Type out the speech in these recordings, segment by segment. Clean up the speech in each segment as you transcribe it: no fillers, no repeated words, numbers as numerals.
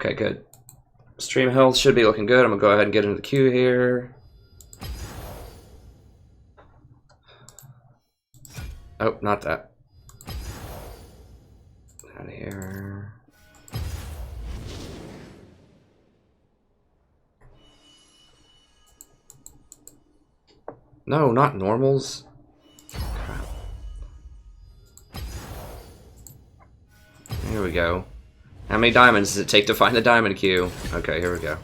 Okay, good. Stream health should be looking good. I'm gonna go ahead and get into the queue here. Oh, not that. Down here. No, not normals. Crap. Here we go. How many diamonds does it take to find the diamond queue? Okay, here we go.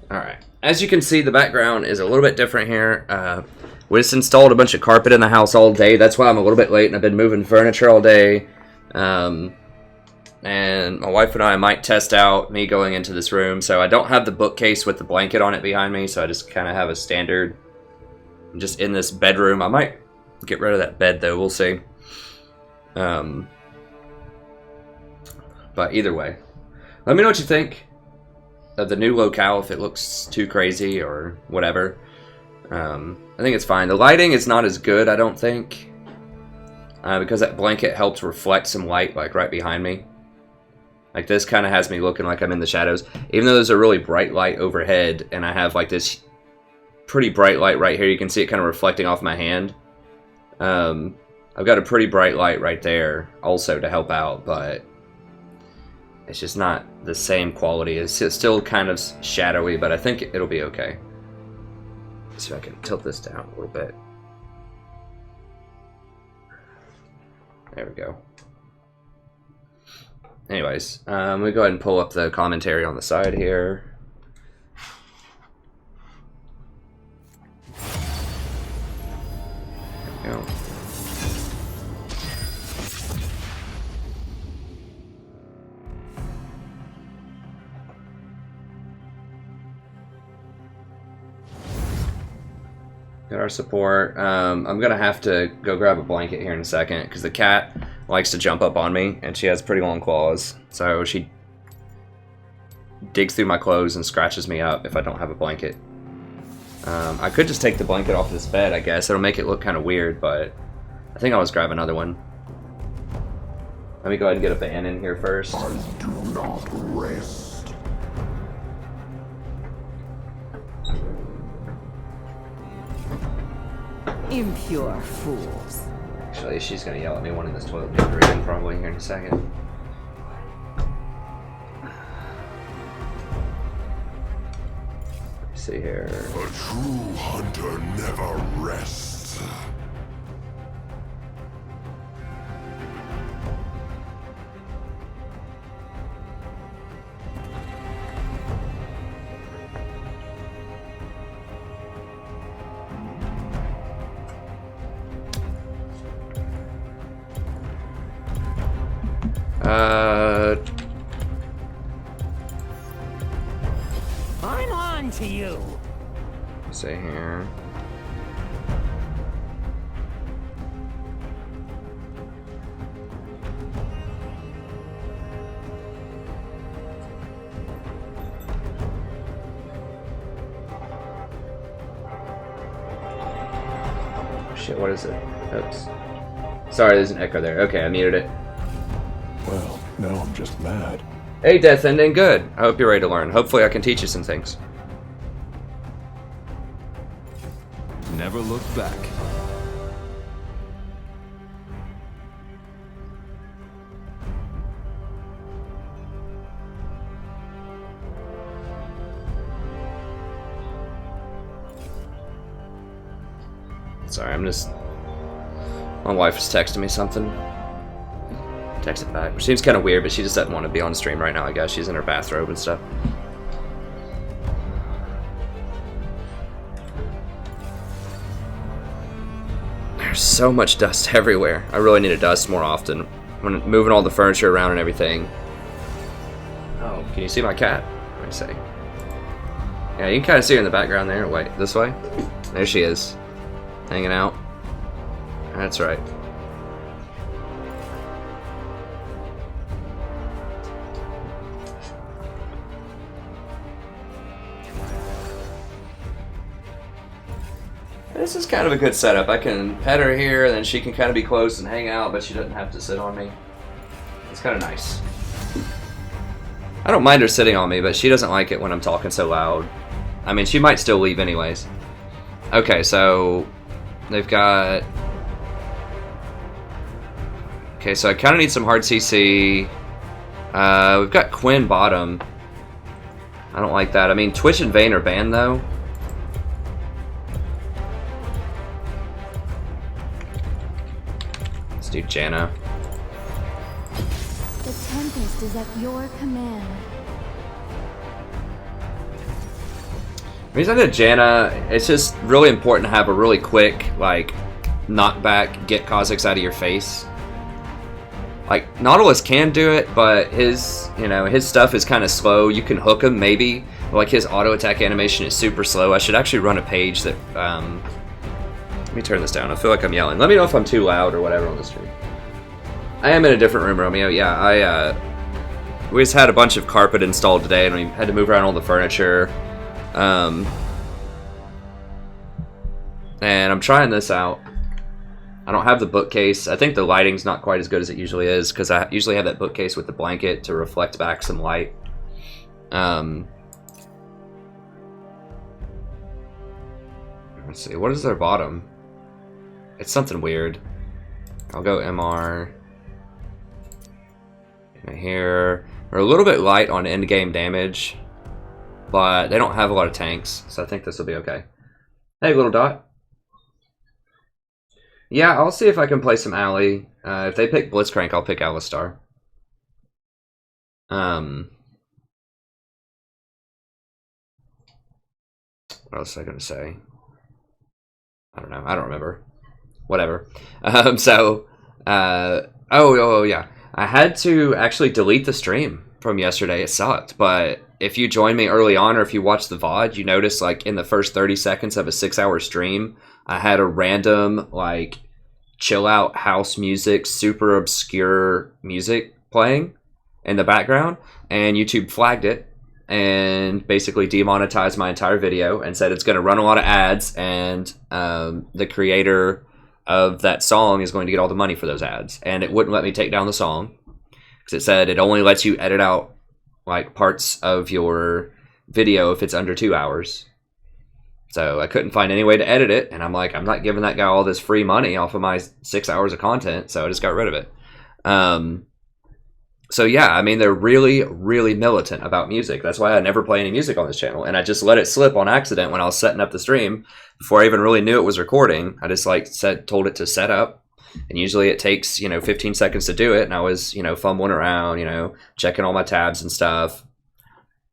Alright. As you can see, the background is a little bit different here. We just installed a bunch of carpet in the house all day. That's why I'm a little bit late, and I've been moving furniture all day. And my wife and I might test out me going into this room. So I don't have the bookcase with the blanket on it behind me, so I just kind of have a standard. I'm just in this bedroom. I might get rid of that bed, though. We'll see. But either way, let me know what you think of the new locale, if it looks too crazy or whatever. I think it's fine. The lighting is not as good, I don't think, because that blanket helps reflect some light, like right behind me. Like this kind of has me looking like I'm in the shadows, even though there's a really bright light overhead, and I have like this pretty bright light right here. You can see it kind of reflecting off my hand. I've got a pretty bright light right there also to help out, but it's just not the same quality. It's still kind of shadowy, but I think it'll be okay. Let's see if I can tilt this down a little bit. There we go. Anyways, let me go ahead and pull up the commentary on the side here. There we go. Got our support. I'm gonna have to go grab a blanket here in a second because the cat likes to jump up on me, and she has pretty long claws, so she digs through my clothes and scratches me up if I don't have a blanket. I could just take the blanket off this bed, I guess. It'll make it look kind of weird, but I think I'll just grab another one. Let me go ahead and get a fan in here first. I do not rest. Impure fools. Actually, she's gonna yell at me one in this toilet paper again probably here in a second. Let's see here. A true hunter never rests. I'm on to you. Let's see here. Shit, what is it? Oops. Sorry, there's an echo there. Okay, I muted it. Well, now I'm just mad. Hey, Death Ending, good. I hope you're ready to learn. Hopefully I can teach you some things. Never look back. Sorry, I'm just... My wife is texting me something. Text it back. Which seems kind of weird, but she just doesn't want to be on stream right now, I guess. She's in her bathrobe and stuff. There's so much dust everywhere. I really need to dust more often. When moving all the furniture around and everything. Oh, can you see my cat? Let me see. Yeah, you can kind of see her in the background there. Wait, this way? There she is. Hanging out. That's right. This is kind of a good setup. I can pet her here, and then she can kind of be close and hang out, but she doesn't have to sit on me. It's kind of nice. I don't mind her sitting on me, but she doesn't like it when I'm talking so loud. I mean, she might still leave anyways. Okay, so they've got... Okay, so I kind of need some hard CC. We've got Quinn bottom. I don't like that. I mean, Twitch and Vayne are banned, though. Let's do Janna. The Tempest is at your command. The reason I did Janna, it's just really important to have a really quick, like, knockback, get Kha'Zix out of your face. Like, Nautilus can do it, but his, you know, his stuff is kind of slow. You can hook him, maybe. Like, his auto attack animation is super slow. I should actually run a page that, let me turn this down. I feel like I'm yelling. Let me know if I'm too loud or whatever on the stream. I am in a different room, Romeo. Yeah, we just had a bunch of carpet installed today, and we had to move around all the furniture. And I'm trying this out. I don't have the bookcase. I think the lighting's not quite as good as it usually is, because I usually have that bookcase with the blanket to reflect back some light. Let's see, what is their bottom? It's something weird. I'll go MR. Here. We're a little bit light on end-game damage, but they don't have a lot of tanks, so I think this will be okay. Hey, little dot. Yeah, I'll see if I can play some Ally. If they pick Blitzcrank, I'll pick Alistar. What else was I going to say? I don't know. I don't remember. Whatever. Oh, yeah. I had to actually delete the stream from yesterday. It sucked. But if you joined me early on, or if you watched the VOD, you notice, like, in the first 30 seconds of a 6-hour stream, I had a random, like, chill out house music, super obscure music playing in the background, and YouTube flagged it and basically demonetized my entire video and said it's going to run a lot of ads, and the creator of that song is going to get all the money for those ads. And it wouldn't let me take down the song because it said it only lets you edit out, like, parts of your video if it's under 2 hours. So I couldn't find any way to edit it, and I'm like, I'm not giving that guy all this free money off of my 6 hours of content, so I just got rid of it. So yeah, I mean, they're really, really militant about music. That's why I never play any music on this channel, and I just let it slip on accident when I was setting up the stream. Before I even really knew it was recording, I just, like, told it to set up, and usually it takes, 15 seconds to do it, and I was, fumbling around, checking all my tabs and stuff,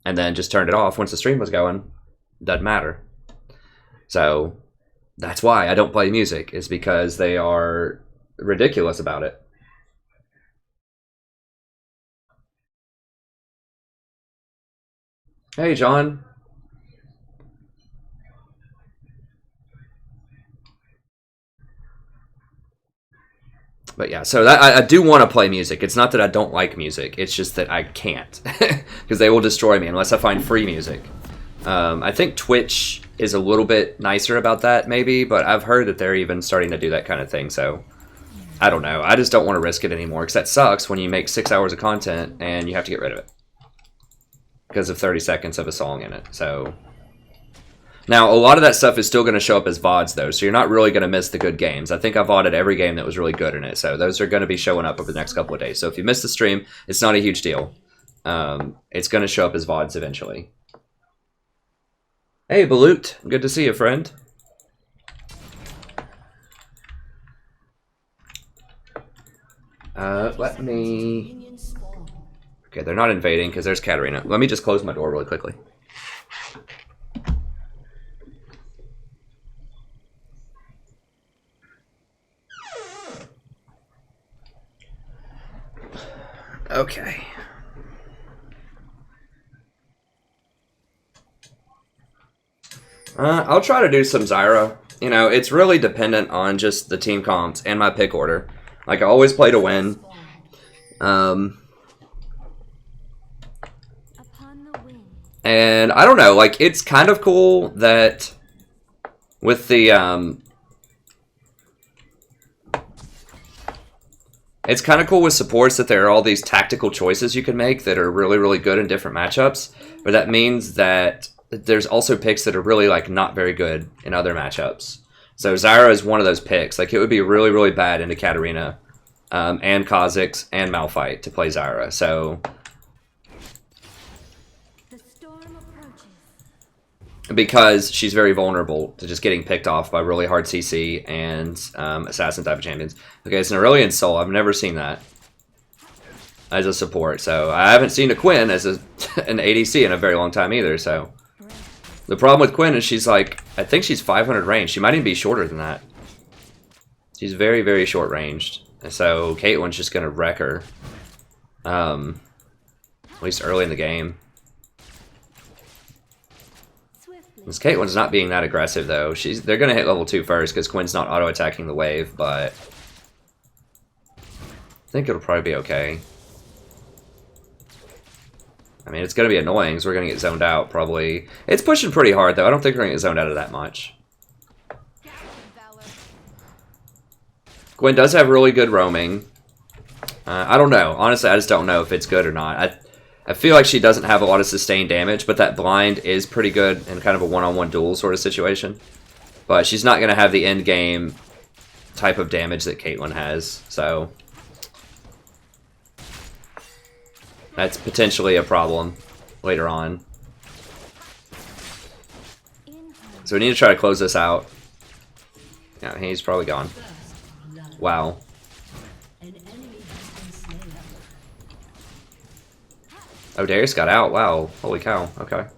and then just turned it off once the stream was going. Doesn't matter. So that's why I don't play music, is because they are ridiculous about it. Hey, John. But yeah, so that, I do want to play music. It's not that I don't like music. It's just that I can't, because they will destroy me unless I find free music. I think Twitch is a little bit nicer about that, maybe, but I've heard that they're even starting to do that kind of thing, so I don't know. I just don't want to risk it anymore, because that sucks when you make 6 hours of content and you have to get rid of it because of 30 seconds of a song in it. So now, a lot of that stuff is still going to show up as VODs, though, so you're not really going to miss the good games. I think I VODed every game that was really good in it, so those are going to be showing up over the next couple of days. So if you missed the stream, it's not a huge deal. It's going to show up as VODs eventually. Hey, Balut. Good to see you, friend. Let me... Okay, they're not invading because there's Katarina. Let me just close my door really quickly. Okay. I'll try to do some Zyra. It's really dependent on just the team comps and my pick order. Like, I always play to win. And I don't know, like, it's kind of cool that with the it's kind of cool with supports that there are all these tactical choices you can make that are really, really good in different matchups. But that means that there's also picks that are really like not very good in other matchups. So Zyra is one of those picks. Like it would be really, really bad into Katarina and Kha'Zix and Malphite to play Zyra. So The storm approaches. because she's very vulnerable to just getting picked off by really hard CC and assassin type of champions. Okay, it's an Aurelion Soul. I've never seen that as a support. So I haven't seen a Quinn as an ADC in a very long time either. So the problem with Quinn is she's like, I think she's 500 range. She might even be shorter than that. She's very, very short ranged. So Caitlyn's just going to wreck her. At least early in the game. Swiftly. This Caitlyn's not being that aggressive though. They're gonna hit level 2 first because Quinn's not auto attacking the wave, but I think it'll probably be okay. I mean, it's gonna be annoying because we're gonna get zoned out probably. It's pushing pretty hard though. I don't think we're gonna get zoned out of that much. Gwen does have really good roaming. I don't know. Honestly, I just don't know if it's good or not. I feel like she doesn't have a lot of sustained damage, but that blind is pretty good in kind of a one-on-one duel sort of situation. But she's not going to have the end game type of damage that Caitlyn has, so that's potentially a problem later on. So we need to try to close this out. Yeah, he's probably gone. Wow. Oh, Darius got out. Wow. Holy cow. Okay. I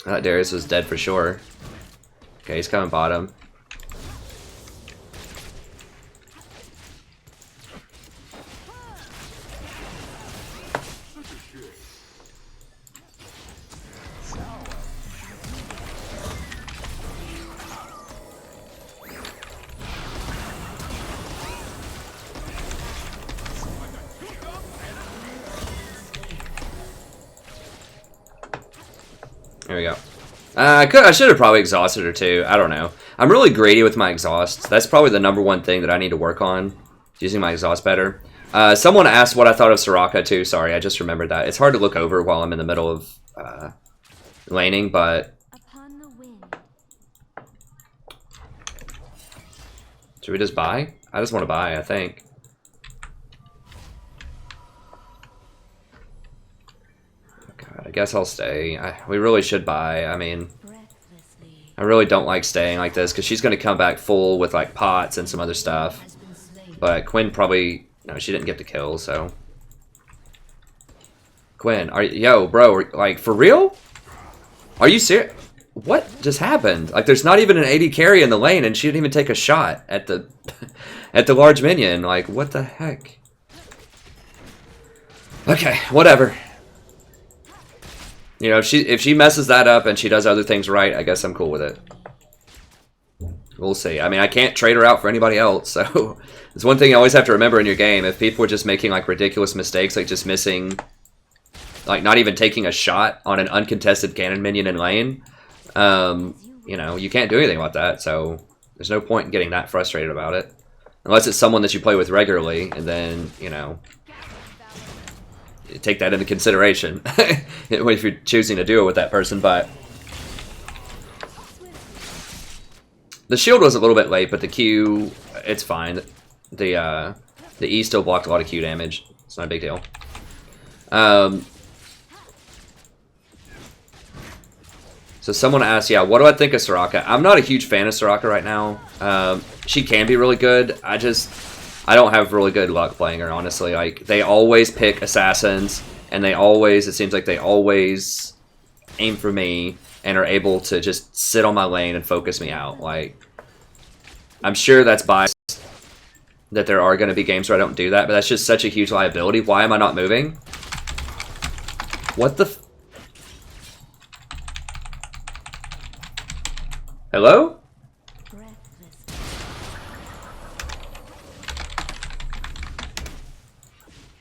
thought Darius was dead for sure. Okay, he's coming bottom. There we go. I should have probably exhausted her too. I don't know. I'm really greedy with my exhaust. That's probably the #1 thing that I need to work on. Using my exhaust better. Someone asked what I thought of Soraka too. Sorry, I just remembered that. It's hard to look over while I'm in the middle of laning, but Upon the wind. should we just buy? I just want to buy, I think. God, I guess I'll stay. We really should buy. I mean, Breathlessly. I really don't like staying like this because she's going to come back full with like pots and some other stuff. But Quinn probably, no, she didn't get the kill, so. Quinn, yo, bro, like for real? Are you serious? What just happened? Like there's not even an AD carry in the lane and she didn't even take a shot at the at the large minion. Like what the heck? Okay, whatever. You know, if she messes that up and she does other things right, I guess I'm cool with it. We'll see. I mean, I can't trade her out for anybody else, so it's one thing you always have to remember in your game. If people are just making like ridiculous mistakes, like just missing, like not even taking a shot on an uncontested cannon minion in lane, you know, you can't do anything about that. So there's no point in getting that frustrated about it, unless it's someone that you play with regularly, and then you know. Take that into consideration if you're choosing to do it with that person, but the shield was a little bit late, but the Q, it's fine. The E still blocked a lot of Q damage. It's not a big deal. So someone asked, yeah, what do I think of Soraka? I'm not a huge fan of Soraka right now. She can be really good. I don't have really good luck playing her, honestly. Like, they always pick assassins, and it seems like they always aim for me and are able to just sit on my lane and focus me out. Like, I'm sure that's biased, that there are going to be games where I don't do that, but that's just such a huge liability. Why am I not moving? What the Hello?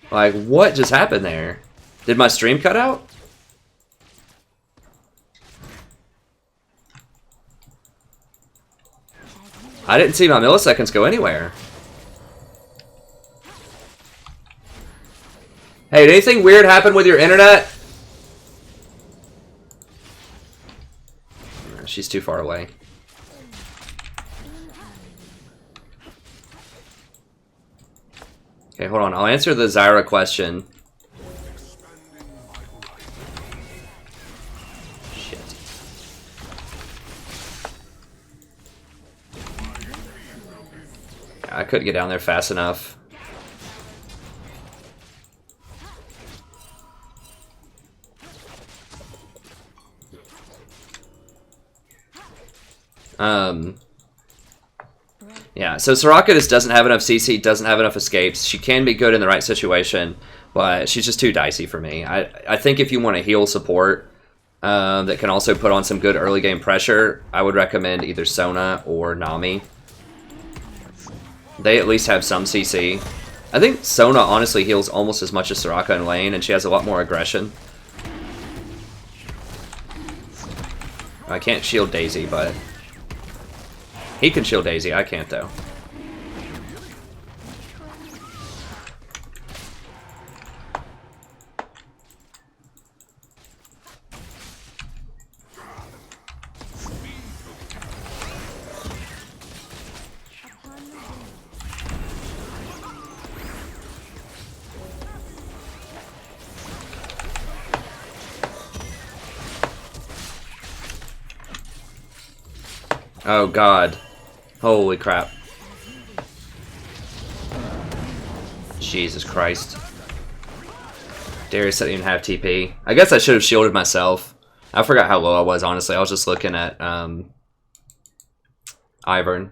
Like, what just happened there? Did my stream cut out? I didn't see my milliseconds go anywhere. Hey, did anything weird happen with your internet? She's too far away. Okay, hold on. I'll answer the Zyra question. Shit. I couldn't get down there fast enough. Yeah, so Soraka just doesn't have enough CC, doesn't have enough escapes. She can be good in the right situation, but she's just too dicey for me. I think if you want a heal support that can also put on some good early game pressure, I would recommend either Sona or Nami. They at least have some CC. I think Sona honestly heals almost as much as Soraka in lane, and she has a lot more aggression. I can't shield Daisy, but he can shield Daisy. I can't, though. Oh, God. Holy crap. Jesus Christ. Darius doesn't even have TP. I guess I should have shielded myself. I forgot how low I was, honestly. I was just looking at Ivern.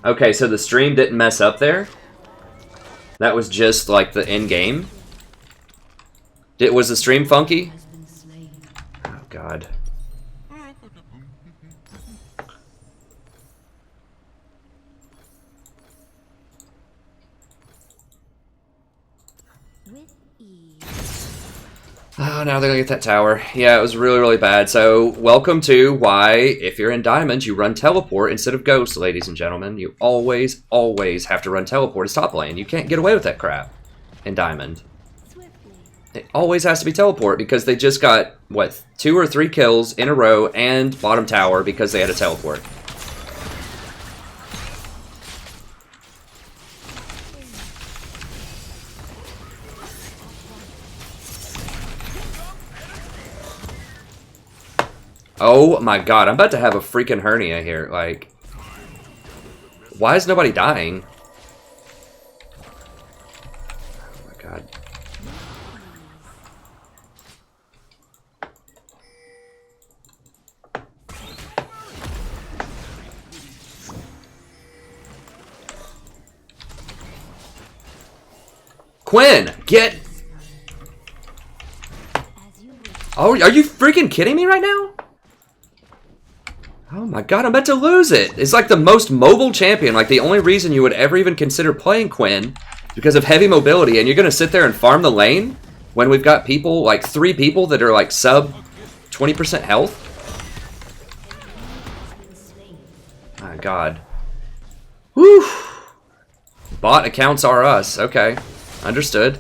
Okay, so the stream didn't mess up there? That was just like the end game? Was the stream funky? Oh, God. With ease. Oh, now they're gonna get that tower. Yeah, it was really, really bad. So, welcome to why, if you're in Diamond, you run Teleport instead of Ghost, ladies and gentlemen. You always, always have to run Teleport as top lane. You can't get away with that crap in Diamond. Swiftly. It always has to be Teleport because they just got, what, 2 or 3 kills in a row and bottom tower because they had a Teleport. Oh my God, I'm about to have a freaking hernia here. Like, why is nobody dying? Oh my God. Quinn, get... As you wish. Oh, are you freaking kidding me right now? Oh my God, I'm about to lose it. It's like the most mobile champion. Like the only reason you would ever even consider playing Quinn is because of heavy mobility, and you're gonna sit there and farm the lane when we've got people, like 3 people that are like sub 20% health? My God. Whew. Bot accounts are us. Okay. Understood.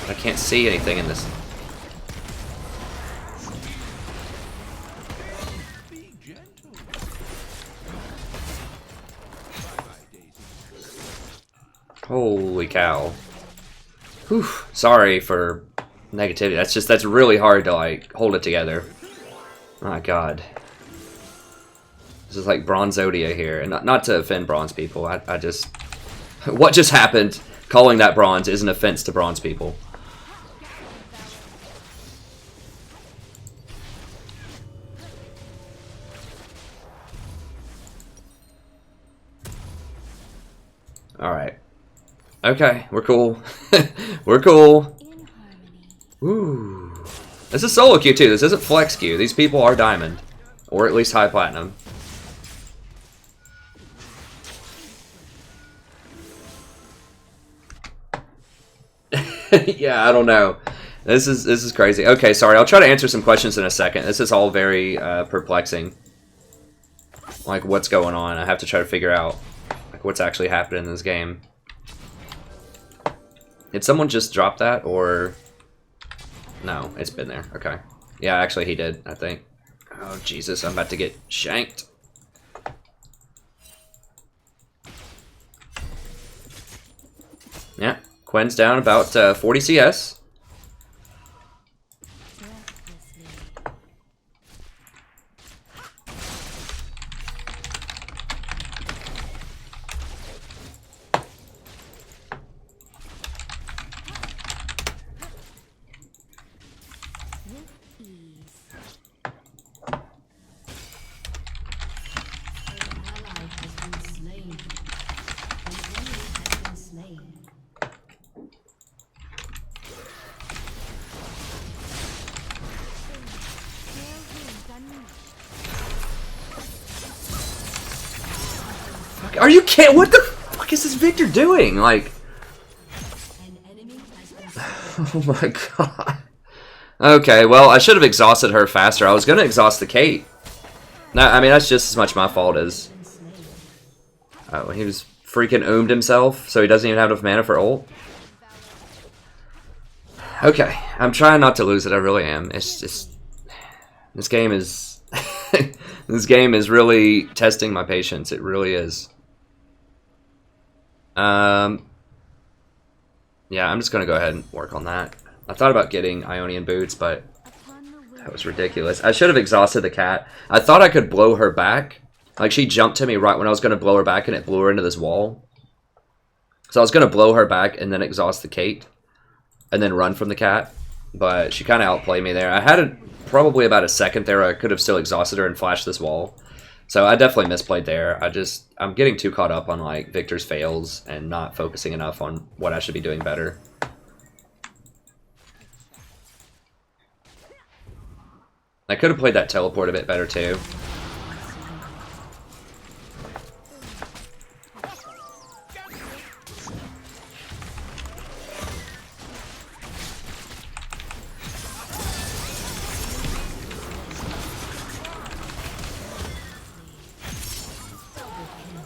I can't see anything in this. Holy cow. Whew. Sorry for negativity. That's really hard to like hold it together. My God. This is like Bronzodia here. And not to offend bronze people. I just... What just happened, calling that bronze is an offense to bronze people. Alright. Okay, we're cool. We're cool. In harmony. Ooh. This is solo queue too. This isn't flex queue. These people are diamond. Or at least high platinum. Yeah, I don't know. This is crazy. Okay, sorry. I'll try to answer some questions in a second. This is all very perplexing. Like, what's going on? I have to try to figure out like what's actually happening in this game. Did someone just drop that, or no? It's been there. Okay. Yeah, actually, he did. I think. Oh Jesus! I'm about to get shanked. Yeah, Quinn's down about 40 CS. Are you kidding? What the fuck is this Victor doing? Like, oh my god. Okay, well, I should have exhausted her faster. I was gonna exhaust the Kate. No, I mean, that's just as much my fault as... Oh, he was freaking oomed himself, so he doesn't even have enough mana for ult. Okay, I'm trying not to lose it, I really am. It's just... This game is... This game is really testing my patience, it really is. Yeah, I'm just gonna go ahead and work on that. I thought about getting Ionian boots, but that was ridiculous. I should have exhausted the cat. I thought I could blow her back. Like, she jumped to me right when I was gonna blow her back, and it blew her into this wall. So I was gonna blow her back and then exhaust the Kate, and then run from the cat. But she kind of outplayed me there. I had probably about a second there. I could have still exhausted her and flashed this wall. So I definitely misplayed there. I'm getting too caught up on like Victor's fails and not focusing enough on what I should be doing better. I could have played that teleport a bit better too.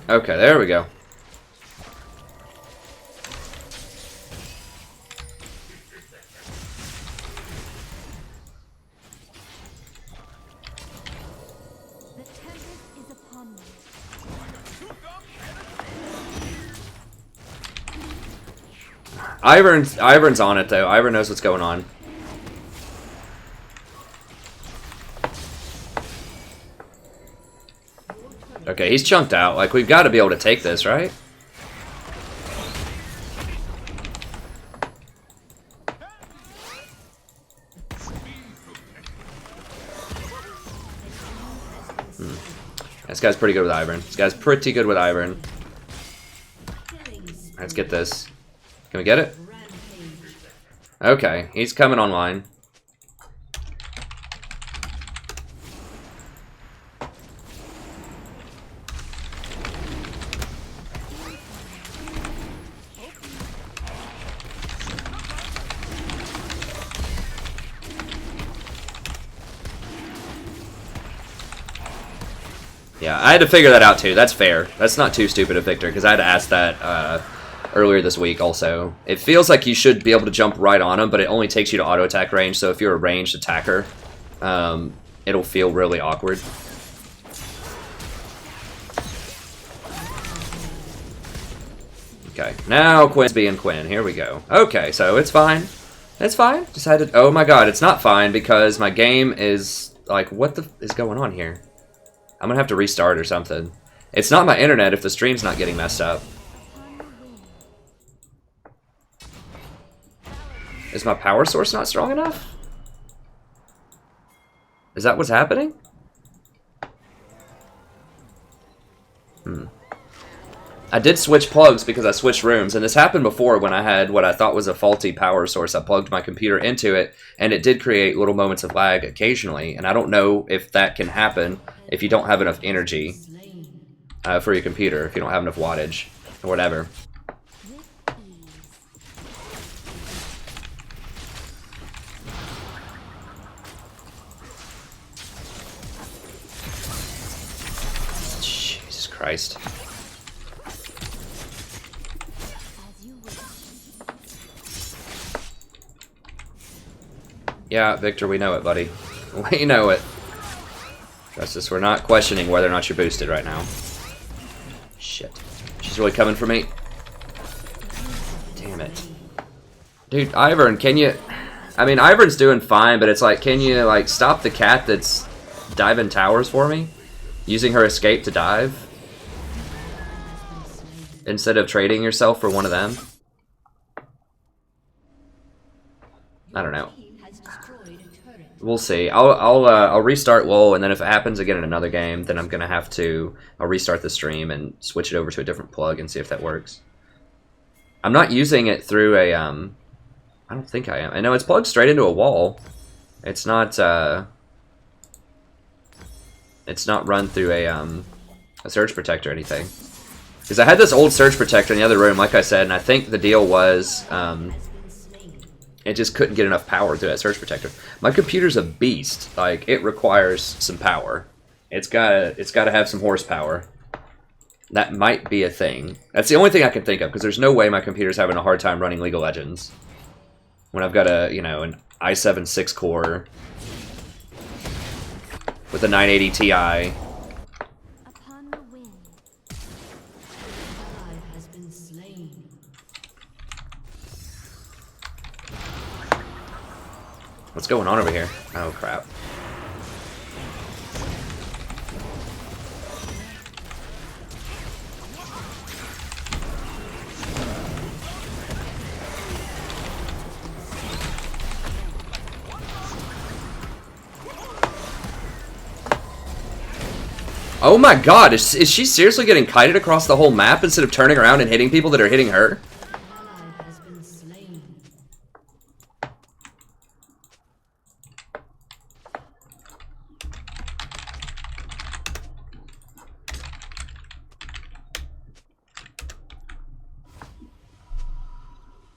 Okay, there we go. The tempest is upon me. Ivern's on it though. Ivern knows what's going on. Okay, he's chunked out. Like, we've got to be able to take this, right? This guy's pretty good with Ivern. This guy's pretty good with Ivern. Let's get this. Can we get it? Okay, he's coming online. Yeah, I had to figure that out too. That's fair. That's not too stupid of Victor, because I had to ask that earlier this week also. It feels like you should be able to jump right on him, but it only takes you to auto attack range, so if you're a ranged attacker, it'll feel really awkward. Okay, now Quinn's being Quinn. Here we go. Okay, so it's fine. It's fine. Decided. Oh my god, it's not fine because my game is like, what the is going on here? I'm gonna have to restart or something. It's not my internet if the stream's not getting messed up. Is my power source not strong enough? Is that what's happening? I did switch plugs because I switched rooms, and this happened before when I had what I thought was a faulty power source. I plugged my computer into it, and it did create little moments of lag occasionally, and I don't know if that can happen if you don't have enough energy for your computer, if you don't have enough wattage, or whatever. Christ. As you wish. Yeah, Victor, we know it, buddy. We know it. Trust us, we're not questioning whether or not you're boosted right now. Shit. She's really coming for me. Damn it. Dude, Ivern, can you... I mean, Ivern's doing fine, but it's like, can you, like, stop the cat that's diving towers for me? Using her escape to dive? Instead of trading yourself for one of them? I don't know. We'll see. I'll restart WoW, and then if it happens again in another game, then I'm gonna have to... I'll restart the stream and switch it over to a different plug and see if that works. I'm not using it through a, I don't think I am. I know it's plugged straight into a wall. It's not run through a surge protector or anything. Because I had this old surge protector in the other room, like I said, and I think the deal was, it just couldn't get enough power through that surge protector. My computer's a beast. Like, it requires some power. It's gotta have some horsepower. That might be a thing. That's the only thing I can think of, because there's no way my computer's having a hard time running League of Legends. When I've got a, you know, an i7 6-core with a 980 Ti. Upon the wind. Has been slain. What's going on over here? Oh, crap. Oh my god, is she seriously getting kited across the whole map instead of turning around and hitting people that are hitting her? Ally has been slain.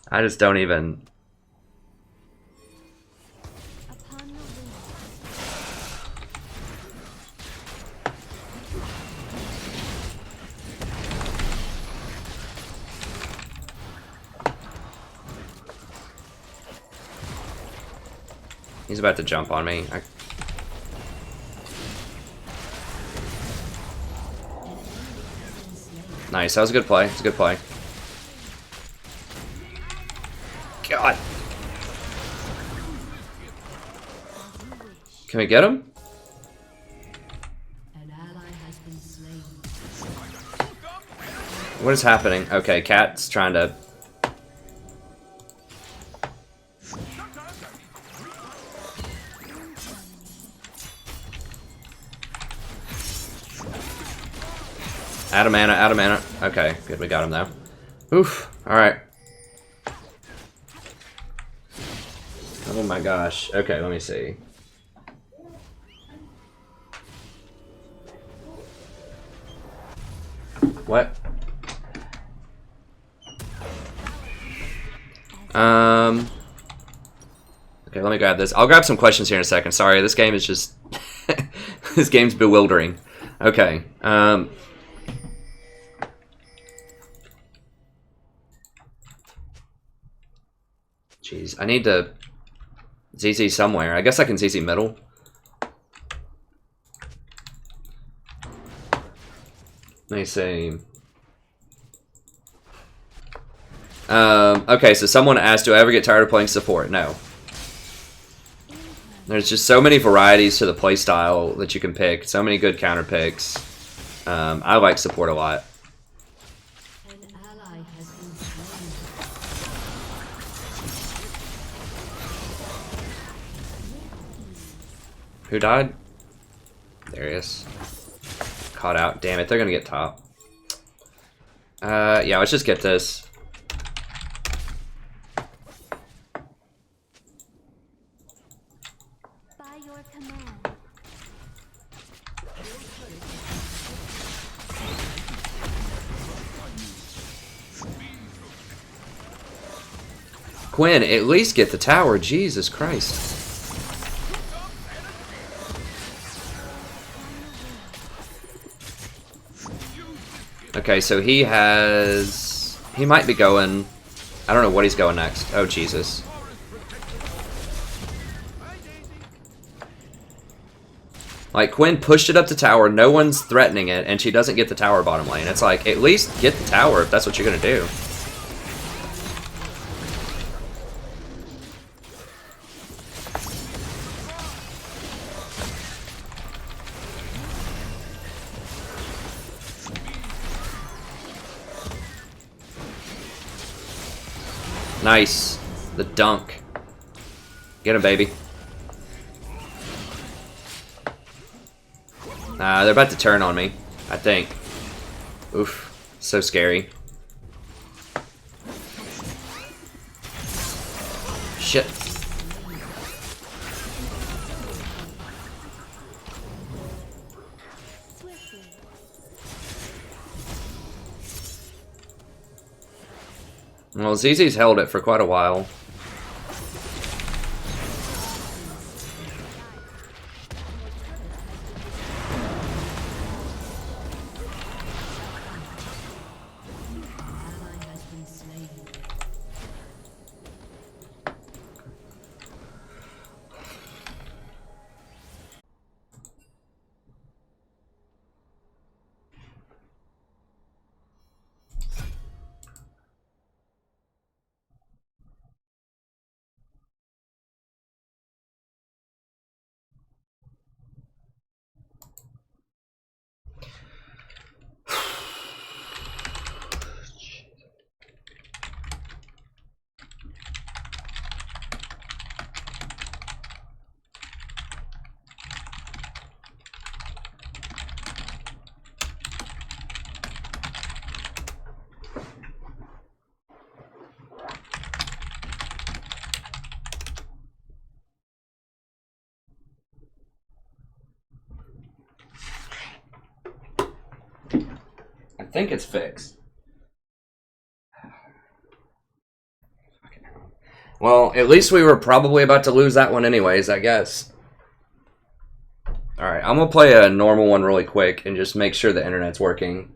I just don't even... Upon the wind. He's about to jump on me. Nice, that was a good play. It's a good play. God. Can we get him? An ally has been slain. What is happening? Okay, Cat's trying to... Out of mana, out of mana. Okay, good, we got him though. Oof, alright. Oh my gosh. Okay, let me see. What? Okay, let me grab this. I'll grab some questions here in a second. Sorry, this game is just... this game's bewildering. Okay, jeez, I need to ZZ somewhere. I guess I can ZZ middle. Let me see. Okay, so someone asked, do I ever get tired of playing support? No. There's just so many varieties to the playstyle that you can pick. So many good counter picks. I like support a lot. An ally has been slain. Who died? There he is. Caught out. Damn it, they're gonna get top. Yeah, let's just get this. By your command. Quinn, at least get the tower. Jesus Christ. Okay, so he has... He might be going... I don't know what he's going next. Oh, Jesus. Like, Quinn pushed it up the tower, no one's threatening it, and she doesn't get the tower bottom lane. It's like, at least get the tower if that's what you're gonna do. Nice. The dunk. Get him, baby. They're about to turn on me, I think. Oof. So scary. Shit. Well, ZZ's held it for quite a while. Ally has been slain. I think it's fixed. Well, at least we were probably about to lose that one anyways, I guess. Alright, I'm gonna play a normal one really quick and just make sure the internet's working.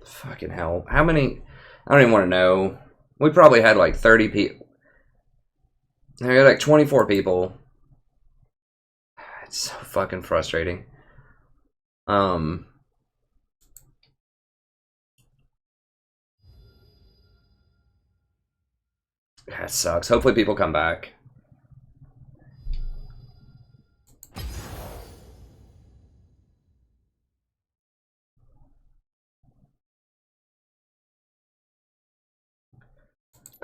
Fucking hell. How many? I don't even want to know. We probably had like 30 people. We had like 24 people. It's so fucking frustrating. That sucks. Hopefully people come back.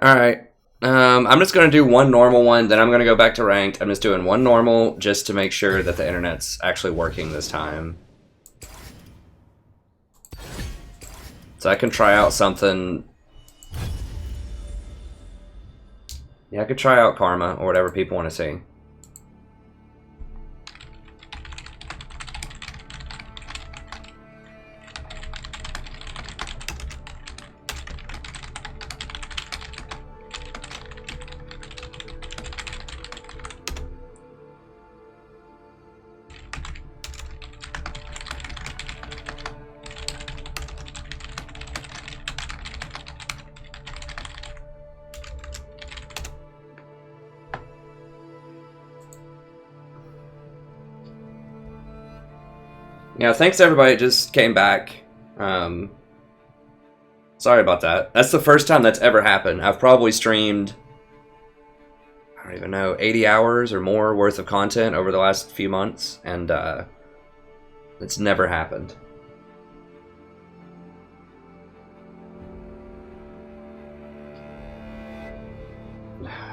Alright. I'm just going to do one normal one, then I'm going to go back to ranked. I'm just doing one normal just to make sure that the internet's actually working this time. So I can try out something... Yeah, I could try out Karma or whatever people want to see. Yeah, thanks to everybody that just came back. Sorry about that. That's the first time that's ever happened. I've probably streamed, I don't even know, 80 hours or more worth of content over the last few months, and it's never happened.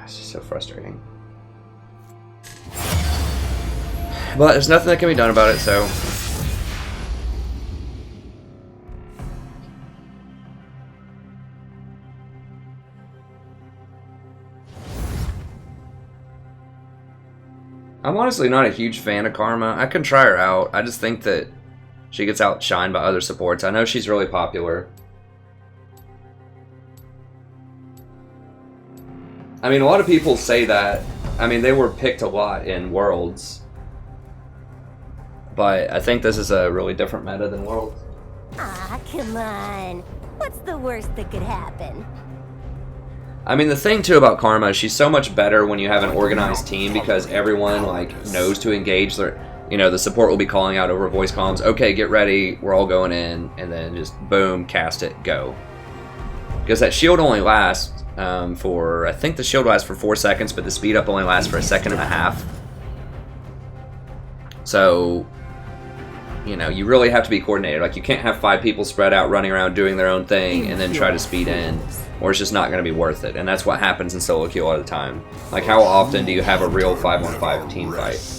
It's just so frustrating. But there's nothing that can be done about it, so... I'm honestly not a huge fan of Karma. I can try her out. I just think that she gets outshined by other supports. I know she's really popular. I mean, a lot of people say that. I mean, they were picked a lot in Worlds. But I think this is a really different meta than Worlds. Come on. What's the worst that could happen? I mean, the thing too about Karma is she's so much better when you have an organized team because everyone like knows to engage their. You know, the support will be calling out over voice comms. Okay, get ready. We're all going in, and then just boom, cast it, go. Because that shield only lasts for, I think the shield lasts for 4 seconds, but the speed up only lasts for 1.5 seconds. So, you know, you really have to be coordinated. Like, you can't have 5 people spread out running around doing their own thing and then try to speed in, or it's just not going to be worth it. And that's what happens in solo queue all the time. Like, how often do you have a real 5-on-5 team fight?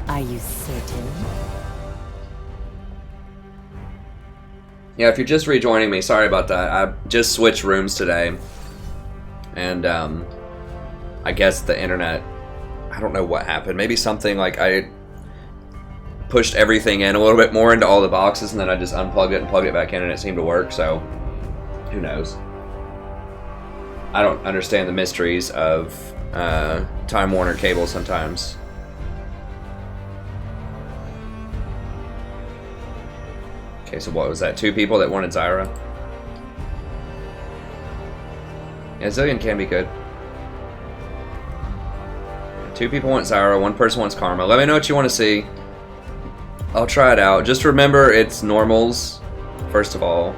Are you certain? Yeah, if you're just rejoining me, sorry about that. I just switched rooms today. And, I guess the internet, I don't know what happened. Maybe something like I pushed everything in a little bit more into all the boxes, and then I just unplugged it and plugged it back in, and it seemed to work, so who knows. I don't understand the mysteries of Time Warner cable sometimes. Okay, so what was that? 2 people that wanted Zyra? Yeah, Zillion can be good. 2 people want Zyra, 1 person wants Karma. Let me know what you want to see. I'll try it out. Just remember it's normals, first of all.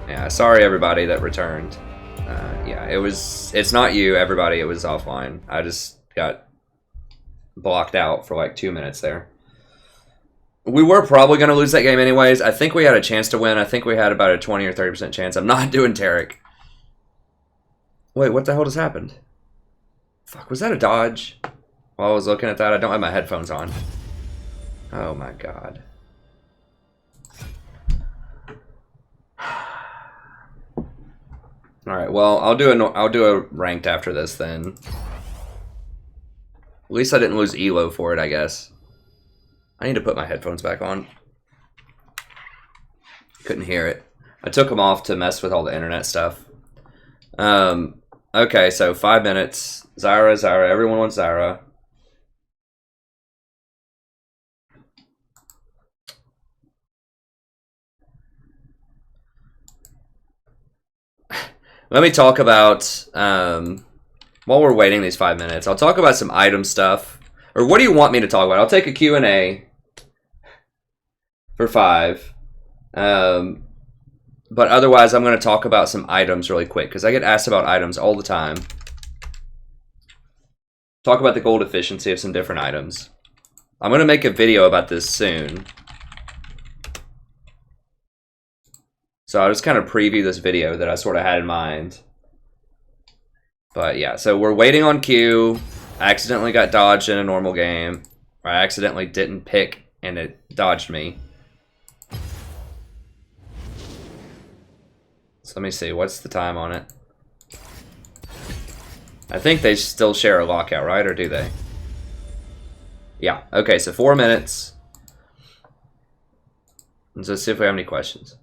Yeah, sorry everybody that returned. Yeah, it's not you, everybody, it was offline. I just got blocked out for like 2 minutes there. We were probably going to lose that game anyways. I think we had a chance to win. I think we had about a 20 or 30% chance. I'm not doing Tarek. Wait, what the hell just happened? Fuck, was that a dodge? While I was looking at that, I don't have my headphones on. Oh my god. Alright, well, I'll do a ranked after this then. At least I didn't lose Elo for it, I guess. I need to put my headphones back on. Couldn't hear it. I took them off to mess with all the internet stuff. Okay, so 5 minutes. Zyra. Everyone wants Zyra. Let me talk about, while we're waiting these 5 minutes, I'll talk about some item stuff. Or what do you want me to talk about? I'll take a Q&A for 5. But otherwise, I'm going to talk about some items really quick, because I get asked about items all the time. Talk about the gold efficiency of some different items. I'm going to make a video about this soon. So I'll just kind of preview this video that I sort of had in mind. But yeah, so we're waiting on Q. I accidentally got dodged in a normal game. Or I accidentally didn't pick and it dodged me. So let me see, what's the time on it? I think they still share a lockout, right? Or do they? Yeah, okay, so 4 minutes. Let's see if we have any questions.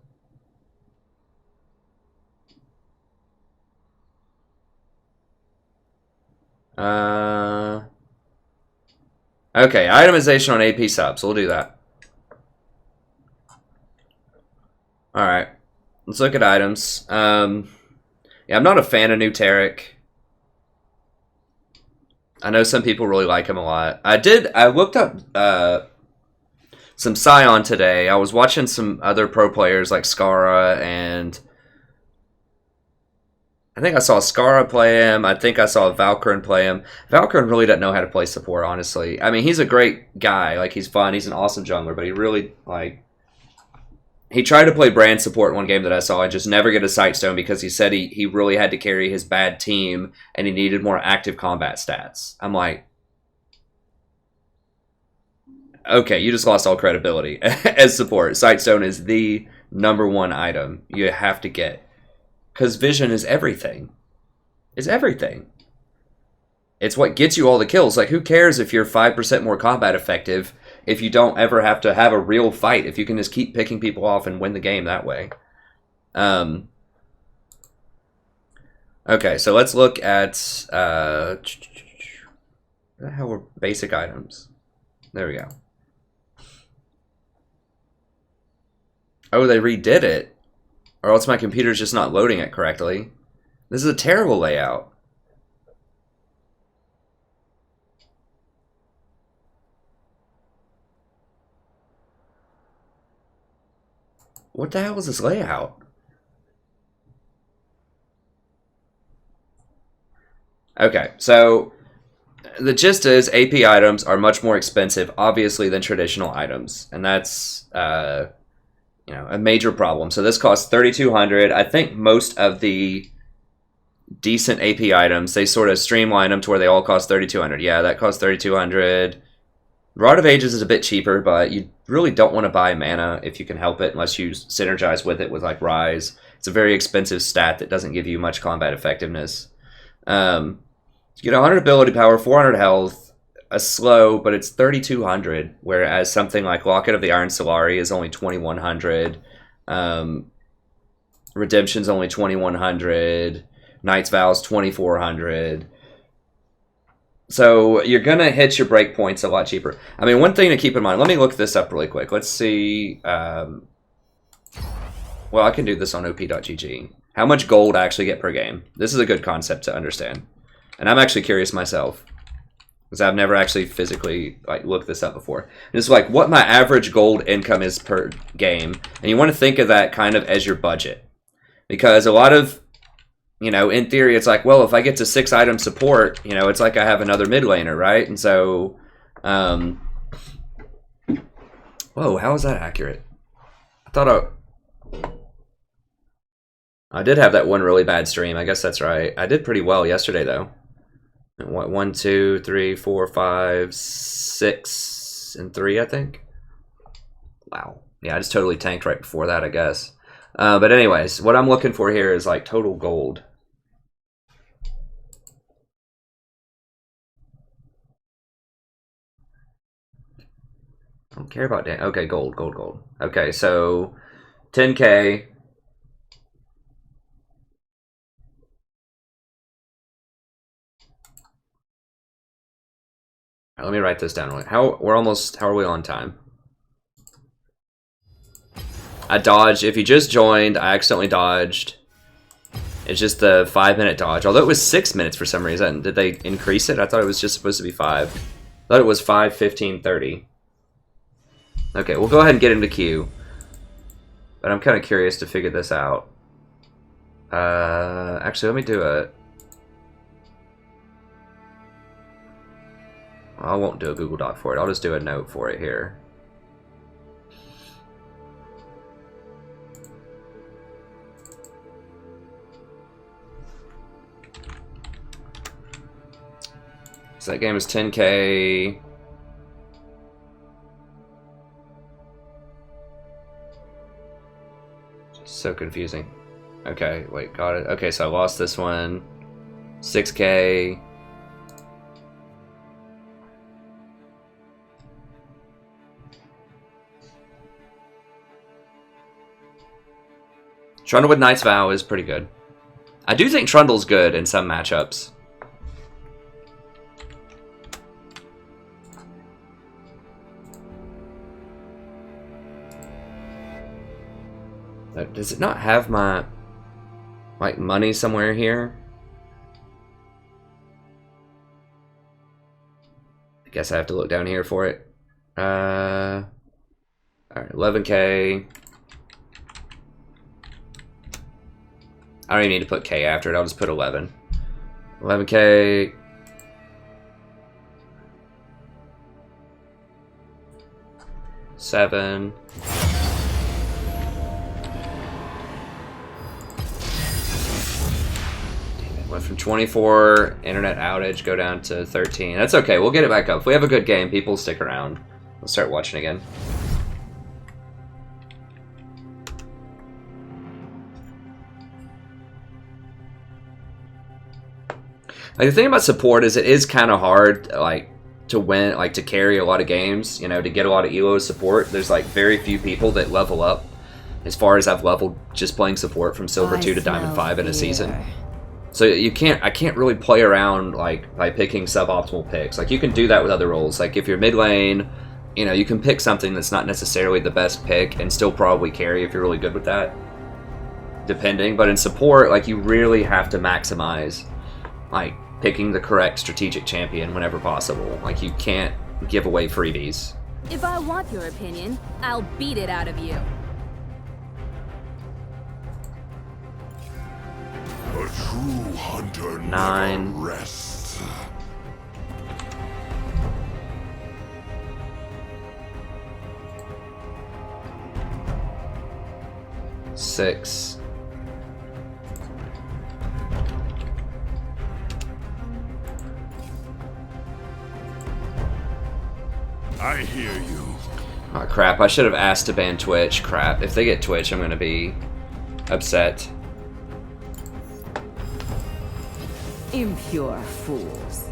Okay, itemization on AP subs. We'll do that. Alright. Let's look at items. Yeah, I'm not a fan of new Tarek. I know some people really like him a lot. I looked up some Scion today. I was watching some other pro players like Skara, and I think I saw Skara play him. I think I saw Valkyrin play him. Valkyrin really doesn't know how to play support, honestly. I mean, he's a great guy. Like, he's fun. He's an awesome jungler, but he really, like... He tried to play brand support in one game that I saw and just never get a Sightstone because he said he really had to carry his bad team and he needed more active combat stats. I'm like... Okay, you just lost all credibility as support. Sightstone is the #1 item you have to get. Because vision is everything. It's everything. It's what gets you all the kills. Like, who cares if you're 5% more combat effective if you don't ever have to have a real fight, if you can just keep picking people off and win the game that way. Okay, so let's look at what the hell were basic items? There we go. Oh, they redid it. Or else my computer's just not loading it correctly. This is a terrible layout. What the hell is this layout? Okay, so the gist is AP items are much more expensive, obviously, than traditional items, and that's you know, a major problem. So this costs $3,200. I think most of the decent AP items, they sort of streamline them to where they all cost $3,200. Yeah, that costs $3,200. Rod of Ages is a bit cheaper, but you really don't want to buy mana if you can help it, unless you synergize with it with like Rise. It's a very expensive stat that doesn't give you much combat effectiveness. You get 100 ability power, 400 health, a slow, but it's 3,200, whereas something like Locket of the Iron Solari is only 2,100. Redemption's only 2,100. Knight's Vow's 2,400. So you're going to hit your breakpoints a lot cheaper. I mean, one thing to keep in mind, let me look this up really quick. Let's see. Well, I can do this on op.gg. How much gold I actually get per game. This is a good concept to understand. And I'm actually curious myself, because I've never actually physically like looked this up before. And it's like what my average gold income is per game. And you want to think of that kind of as your budget. Because a lot of, you know, in theory, it's like, well, if I get to 6 item support, you know, it's like I have another mid laner, right? And so, whoa, how is that accurate? I thought I did have that one really bad stream. I guess that's right. I did pretty well yesterday, though. 1, 2, 3, 4, 5, 6, and 3, I think. Wow. Yeah, I just totally tanked right before that, I guess. But anyways, what I'm looking for here is like total gold. I don't care about okay, gold. Okay, so 10K. Let me write this down. How are we on time? I dodged. If you just joined, I accidentally dodged. It's just the 5-minute dodge. Although it was 6 minutes for some reason. Did they increase it? I thought it was just supposed to be 5. I thought it was 5, 15, 30. Okay, we'll go ahead and get into queue. But I'm kind of curious to figure this out. Actually, let me do it. I won't do a Google Doc for it. I'll just do a note for it here. So that game is 10K. So confusing. Okay, wait, got it. Okay, so I lost this one. 6K. Trundle with Knight's Vow is pretty good. I do think Trundle's good in some matchups. Does it not have my like money somewhere here? I guess I have to look down here for it. Alright, 11K. I don't even need to put K after it, I'll just put 11. 11K. Seven. Went from 24 internet outage, go down to 13. That's okay, we'll get it back up. If we have a good game, people stick around. We'll start watching again. Like, the thing about support is it is kind of hard, like, to win, like, to carry a lot of games, you know, to get a lot of ELO support. There's, like, very few people that level up as far as I've leveled just playing support from Silver 2 to Diamond 5 in a season. So I can't really play around like by picking suboptimal picks. Like you can do that with other roles. Like if you're mid lane, you know, you can pick something that's not necessarily the best pick and still probably carry if you're really good with that. Depending, but in support, like you really have to maximize like picking the correct strategic champion whenever possible. Like you can't give away freebies. If I want your opinion, I'll beat it out of you. A true hunter 9. never rests. Six. I hear you. Oh crap, I should have asked to ban Twitch. Crap. If they get Twitch, I'm gonna be upset. Impure fools.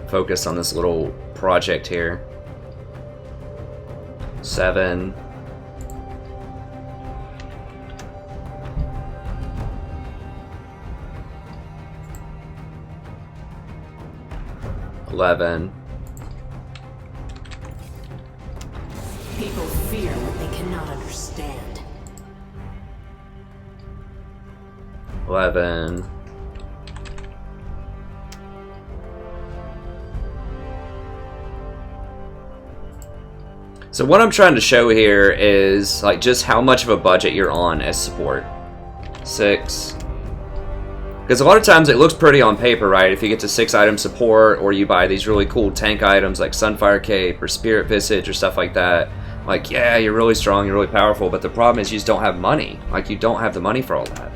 Focus on this little project here. 7. $11. People fear what they cannot understand. 11. So what I'm trying to show here is like just how much of a budget you're on as support. 6. Because a lot of times it looks pretty on paper, right? If you get to 6 item support or you buy these really cool tank items like Sunfire Cape or Spirit Visage or stuff like that, like yeah, you're really strong, you're really powerful, but the problem is you just don't have money. Like you don't have the money for all that.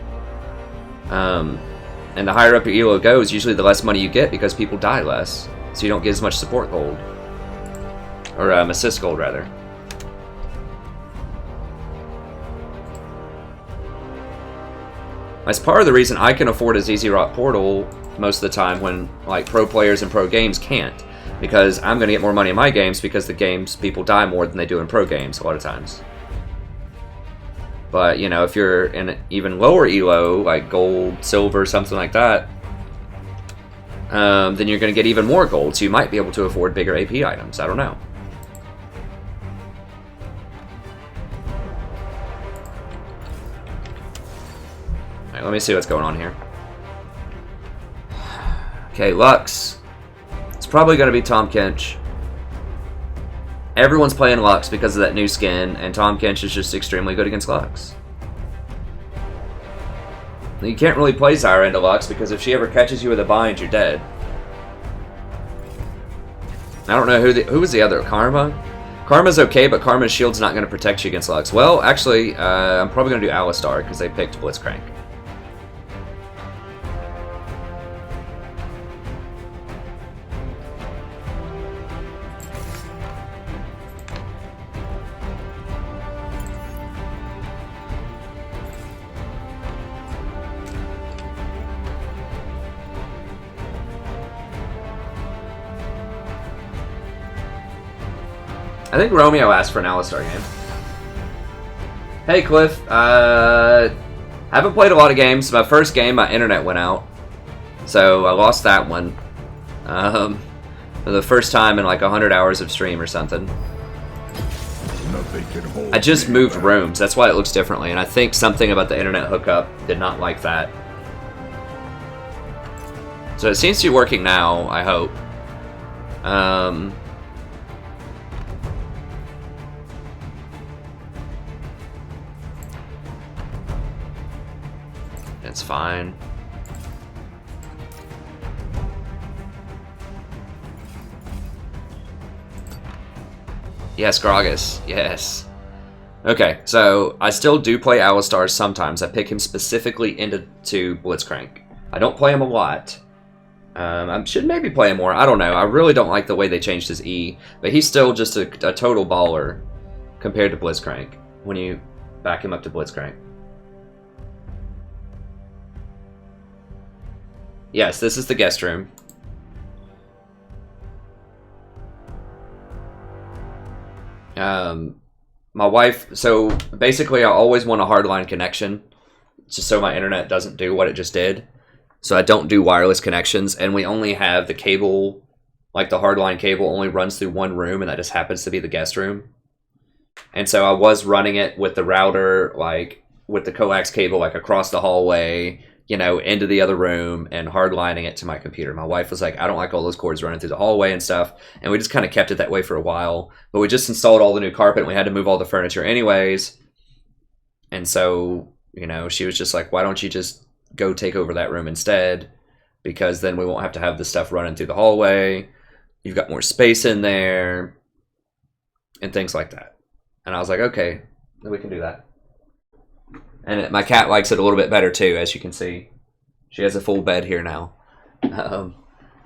And the higher up your elo goes, usually the less money you get because people die less. So you don't get as much support gold. Or assist gold, rather. That's part of the reason I can afford a ZZ Rock Portal most of the time when like pro players and pro games can't. Because I'm going to get more money in my games because the games people die more than they do in pro games a lot of times. But, you know, if you're in an even lower elo, like gold, silver, something like that, then you're going to get even more gold, so you might be able to afford bigger AP items. I don't know. Alright, let me see what's going on here. Okay, Lux. It's probably going to be Tahm Kench. Everyone's playing Lux because of that new skin, and Tahm Kench is just extremely good against Lux. You can't really play Zyra into Lux because if she ever catches you with a bind, you're dead. I don't know who was the other. Karma? Karma's okay, but Karma's shield's not going to protect you against Lux. Well, actually, I'm probably going to do Alistar because they picked Blitzcrank. I think Romeo asked for an Alistar game. Hey Cliff, haven't played a lot of games. My first game, my internet went out, so I lost that one. For the first time in like 100 hours of stream or something. Nothing can hold I just me moved back. rooms, that's why it looks differently, and I think something about the internet hookup did not like that. So it seems to be working now, I hope. It's fine. Yes, Gragas. Yes. Okay, so I still do play Alistar sometimes. I pick him specifically into Blitzcrank. I don't play him a lot. I should maybe play him more. I don't know. I really don't like the way they changed his E. But he's still just a total baller compared to Blitzcrank when you back him up to Blitzcrank. Yes, this is the guest room. My wife, so basically I always want a hardline connection. just so my internet doesn't do what it just did. So I don't do wireless connections, and we only have the cable, like the hardline cable only runs through one room, and that just happens to be the guest room. And so I was running it with the router, like with the coax cable, like across the hallway, you know, into the other room, and hardlining it to my computer. My wife was like, I don't like all those cords running through the hallway and stuff. And we just kind of kept it that way for a while. But we just installed all the new carpet, and we had to move all the furniture anyways. And so, you know, she was just like, why don't you just go take over that room instead? Because then we won't have to have the stuff running through the hallway. You've got more space in there. And things like that. And I was like, okay, then we can do that. And my cat likes it a little bit better too, as you can see. She has a full bed here now.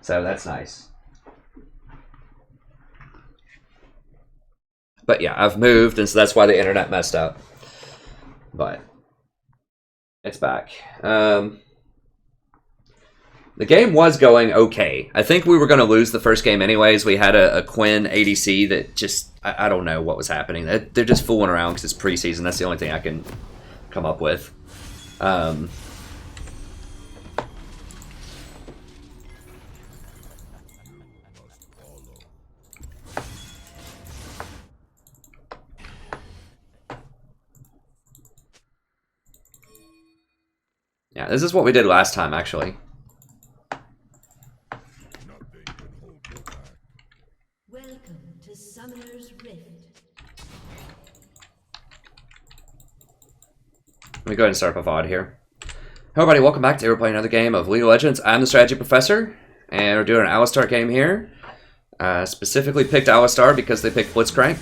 So that's nice. But yeah, I've moved, and so that's why the internet messed up. But it's back. The game was going okay. I think we were going to lose the first game anyways. We had a Quinn ADC that just, I don't know what was happening. They're just fooling around because it's preseason. That's the only thing I can come up with. Yeah, this is what we did last time, actually. Welcome to Summoner's Rift. Let me go ahead and start up a VOD here. Hello everybody, welcome back to we're playing another game of League of Legends. I'm the Strategy Professor, and we're doing an Alistar game here. Specifically picked Alistar because they picked Blitzcrank.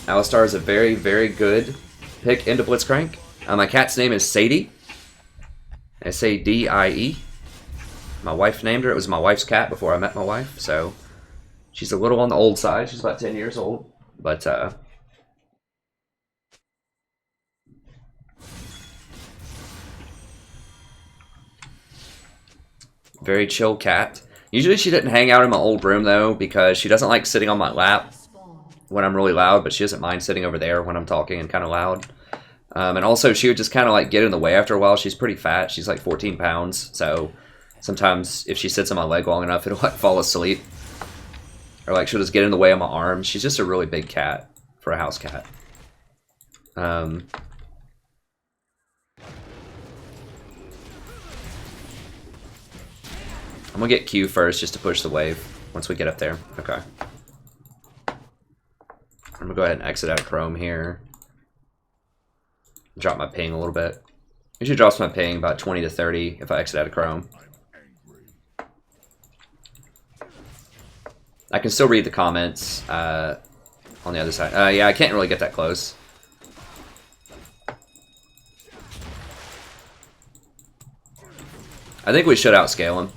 Alistar is a very, very good pick into Blitzcrank. My cat's name is Sadie. S-A-D-I-E. My wife named her. It was my wife's cat before I met my wife, so she's a little on the old side. She's about 10 years old, but very chill cat. Usually she didn't hang out in my old room though, because she doesn't like sitting on my lap when I'm really loud, but she doesn't mind sitting over there when I'm talking and kind of loud. And also she would just kind of like get in the way after a while. She's pretty fat. She's like 14 pounds. So sometimes if she sits on my leg long enough, it'll like fall asleep. Or like she'll just get in the way of my arm. She's just a really big cat for a house cat. I'm gonna get Q first just to push the wave once we get up there. Okay. I'm gonna go ahead and exit out of Chrome here. Drop my ping a little bit. Usually drops my ping about 20 to 30 if I exit out of Chrome. I can still read the comments on the other side. Yeah, I can't really get that close. I think we should outscale him.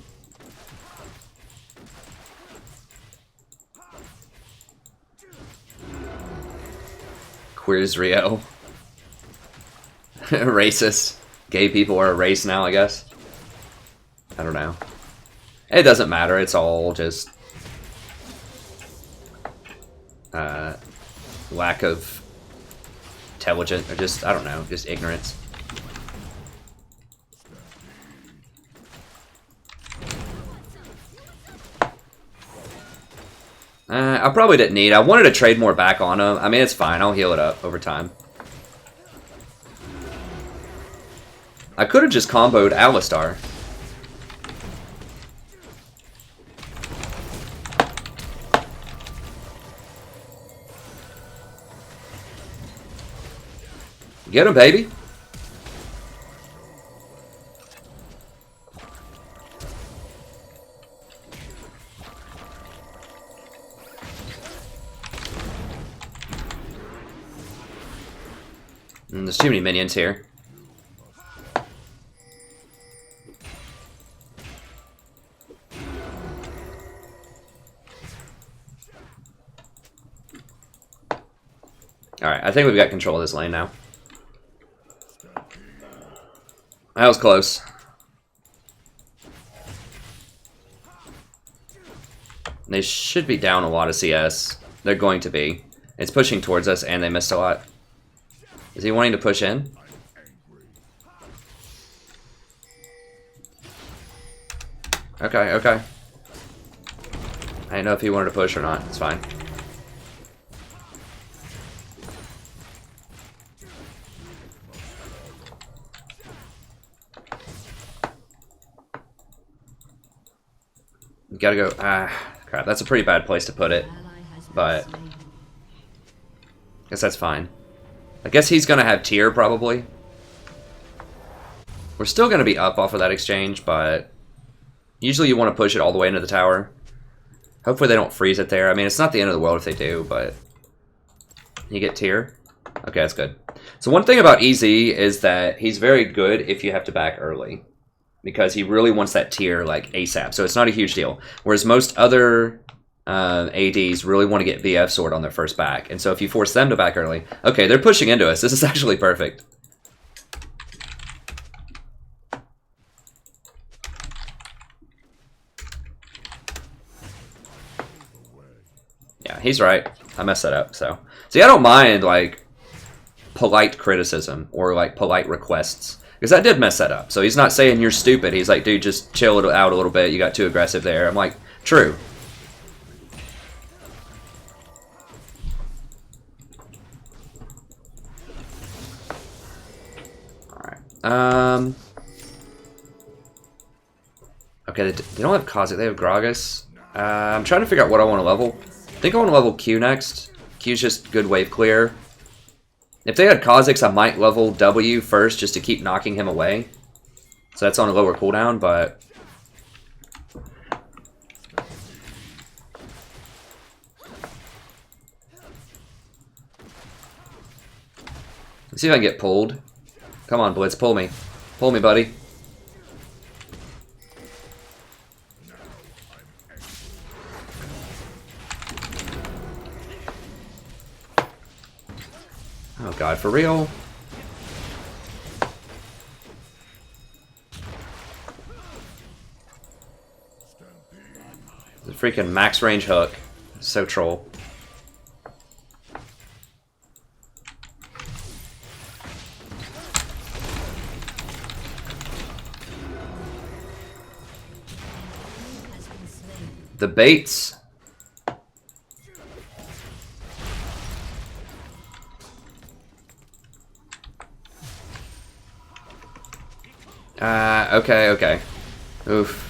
Queers Rio. Racist. Gay people are a race now, I guess. I don't know. It doesn't matter. It's all just lack of intelligence, or just, I don't know, just ignorance. I probably didn't need. I wanted to trade more back on him. I mean, it's fine. I'll heal it up over time. I could have just comboed Alistar. Get him, baby. There's too many minions here. Alright, I think we've got control of this lane now. That was close. They should be down a lot of CS. They're going to be. It's pushing towards us, and they missed a lot. Is he wanting to push in? Okay, okay. I didn't know if he wanted to push or not. It's fine. You gotta go. Ah, crap. That's a pretty bad place to put it. But I guess that's fine. I guess he's gonna have tier probably. We're still gonna be up off of that exchange, but usually you want to push it all the way into the tower. Hopefully they don't freeze it there. I mean, it's not the end of the world if they do, but you get tier. Okay, that's good. So one thing about EZ is that he's very good if you have to back early, because he really wants that tier like ASAP. So it's not a huge deal. Whereas most other ADs really want to get BF sword on their first back, and so if you force them to back early, okay, they're pushing into us. This is actually perfect. Yeah, he's right. I messed that up. So see, I don't mind like polite criticism or like polite requests, because I did mess that up. So he's not saying you're stupid. He's like, dude, just chill it out a little bit. You got too aggressive there. I'm like, true. Okay, they don't have Kha'Zix, they have Gragas. I'm trying to figure out what I want to level. I think I want to level Q next. Q's just good wave clear. If they had Kha'Zix, I might level W first just to keep knocking him away. So that's on a lower cooldown, but... Let's see if I can get pulled. Come on, Blitz, pull me. Pull me, buddy. Oh god, for real? The freaking max range hook. So troll. The baits. Okay, okay. Oof.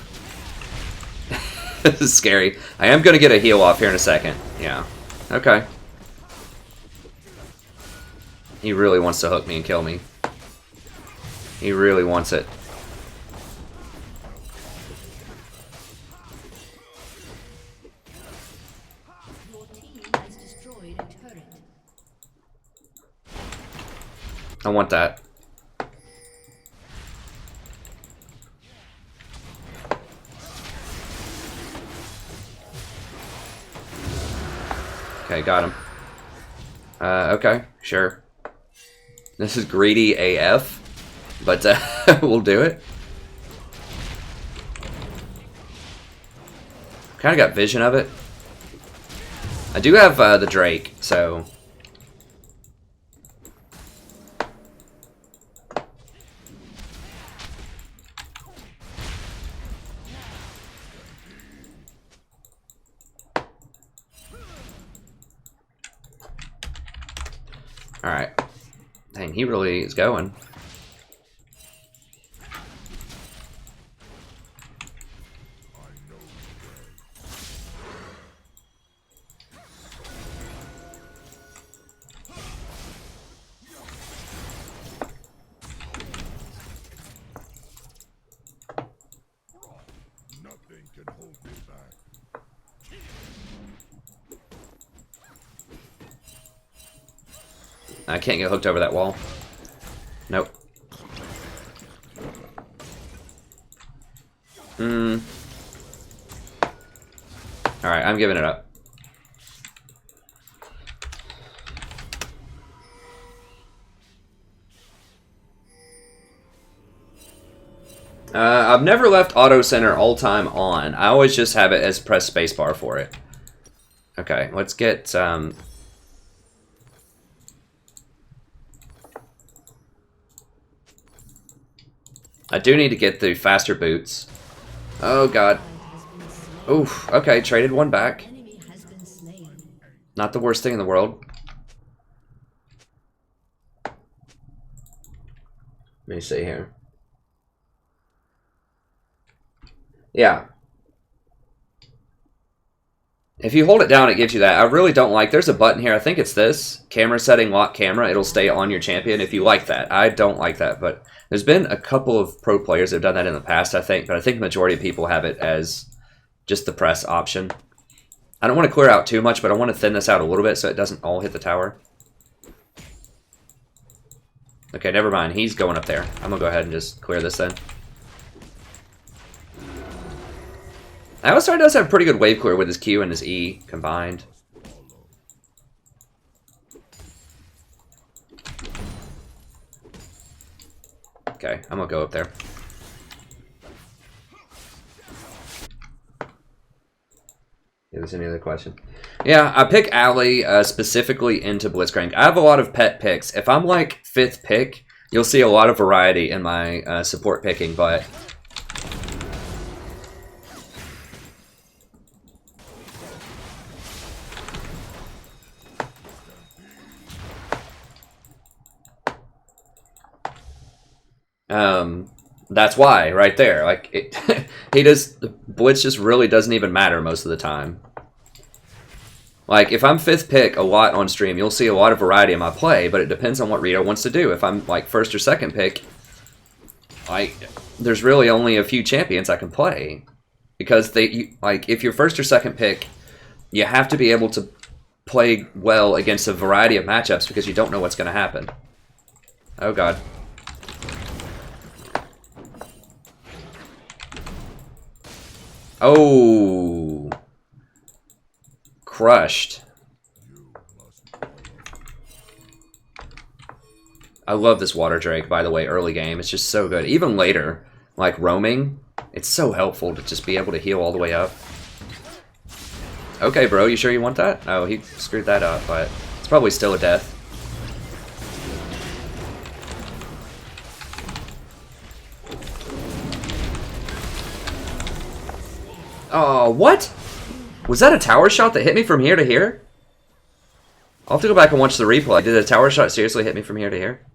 This is scary. I am gonna get a heal off here in a second. Yeah. Okay. He really wants to hook me and kill me. He really wants it. I want that. Okay, got him. Okay, sure. This is greedy AF, but we'll do it. Kind of got vision of it. I do have the Drake, so... Alright. Dang, he really is going. Nothing can hold me back. I can't get hooked over that wall. Nope. Alright, I'm giving it up. I've never left Auto Center all time on. I always just have it as press spacebar for it. Okay, let's get I do need to get the faster boots. Oh god. Oof. Okay, traded one back. Not the worst thing in the world. Let me see here. Yeah. If you hold it down, it gives you that. I really don't like... There's a button here. I think it's this. Camera setting, lock camera. It'll stay on your champion if you like that. I don't like that, but there's been a couple of pro players that have done that in the past, I think. But I think the majority of people have it as just the press option. I don't want to clear out too much, but I want to thin this out a little bit so it doesn't all hit the tower. Okay, never mind. He's going up there. I'm going to go ahead and just clear this then. Alistar does have pretty good wave clear with his Q and his E combined. Okay, I'm going to go up there. If there's any other question. Yeah, I pick Ally specifically into Blitzcrank. I have a lot of pet picks. If I'm like 5th pick, you'll see a lot of variety in my support picking, but... that's why, right there. Like, Blitz just really doesn't even matter most of the time. Like, if I'm 5th pick a lot on stream, you'll see a lot of variety in my play, but it depends on what Rito wants to do. If I'm, like, 1st or 2nd pick, like, there's really only a few champions I can play. Because, like, if you're 1st or 2nd pick, you have to be able to play well against a variety of matchups because you don't know what's going to happen. Oh, God. Oh, crushed. I love this Water Drake, by the way, early game. It's just so good. Even later, like roaming, it's so helpful to just be able to heal all the way up. Okay, bro, you sure you want that? Oh, he screwed that up, but it's probably still a death. Oh, what? Was that a tower shot that hit me from here to here? I'll have to go back and watch the replay. Did a tower shot seriously hit me from here to here?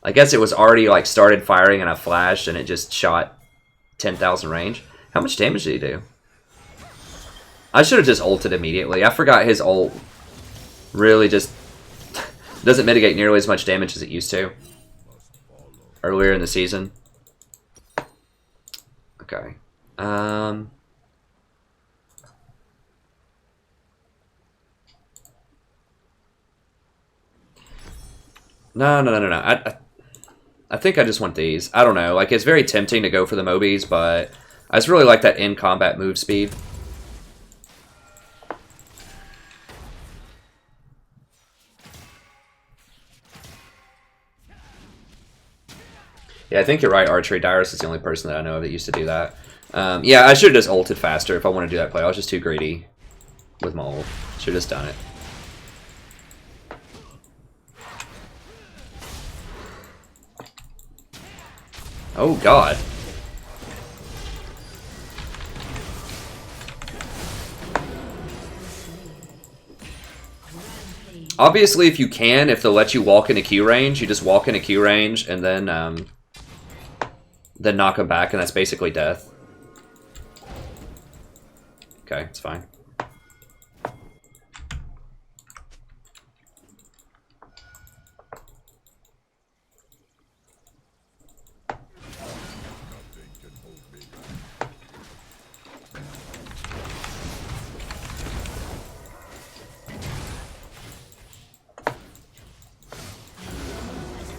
I guess it was already, like, started firing and I flashed and it just shot 10,000 range. How much damage did he do? I should have just ulted immediately. I forgot his ult really just doesn't mitigate nearly as much damage as it used to earlier in the season. Okay. No. I think I just want these. I don't know. Like, it's very tempting to go for the Mobies, but I just really like that in-combat move speed. Yeah, I think you're right, Archery. Dyrus is the only person that I know of that used to do that. Yeah, I should have just ulted faster if I want to do that play. I was just too greedy with my ult. Should have just done it. Oh, God. Obviously, if you can, if they'll let you walk into Q range, you just walk into Q range and then knock them back, and that's basically death. Okay, it's fine.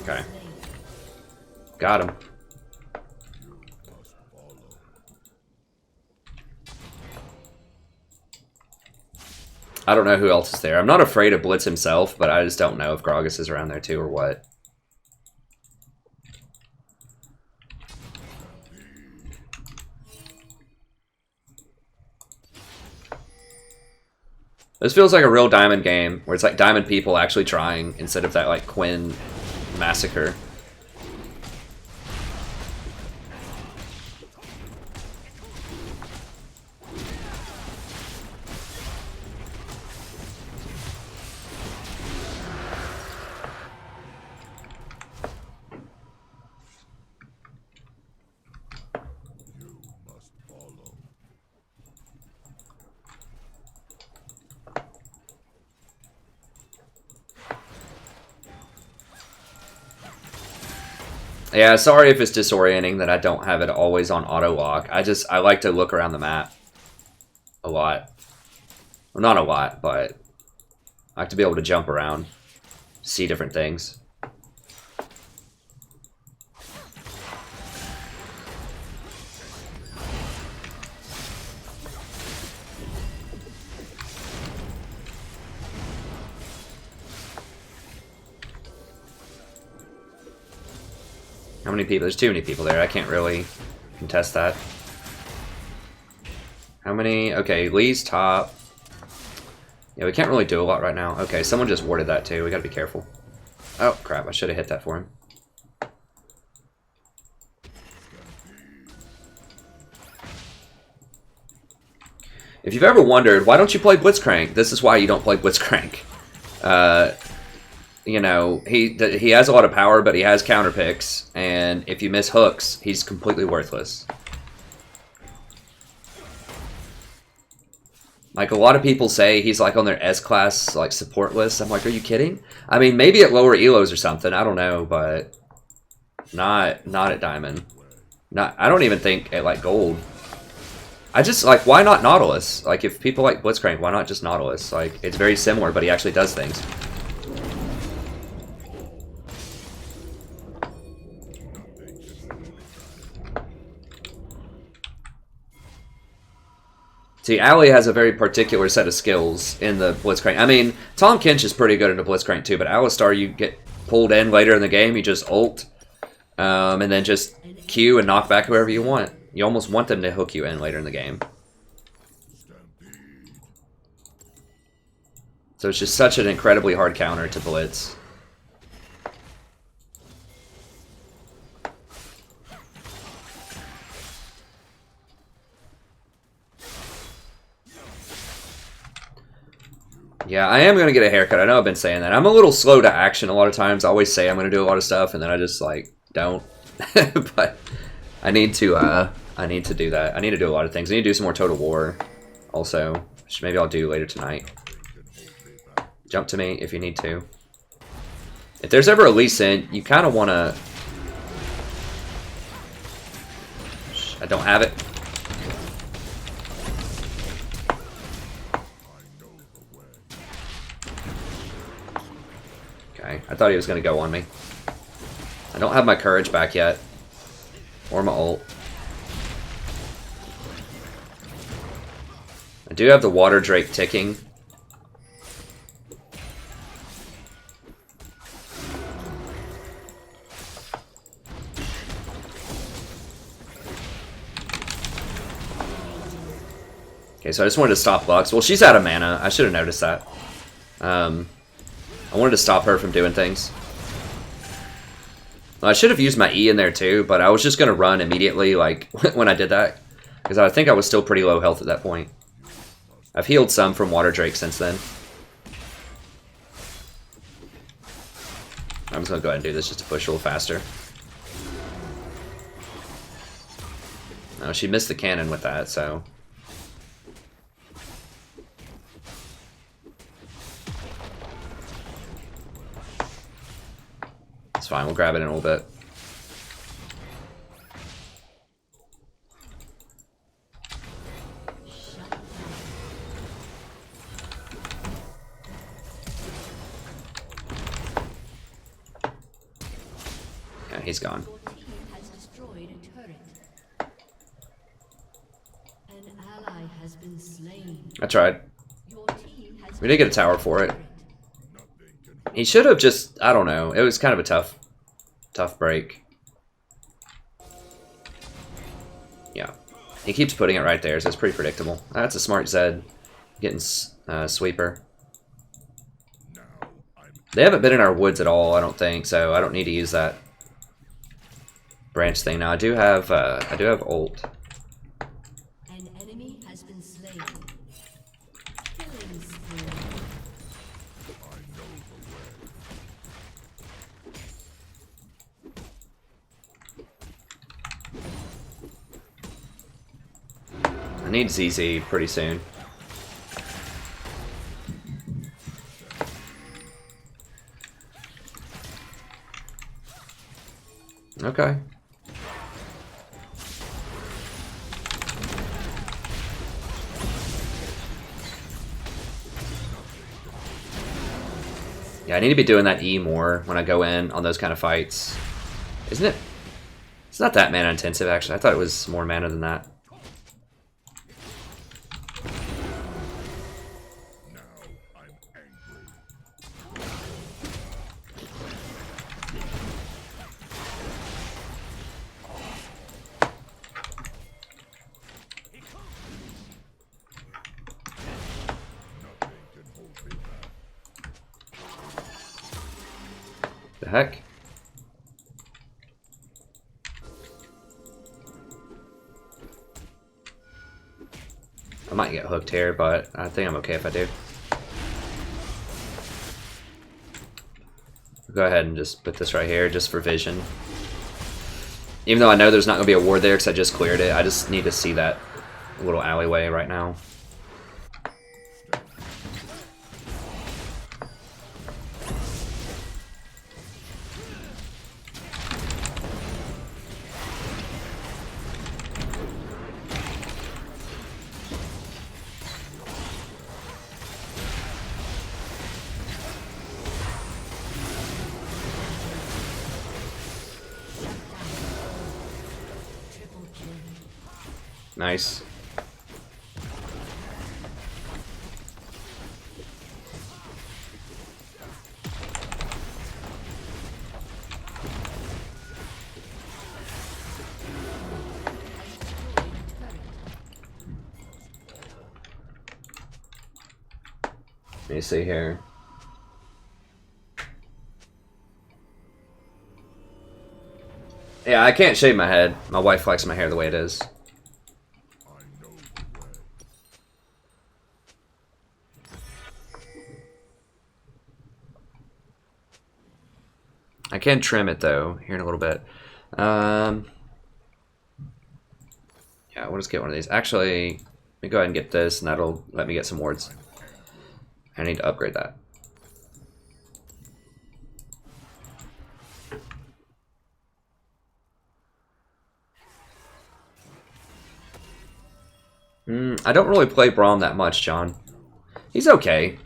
Okay. Got him. I don't know who else is there. I'm not afraid of Blitz himself, but I just don't know if Gragas is around there too or what. This feels like a real Diamond game, where it's like Diamond people actually trying, instead of that like Quinn massacre. Yeah, sorry if it's disorienting that I don't have it always on auto lock. I like to look around the map a lot. Well, not a lot, but I like to be able to jump around, see different things. How many people? There's too many people there. I can't really contest that. How many? Okay, Lee's top. Yeah, we can't really do a lot right now. Okay, someone just warded that too. We gotta be careful. Oh, crap. I should have hit that for him. If you've ever wondered, why don't you play Blitzcrank? This is why you don't play Blitzcrank. You know, he has a lot of power, but he has counter picks, and if you miss hooks, he's completely worthless. Like, a lot of people say he's, like, on their S-class, like, support list. I'm like, are you kidding? I mean, maybe at lower elos or something. I don't know, but not at Diamond. I don't even think at, like, Gold. I just, like, why not Nautilus? Like, if people like Blitzcrank, why not just Nautilus? Like, it's very similar, but he actually does things. See, Allie has a very particular set of skills in the Blitzcrank. I mean, Tahm Kench is pretty good in the Blitzcrank too, but Alistar, you get pulled in later in the game, you just ult, and then just Q and knock back whoever you want. You almost want them to hook you in later in the game. So it's just such an incredibly hard counter to Blitz. Yeah, I am going to get a haircut. I know I've been saying that. I'm a little slow to action a lot of times. I always say I'm going to do a lot of stuff, and then I just, like, don't. But I need to do that. I need to do a lot of things. I need to do some more Total War also, which maybe I'll do later tonight. Jump to me if you need to. If there's ever a Lee Sin, you kind of want to... I don't have it. Okay, I thought he was going to go on me. I don't have my courage back yet. Or my ult. I do have the Water Drake ticking. Okay, so I just wanted to stop Lux. Well, she's out of mana. I should have noticed that. I wanted to stop her from doing things. Well, I should have used my E in there too, but I was just going to run immediately like when I did that. Because I think I was still pretty low health at that point. I've healed some from Water Drake since then. I'm just going to go ahead and do this just to push a little faster. No, she missed the cannon with that, so... It's fine, we'll grab it in a little bit. Yeah, he's gone. I tried. We did get a tower for it. He should have just, I don't know. It was kind of a tough break. Yeah. He keeps putting it right there, so it's pretty predictable. That's a smart Zed. Getting Sweeper. They haven't been in our woods at all, I don't think, so I don't need to use that branch thing. Now I do have ult. An enemy has been slain. Killing spree. I need ZZ pretty soon. Okay. Yeah, I need to be doing that E more when I go in on those kind of fights. Isn't it? It's not that mana intensive, actually. I thought it was more mana than that. The heck? I might get hooked here, but I think I'm okay if I do. Go ahead and just put this right here, just for vision. Even though I know there's not going to be a ward there because I just cleared it, I just need to see that little alleyway right now. Nice. Let me see here. Yeah, I can't shave my head. My wife likes my hair the way it is. I can trim it though here in a little bit. Yeah, we'll just get one of these. Actually, let me go ahead and get this, and that'll let me get some wards. I need to upgrade that. I don't really play Braum that much, John. He's okay.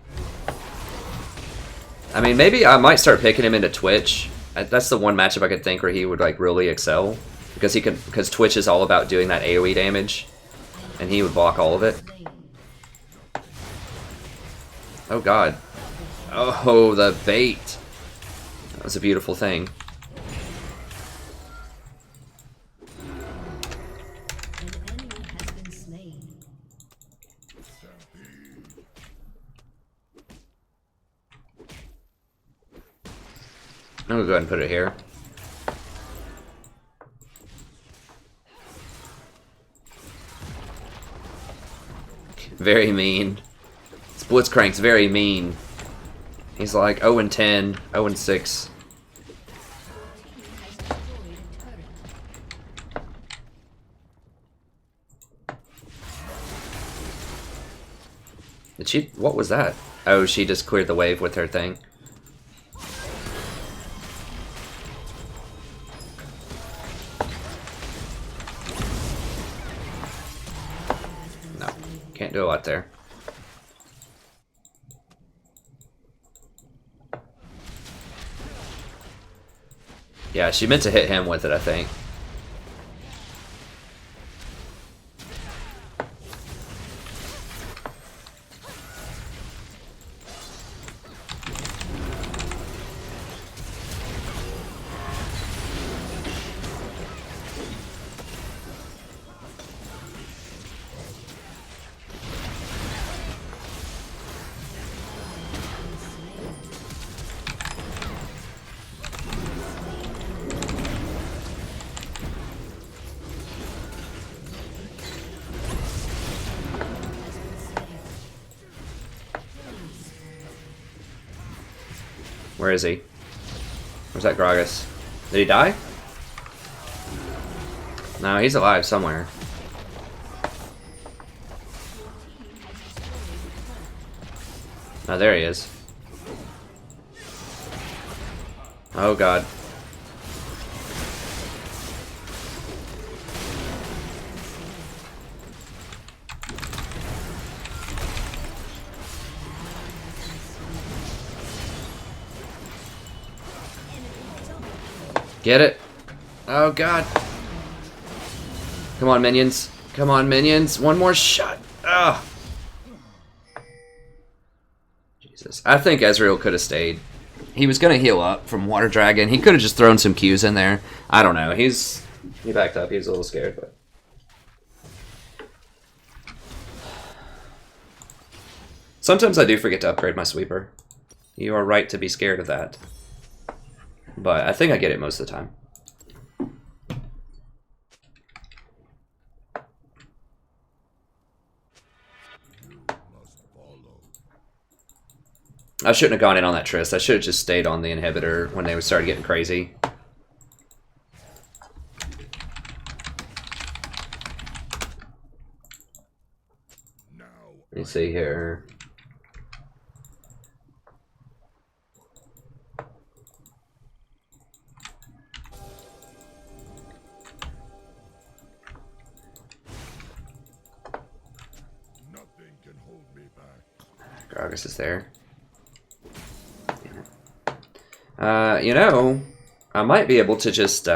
I mean, maybe I might start picking him into Twitch. That's the one matchup I could think where he would like really excel, because Twitch is all about doing that AoE damage, and he would block all of it. Oh god. Oh, the bait. That was a beautiful thing. I'm gonna go ahead and put it here. Very mean. Blitzcrank's very mean. He's like 0-10, 0-6. Did she? What was that? Oh, she just cleared the wave with her thing. No, can't do a lot there. Yeah, she meant to hit him with it, I think. Where is he? Where's that Gragas? Did he die? No, he's alive somewhere. Oh, there he is. Oh god. Get it? Oh god. Come on, minions. Come on, minions. One more shot. Ugh. Jesus. I think Ezreal could have stayed. He was going to heal up from Water Dragon. He could have just thrown some Qs in there. I don't know. He backed up. He was a little scared, but... Sometimes I do forget to upgrade my sweeper. You are right to be scared of that. But I think I get it most of the time. I shouldn't have gone in on that Triss. I should have just stayed on the inhibitor when they started getting crazy. Let me see here. Nothing can hold me back. Gragas is there. You know, I might be able to just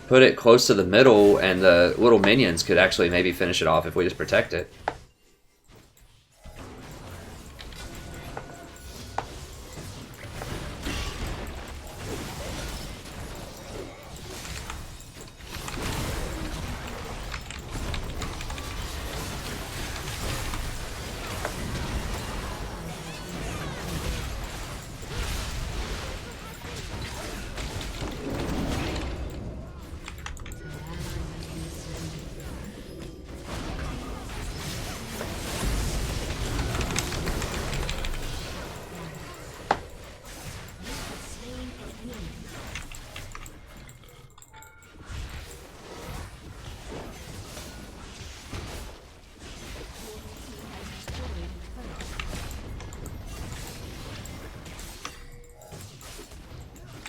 put it close to the middle, and the little minions could actually maybe finish it off if we just protect it.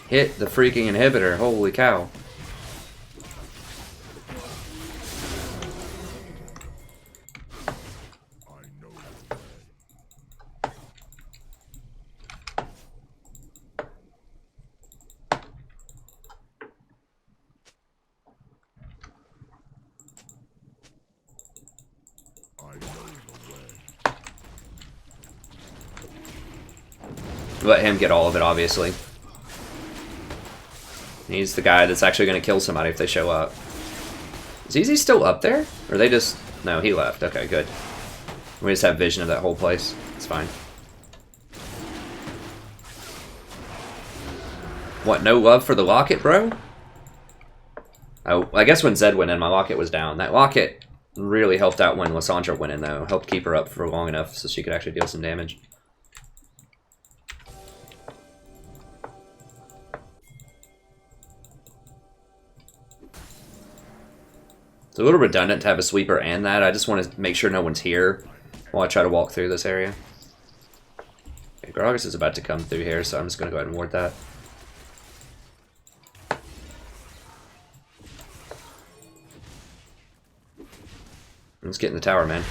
Hit the freaking inhibitor, holy cow. Let him get all of it, obviously. He's the guy that's actually going to kill somebody if they show up. Is Easy still up there? Or they just... No, he left. Okay, good. We just have vision of that whole place. It's fine. What, no love for the Locket, bro? Oh, I guess when Zed went in, my Locket was down. That Locket really helped out when Lissandra went in, though. Helped keep her up for long enough so she could actually deal some damage. It's a little redundant to have a sweeper and that. I just want to make sure no one's here while I try to walk through this area. Okay, Gragas is about to come through here, so I'm just going to go ahead and ward that. Let's get in the tower, man.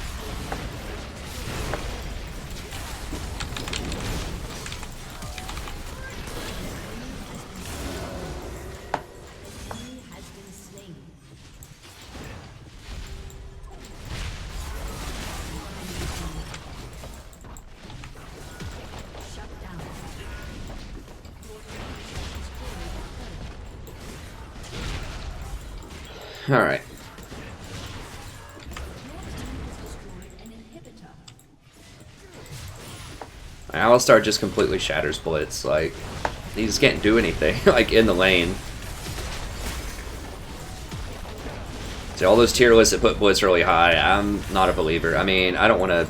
Alright. Alistar just completely shatters Blitz. Like, he just can't do anything, like, in the lane. So all those tier lists that put Blitz really high, I'm not a believer. I mean, I don't want to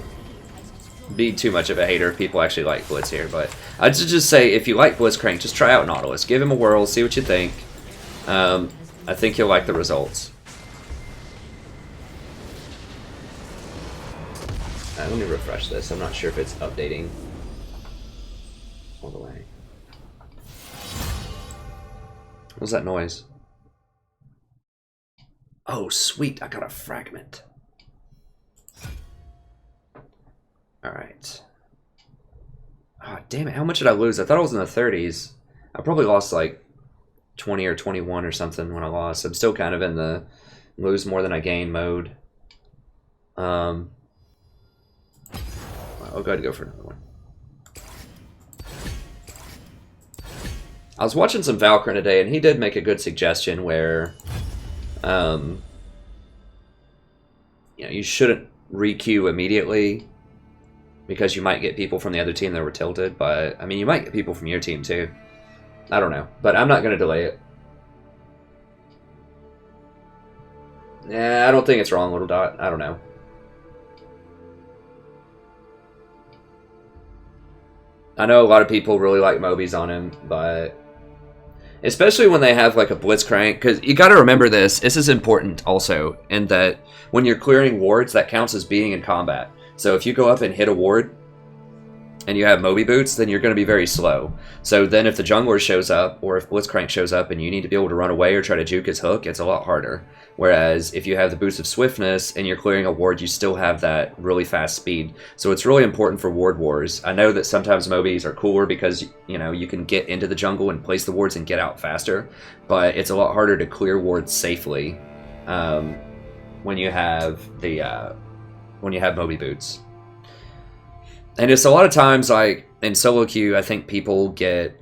be too much of a hater if people actually like Blitz here, but I'd just say, if you like Blitzcrank, just try out Nautilus. Give him a whirl, see what you think. I think you'll like the results. Let me refresh this. I'm not sure if it's updating all the way. What was that noise? Oh, sweet. I got a fragment. Alright. Oh, damn it, how much did I lose? I thought I was in the 30s. I probably lost like 20 or 21 or something when I lost. I'm still kind of in the lose more than I gain mode. I'll go ahead and go for another one. I was watching some Valkyrie today, and he did make a good suggestion where, you know, you shouldn't re-queue immediately because you might get people from the other team that were tilted, but, I mean, you might get people from your team too. I don't know, but I'm not going to delay it. Yeah, I don't think it's wrong, Little Dot. I don't know. I know a lot of people really like Mobies on him, but especially when they have like a Blitzcrank, because you got to remember this. This is important also, in that when you're clearing wards, that counts as being in combat. So if you go up and hit a ward and you have Moby Boots, then you're going to be very slow. So then if the jungler shows up, or if Blitzcrank shows up and you need to be able to run away or try to juke his hook, it's a lot harder. Whereas if you have the boost of swiftness and you're clearing a ward, you still have that really fast speed. So it's really important for ward wars. I know that sometimes Mobies are cooler because, you know, you can get into the jungle and place the wards and get out faster, but it's a lot harder to clear wards safely when you have the Moby Boots. And it's a lot of times, like, in solo queue, I think people get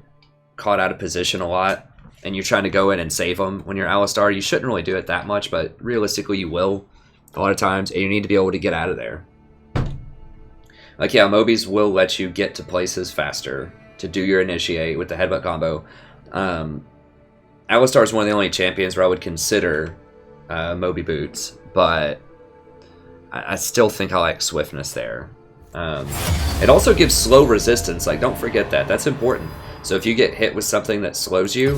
caught out of position a lot, and you're trying to go in and save them when you're Alistar. You shouldn't really do it that much, but realistically you will a lot of times, and you need to be able to get out of there. Like, yeah, Mobies will let you get to places faster to do your initiate with the headbutt combo. Alistar is one of the only champions where I would consider Moby Boots, but I still think I like swiftness there. It also gives slow resistance, like, don't forget that. That's important. So if you get hit with something that slows you,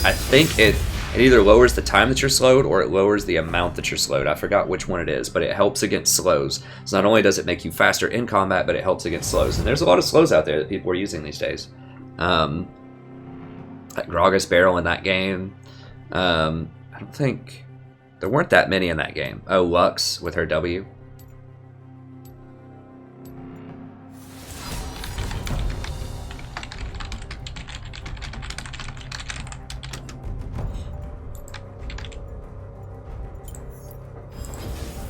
I think it either lowers the time that you're slowed or it lowers the amount that you're slowed. I forgot which one it is, but it helps against slows. So not only does it make you faster in combat, but it helps against slows. And there's a lot of slows out there that people are using these days. Like Gragas Barrel in that game. I don't think... There weren't that many in that game. Oh, Lux with her W.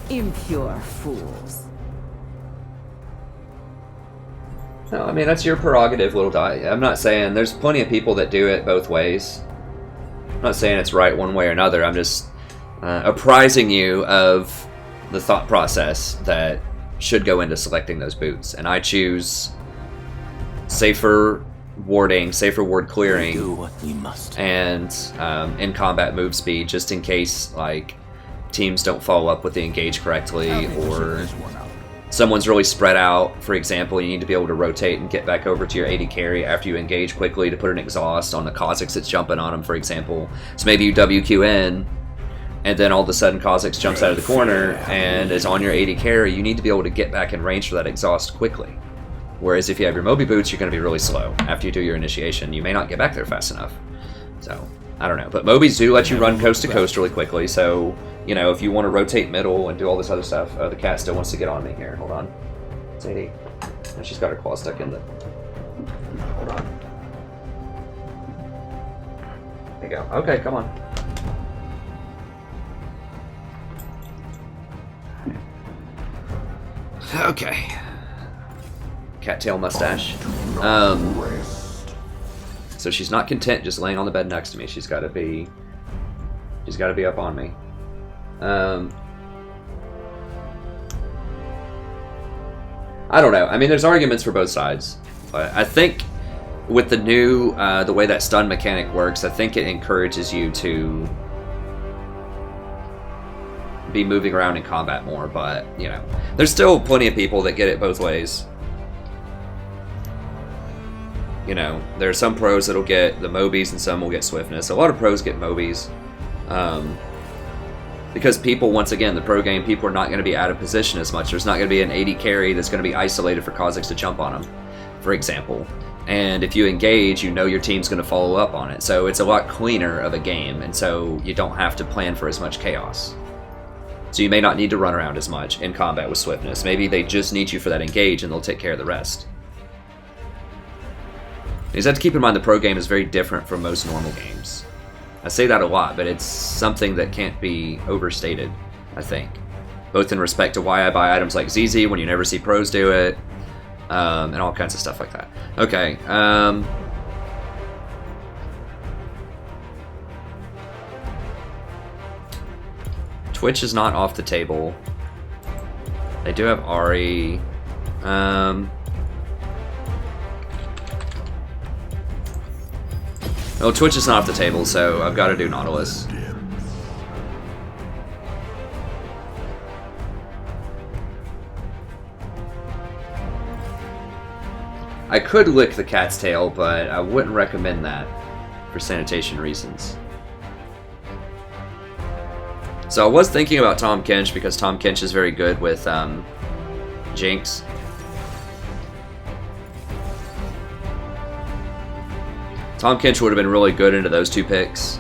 Impure fools. No, I mean, that's your prerogative, Little Dot. I'm not saying... There's plenty of people that do it both ways. I'm not saying it's right one way or another. I'm just apprising you of the thought process that should go into selecting those boots. And I choose safer warding, safer ward clearing, do what we must, and in combat move speed, just in case, like, teams don't follow up with the engage correctly, or someone's really spread out. For example, you need to be able to rotate and get back over to your AD carry after you engage quickly to put an exhaust on the Kha'Zix that's jumping on them, for example. So maybe you WQ in, and then all of a sudden Kha'Zix jumps out of the corner and is on your AD carry. You need to be able to get back in range for that exhaust quickly. Whereas if you have your Moby Boots, you're going to be really slow. After you do your initiation, you may not get back there fast enough. So, I don't know. But Mobies do let you run coast to coast really quickly, so... You know, if you want to rotate middle and do all this other stuff, the cat still wants to get on me here. Hold on. Sadie. And she's got her claw stuck in the... Hold on. There you go. Okay, come on. Okay. Cattail mustache. So she's not content just laying on the bed next to me. She's got to be up on me. I don't know. I mean, there's arguments for both sides. But I think with the new, the way that stun mechanic works, I think it encourages you to be moving around in combat more. But, you know, there's still plenty of people that get it both ways. You know, there are some pros that'll get the Mobies and some will get swiftness. A lot of pros get Mobies. Because people, once again, the pro game, people are not going to be out of position as much. There's not going to be an AD carry that's going to be isolated for Kha'Zix to jump on them, for example. And if you engage, you know your team's going to follow up on it. So it's a lot cleaner of a game, and so you don't have to plan for as much chaos. So you may not need to run around as much in combat with swiftness. Maybe they just need you for that engage, and they'll take care of the rest. You just have to keep in mind the pro game is very different from most normal games. I say that a lot, but it's something that can't be overstated, I think. Both in respect to why I buy items like ZZ when you never see pros do it, and all kinds of stuff like that. Okay, Twitch is not off the table. They do have Ari. Well, Twitch is not off the table, so I've got to do Nautilus. I could lick the cat's tail, but I wouldn't recommend that for sanitation reasons. So I was thinking about Tahm Kench because Tahm Kench is very good with Jinx. Tahm Kench would have been really good into those two picks.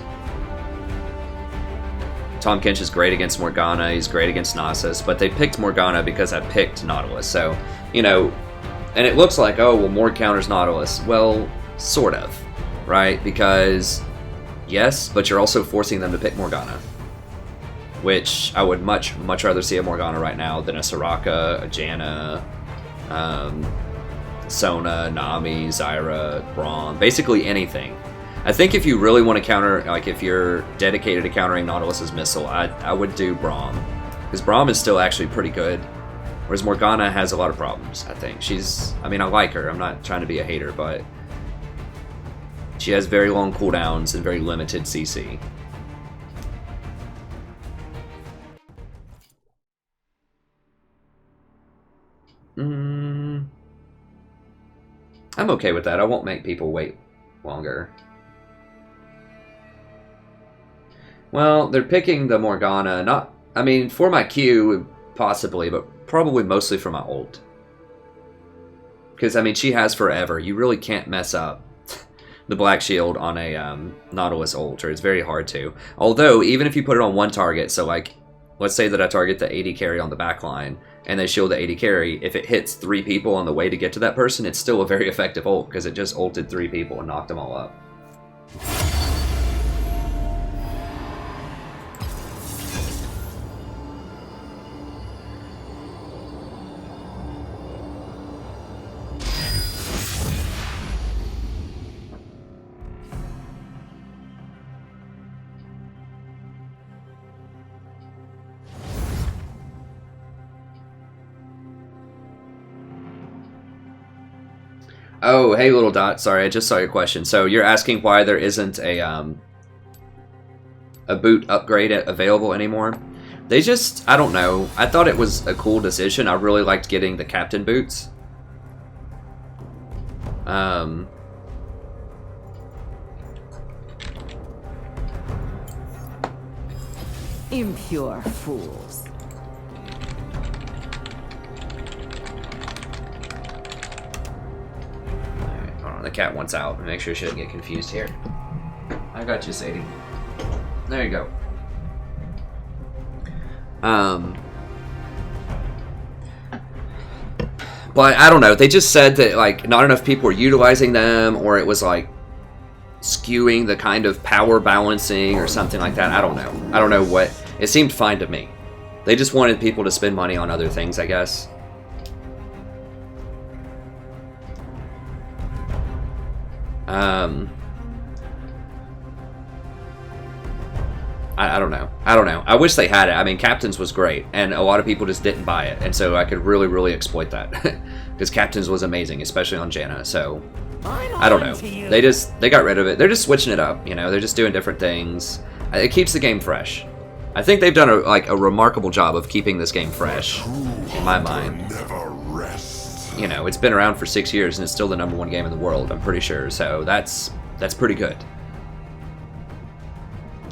Tahm Kench is great against Morgana, he's great against Nasus, but they picked Morgana because I picked Nautilus. So, you know, and it looks like, oh, well, Morg counters Nautilus. Well, sort of, right? Because, yes, but you're also forcing them to pick Morgana. Which I would much rather see a Morgana right now than a Soraka, a Janna, Sona, Nami, Zyra, Braum, basically anything. I think if you really want to counter, like if you're dedicated to countering Nautilus's missile, I would do Braum. Because Braum is still actually pretty good. Whereas Morgana has a lot of problems, I think. I mean, I like her, I'm not trying to be a hater, but she has very long cooldowns and very limited CC. I'm okay with that. I won't make people wait longer. Well, they're picking the Morgana. I mean, for my Q, possibly, but probably mostly for my ult. Because, I mean, she has forever. You really can't mess up the Black Shield on a Nautilus ult, or it's very hard to. Although, even if you put it on one target, so like, let's say that I target the 80 carry on the back line, and they shield the 80 carry, if it hits 3 people on the way to get to that person, it's still a very effective ult, because it just ulted 3 people and knocked them all up. Oh, hey, Little Dot. Sorry, I just saw your question. So you're asking why there isn't a boot upgrade available anymore? They just, I don't know. I thought it was a cool decision. I really liked getting the captain boots. Impure fools. The cat wants out. Make sure she doesn't get confused here. I got you, Sadie. There you go. But I don't know. They just said that like not enough people were utilizing them, or it was like skewing the kind of power balancing or something like that. I don't know. I don't know what. It seemed fine to me. They just wanted people to spend money on other things, I guess. I don't know. I don't know. I wish they had it. I mean, Captains was great, and a lot of people just didn't buy it, and so I could really exploit that. Because Captains was amazing, especially on Janna, so I don't know. They got rid of it. They're just switching it up, you know? They're just doing different things. It keeps the game fresh. I think they've done a remarkable job of keeping this game fresh, in my mind. Never rest. You know, it's been around for 6 years, and it's still the #1 game in the world, I'm pretty sure, so that's pretty good.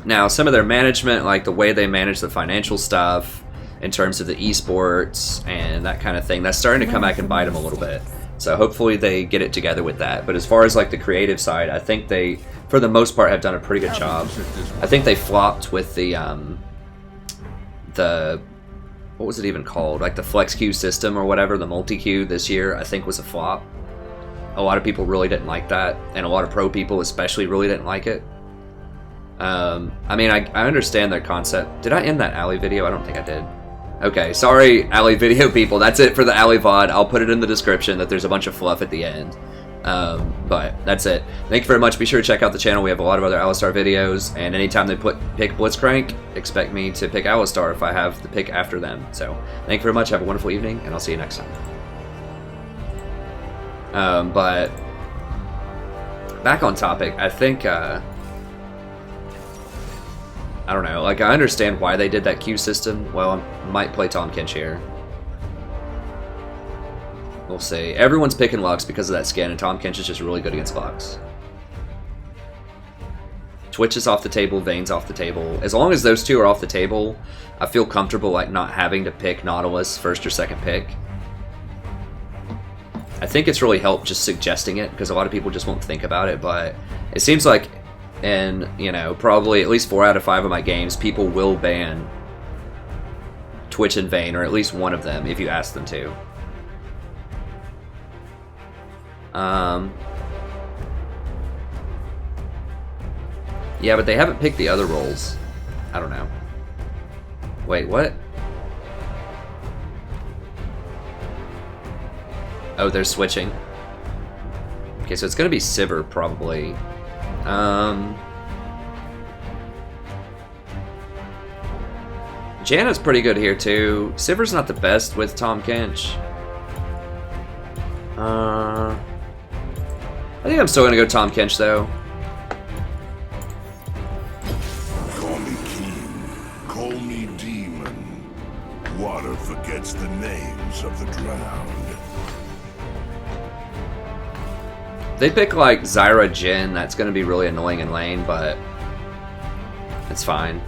Now, some of their management, like the way they manage the financial stuff, in terms of the esports and that kind of thing, that's starting to come back and bite them a little bit. So hopefully they get it together with that. But as far as like the creative side, I think they, for the most part, have done a pretty good job. I think they flopped with the what was it even called? Like the flex queue system or whatever, the multi queue this year, I think was a flop. A lot of people really didn't like that, and a lot of pro people especially really didn't like it. I mean, I understand their concept. Did I end that alley video? I don't think I did. Okay, sorry, alley video people. That's it for the alley VOD. I'll put it in the description that there's a bunch of fluff at the end. But that's it. Thank you very much. Be sure to check out the channel. We have a lot of other Alistar videos, and anytime they pick Blitzcrank, expect me to pick Alistar if I have the pick after them. So, thank you very much. Have a wonderful evening, and I'll see you next time. But back on topic, I think, I don't know, like, I understand why they did that queue system. Well, I might play Tahm Kench here. We'll see. Everyone's picking Lux because of that skin, and Tahm Kench is just really good against Lux. Twitch is off the table, Vayne's off the table. As long as those two are off the table, I feel comfortable, like, not having to pick Nautilus first or second pick. I think it's really helped just suggesting it, because a lot of people just won't think about it, but it seems like in, you know, probably at least 4 out of 5 of my games, people will ban Twitch and Vayne, or at least one of them, if you ask them to. Yeah, but they haven't picked the other roles. I don't know. Wait, what? Oh, they're switching. Okay, so it's gonna be Sivir, probably. Janna's pretty good here, too. Sivir's not the best with Tahm Kench. I think I'm still gonna go Tahm Kench, though. Call me king, call me demon. Water forgets the names of the drowned. They pick like Zyra Jhin, that's gonna be really annoying in lane, but it's fine.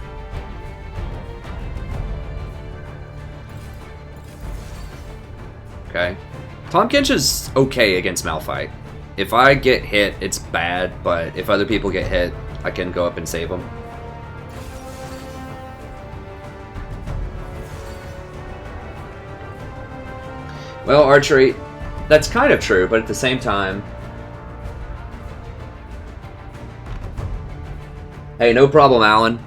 Okay. Tahm Kench is okay against Malphite. If I get hit, it's bad, but if other people get hit, I can go up and save them. Well, archery, that's kind of true, but at the same time... Hey, no problem, Alan.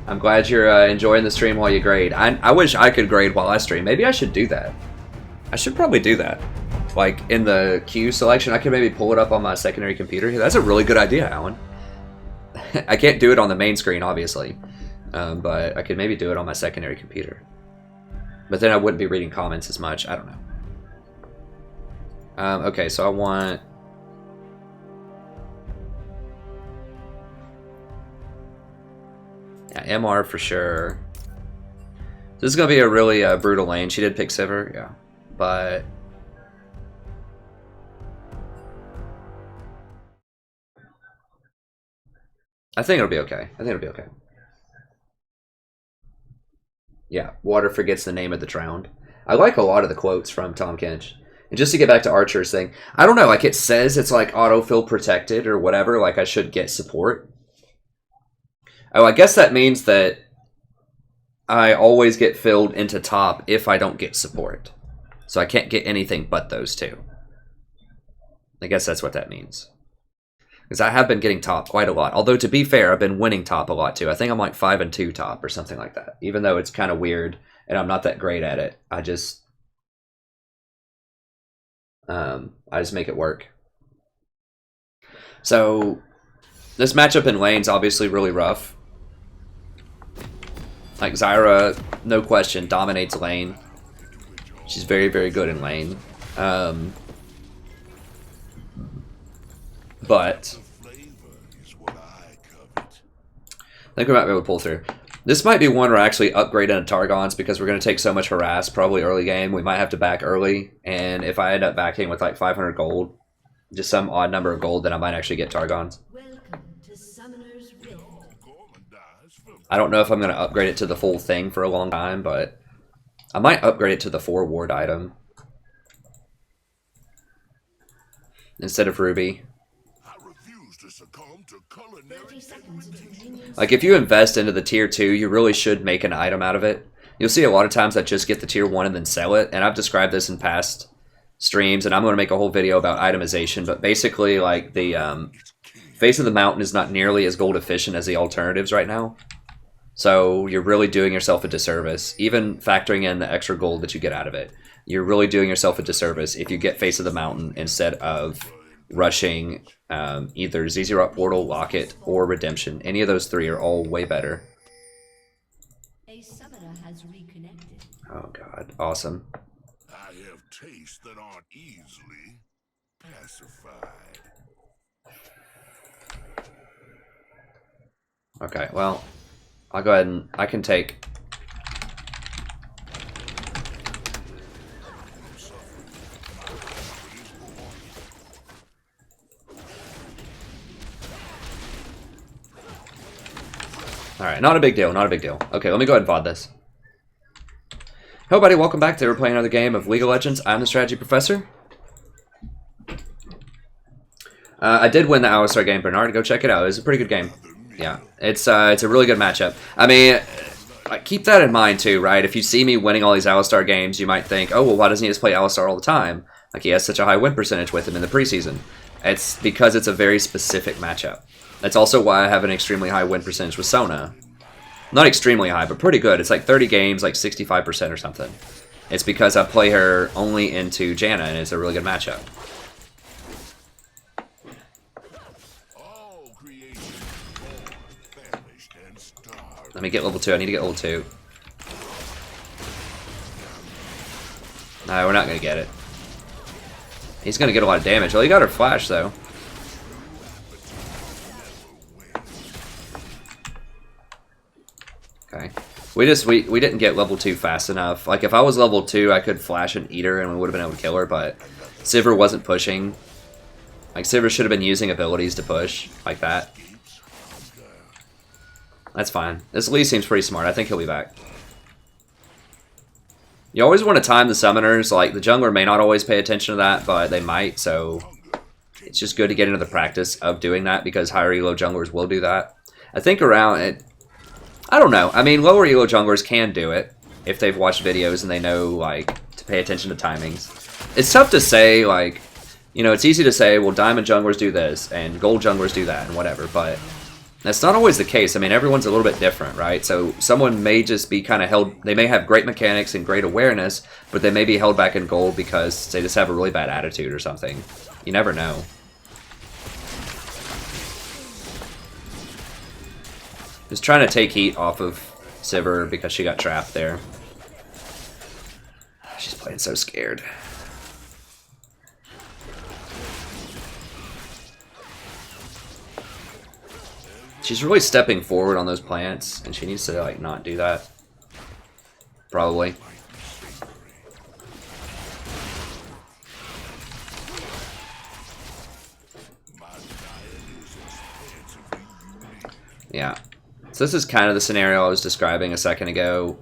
I'm glad you're enjoying the stream while you grade. I wish I could grade while I stream. Maybe I should do that. I should probably do that. Like, in the queue selection, I can maybe pull it up on my secondary computer. That's a really good idea, Alan. I can't do it on the main screen, obviously. But I could maybe do it on my secondary computer. But then I wouldn't be reading comments as much. I don't know. Okay, so I want... Yeah, MR for sure. This is going to be a really brutal lane. She did pick Sivir, yeah. But... I think it'll be okay. I think it'll be okay. Yeah, water forgets the name of the drowned. I like a lot of the quotes from Tahm Kench. And just to get back to Archer's thing, I don't know, like it says it's like autofill protected or whatever, like I should get support. Oh, I guess that means that I always get filled into top if I don't get support. So I can't get anything but those two. I guess that's what that means. Because I have been getting top quite a lot. Although, to be fair, I've been winning top a lot, too. I think I'm like 5-2 top or something like that. Even though it's kind of weird and I'm not that great at it. I just make it work. So, this matchup in lane's obviously really rough. Like, Zyra, no question, dominates lane. She's very, very good in lane. But I think we might be able to pull through. This might be one where I actually upgrade into Targons because we're going to take so much harass probably early game. We might have to back early, and if I end up backing with like 500 gold, just some odd number of gold, then I might actually get Targons. I don't know if I'm going to upgrade it to the full thing for a long time, but I might upgrade it to the 4 ward item instead of Ruby. Like, if you invest into the tier 2, you really should make an item out of it. You'll see a lot of times I just get the tier 1 and then sell it, and I've described this in past streams, and I'm going to make a whole video about itemization, but basically, like, the Face of the Mountain is not nearly as gold efficient as the alternatives right now. So you're really doing yourself a disservice, even factoring in the extra gold that you get out of it. You're really doing yourself a disservice if you get Face of the Mountain instead of rushing either ZZ Rock Portal, Locket, or Redemption. Any of those three are all way better. A summoner has reconnected. Oh god, awesome. I have tastes that aren't easily pacified. Okay, well, I'll go ahead and I can take. Alright, not a big deal, not a big deal. Okay, let me go ahead and VOD this. Hello buddy, welcome back. Today we're playing another game of League of Legends. I'm the Strategy Professor. I did win the Alistar game, Bernard. Go check it out. It was a pretty good game. Yeah, it's a really good matchup. I mean, keep that in mind too, right? If you see me winning all these Alistar games, you might think, oh, well, why doesn't he just play Alistar all the time? Like, he has such a high win percentage with him in the preseason. It's because it's a very specific matchup. That's also why I have an extremely high win percentage with Sona. Not extremely high, but pretty good. It's like 30 games, like 65% or something. It's because I play her only into Janna, and it's a really good matchup. Let me get level 2. I need to get level 2. No, we're not going to get it. He's going to get a lot of damage. Well, he got her flash, though. Okay. We didn't get level 2 fast enough. Like, if I was level 2, I could flash and eat her, and we would have been able to kill her, but Sivir wasn't pushing. Like, Sivir should have been using abilities to push, like that. That's fine. This Lee seems pretty smart. I think he'll be back. You always want to time the summoners. Like, the jungler may not always pay attention to that, but they might, so it's just good to get into the practice of doing that because higher elo junglers will do that. I think around it, I don't know. I mean, lower elo junglers can do it if they've watched videos and they know, like, to pay attention to timings. It's tough to say, like, you know, it's easy to say, well, diamond junglers do this and gold junglers do that and whatever, but that's not always the case. I mean, everyone's a little bit different, right? So someone may just be kind of held, they may have great mechanics and great awareness, but they may be held back in gold because they just have a really bad attitude or something. You never know. Just trying to take heat off of Sivir because she got trapped there. She's playing so scared. She's really stepping forward on those plants, and she needs to, like, not do that. Probably. Yeah. So this is kind of the scenario I was describing a second ago,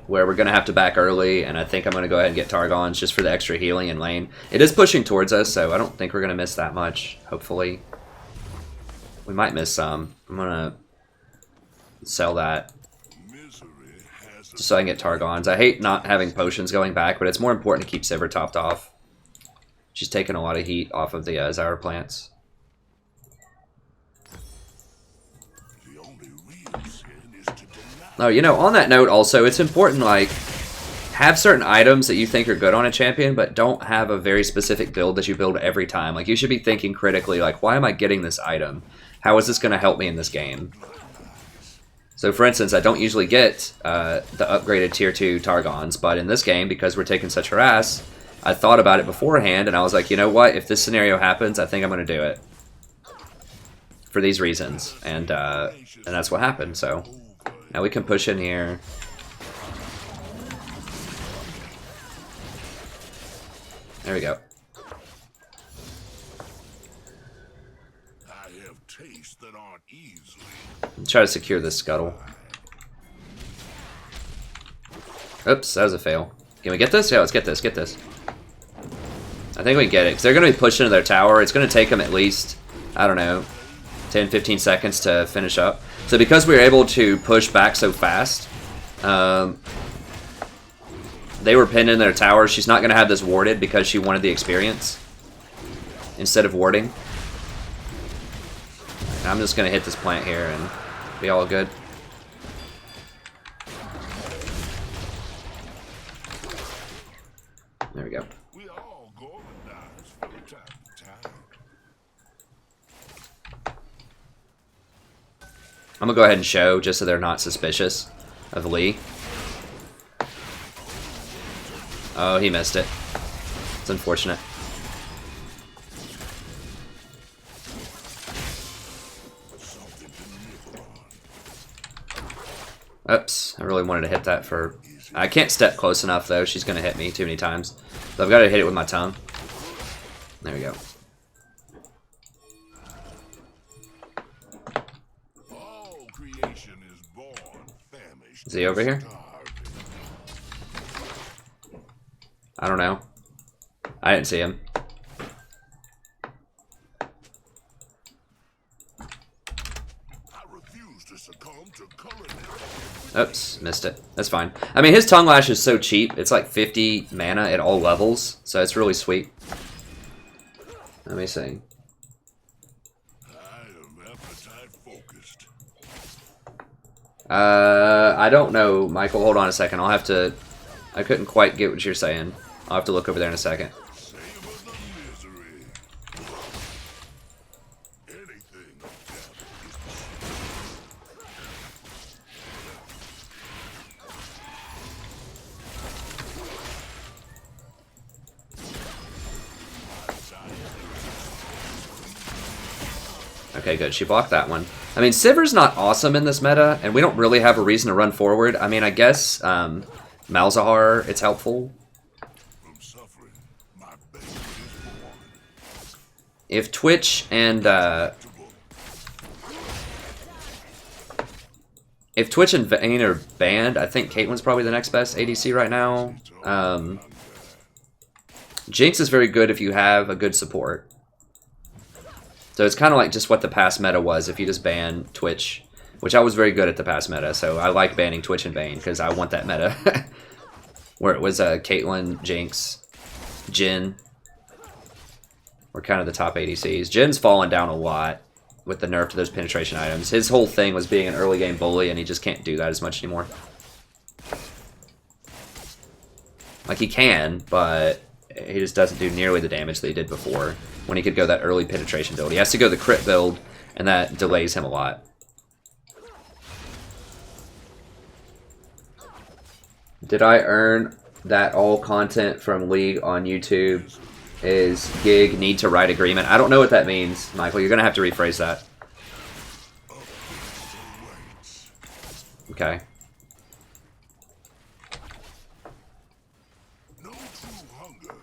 where we're going to have to back early, and I think I'm going to go ahead and get Targons just for the extra healing in lane. It is pushing towards us, so I don't think we're going to miss that much, hopefully. We might miss some. I'm gonna sell that just so I can get Targons. I hate not having potions going back, but it's more important to keep Sivir topped off. She's taking a lot of heat off of the Zyra plants. Oh, you know, on that note also, it's important, like, have certain items that you think are good on a champion, but don't have a very specific build that you build every time. Like, you should be thinking critically, like, why am I getting this item? How is this going to help me in this game? So, for instance, I don't usually get the upgraded tier 2 Targons, but in this game, because we're taking such harass, I thought about it beforehand, and I was like, you know what? If this scenario happens, I think I'm going to do it. For these reasons. And that's what happened, so. Now we can push in here. There we go. Try to secure this scuttle. Oops, that was a fail. Can we get this? Yeah, let's get this, get this. I think we can get it, because they're going to be pushed into their tower. It's going to take them at least, I don't know, 10, 15 seconds to finish up. So because we were able to push back so fast, they were pinned in their tower. She's not going to have this warded because she wanted the experience instead of warding. And I'm just going to hit this plant here and be all good. There we go. We all go and dies from time to time. I'm gonna go ahead and show just so they're not suspicious of Lee. Oh, he missed it. It's unfortunate. Oops, I really wanted to hit that for... I can't step close enough though, she's gonna hit me too many times. So I've got to hit it with my tongue. There we go. All creation is born, famished, Is he over here? starving. I don't know. I didn't see him. I refuse to succumb to culinary. Oops, missed it. That's fine. I mean, his tongue lash is so cheap. It's like 50 mana at all levels, so it's really sweet. Let me see. I am appetite focused. I don't know, Michael. Hold on a second. I'll have to... I couldn't quite get what you're saying. I'll have to look over there in a second. Savor the misery. Anything of death. Okay, good. She blocked that one. I mean, Sivir's not awesome in this meta, and we don't really have a reason to run forward. I mean, I guess Malzahar, it's helpful. From suffering, my baby is born. If Twitch and Vayne are banned, I think Caitlyn's probably the next best ADC right now. Jinx is very good if you have a good support. So it's kind of like just what the past meta was if you just ban Twitch, which I was very good at the past meta, so I like banning Twitch and Vayne because I want that meta. Where it was Caitlyn, Jinx, Jhin were kind of the top ADCs. Jin's fallen down a lot with the nerf to those penetration items. His whole thing was being an early game bully, and he just can't do that as much anymore. Like, he can, but he just doesn't do nearly the damage that he did before when he could go that early penetration build. He has to go the crit build, and that delays him a lot. Did I earn that all content from League on YouTube is gig need to write agreement? I don't know what that means, Michael. You're going to have to rephrase that. Okay. No true hunger.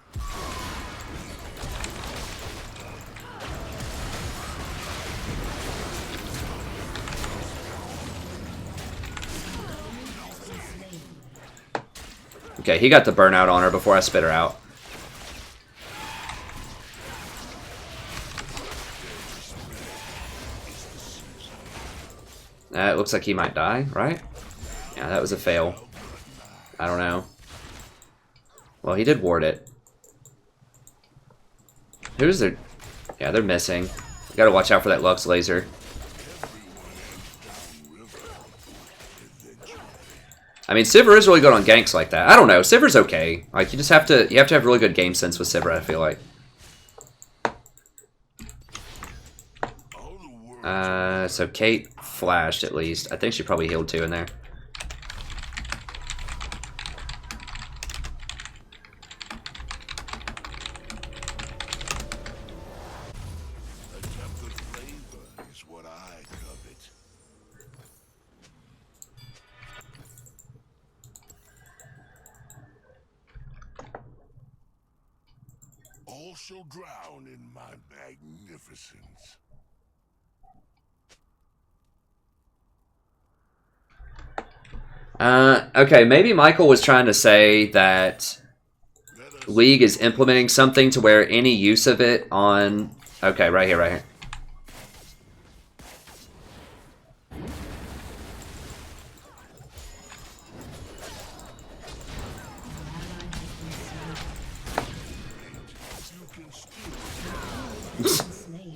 Okay, he got the burnout on her before I spit her out. It looks like he might die, right? Yeah, that was a fail. I don't know. Well, he did ward it. Who's their... Yeah, they're missing. We gotta watch out for that Lux laser. I mean, Sivir is really good on ganks like that. I don't know. Sivir's okay. Like, you just have to... You have to have really good game sense with Sivir, I feel like. So Kate flashed at least. I think she probably healed too in there. A depth of flavor is what I covet. All shall drown in my magnificence. Okay, maybe Michael was trying to say that League is implementing something to where any use of it on... Okay, right here, right here.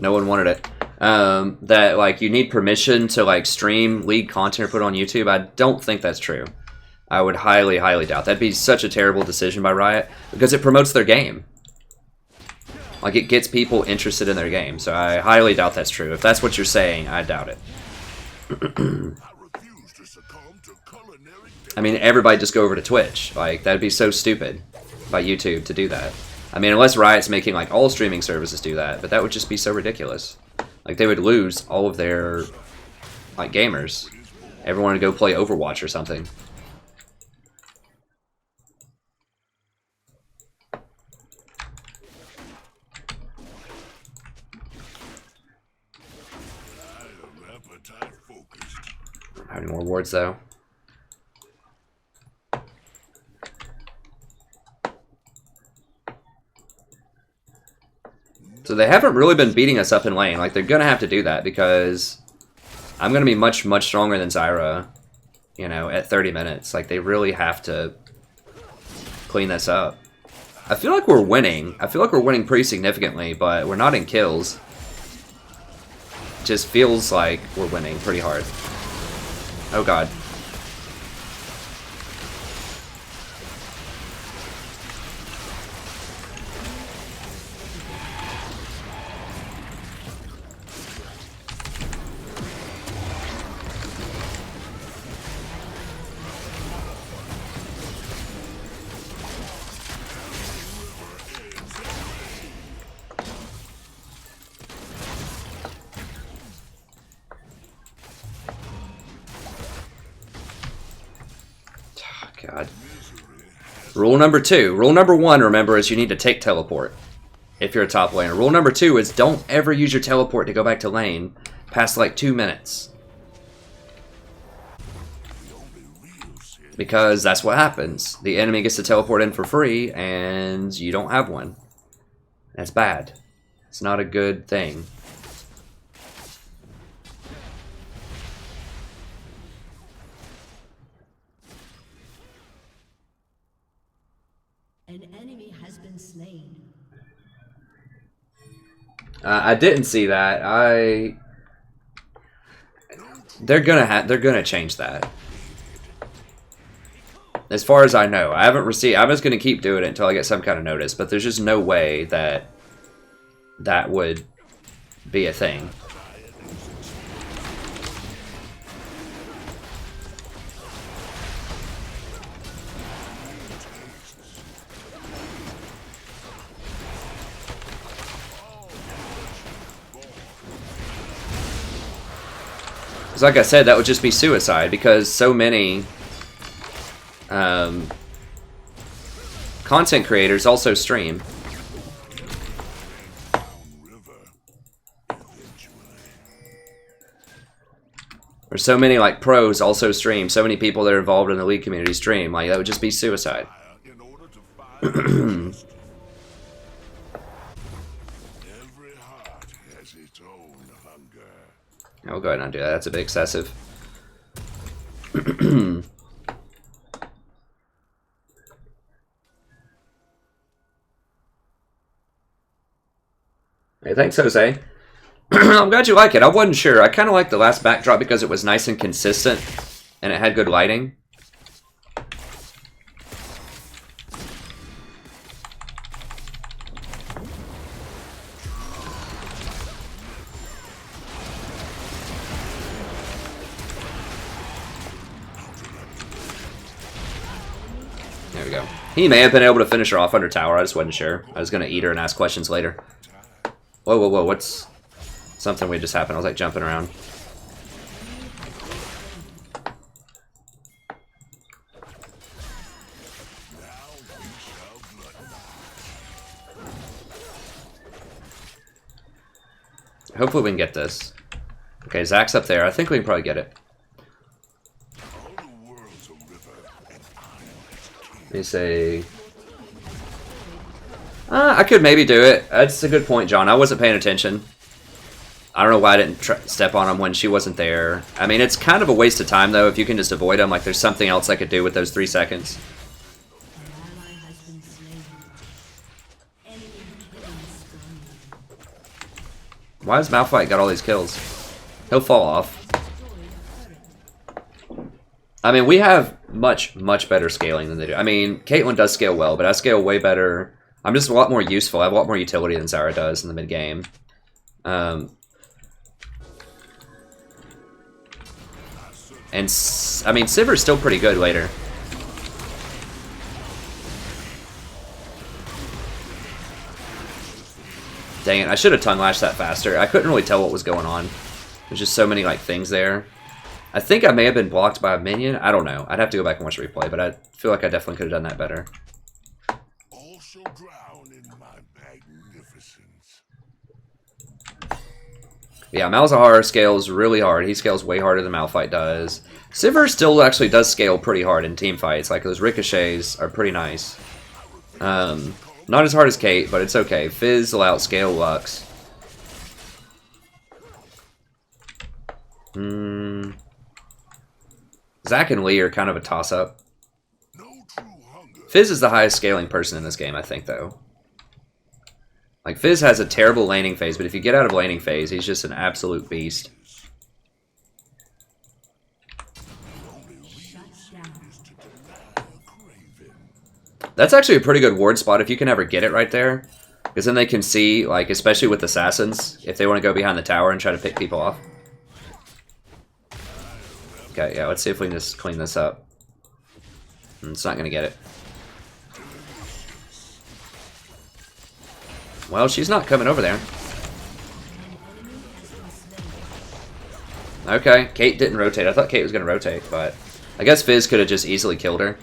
No one wanted it. That like you need permission to like stream League content or put it on YouTube. I don't think that's true. I would highly, highly doubt. That'd be such a terrible decision by Riot because it promotes their game. Like it gets people interested in their game. So I highly doubt that's true. If that's what you're saying, I doubt it. I mean, everybody just go over to Twitch. Like that'd be so stupid by YouTube to do that. I mean, unless Riot's making like all streaming services do that, but that would just be so ridiculous. Like they would lose all of their like gamers. Everyone would go play Overwatch or something. Don't have any more wards though. So they haven't really been beating us up in lane. Like, they're going to have to do that because I'm going to be much, much stronger than Zyra, you know, at 30 minutes. Like, they really have to clean this up. I feel like we're winning. I feel like we're winning pretty significantly, but we're not in kills. Just feels like we're winning pretty hard. Oh, God. God. Rule number 2. Rule number 1, remember, is you need to take teleport if you're a top laner. Rule number 2 is don't ever use your teleport to go back to lane past like 2 minutes. Because that's what happens. The enemy gets to teleport in for free and you don't have one. That's bad. It's not a good thing. An enemy has been slain. I didn't see that. They're gonna change that. As far as I know, I haven't received. I'm just gonna keep doing it until I get some kind of notice. But there's just no way that that would be a thing. Because like I said, that would just be suicide because so many content creators also stream. Or so many like pros also stream. So many people that are involved in the League community stream. Like that would just be suicide. I'll go ahead and undo that. That's a bit excessive. Hey, thanks, Jose. I'm glad you like it. I wasn't sure. I kind of liked the last backdrop because it was nice and consistent, and it had good lighting. There we go. He may have been able to finish her off under tower. I just wasn't sure. I was going to eat her and ask questions later. Whoa, whoa, whoa. What's... Something weird just happened. I was like jumping around. Hopefully we can get this. Okay, Zach's up there. I think we can probably get it. Let me say... I could maybe do it. That's a good point, John. I wasn't paying attention. I don't know why I didn't step on him when she wasn't there. I mean, it's kind of a waste of time, though, if you can just avoid him. Like, there's something else I could do with those 3 seconds. Why has Malphite got all these kills? He'll fall off. I mean, we have much, much better scaling than they do. I mean, Caitlyn does scale well, but I scale way better. I'm just a lot more useful. I have a lot more utility than Zyra does in the mid-game. And, I mean, Sivir's still pretty good later. Dang it, I should have tongue lashed that faster. I couldn't really tell what was going on. There's just so many like things there. I think I may have been blocked by a minion. I don't know. I'd have to go back and watch the replay, but I feel like I definitely could have done that better. All shall drown in my magnificence. Yeah, Malzahar scales really hard. He scales way harder than Malphite does. Sivir still actually does scale pretty hard in team fights. Like, those ricochets are pretty nice. Not as hard as Kate, but it's okay. Fizz will outscale Lux. Zac and Lee are kind of a toss-up. Fizz is the highest scaling person in this game, I think, though. Like, Fizz has a terrible laning phase, but if you get out of laning phase, he's just an absolute beast. That's actually a pretty good ward spot if you can ever get it right there. Because then they can see, like, especially with assassins, if they want to go behind the tower and try to pick people off. Okay, yeah, let's see if we can just clean this up. It's not going to get it. Well, she's not coming over there. Okay, Kate didn't rotate. I thought Kate was going to rotate, but I guess Fizz could have just easily killed her.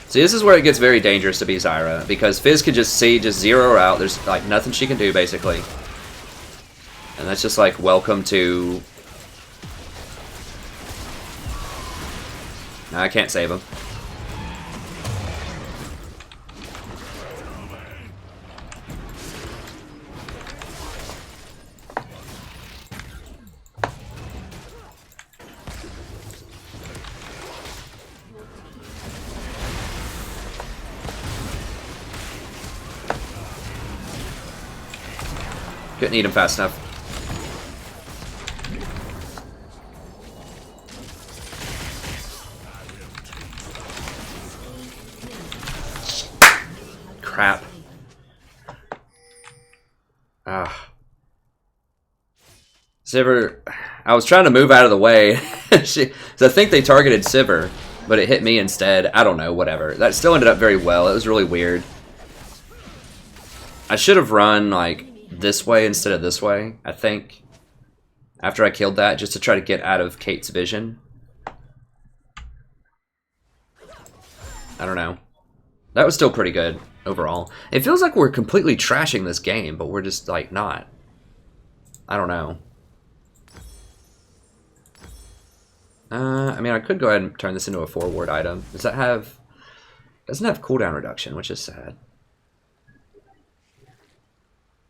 See, this is where it gets very dangerous to be Zyra, because Fizz can just zero her out. There's like nothing she can do, basically. And that's just like, welcome to... No, I can't save him. Couldn't eat him fast enough. Crap. Sivir, I was trying to move out of the way. So I think they targeted Sivir, but it hit me instead. I don't know, whatever. That still ended up very well. It was really weird. I should have run, like, this way instead of this way, I think. After I killed that, just to try to get out of Kate's vision. I don't know. That was still pretty good, overall. It feels like we're completely trashing this game, but we're just, like, not. I don't know. I mean, I could go ahead and turn this into a 4-ward item. Does that have... Doesn't have cooldown reduction, which is sad.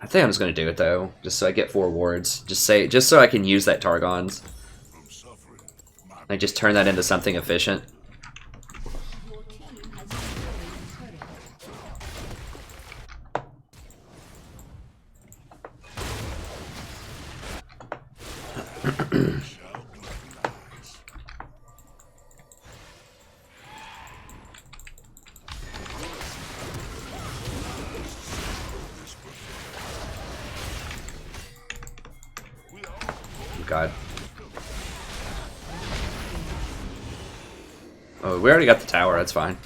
I think I'm just going to do it, though, just so I get 4 wards. Just so I can use that Targon's. Like, just turn that into something efficient. God. Oh, we already got the tower, that's fine.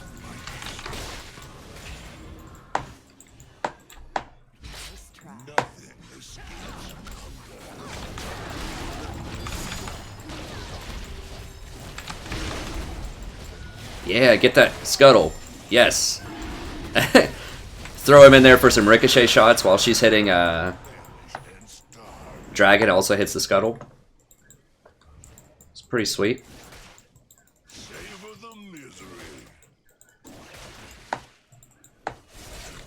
Yeah, get that scuttle. Yes. Throw him in there for some ricochet shots while she's hitting Dragon also hits the scuttle. It's pretty sweet. Savor the misery.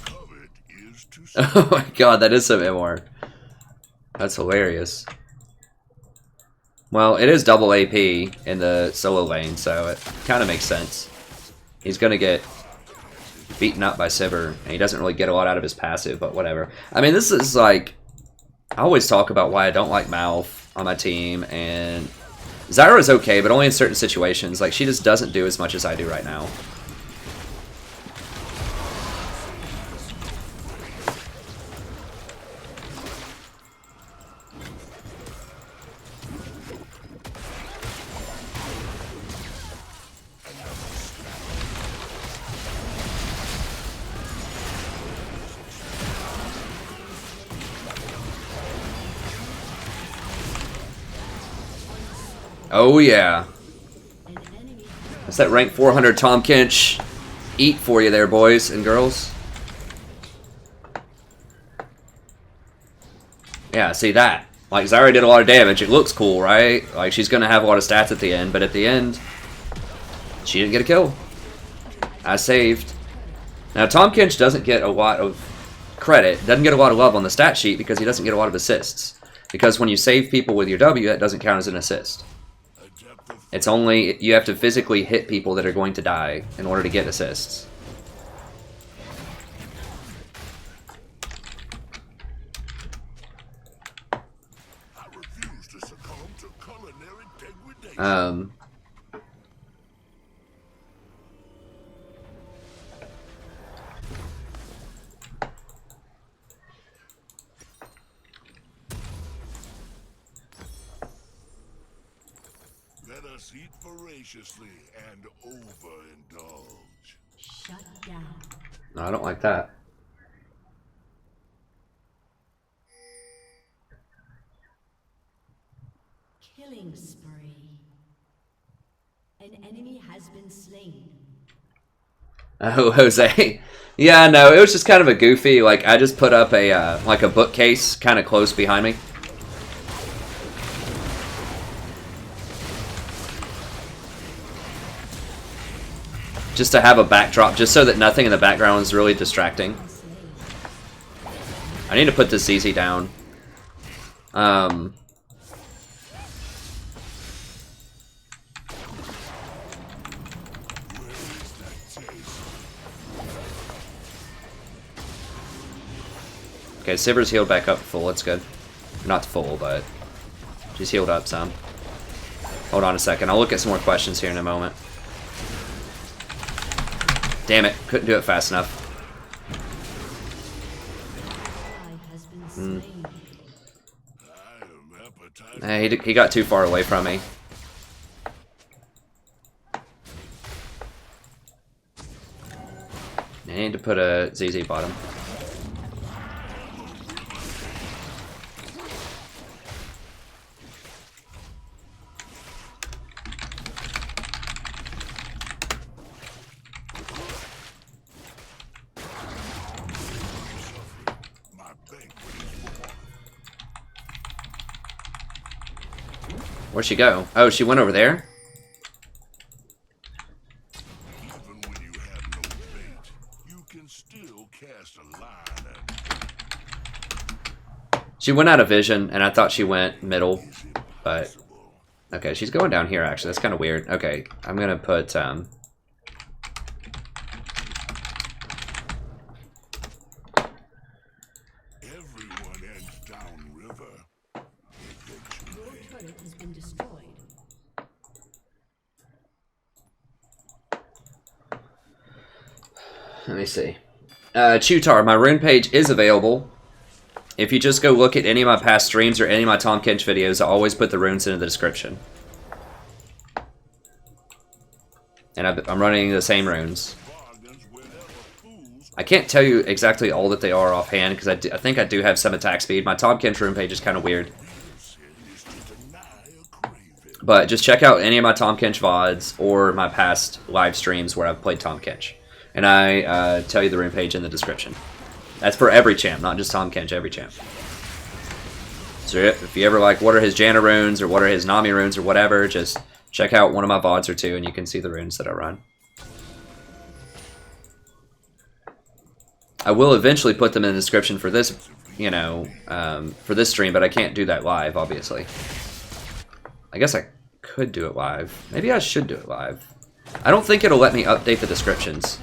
Covet is to Oh my god, that is some MR. That's hilarious. Well, it is double AP in the solo lane, so it kind of makes sense. He's gonna get beaten up by Sivir, and he doesn't really get a lot out of his passive, but whatever. I mean, this is like... I always talk about why I don't like Malf on my team, and Zyra is okay, but only in certain situations. Like, she just doesn't do as much as I do right now. Oh yeah. That's that rank 400 Tahm Kench eat for you there, boys and girls. Yeah, see that. Like, Zyra did a lot of damage. It looks cool, right? Like, she's going to have a lot of stats at the end, but at the end, she didn't get a kill. I saved. Now, Tahm Kench doesn't get a lot of credit, doesn't get a lot of love on the stat sheet because he doesn't get a lot of assists. Because when you save people with your W, that doesn't count as an assist. It's only, you have to physically hit people that are going to die in order to get assists. I refuse to succumb to culinary degradation. Let us eat voraciously and overindulge. Shut down. No, I don't like that. Killing spree. An enemy has been slain. Oh, Jose. Yeah, no, it was just kind of a goofy, like, I just put up a, like a bookcase kind of close behind me. Just to have a backdrop, just so that nothing in the background is really distracting. I need to put this ZZ down. Okay, Sivir's healed back up full, it's good. Not full, but she's healed up some. Hold on a second, I'll look at some more questions here in a moment. Damn it, couldn't do it fast enough. He got too far away from me. I need to put a ZZ bottom. Where'd she go? Oh, she went over there? Even when you have no bait, you can still cast a line and She went out of vision, and I thought she went middle, but... Okay, she's going down here, actually. That's kind of weird. Okay, I'm gonna put, everyone ends downriver. Your turret has been destroyed. Let me see. Chutar, my rune page is available. If you just go look at any of my past streams or any of my Tahm Kench videos, I always put the runes into the description. And I'm running the same runes. I can't tell you exactly all that they are offhand, because I think I do have some attack speed. My Tahm Kench rune page is kind of weird. But just check out any of my Tahm Kench VODs or my past live streams where I've played Tahm Kench. And I tell you the rune page in the description. That's for every champ, not just Tahm Kench, every champ. So if you ever like, what are his Janna runes or what are his Nami runes or whatever, just check out one of my VODs or two and you can see the runes that I run. I will eventually put them in the description for this, you know, for this stream, but I can't do that live, obviously. I guess I could do it live. Maybe I should do it live. I don't think it'll let me update the descriptions.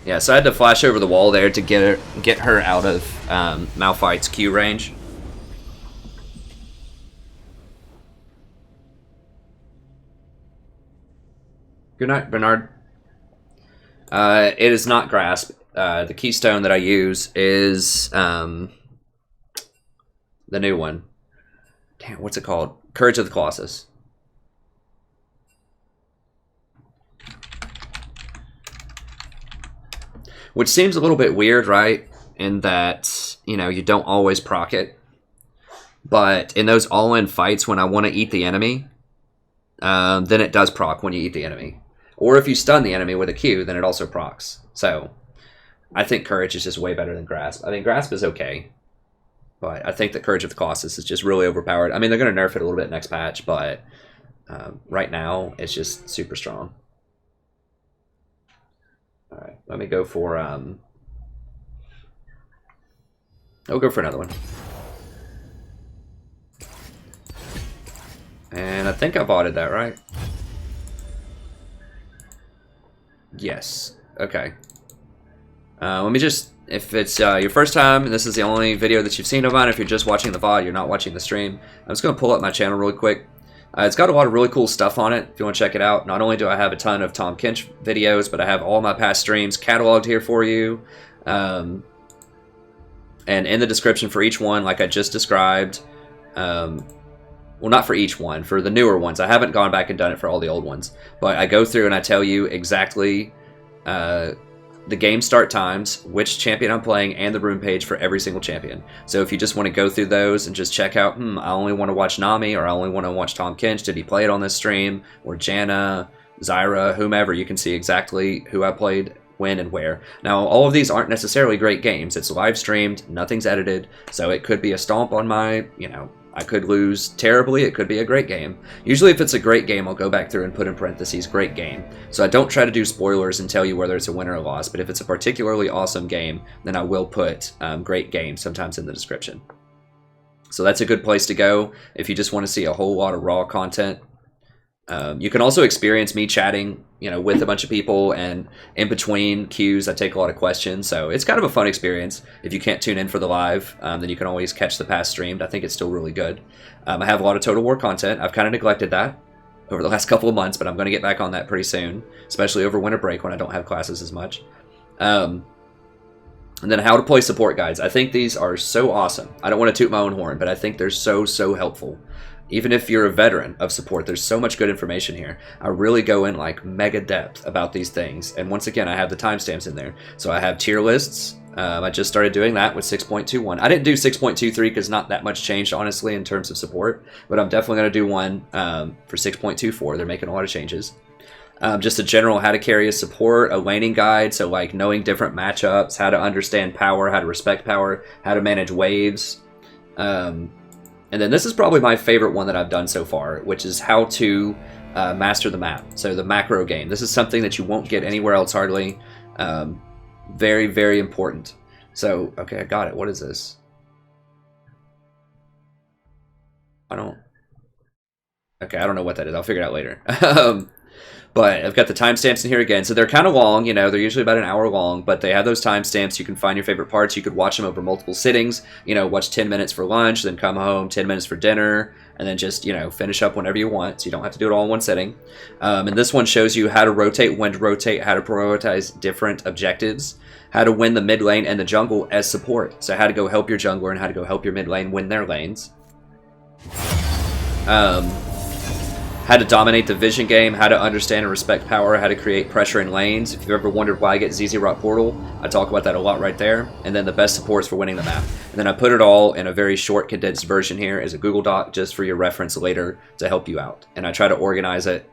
Yeah, so I had to flash over the wall there to get her out of Malphite's Q range. Good night, Bernard. It is not Grasp. The keystone that I use is the new one. Damn, what's it called? Courage of the Colossus. Which seems a little bit weird, right? In that, you know, you don't always proc it. But in those all-in fights when I want to eat the enemy, then it does proc when you eat the enemy. Or if you stun the enemy with a Q, then it also procs. So, I think Courage is just way better than Grasp. I mean, Grasp is okay. But I think that Courage of the Colossus is just really overpowered. I mean, they're going to nerf it a little bit next patch, but right now, it's just super strong. Alright, let me go for, I'll go for another one. And I think I botted that, right? Yes. Okay. Let me just, if it's your first time and this is the only video that you've seen of mine, if you're just watching the VOD, you're not watching the stream, I'm just going to pull up my channel really quick. It's got a lot of really cool stuff on it if you want to check it out. Not only do I have a ton of Tahm Kench videos, but I have all my past streams cataloged here for you. And in the description for each one, like I just described, well, not for each one, for the newer ones. I haven't gone back and done it for all the old ones. But I go through and I tell you exactly the game start times, which champion I'm playing, and the rune page for every single champion. So if you just want to go through those and just check out, I only want to watch Nami, or I only want to watch Tahm Kench, did he play it on this stream, or Janna, Zyra, whomever, you can see exactly who I played, when, and where. Now, all of these aren't necessarily great games. It's live streamed, nothing's edited, so it could be a stomp on my, you know, I could lose terribly, it could be a great game. Usually if it's a great game, I'll go back through and put in parentheses, great game. So I don't try to do spoilers and tell you whether it's a win or a loss, but if it's a particularly awesome game, then I will put great game sometimes in the description. So that's a good place to go if you just want to see a whole lot of raw content. You can also experience me chatting, you know, with a bunch of people, and in between queues, I take a lot of questions. So it's kind of a fun experience. If you can't tune in for the live, then you can always catch the past streamed. I think it's still really good. I have a lot of Total War content. I've kind of neglected that over the last couple of months, but I'm going to get back on that pretty soon, especially over winter break when I don't have classes as much. And then how to play support guides. I think these are so awesome. I don't want to toot my own horn, but I think they're so helpful. Even if you're a veteran of support, there's so much good information here. I really go in like mega depth about these things. And once again, I have the timestamps in there. So I have tier lists. I just started doing that with 6.21. I didn't do 6.23 because not that much changed, honestly, in terms of support. But I'm definitely going to do one for 6.24. They're making a lot of changes. Just a general how to carry a support, a laning guide. So like knowing different matchups, how to understand power, how to respect power, how to manage waves. And then this is probably my favorite one that I've done so far, which is how to master the map. So the macro game. This is something that you won't get anywhere else hardly. Very important. So, okay, I got it. What is this? Okay, I don't know what that is. I'll figure it out later. But I've got the timestamps in here again. So they're kind of long, you know, they're usually about an hour long, but they have those timestamps. You can find your favorite parts. You could watch them over multiple sittings, you know, watch 10 minutes for lunch, then come home, 10 minutes for dinner, and then just, you know, finish up whenever you want. So you don't have to do it all in one sitting. And this one shows you how to rotate, when to rotate, how to prioritize different objectives, how to win the mid lane and the jungle as support. So how to go help your jungler and how to go help your mid lane win their lanes. How to dominate the vision game, how to understand and respect power, how to create pressure in lanes. If you've ever wondered why I get ZZ Rock Portal, I talk about that a lot right there. And then the best supports for winning the map. And then I put it all in a very short, condensed version here as a Google Doc just for your reference later to help you out. And I try to organize it,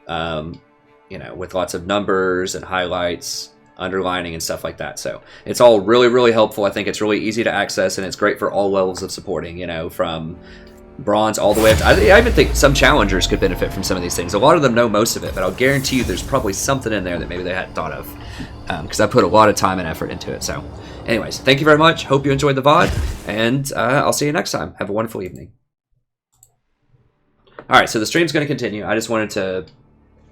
you know, with lots of numbers and highlights, underlining and stuff like that. So it's all really helpful. I think it's really easy to access, and it's great for all levels of supporting, you know, from bronze all the way up to, I even think some challengers could benefit from some of these things. A lot of them know most of it, but I'll guarantee you there's probably something in there that maybe they hadn't thought of, because I put a lot of time and effort into it. So anyways, thank you very much. Hope you enjoyed the VOD, and I'll see you next time. Have a wonderful evening. Alright, so the stream's going to continue. I just wanted to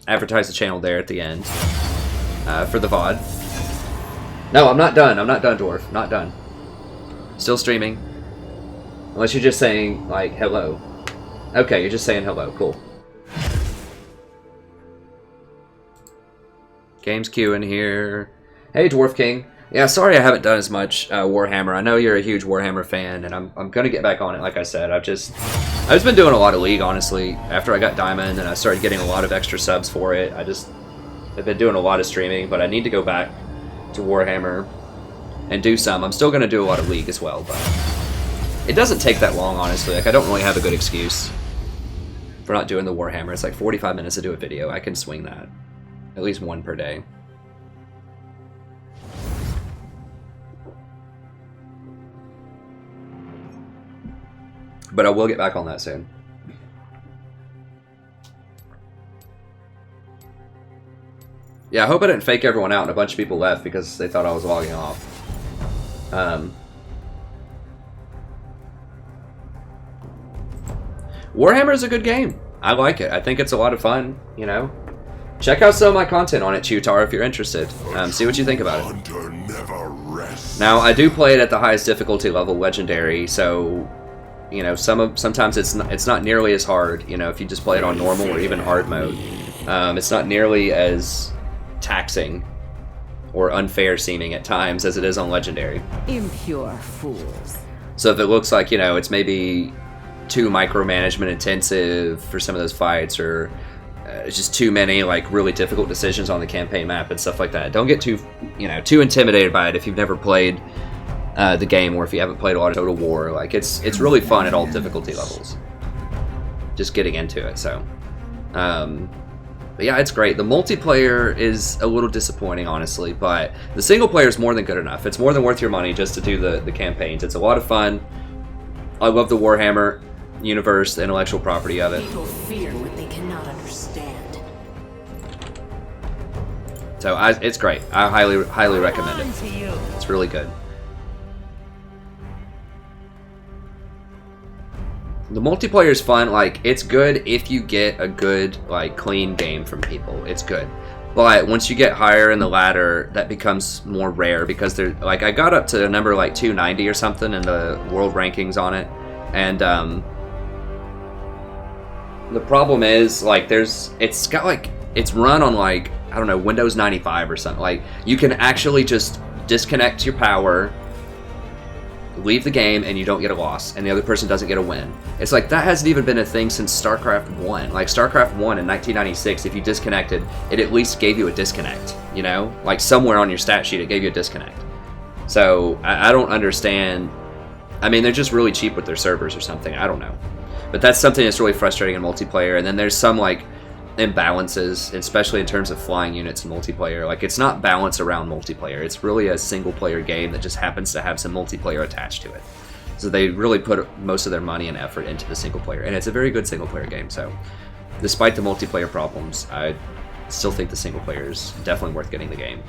advertise the channel there at the end for the VOD. No, I'm not done. I'm not done, Dwarf. Not done. Still streaming. Unless you're just saying, like, hello. Okay, you're just saying hello. Cool. Games queue in here. Hey, Dwarf King. Yeah, sorry I haven't done as much Warhammer. I know you're a huge Warhammer fan, and I'm gonna get back on it. Like I said, I've just been doing a lot of League, honestly. After I got Diamond, and I started getting a lot of extra subs for it. I've been doing a lot of streaming, but I need to go back to Warhammer and do some. I'm still gonna do a lot of League as well, but it doesn't take that long, honestly. Like, I don't really have a good excuse for not doing the Warhammer. It's like 45 minutes to do a video. I can swing that. At least one per day. But I will get back on that soon. Yeah, I hope I didn't fake everyone out and a bunch of people left because they thought I was logging off. Warhammer is a good game. I like it. I think it's a lot of fun, you know. Check out some of my content on it, Chutar, if you're interested. See what you think about it. Hunter never rests. Now, I do play it at the highest difficulty level, Legendary, so, you know, sometimes it's not nearly as hard, you know, if you just play it on normal or even hard mode. It's not nearly as taxing or unfair seeming at times as it is on Legendary. Impure fools. So if it looks like, you know, it's maybe too micromanagement intensive for some of those fights, or it's just too many like really difficult decisions on the campaign map and stuff like that, don't get too, you know, too intimidated by it if you've never played the game, or if you haven't played a lot of Total War. Like, it's really fun at all difficulty levels, just getting into it. So but yeah, it's great. The multiplayer is a little disappointing, honestly, but the single player is more than good enough. It's more than worth your money just to do the campaigns. It's a lot of fun. I love the Warhammer universe, the intellectual property of it. People fear what they cannot understand. So it's great. I highly recommend it. It's really good. The multiplayer is fun. Like, it's good if you get a good, like, clean game from people. It's good. But once you get higher in the ladder, that becomes more rare, because they're like, I got up to a number like 290 or something in the world rankings on it, and the problem is, like, it's got like, it's run on like, I don't know, Windows 95 or something. Like, you can actually just disconnect your power, leave the game, and you don't get a loss, and the other person doesn't get a win. It's like, that hasn't even been a thing since StarCraft 1. Like, StarCraft 1 in 1996, if you disconnected, it at least gave you a disconnect, you know? Like, somewhere on your stat sheet, it gave you a disconnect. So, I don't understand. I mean, they're just really cheap with their servers or something. I don't know. But that's something that's really frustrating in multiplayer. And then there's some, like, imbalances, especially in terms of flying units in multiplayer. Like, it's not balanced around multiplayer. It's really a single-player game that just happens to have some multiplayer attached to it. So they really put most of their money and effort into the single-player. And it's a very good single-player game. So despite the multiplayer problems, I still think the single-player is definitely worth getting the game.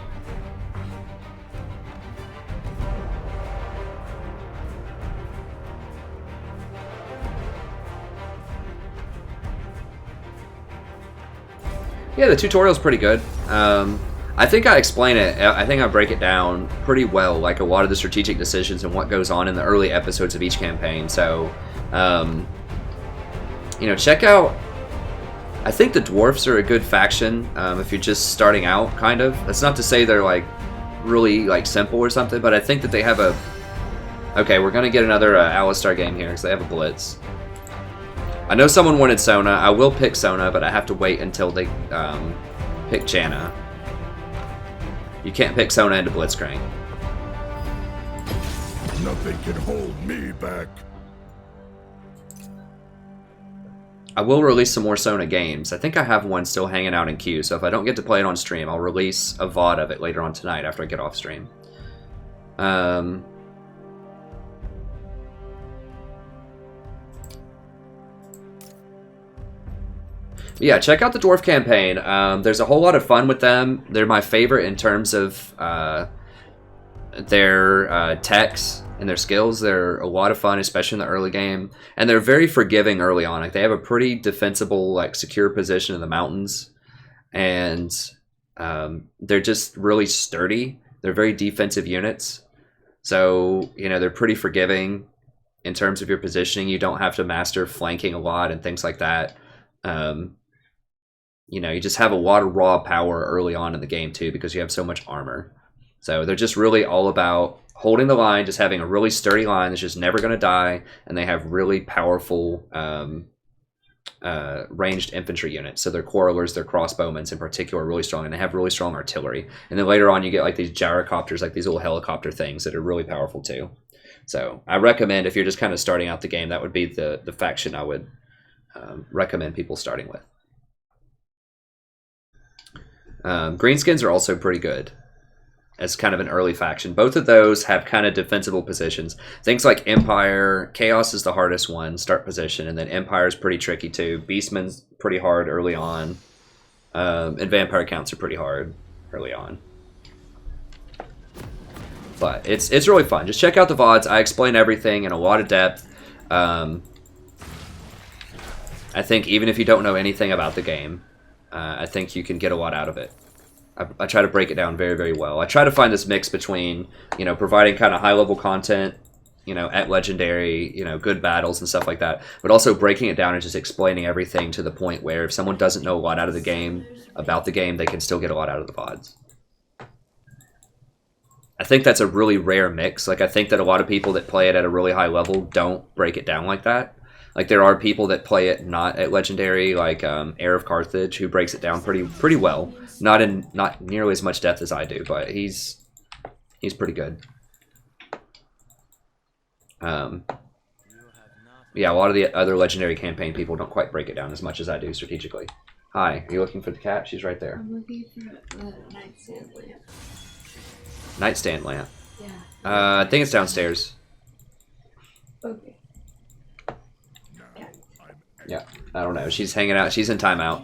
Yeah, the tutorial's pretty good. I think I explain it, I think I break it down pretty well, like a lot of the strategic decisions and what goes on in the early episodes of each campaign. So, you know, check out, I think the Dwarfs are a good faction if you're just starting out, kind of. That's not to say they're, like, really, like, simple or something, but I think that they have a... Okay, we're gonna get another Alistar game here, because they have a Blitz. I know someone wanted Sona. I will pick Sona, but I have to wait until they pick Janna. You can't pick Sona into Blitzcrank. Nothing can hold me back. I will release some more Sona games. I think I have one still hanging out in queue, so if I don't get to play it on stream, I'll release a VOD of it later on tonight after I get off stream. Yeah, check out the Dwarf campaign. There's a whole lot of fun with them. They're my favorite in terms of their techs and their skills. They're a lot of fun, especially in the early game. And they're very forgiving early on. Like, they have a pretty defensible, like, secure position in the mountains. And they're just really sturdy. They're very defensive units. So, you know, they're pretty forgiving in terms of your positioning. You don't have to master flanking a lot and things like that. You know, you just have a lot of raw power early on in the game too because you have so much armor. So they're just really all about holding the line, just having a really sturdy line that's just never going to die, and they have really powerful ranged infantry units. So their quarrelers, their crossbowmen in particular, are really strong, and they have really strong artillery. And then later on you get like these gyrocopters, like these little helicopter things that are really powerful too. So I recommend, if you're just kind of starting out the game, that would be the faction I would recommend people starting with. Greenskins are also pretty good as kind of an early faction. Both of those have kind of defensible positions. Things like Empire, Chaos is the hardest one, start position, and then Empire is pretty tricky too. Beastman's pretty hard early on, and Vampire Counts are pretty hard early on. But it's really fun. Just check out the VODs. I explain everything in a lot of depth. I think even if you don't know anything about the game, I think you can get a lot out of it. I try to break it down very, very well. I try to find this mix between, you know, providing kind of high-level content, you know, at Legendary, you know, good battles and stuff like that, but also breaking it down and just explaining everything to the point where if someone doesn't know a lot out of the game, about the game, they can still get a lot out of the VODs. I think that's a really rare mix. Like, I think that a lot of people that play it at a really high level don't break it down like that. Like, there are people that play it not at Legendary, like Heir of Carthage, who breaks it down pretty well. Not nearly as much depth as I do, but he's pretty good. Yeah, a lot of the other Legendary campaign people don't quite break it down as much as I do strategically. Hi, are you looking for the cat? She's right there. I'm looking for a nightstand lamp. Nightstand lamp? Yeah. I think it's downstairs. Okay. Yeah, I don't know. She's hanging out. She's in timeout.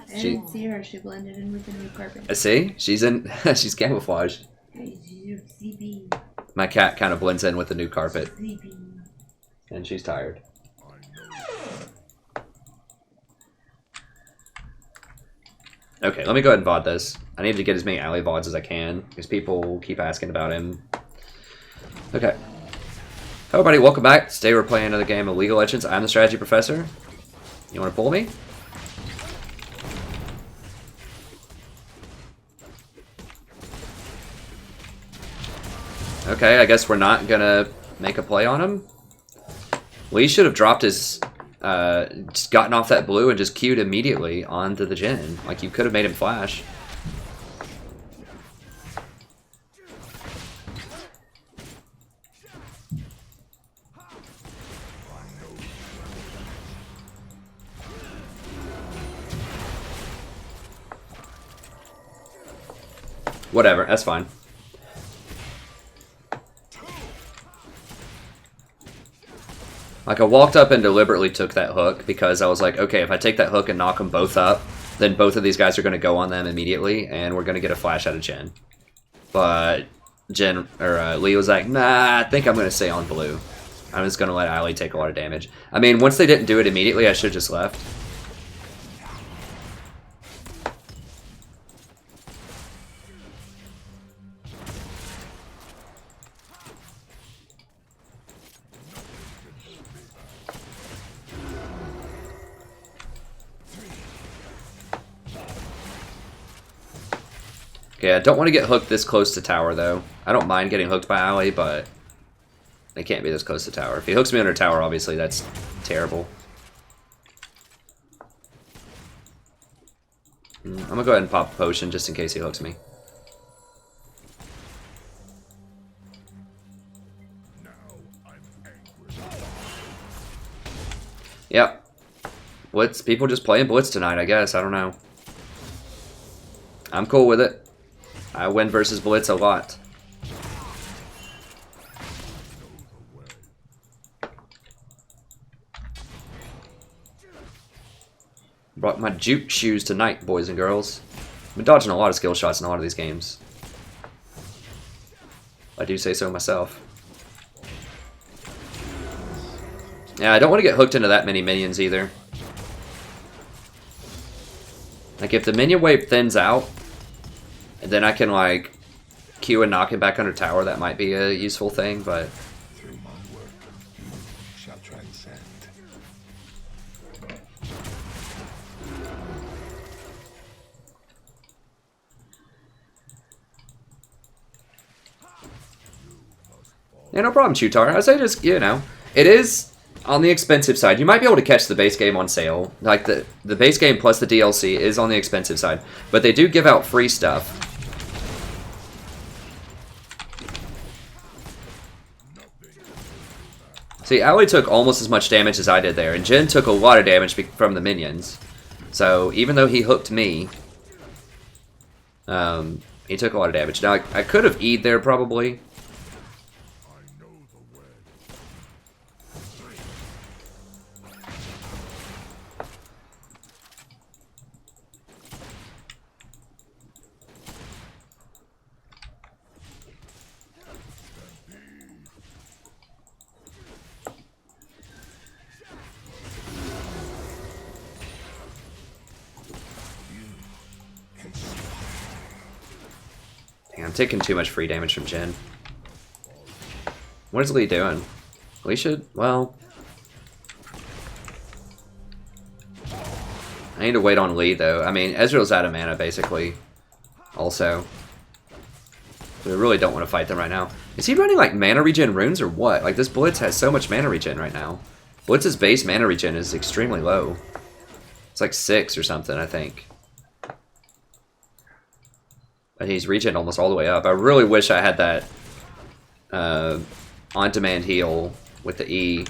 I didn't see her. She blended in with the new carpet. See? She's in. She's camouflaged. My cat kind of blends in with the new carpet. And she's tired. Okay, let me go ahead and VOD this. I need to get as many alley VODs as I can, because people keep asking about him. Okay. Hello everybody, welcome back. Today we're playing another game of League of Legends. I'm the Strategy Professor. You want to pull me? Okay, I guess we're not gonna make a play on him. Lee should have dropped his, just gotten off that blue and just queued immediately onto the Jhin. Like, you could have made him flash. Whatever, that's fine. Like, I walked up and deliberately took that hook because I was like, okay, if I take that hook and knock them both up, then both of these guys are going to go on them immediately, and we're going to get a flash out of Jhin. But Lee was like, nah, I think I'm going to stay on blue. I'm just going to let Ali take a lot of damage. I mean, once they didn't do it immediately, I should have just left. Okay, I don't want to get hooked this close to tower, though. I don't mind getting hooked by Ali, but they can't be this close to tower. If he hooks me under tower, obviously, that's terrible. I'm going to go ahead and pop a potion just in case he hooks me. Yep. Blitz. People just playing Blitz tonight, I guess. I don't know. I'm cool with it. I win versus Blitz a lot. Brought my juke shoes tonight, boys and girls. I've been dodging a lot of skill shots in a lot of these games. I do say so myself. Yeah, I don't want to get hooked into that many minions either. Like, if the minion wave thins out, and then I can, like, Q and knock him back under tower, that might be a useful thing, but... Through my work, you shall transcend. Yeah, no problem, Chutar. I say just, you know, it is on the expensive side. You might be able to catch the base game on sale. Like, the base game plus the DLC is on the expensive side. But they do give out free stuff. See, Ali took almost as much damage as I did there, and Jin took a lot of damage from the minions. So, even though he hooked me, he took a lot of damage. Now, I could have E'd there, probably. Dang, I'm taking too much free damage from Jin. What is Lee doing? Lee should, well... I need to wait on Lee, though. I mean, Ezreal's out of mana, basically. Also. So I really don't want to fight them right now. Is he running, like, mana regen runes or what? Like, this Blitz has so much mana regen right now. Blitz's base mana regen is extremely low. It's like 6 or something, I think. But he's regen almost all the way up. I really wish I had that on-demand heal with the E.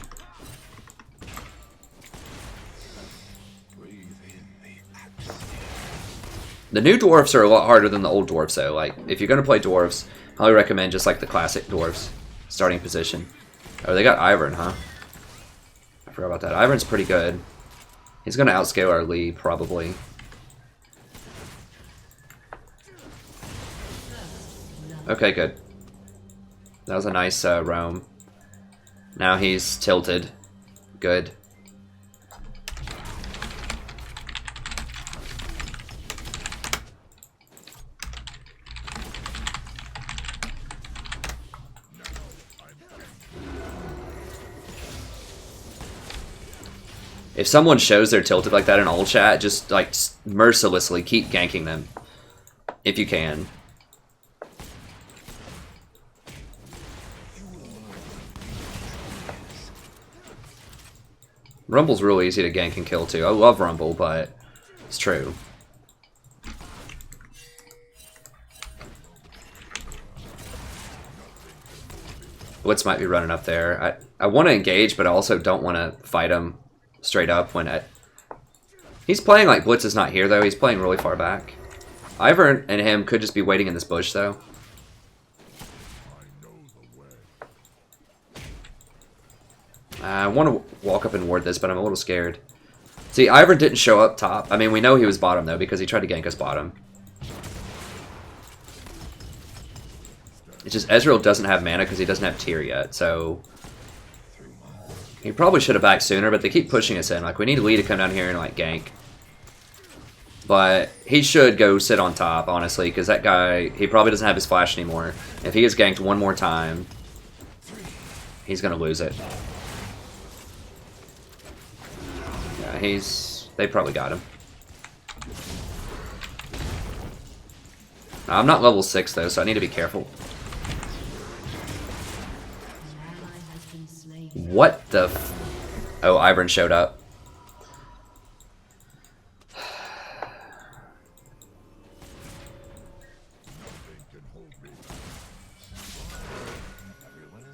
The new dwarfs are a lot harder than the old dwarfs, though. Like, if you're gonna play dwarfs, I highly recommend just like the classic dwarfs starting position. Oh, they got Ivern, huh? I forgot about that. Ivern's pretty good. He's gonna outscale our Lee, probably. Okay, good. That was a nice roam. Now he's tilted. Good. If someone shows they're tilted like that in all chat, just like mercilessly keep ganking them. If you can. Rumble's real easy to gank and kill too. I love Rumble, but it's true. Blitz might be running up there. I want to engage, but I also don't want to fight him straight up when he's playing like Blitz is not here, though. He's playing really far back. Ivern and him could just be waiting in this bush, though. I want to walk up and ward this, but I'm a little scared. See, Ivern didn't show up top. I mean, we know he was bottom, though, because he tried to gank us bottom. It's just Ezreal doesn't have mana because he doesn't have tier yet, so... He probably should have backed sooner, but they keep pushing us in. Like, we need Lee to come down here and, like, gank. But he should go sit on top, honestly, because that guy, he probably doesn't have his flash anymore. If he gets ganked one more time, he's going to lose it. Yeah, they probably got him. I'm not level 6, though, so I need to be careful. What the Oh, Ivern showed up.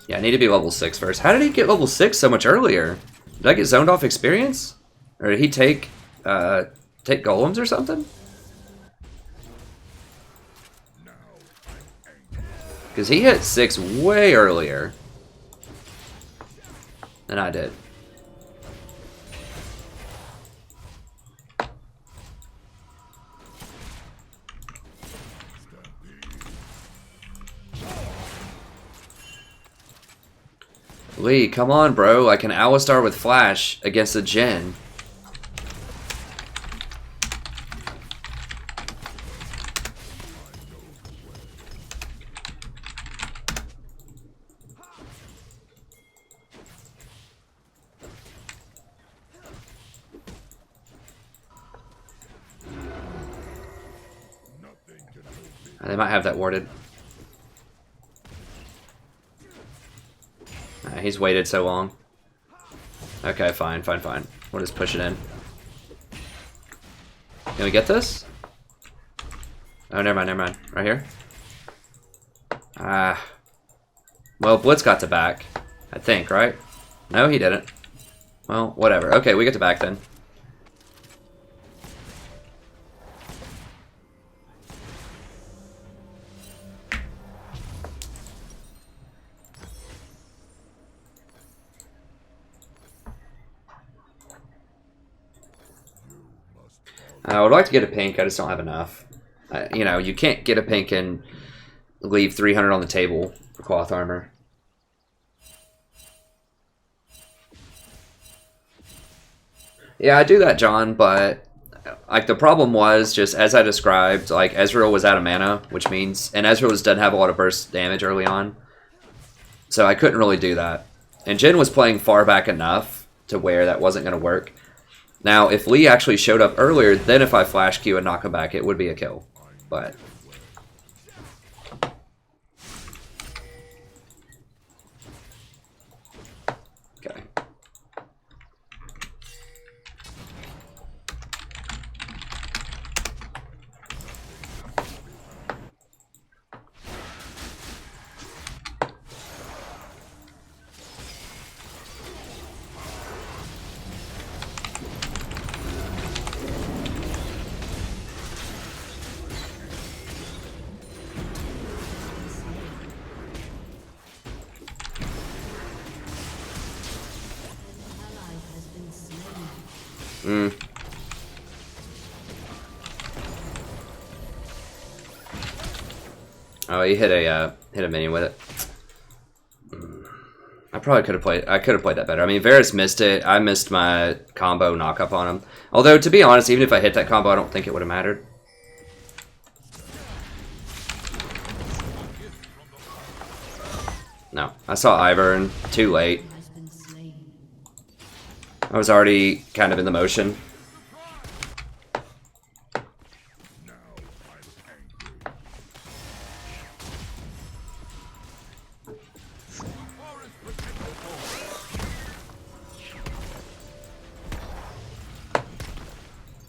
Yeah, I need to be level 6 first. How did he get level 6 so much earlier? Did I get zoned off experience? Or did he take golems or something? Because he hit 6 way earlier than I did. Lee, come on, bro. Like an Alistar with Flash against a Jhin. They might have that warded. He's waited so long. Okay, fine, fine, fine. We'll just push it in. Can we get this? Oh, never mind, never mind. Right here? Ah. Well, Blitz got to back. I think, right? No, he didn't. Well, whatever. Okay, we get to back then. I would like to get a pink, I just don't have enough. You know, you can't get a pink and leave 300 on the table for cloth armor. Yeah, I do that, John, but like the problem was just as I described, like Ezreal was out of mana, which means, and Ezreal just doesn't have a lot of burst damage early on. So I couldn't really do that. And Jhin was playing far back enough to where that wasn't going to work. Now, if Lee actually showed up earlier, then if I flash Q and knock him back, it would be a kill. But okay. Oh, he hit a minion with it. I probably could have played. I could have played that better. I mean, Varus missed it. I missed my combo knock up on him. Although, to be honest, even if I hit that combo, I don't think it would have mattered. No, I saw Ivern too late. I was already kind of in the motion.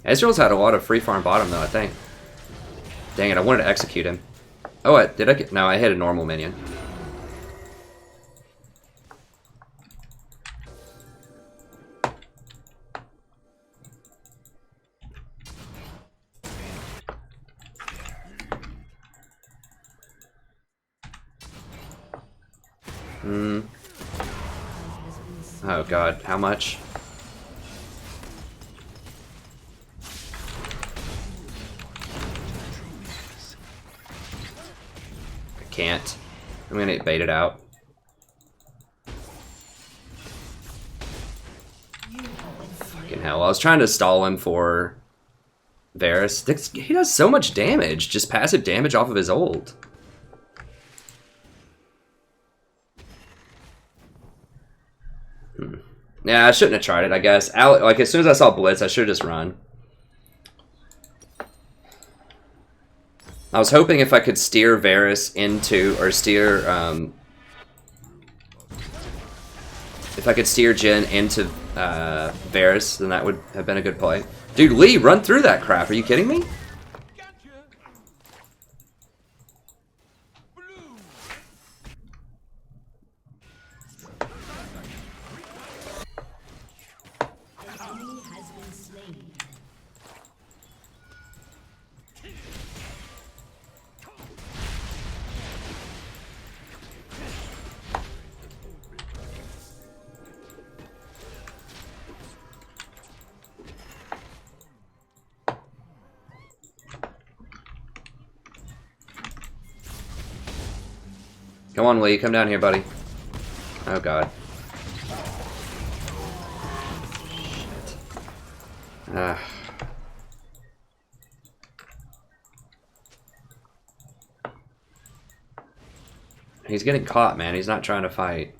Ezreal's had a lot of free farm bottom though, I think. Dang it, I wanted to execute him. Oh, did I get... No, I hit a normal minion. Oh god, how much? Can't. I'm gonna get baited out. Fucking hell. I was trying to stall him for Varus. He does so much damage. Just passive damage off of his ult. Yeah, I shouldn't have tried it, I guess. Like, as soon as I saw Blitz, I should have just run. I was hoping if I could steer Varus into, or steer, if I could steer Jhin into Varus, then that would have been a good play. Dude, Lee, run through that crap. Are you kidding me? Come on, Lee. Come down here, buddy. Oh, God. He's getting caught, man. He's not trying to fight.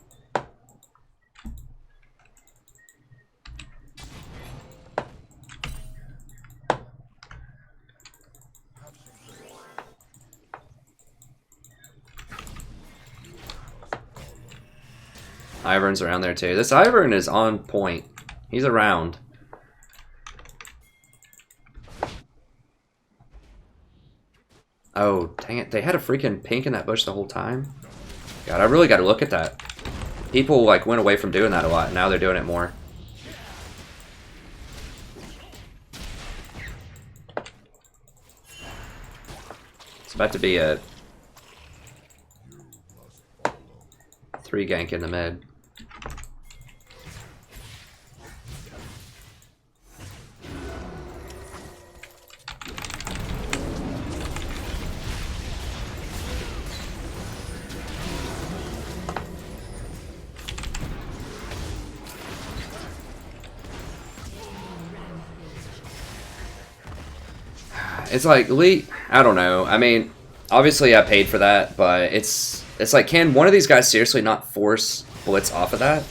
Ivern's around there too. This Ivern is on point. He's around. Oh, dang it. They had a freaking pink in that bush the whole time? God, I really got to look at that. People, like, went away from doing that a lot, and now they're doing it more. It's about to be a 3 gank in the mid. It's like, Lee, I don't know. I mean, obviously I paid for that, but it's like, can one of these guys seriously not force Blitz off of that?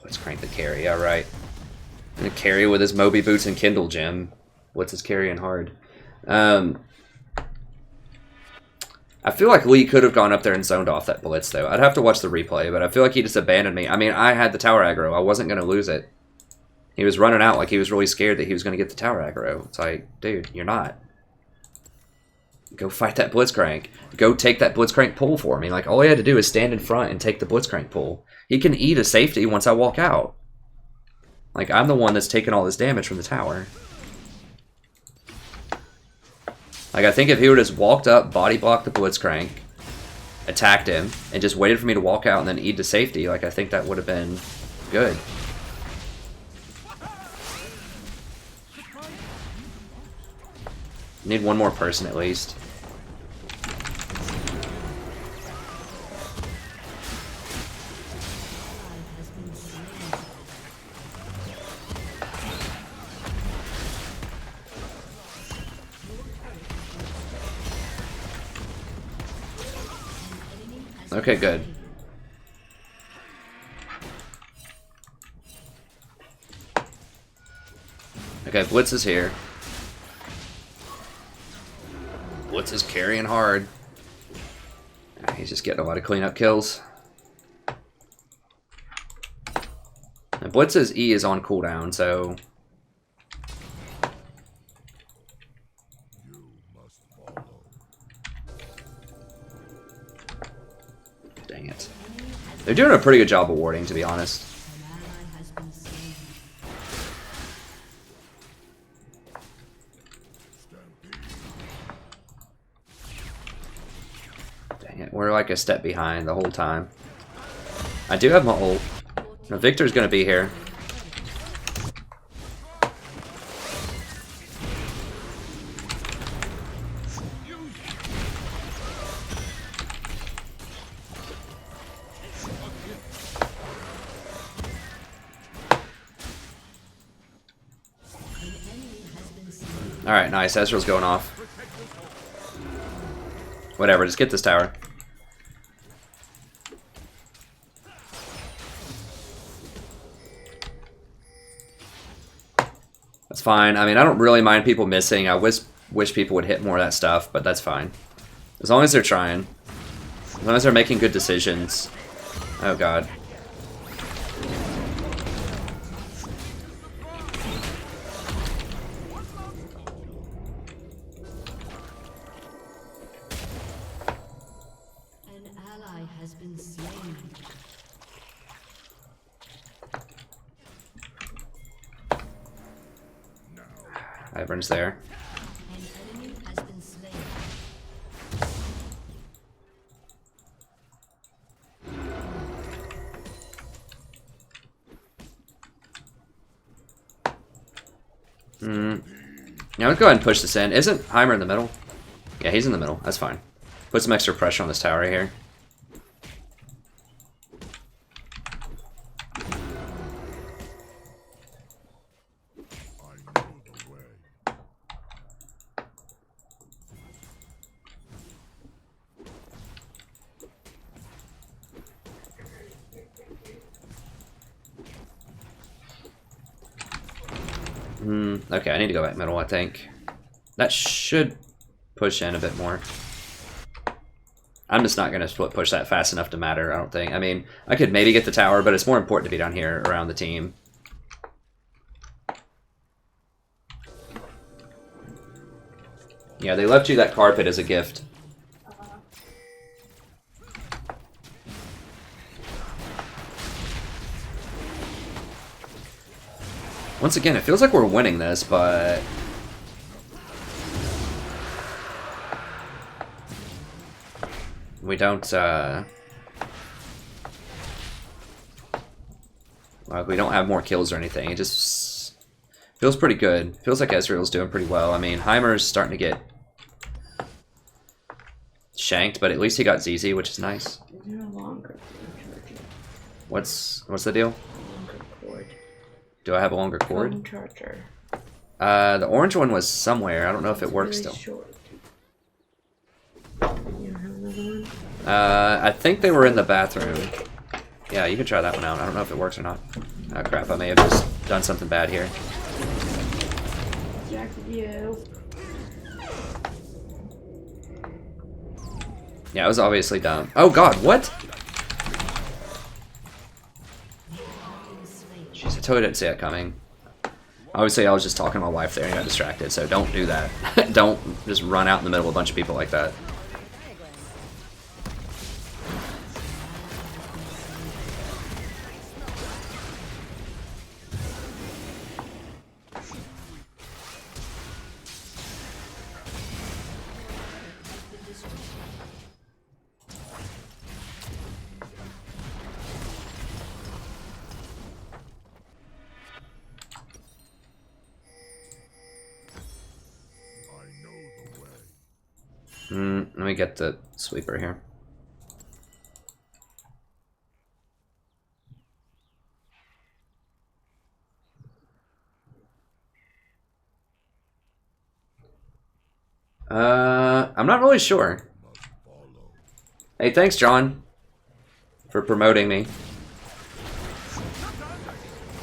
Blitz crank the carry, alright. And the carry with his Moby Boots and Kindle Gem. Blitz is carrying hard. I feel like Lee could have gone up there and zoned off that Blitz, though. I'd have to watch the replay, but I feel like he just abandoned me. I mean, I had the tower aggro. I wasn't going to lose it. He was running out like he was really scared that he was going to get the tower aggro. It's like, dude, you're not. Go fight that Blitzcrank. Go take that Blitzcrank pull for me. Like, all he had to do is stand in front and take the Blitzcrank pull. He can eat a safety once I walk out. Like, I'm the one that's taking all this damage from the tower. Like, I think if he would have just walked up, body blocked the Blitzcrank, attacked him, and just waited for me to walk out and then eat to safety, like, I think that would have been good. Need one more person at least. Okay, good. Okay, Blitz is here. Blitz is carrying hard. He's just getting a lot of cleanup kills. And Blitz's E is on cooldown, so... Dang it. They're doing a pretty good job of warding, to be honest. Dang it, we're like a step behind the whole time. I do have my ult. Now Victor's gonna be here. Alright, nice. Ezreal's going off. Whatever, just get this tower. That's fine. I mean, I don't really mind people missing. I wish people would hit more of that stuff, but that's fine. As long as they're trying. As long as they're making good decisions. Oh god. Ivern's there. Now let's go ahead and push this in. Isn't Heimer in the middle? Yeah, he's in the middle. That's fine. Put some extra pressure on this tower right here. Okay, I need to go back middle, I think. That should push in a bit more. I'm just not going to split push that fast enough to matter, I don't think. I mean, I could maybe get the tower, but it's more important to be down here around the team. Yeah, they left you that carpet as a gift. Once again, it feels like we're winning this, but... we don't, like, we don't have more kills or anything. It just feels pretty good. Feels like Ezreal's doing pretty well. I mean, Heimer's starting to get shanked, but at least he got ZZ, which is nice. What's the deal? Do I have a longer cord? Charger. The orange one was somewhere. I don't know if it works still. Short. You have another one? I think they were in the bathroom. Yeah, you can try that one out. I don't know if it works or not. Oh crap, I may have just done something bad here. Distracted you. Yeah, it was obviously dumb. Oh god, what? Jeez, I totally didn't see that coming. Obviously, I was just talking to my wife there and got distracted, so don't do that. Don't just run out in the middle of a bunch of people like that. Let me get the sweeper here. I'm not really sure. Hey, thanks, John, for promoting me.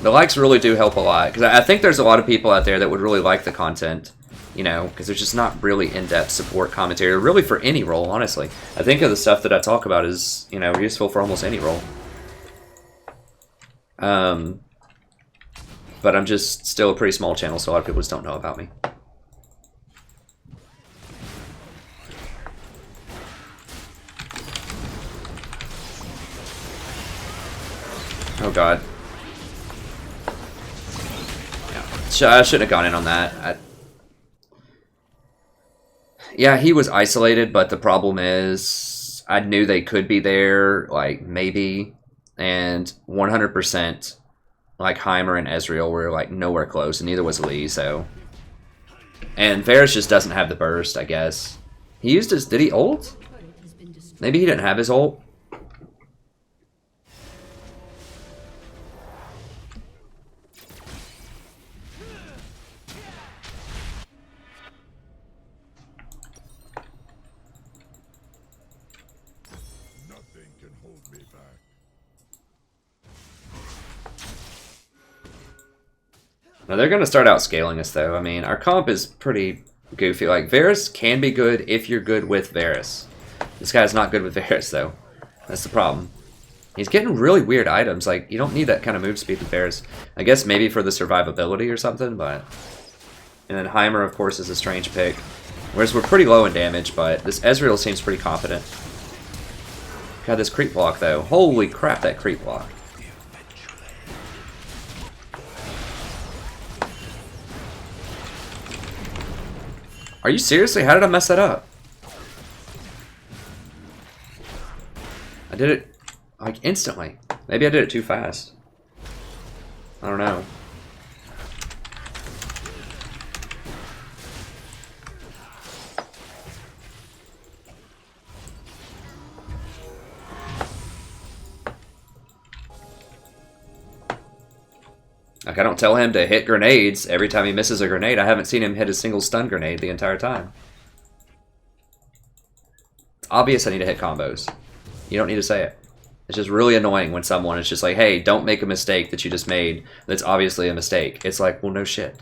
The likes really do help a lot, because I think there's a lot of people out there that would really like the content. You know, because there's just not really in-depth support commentary, really for any role, honestly. I think of the stuff that I talk about is, you know, useful for almost any role. But I'm just still a pretty small channel, so a lot of people just don't know about me. Oh god. Yeah. I shouldn't have gone in on that. Yeah, he was isolated, but the problem is I knew they could be there, like, maybe, and 100%, like, Heimer and Ezreal were, like, nowhere close, and neither was Lee, so... And Varus just doesn't have the burst, I guess. He used his... Did he ult? Maybe he didn't have his ult? Now they're going to start out scaling us, though. I mean, our comp is pretty goofy. Like, Varus can be good if you're good with Varus. This guy's not good with Varus, though. That's the problem. He's getting really weird items. Like, you don't need that kind of move speed with Varus. I guess maybe for the survivability or something, but... And then Heimer, of course, is a strange pick. Whereas we're pretty low in damage, but this Ezreal seems pretty confident. God, this creep block, though. Holy crap, that creep block. Are you seriously? How did I mess that up? I did it, like, instantly. Maybe I did it too fast. I don't know. Like, I don't tell him to hit grenades every time he misses a grenade. I haven't seen him hit a single stun grenade the entire time. It's obvious I need to hit combos. You don't need to say it. It's just really annoying when someone is just like, hey, don't make a mistake that you just made that's obviously a mistake. It's like, well, no shit.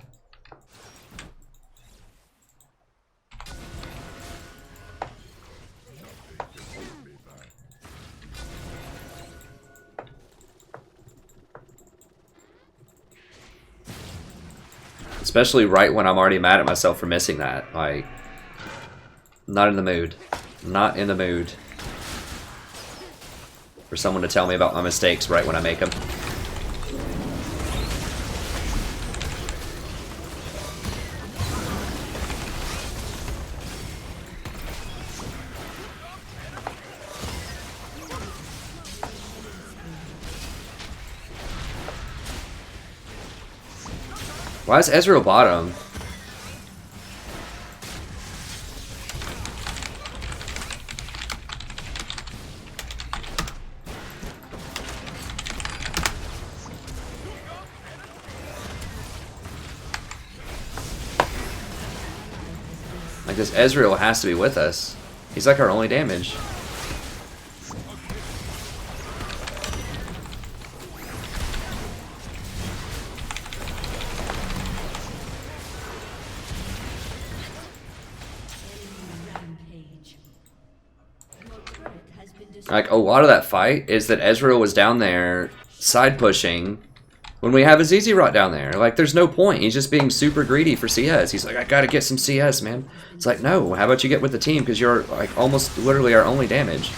Especially right when I'm already mad at myself for missing that. Like, not in the mood. Not in the mood for someone to tell me about my mistakes right when I make them. Why is Ezreal bottom? Like, this Ezreal has to be with us. He's like our only damage. Like, a lot of that fight is that Ezreal was down there side pushing when we have a ZZ Rot down there. Like, there's no point. He's just being super greedy for CS. He's like, I gotta get some CS, man. It's like, no, how about you get with the team, because you're like almost literally our only damage.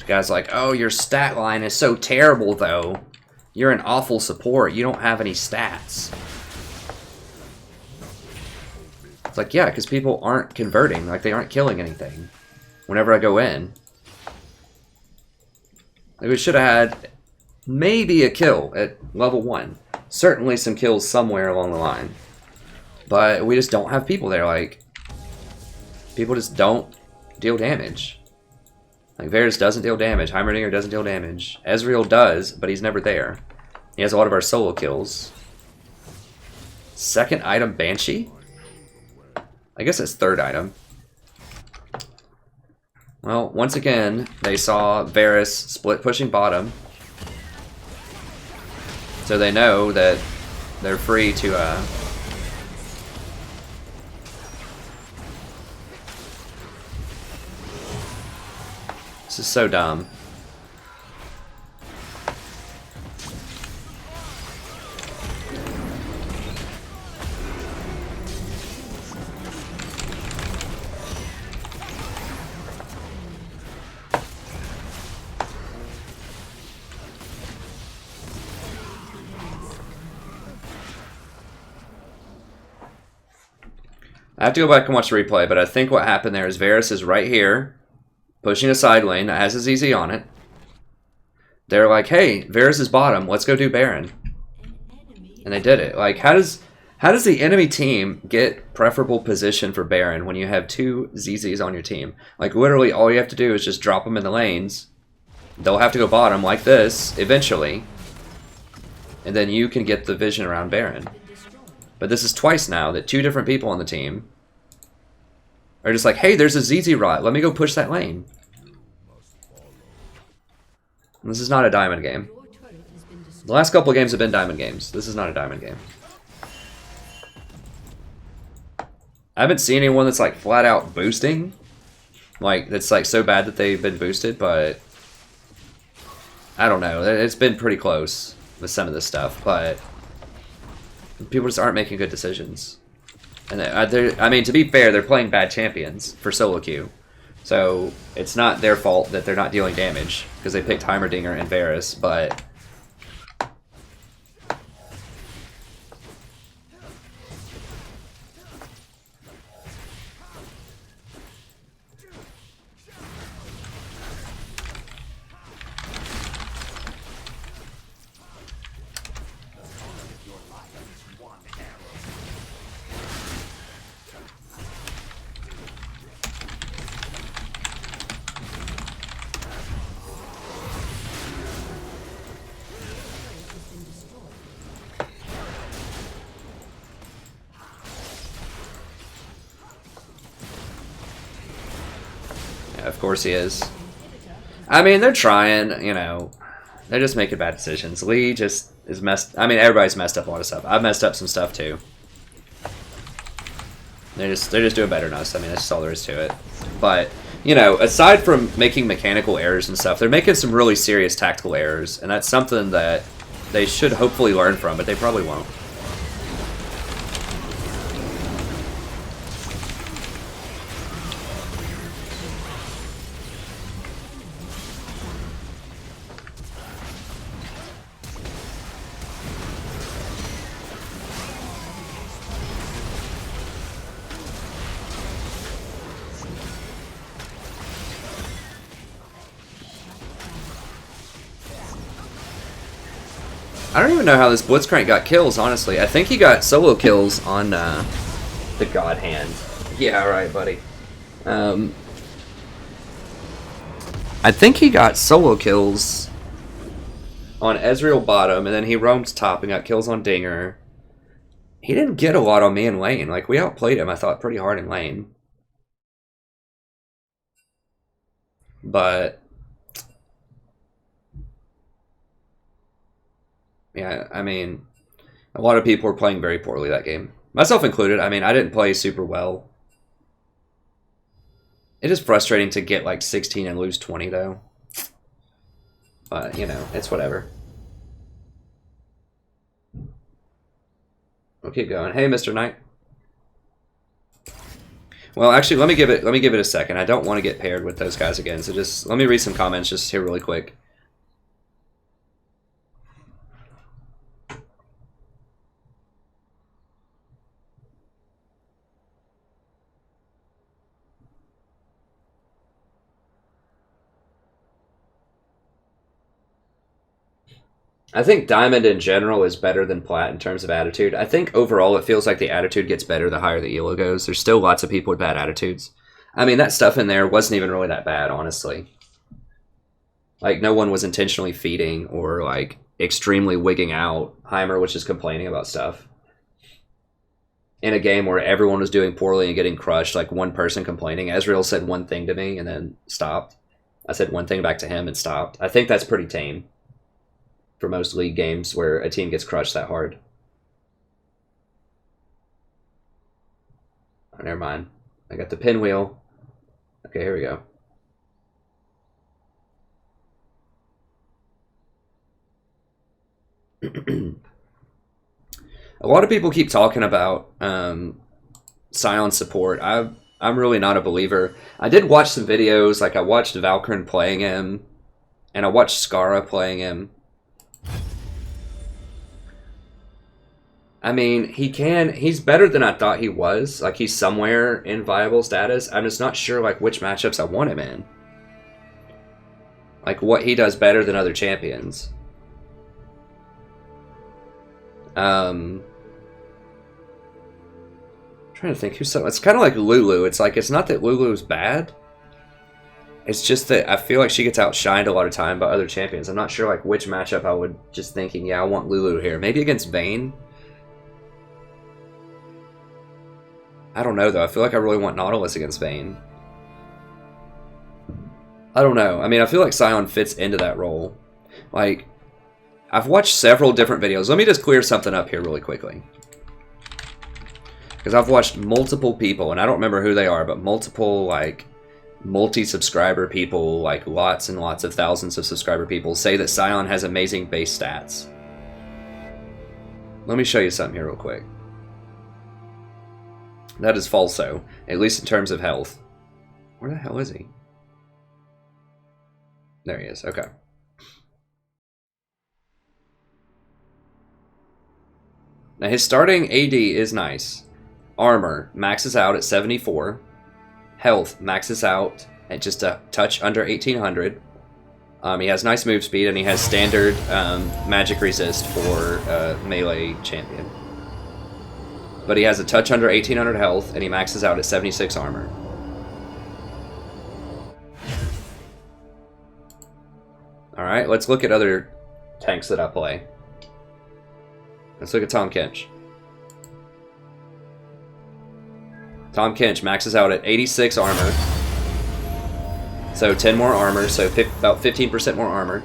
Guy's like, oh, your stat line is so terrible, though. You're an awful support. You don't have any stats. It's like, yeah, because people aren't converting. Like, they aren't killing anything whenever I go in. Like, we should have had maybe a kill at level 1. Certainly some kills somewhere along the line. But we just don't have people there. Like, people just don't deal damage. Like, Varus doesn't deal damage. Heimerdinger doesn't deal damage. Ezreal does, but he's never there. He has a lot of our solo kills. Second item, Banshee? I guess it's third item. Well, once again, they saw Varus split pushing bottom. So they know that they're free to, This is so dumb. I have to go back and watch the replay, but I think what happened there is Varus is right here, pushing a side lane that has a ZZ on it. They're like, hey, Varus is bottom, let's go do Baron. And they did it. Like, how does the enemy team get preferable position for Baron when you have 2 ZZs on your team? Like, literally all you have to do is just drop them in the lanes. They'll have to go bottom like this, eventually. And then you can get the vision around Baron. But this is twice now that 2 different people on the team are just like, hey, there's a ZZ Rot, let me go push that lane. And this is not a diamond game. The last couple of games have been diamond games. This is not a diamond game. I haven't seen anyone that's like flat out boosting. Like, that's like so bad that they've been boosted, but I don't know. It's been pretty close with some of this stuff, but people just aren't making good decisions. And I mean, to be fair, they're playing bad champions for solo queue. So it's not their fault that they're not dealing damage, because they picked Heimerdinger and Varus, but course he is. I mean, they're trying, you know. They're just making bad decisions. Lee just is messed... I mean, everybody's messed up a lot of stuff. I've messed up some stuff, too. They're just doing better than us. I mean, that's just all there is to it. But, you know, aside from making mechanical errors and stuff, they're making some really serious tactical errors. And that's something that they should hopefully learn from, but they probably won't. I don't even know how this Blitzcrank got kills, honestly. I think he got solo kills on the God Hand. Yeah, alright, buddy. I think he got solo kills on Ezreal bottom, and then he roamed top and got kills on Dinger. He didn't get a lot on me in lane. Like, we outplayed him, I thought, pretty hard in lane. But... yeah, I mean, a lot of people were playing very poorly that game. Myself included. I mean, I didn't play super well. It is frustrating to get like 16 and lose 20 though. But, you know, it's whatever. We'll keep going. Hey, Mr. Knight. Well, actually, let me give it a second. I don't want to get paired with those guys again, so just let me read some comments just here really quick. I think Diamond in general is better than Plat in terms of attitude. I think overall it feels like the attitude gets better the higher the elo goes. There's still lots of people with bad attitudes. I mean, that stuff in there wasn't even really that bad, honestly. Like, no one was intentionally feeding or, like, extremely wigging out. Heimer was just complaining about stuff. In a game where everyone was doing poorly and getting crushed, like one person complaining. Ezreal said one thing to me and then stopped. I said one thing back to him and stopped. I think that's pretty tame for most league games where a team gets crushed that hard. Oh, never mind. I got the pinwheel. Okay, here we go. A lot of people keep talking about Sion support. I'm really not a believer. I did watch some videos, like I watched Valkyrie playing him, and I watched Skara playing him. I mean, he's better than I thought he was. Like, he's somewhere in viable status. I'm just not sure, like, which matchups I want him in. Like, what he does better than other champions. I'm trying to think who's so... It's kind of like Lulu. It's like, it's not that Lulu's bad. It's just that I feel like she gets outshined a lot of time by other champions. I'm not sure, like, which matchup I would just thinking, yeah, I want Lulu here. Maybe against Vayne? I don't know, though. I feel like I really want Nautilus against Vayne. I don't know. I mean, I feel like Sion fits into that role. Like, I've watched several different videos. Let me just clear something up here really quickly. Because I've watched multiple people, and I don't remember who they are, but multiple, like, multi-subscriber people, like lots and lots of thousands of subscriber people, say that Sion has amazing base stats. Let me show you something here real quick. That is falso, at least in terms of health. Where the hell is he? There he is, okay. Now his starting AD is nice. Armor maxes out at 74. Health maxes out at just a touch under 1800. He has nice move speed, and he has standard magic resist for melee champion. But he has a touch under 1800 health, and he maxes out at 76 armor. Alright, let's look at other tanks that I play. Let's look at Tahm Kench. Tahm Kench maxes out at 86 armor, So 10 more armor, so about 15% more armor.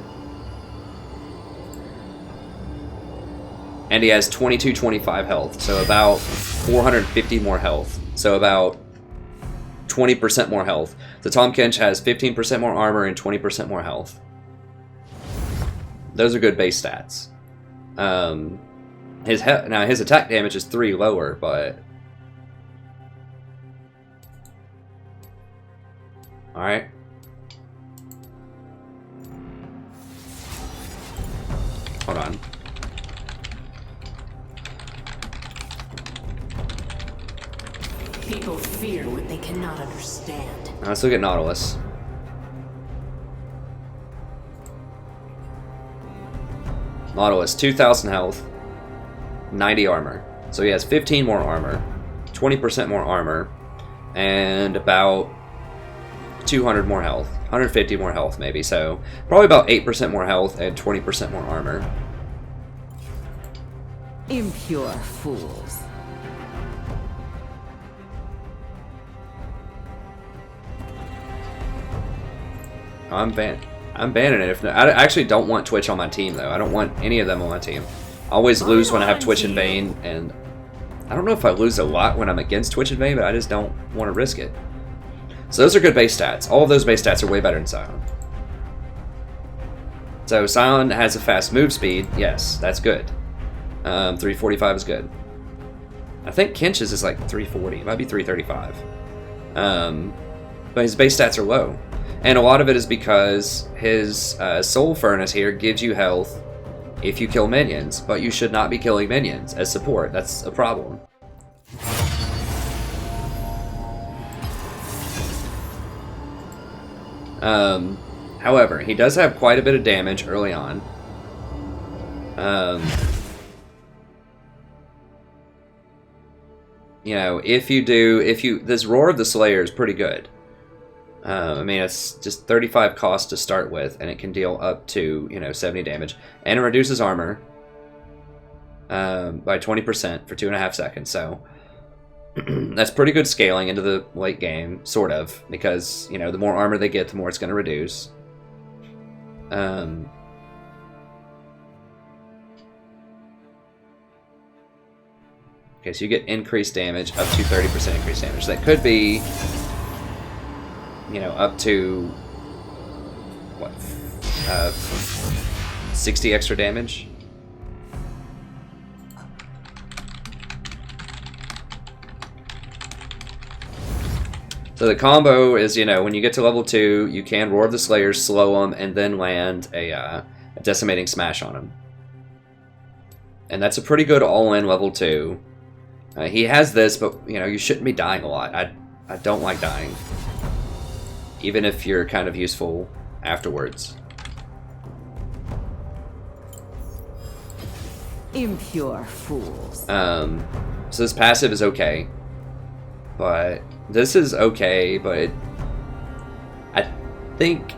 And he has 2225 health, so about 450 more health. So about 20% more health. So Tahm Kench has 15% more armor and 20% more health. Those are good base stats. Now his attack damage is 3 lower, but all right. Hold on. People fear what they cannot understand. Let's look at Nautilus. Nautilus, 2,000 health, 90 armor. So he has 15 more armor, 20% more armor, and about 200 more health. 150 more health, maybe. So probably about 8% more health and 20% more armor. Impure fools. I'm banning it. I actually don't want Twitch on my team, though. I don't want any of them on my team. I always lose when I have Twitch and Vayne, and I don't know if I lose a lot when I'm against Twitch and Vayne, but I just don't want to risk it. So those are good base stats. All of those base stats are way better than Sion. So Sion has a fast move speed. Yes, that's good. 345 is good. I think Kench's is like 340. It might be 335. But his base stats are low. And a lot of it is because his Soul Furnace here gives you health if you kill minions, but you should not be killing minions as support. That's a problem. However, he does have quite a bit of damage early on. You know, this Roar of the Slayer is pretty good. I mean, it's just 35 cost to start with, and it can deal up to, 70 damage. And it reduces armor by 20% for 2.5 seconds, so that's pretty good scaling into the late game, sort of, because, the more armor they get, the more it's going to reduce. Okay, so you get increased damage, up to 30% increased damage. That could be... up to, 60 extra damage? So the combo is, when you get to level 2, you can Roar of the Slayers, slow them, and then land a Decimating Smash on him. And that's a pretty good all-in level 2. He has this, but, you shouldn't be dying a lot. I don't like dying. Even if you're kind of useful afterwards. Impure fools. So this passive is okay. But this is okay, but I think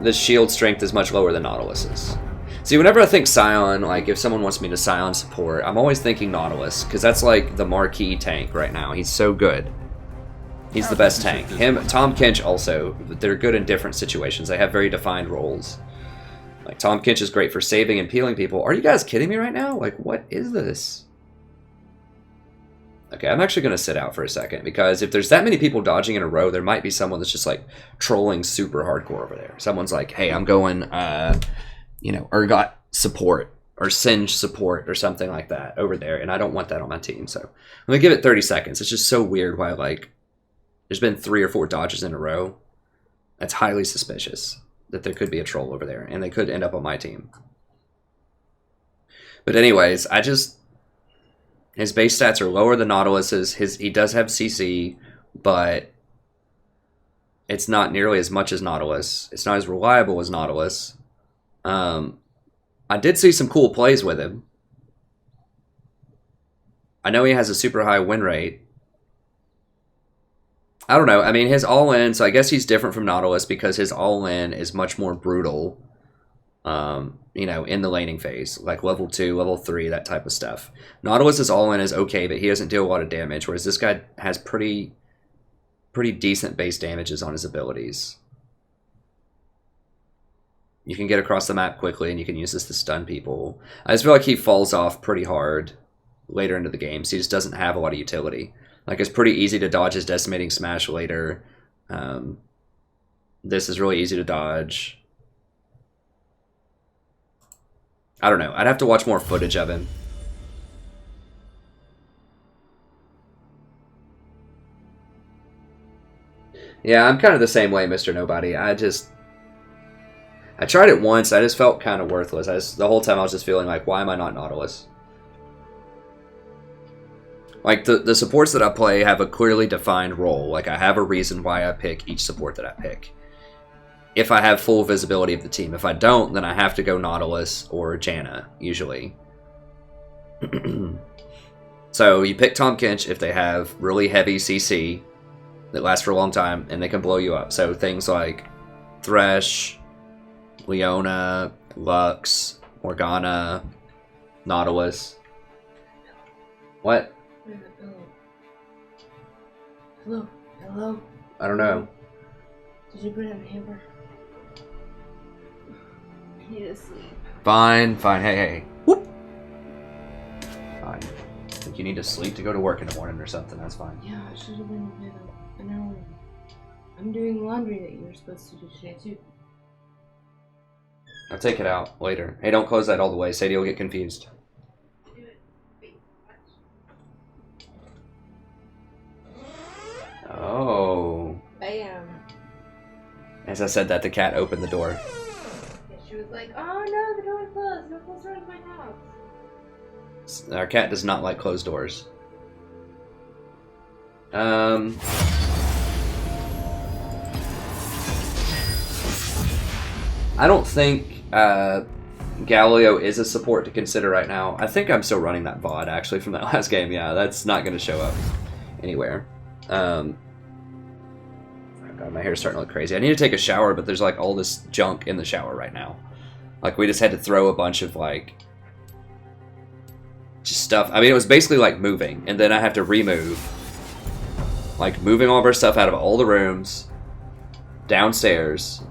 the shield strength is much lower than Nautilus's. See, whenever I think Sion, like if someone wants me to Sion support, I'm always thinking Nautilus, because that's like the marquee tank right now. He's so good. He's the best tank. Him, Tahm Kench also. They're good in different situations. They have very defined roles. Like, Tahm Kench is great for saving and peeling people. Are you guys kidding me right now? Like, what is this? Okay, I'm actually going to sit out for a second, because if there's that many people dodging in a row, there might be someone that's just, like, trolling super hardcore over there. Someone's like, hey, I'm going, Urgot support, or Singe support, or something like that over there, and I don't want that on my team, so I'm going to give it 30 seconds. It's just so weird why, like, there's been 3 or 4 dodges in a row. That's highly suspicious that there could be a troll over there, and they could end up on my team. But anyways, his base stats are lower than Nautilus's. He does have CC, but it's not nearly as much as Nautilus. It's not as reliable as Nautilus. I did see some cool plays with him. I know he has a super high win rate. I don't know. I mean, his all-in, so I guess he's different from Nautilus because his all-in is much more brutal, in the laning phase, like level 2, level 3, that type of stuff. Nautilus's all-in is okay, but he doesn't deal a lot of damage, whereas this guy has pretty decent base damages on his abilities. You can get across the map quickly, and you can use this to stun people. I just feel like he falls off pretty hard later into the game, so he just doesn't have a lot of utility. Like, it's pretty easy to dodge his Decimating Smash later. This is really easy to dodge. I don't know. I'd have to watch more footage of him. Yeah, I'm kind of the same way, Mr. Nobody. I tried it once. I just felt kind of worthless. The whole time I was just feeling like, why am I not Nautilus? Like, the supports that I play have a clearly defined role. Like, I have a reason why I pick each support that I pick. If I have full visibility of the team. If I don't, then I have to go Nautilus or Janna, usually. So, you pick Tahm Kench if they have really heavy CC that lasts for a long time, and they can blow you up. So, things like Thresh, Leona, Lux, Morgana, Nautilus. What? Hello? Hello? I don't know. Did you put it in the hamper? I need to sleep. Fine, fine. Hey. Whoop. Fine. I think you need to sleep to go to work in the morning or something. That's fine. Yeah, I should have been an hour. I'm doing laundry that you were supposed to do today, too. I'll take it out later. Hey, don't close that all the way. Sadie will get confused. Oh. Bam. As I said that, the cat opened the door. Yeah, she was like, oh no, the door's closed. No close door to my house. Our cat does not like closed doors. I don't think Galio is a support to consider right now. I think I'm still running that VOD actually from that last game. Yeah, that's not going to show up anywhere. Oh God, my hair's starting to look crazy. I need to take a shower, but there's like all this junk in the shower right now. Like, we just had to throw a bunch of like just stuff. I mean, it was basically like moving, and then I have to remove. Like, moving all of our stuff out of all the rooms downstairs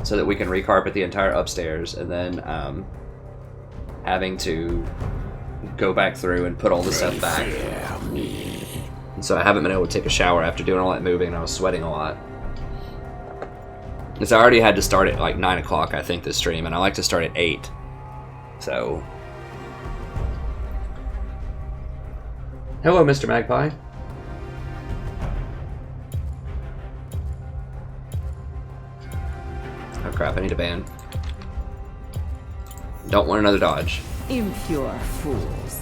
so that we can recarpet the entire upstairs, and then having to go back through and put all the stuff back. And so I haven't been able to take a shower after doing all that moving, and I was sweating a lot. Because I already had to start at like 9 o'clock, I think, this stream, and I like to start at 8. So. Hello, Mr. Magpie. Oh crap, I need a ban. Don't want another dodge. Impure fools.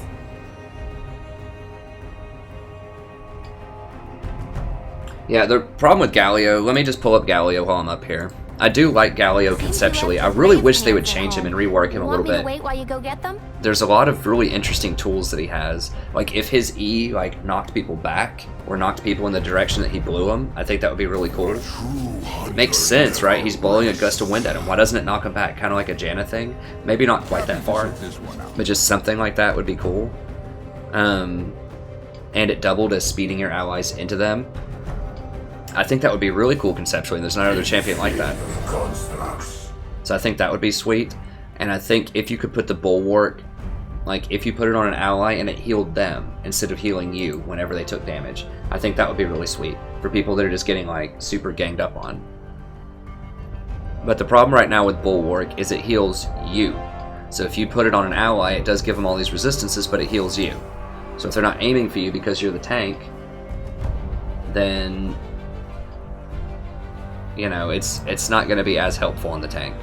Yeah, the problem with Galio, let me just pull up Galio while I'm up here. I do like Galio conceptually. I really wish they would change him and rework him a little bit. Wait while you go get them? There's a lot of really interesting tools that he has. Like, if his E, like, knocked people back, or knocked people in the direction that he blew them, I think that would be really cool. It makes sense, right? He's blowing a gust of wind at him. Why doesn't it knock him back? Kind of like a Janna thing. Maybe not quite that far, but just something like that would be cool. And it doubled as speeding your allies into them. I think that would be really cool conceptually. There's no other champion like that. So I think that would be sweet. And I think if you could put the Bulwark, like if you put it on an ally and it healed them instead of healing you whenever they took damage, I think that would be really sweet for people that are just getting like super ganged up on. But the problem right now with Bulwark is it heals you. So if you put it on an ally, it does give them all these resistances, but it heals you. So if they're not aiming for you because you're the tank, then you know, it's not going to be as helpful on the tank.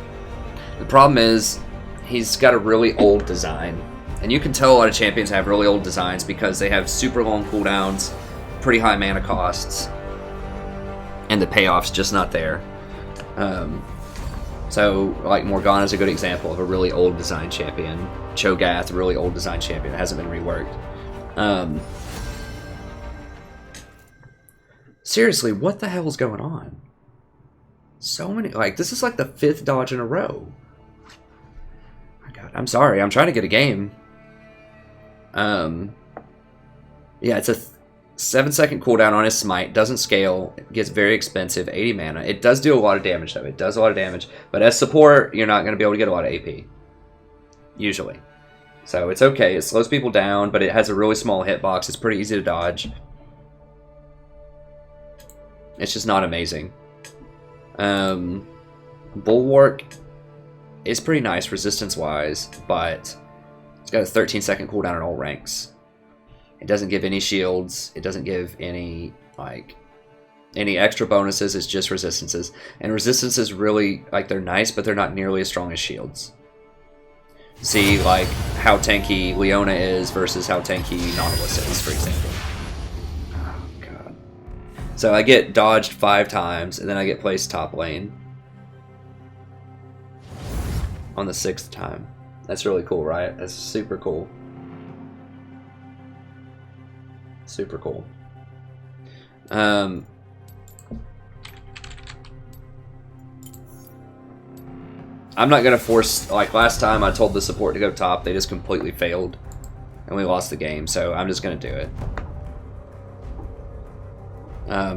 The problem is, he's got a really old design. And you can tell a lot of champions have really old designs because they have super long cooldowns, pretty high mana costs, and the payoff's just not there. So, like, Morgana's a good example of a really old design champion. Cho'Gath, a really old design champion that hasn't been reworked. Seriously, what the hell is going on? So many, like, this is like the 5th dodge in a row. My God, I'm sorry, I'm trying to get a game. Yeah, it's a 7-second cooldown on his smite, doesn't scale, it gets very expensive, 80 mana. It does do a lot of damage though, it does a lot of damage, but as support, you're not going to be able to get a lot of AP. Usually. So it's okay, it slows people down, but it has a really small hitbox, it's pretty easy to dodge. It's just not amazing. Bulwark is pretty nice resistance-wise, but it's got a 13-second cooldown in all ranks. It doesn't give any shields. It doesn't give any extra bonuses. It's just resistances. And resistances really, like, they're nice, but they're not nearly as strong as shields. See, like, how tanky Leona is versus how tanky Nautilus is, for example. Oh, God. So I get dodged 5 times, and then I get placed top lane. On the 6th time. That's really cool, right? That's super cool. Super cool. I'm not gonna force, like last time I told the support to go top, they just completely failed and we lost the game, so I'm just gonna do it.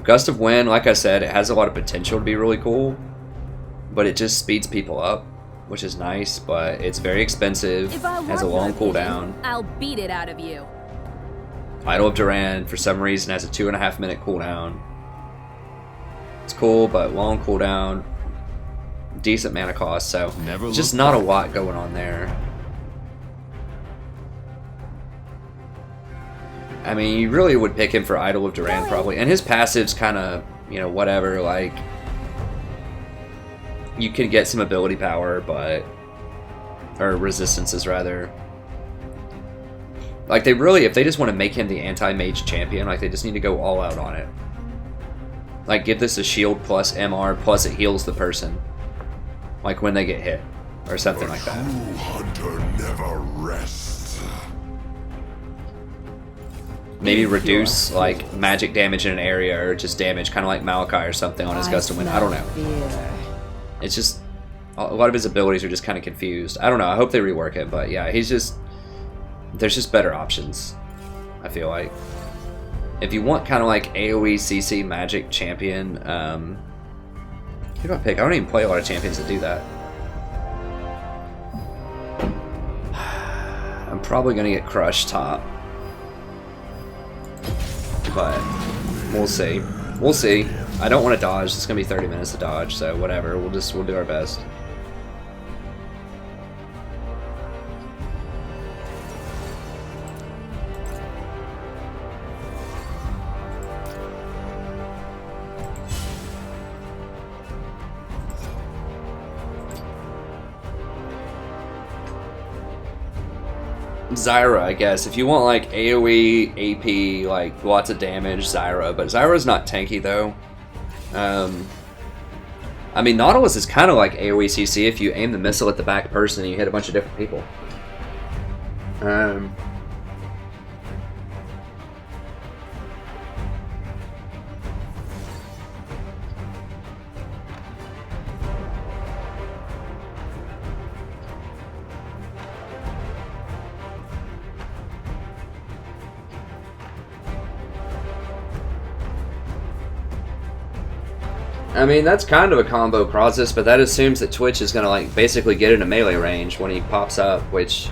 Gust of Wind, like I said, it has a lot of potential to be really cool, but it just speeds people up, which is nice, but it's very expensive, has a long cooldown. I'll beat it out of you. Idol of Duran, for some reason, has a 2.5 minute cooldown. It's cool, but long cooldown, decent mana cost, so just not a lot going on there. I mean, you really would pick him for Idol of Duran probably, and his passive's kind of, you know, whatever, like, you can get some ability power, but, or resistances rather. Like, they really, if they just want to make him the anti-mage champion, like, they just need to go all out on it. Like, give this a shield plus MR, plus it heals the person. Like, when they get hit. Or something like that. True hunter never rests. Maybe reduce, like, magic damage in an area, or just damage, kind of like Malachi or something on his Gust of Wind. I don't know. It's just, a lot of his abilities are just kind of confused. I don't know, I hope they rework it, but yeah, he's just, there's just better options, I feel like. If you want kind of like AoE CC magic champion, who do I pick? I don't even play a lot of champions that do that. I'm probably going to get Crush top. But we'll see. We'll see. I don't want to dodge. It's going to be 30 minutes to dodge, so whatever. We'll do our best. Zyra, I guess. If you want like AoE, AP, like lots of damage, Zyra. But Zyra's not tanky though. I mean, Nautilus is kind of like AoE CC if you aim the missile at the back person and you hit a bunch of different people. I mean, that's kind of a combo process, but that assumes that Twitch is going to like basically get into melee range when he pops up, which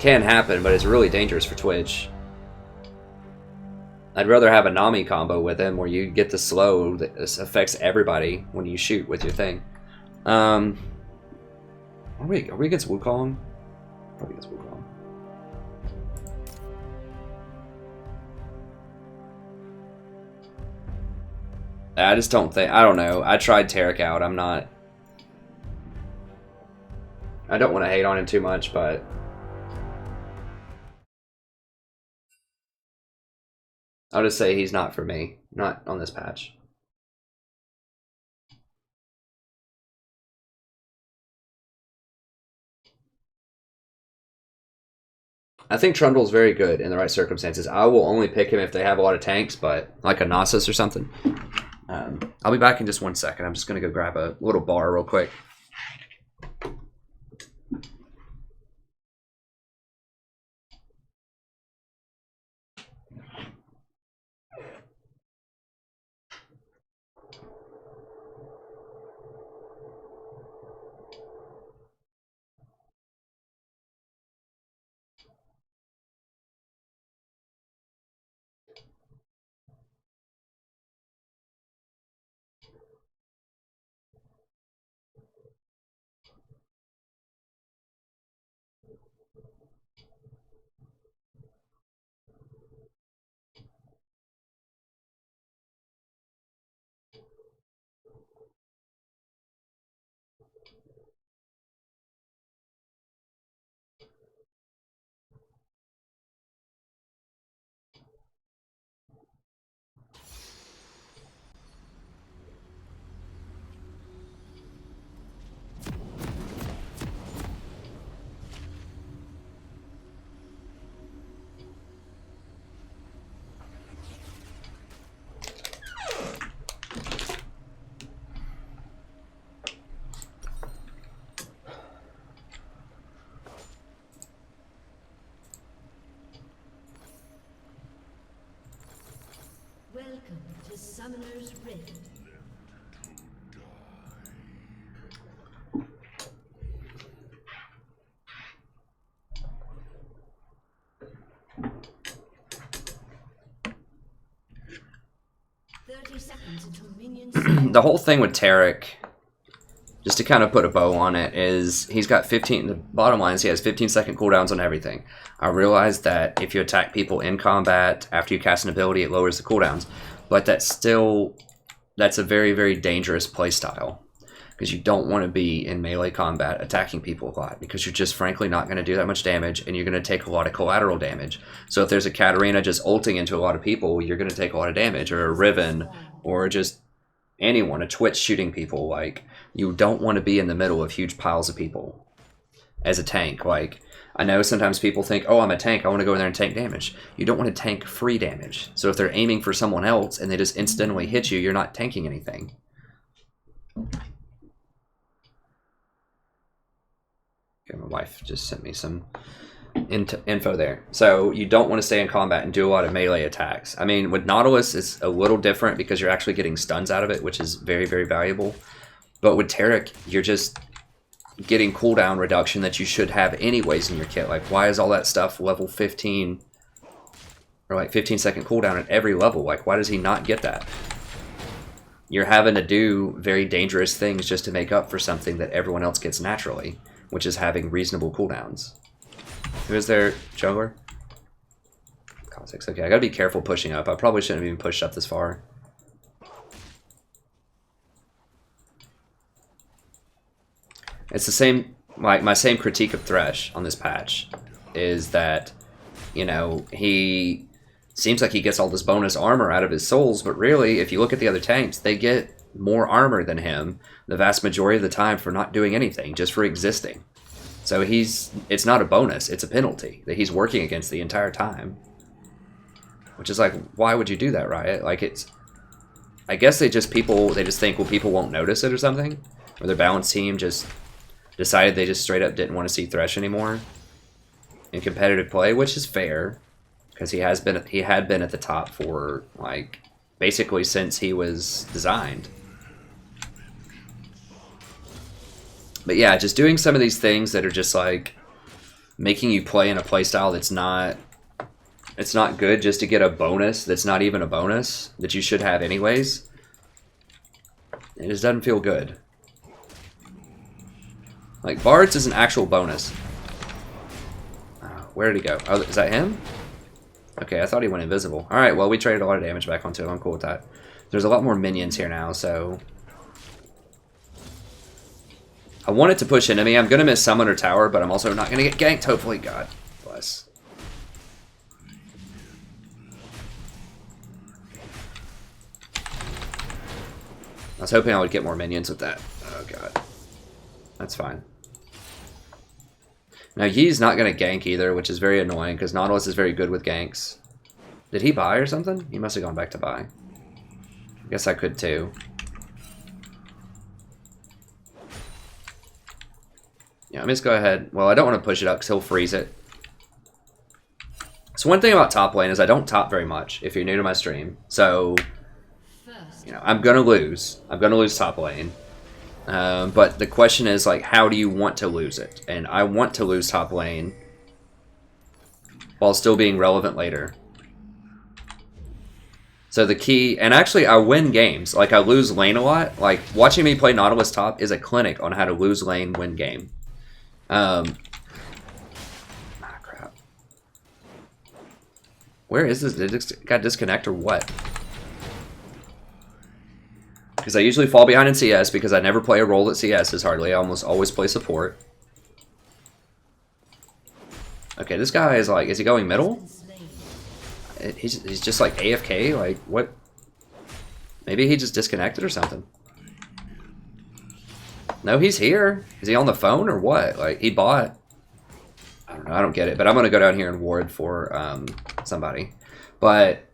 can happen, but it's really dangerous for Twitch. I'd rather have a Nami combo with him where you get the slow that affects everybody when you shoot with your thing. Are we against Wukong? Probably against Wukong. I just don't think, I don't know. I tried Tarek out. I'm not, I don't want to hate on him too much, but I'll just say he's not for me. Not on this patch. I think Trundle's very good in the right circumstances. I will only pick him if they have a lot of tanks, but like a Nasus or something. I'll be back in just 1 second. I'm just going to go grab a little bar real quick. Summoner's Rift. The whole thing with Taric, just to kind of put a bow on it, is he's got 15, the bottom line is he has 15-second cooldowns on everything. I realize that if you attack people in combat after you cast an ability, it lowers the cooldowns, but that's a very, very dangerous playstyle, because you don't want to be in melee combat attacking people a lot, because you're just frankly not going to do that much damage, and you're going to take a lot of collateral damage. So if there's a Katarina just ulting into a lot of people, you're going to take a lot of damage, or a Riven, or just anyone, a Twitch shooting people. Like, you don't want to be in the middle of huge piles of people as a tank. Like, I know sometimes people think, oh, I'm a tank, I want to go in there and tank damage. You don't want to tank free damage. So if they're aiming for someone else and they just incidentally hit you, you're not tanking anything. Okay, my wife just sent me some info there. So you don't want to stay in combat and do a lot of melee attacks. I mean, with Nautilus, it's a little different because you're actually getting stuns out of it, which is very, very valuable. But with Taric, you're just getting cooldown reduction that you should have anyways in your kit. Like, why is all that stuff level 15 or like 15-second cooldown at every level? Like, why does he not get that? You're having to do very dangerous things just to make up for something that everyone else gets naturally, which is having reasonable cooldowns. Who is their jungler? Kha'Zix. Okay, I gotta be careful pushing up. I probably shouldn't have even pushed up this far. It's the same, my same critique of Thresh on this patch is that, you know, he seems like he gets all this bonus armor out of his souls, but really, if you look at the other tanks, they get more armor than him the vast majority of the time for not doing anything, just for existing. So it's not a bonus, it's a penalty that he's working against the entire time. Which is like, why would you do that, Riot? Like, I guess they just think, well, people won't notice it or something. Or their balance team just decided they just straight up didn't want to see Thresh anymore in competitive play, which is fair, because he had been at the top for, like, basically since he was designed. But yeah, just doing some of these things that are just like making you play in a playstyle that's not good just to get a bonus that's not even a bonus that you should have anyways. It just doesn't feel good. Like, Bards is an actual bonus. Where did he go? Oh, is that him? Okay, I thought he went invisible. Alright, well, we traded a lot of damage back onto him. I'm cool with that. There's a lot more minions here now, so I wanted to push into me. I'm going to miss Summoner Tower, but I'm also not going to get ganked, hopefully. God bless. I was hoping I would get more minions with that. Oh, God. That's fine. Now, Yi's not going to gank either, which is very annoying, because Nautilus is very good with ganks. Did he buy or something? He must have gone back to buy. I guess I could, too. Yeah, let me just go ahead. Well, I don't want to push it up because he'll freeze it. So one thing about top lane is I don't top very much if you're new to my stream. So, you know, I'm going to lose. I'm going to lose top lane. But the question is, like, how do you want to lose it? And I want to lose top lane while still being relevant later. So the key, and actually I win games. Like, I lose lane a lot. Like, watching me play Nautilus top is a clinic on how to lose lane, win game. Crap. Where is this? Did it got disconnect or what? Because I usually fall behind in CS because I never play a role at CS is hardly. I almost always play support. Okay, this guy is like, is he going middle? He's just like AFK? Like, what? Maybe he just disconnected or something. No, he's here. Is he on the phone or what? Like, he bought. I don't know. I don't get it. But I'm going to go down here and ward for somebody. But,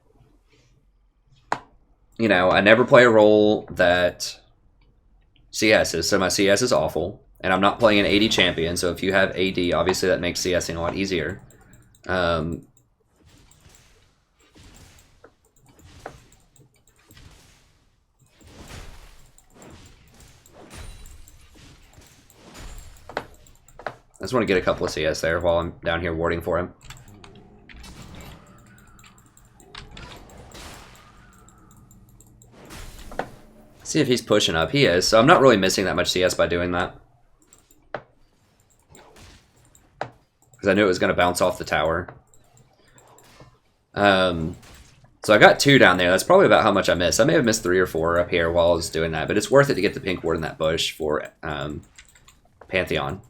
you know, I never play a role that CS is. So my CS is awful. And I'm not playing an AD champion. So if you have AD, obviously that makes CSing a lot easier. just want to get a couple of CS there while I'm down here warding for him. See if he's pushing up. He is, so I'm not really missing that much CS by doing that. Because I knew it was going to bounce off the tower. So I got 2 down there. That's probably about how much I missed. I may have missed 3 or 4 up here while I was doing that, but it's worth it to get the pink ward in that bush for Pantheon.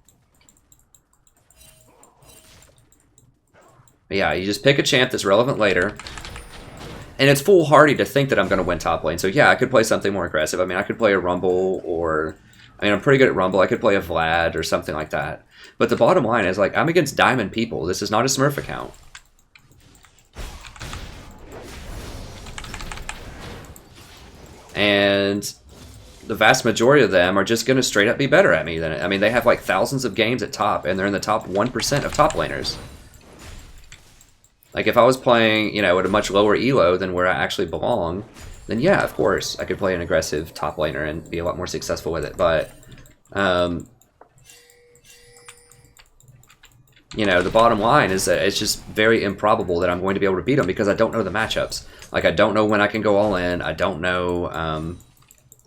But yeah, you just pick a champ that's relevant later. And it's foolhardy to think that I'm going to win top lane. So yeah, I could play something more aggressive. I mean, I could play a Rumble or... I mean, I'm pretty good at Rumble. I could play a Vlad or something like that. But the bottom line is, like, I'm against Diamond people. This is not a Smurf account. And the vast majority of them are just going to straight up be better at me than it. I mean, they have like thousands of games at top, and they're in the top 1% of top laners. Like, if I was playing, you know, at a much lower elo than where I actually belong, then yeah, of course, I could play an aggressive top laner and be a lot more successful with it. But, you know, the bottom line is that it's just very improbable that I'm going to be able to beat them because I don't know the matchups. Like, I don't know when I can go all in. I don't know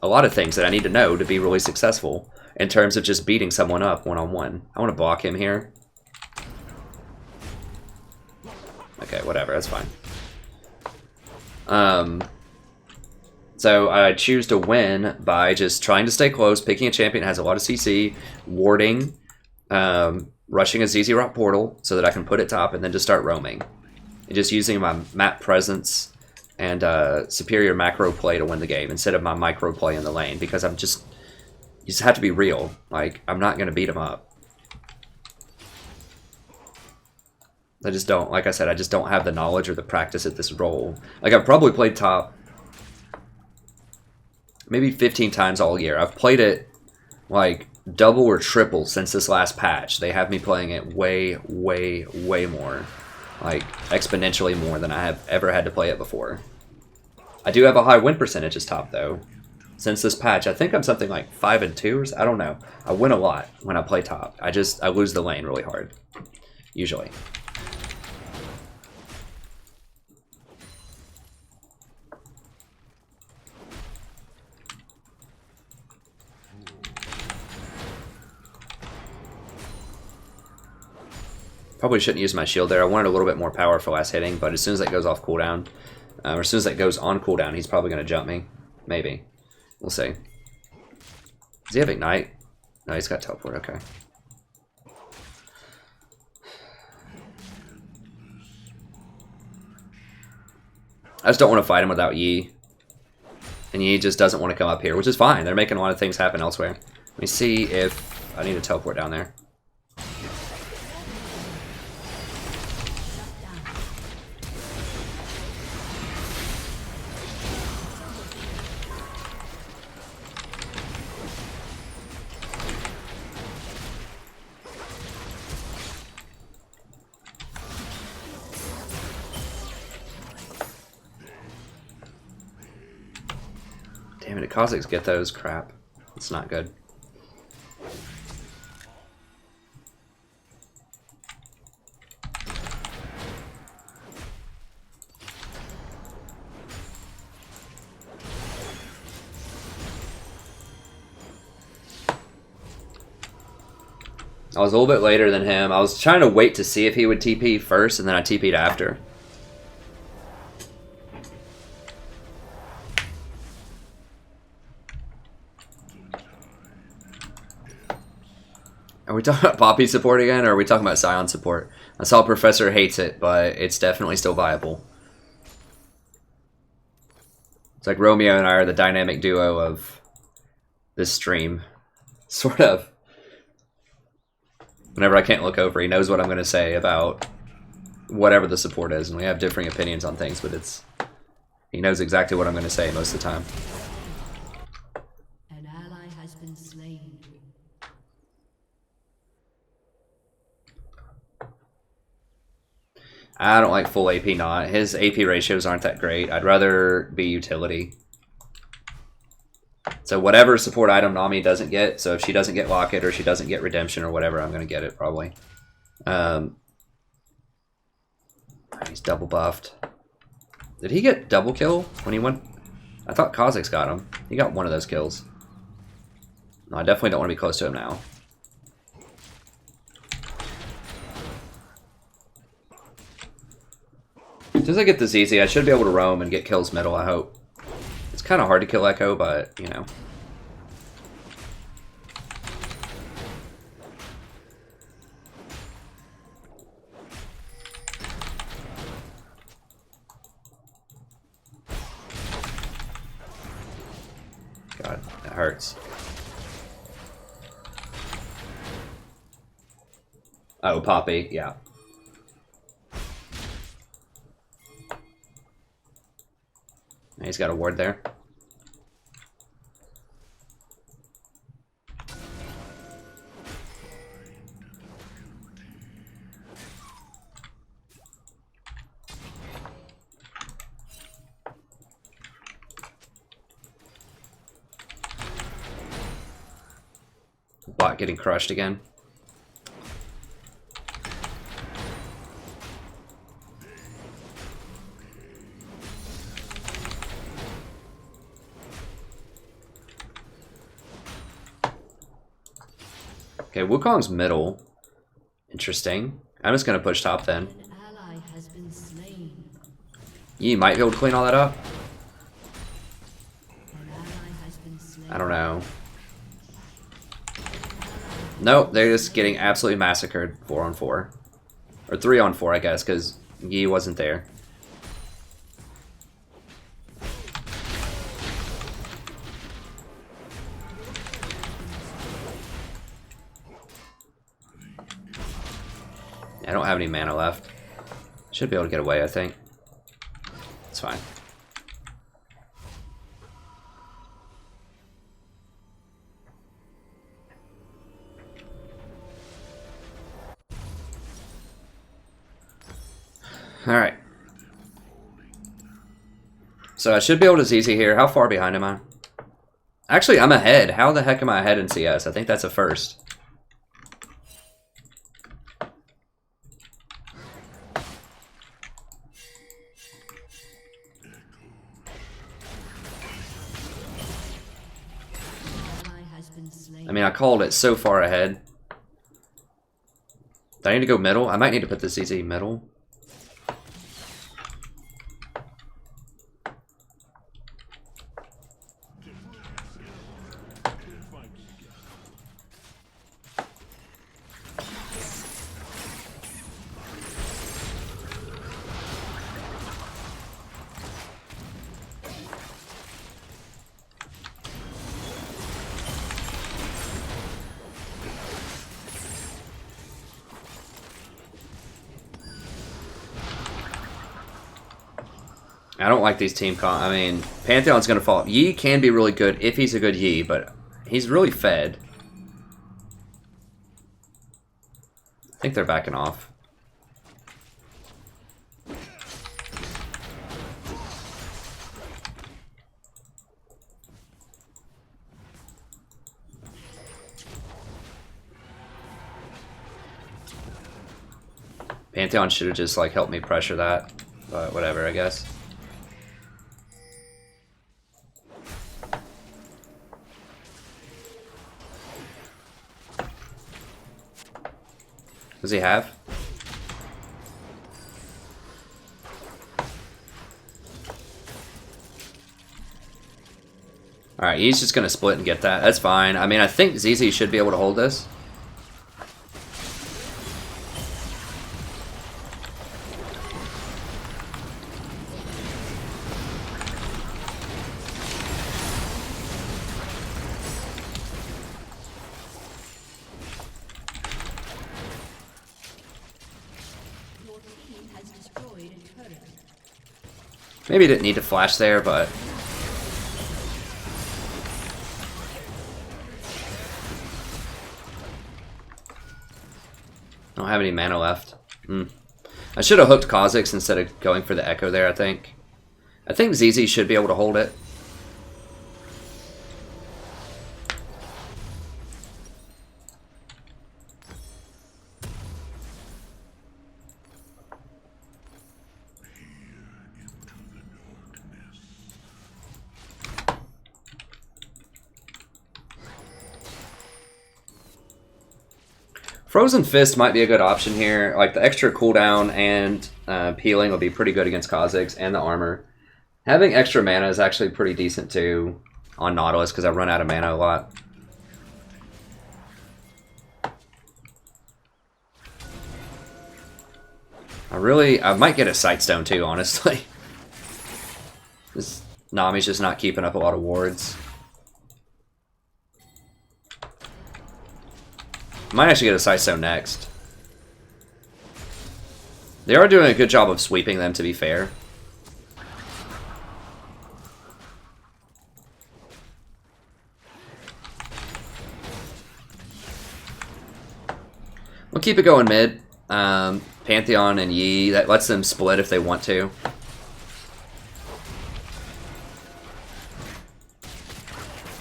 a lot of things that I need to know to be really successful in terms of just beating someone up one-on-one. I want to block him here. Okay, whatever, that's fine. So I choose to win by just trying to stay close, picking a champion that has a lot of CC, warding, rushing a ZZ Rock portal so that I can put it top and then just start roaming. And just using my map presence and superior macro play to win the game instead of my micro play in the lane, because you just have to be real. Like, I'm not going to beat him up. I just don't, like I said, I just don't have the knowledge or the practice at this role. Like, I've probably played top maybe 15 times all year. I've played it like double or triple since this last patch. They have me playing it way, way, way more. Like, exponentially more than I have ever had to play it before. I do have a high win percentage as top, though. Since this patch, I think I'm something like 5-2 or I don't know. I win a lot when I play top. I lose the lane really hard, usually. Probably shouldn't use my shield there. I wanted a little bit more power for last hitting, but as soon as that goes off cooldown, or as soon as that goes on cooldown, he's probably going to jump me. Maybe. We'll see. Does he have Ignite? No, he's got Teleport. Okay. I just don't want to fight him without Yi. And Yi just doesn't want to come up here, which is fine. They're making a lot of things happen elsewhere. Let me see if I need to teleport down there. Damn it, Kha'Zix get those. Crap. It's not good. I was a little bit later than him. I was trying to wait to see if he would TP first, and then I TP'd after. Are we talking about Poppy support again, or are we talking about Sion support? I saw Professor hates it, but it's definitely still viable. It's like Romeo and I are the dynamic duo of this stream. Sort of. Whenever I can't look over, he knows what I'm going to say about whatever the support is, and we have differing opinions on things, but he knows exactly what I'm going to say most of the time. An ally has been slain. I don't like full AP not. His AP ratios aren't that great. I'd rather be utility. So whatever support item Nami doesn't get, so if she doesn't get Locket or she doesn't get Redemption or whatever, I'm going to get it probably. He's double buffed. Did he get double kill when he went? I thought Kha'Zix got him. He got one of those kills. No, I definitely don't want to be close to him now. As soon as I get this easy, I should be able to roam and get kills middle, I hope. It's kind of hard to kill Echo, but, you know. God, that hurts. Oh, Poppy, yeah. He's got a ward there. Bot getting crushed again. Okay, Wukong's middle. Interesting. I'm just gonna push top then. Yi might be able to clean all that up. I don't know. Nope, they're just getting absolutely massacred 4-on-4. Or 3-on-4, I guess, because Yi wasn't there. I don't have any mana left. Should be able to get away, I think. It's fine. Alright. So I should be able to ZZ here. How far behind am I? Actually, I'm ahead. How the heck am I ahead in CS? I think that's a first. I mean, I called it so far ahead. Do I need to go middle? I might need to put the ZZ middle. I don't like these team I mean, Pantheon's gonna fall. Yi can be really good if he's a good Yi, but he's really fed. I think they're backing off. Pantheon should have just like helped me pressure that, but whatever, I guess. Does he have? Alright, he's just gonna split and get that. That's fine. I mean, I think ZZ should be able to hold this. Maybe didn't need to flash there, but... I don't have any mana left. I should have hooked Kha'Zix instead of going for the Echo there, I think. I think ZZ should be able to hold it. Frozen Fist might be a good option here. Like, the extra cooldown and healing will be pretty good against Kha'Zix, and the armor. Having extra mana is actually pretty decent too on Nautilus, because I run out of mana a lot. I might get a Sightstone too, honestly. This Nami's just not keeping up a lot of wards. Might actually get a Sightstone next. They are doing a good job of sweeping them, to be fair. We'll keep it going mid. Pantheon and Yi, that lets them split if they want to.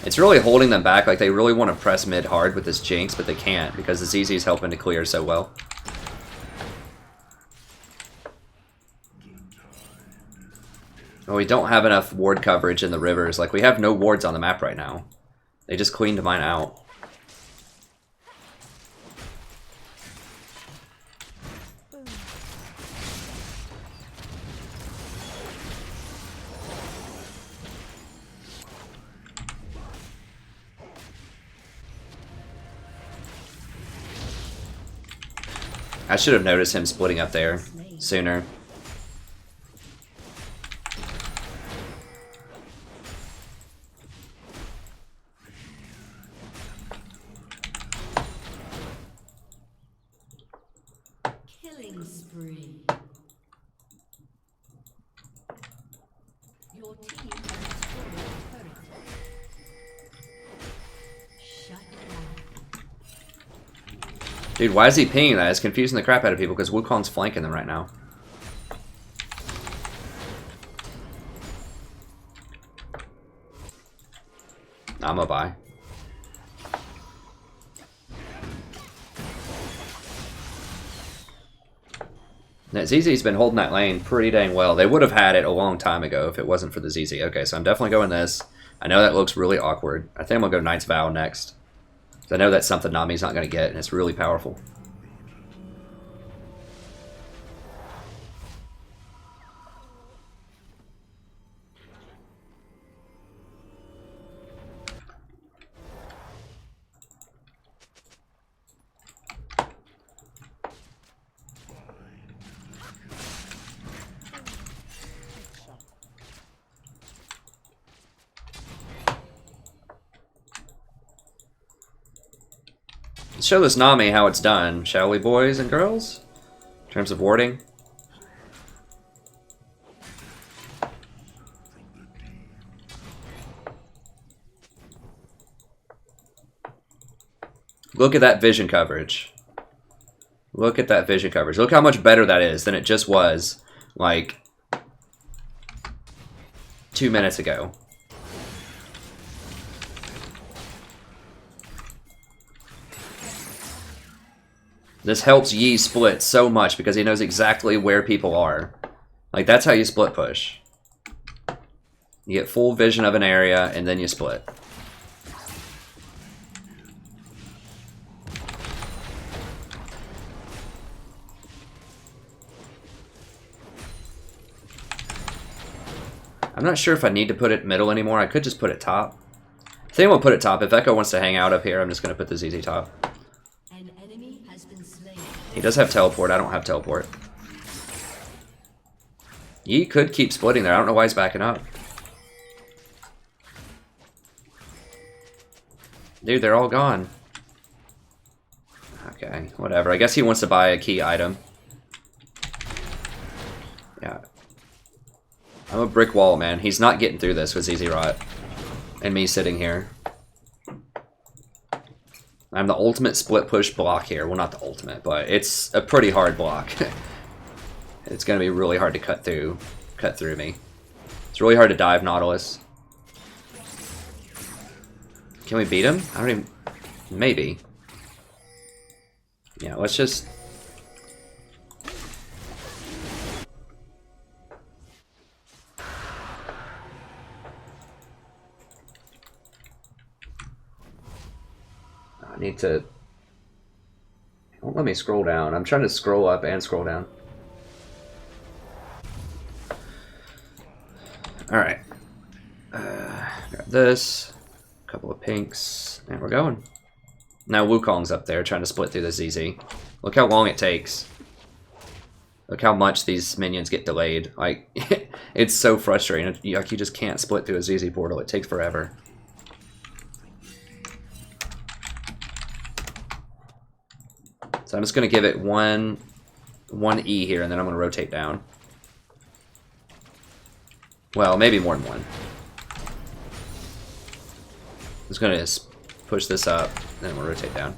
It's really holding them back. Like, they really want to press mid hard with this Jinx, but they can't because the ZZ is helping to clear so well. Oh, we don't have enough ward coverage in the rivers. Like, we have no wards on the map right now. They just cleaned mine out. I should have noticed him splitting up there sooner. Killing spree. Your team has destroyed a turret. Shut down. Dude, why is he pinging that? It's confusing the crap out of people because Wukong's flanking them right now. I'm a buy. Now, ZZ's been holding that lane pretty dang well. They would have had it a long time ago if it wasn't for the ZZ. Okay, so I'm definitely going this. I know that looks really awkward. I think I'm going to go Knight's Vow next. I know that's something Nami's not going to get, and it's really powerful. Let's show this Nami how it's done, shall we, boys and girls? In terms of warding. Look at that vision coverage. Look at that vision coverage. Look how much better that is than it just was, like, 2 minutes ago. This helps Yi split so much because he knows exactly where people are. Like, that's how you split push. You get full vision of an area, and then you split. I'm not sure if I need to put it middle anymore. I could just put it top. I think we'll put it top. If Echo wants to hang out up here, I'm just going to put the ZZ top. He does have teleport. I don't have teleport. Yi could keep splitting there. I don't know why he's backing up. Dude, they're all gone. Okay, whatever. I guess he wants to buy a key item. Yeah. I'm a brick wall, man. He's not getting through this with ZZ Rot. And me sitting here. I'm the ultimate split push block here. Well, not the ultimate, but it's a pretty hard block. It's going to be really hard to cut through me. It's really hard to dive Nautilus. Can we beat him? I don't even... Maybe. Yeah, let's just... I need to... I don't won't let me scroll down. I'm trying to scroll up and scroll down. Alright. Grab this. A couple of pinks. And we're going. Now Wukong's up there trying to split through the ZZ. Look how long it takes. Look how much these minions get delayed. Like, it's so frustrating. Like, you just can't split through a ZZ portal. It takes forever. So I'm just going to give it one E here, and then I'm going to rotate down. Well, maybe more than one. I'm just going to push this up, then we'll rotate down.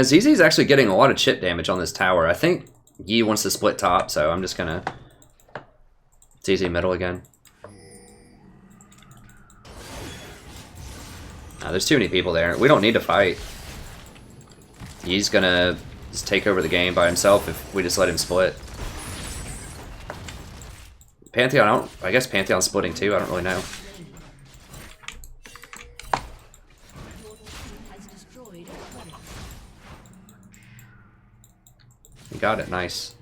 ZZ's actually getting a lot of chip damage on this tower. I think Yi wants to split top, so I'm just gonna ZZ middle again. There's too many people there. We don't need to fight. Yi's gonna just take over the game by himself if we just let him split. Pantheon, I guess Pantheon's splitting too, I don't really know. Got it, nice.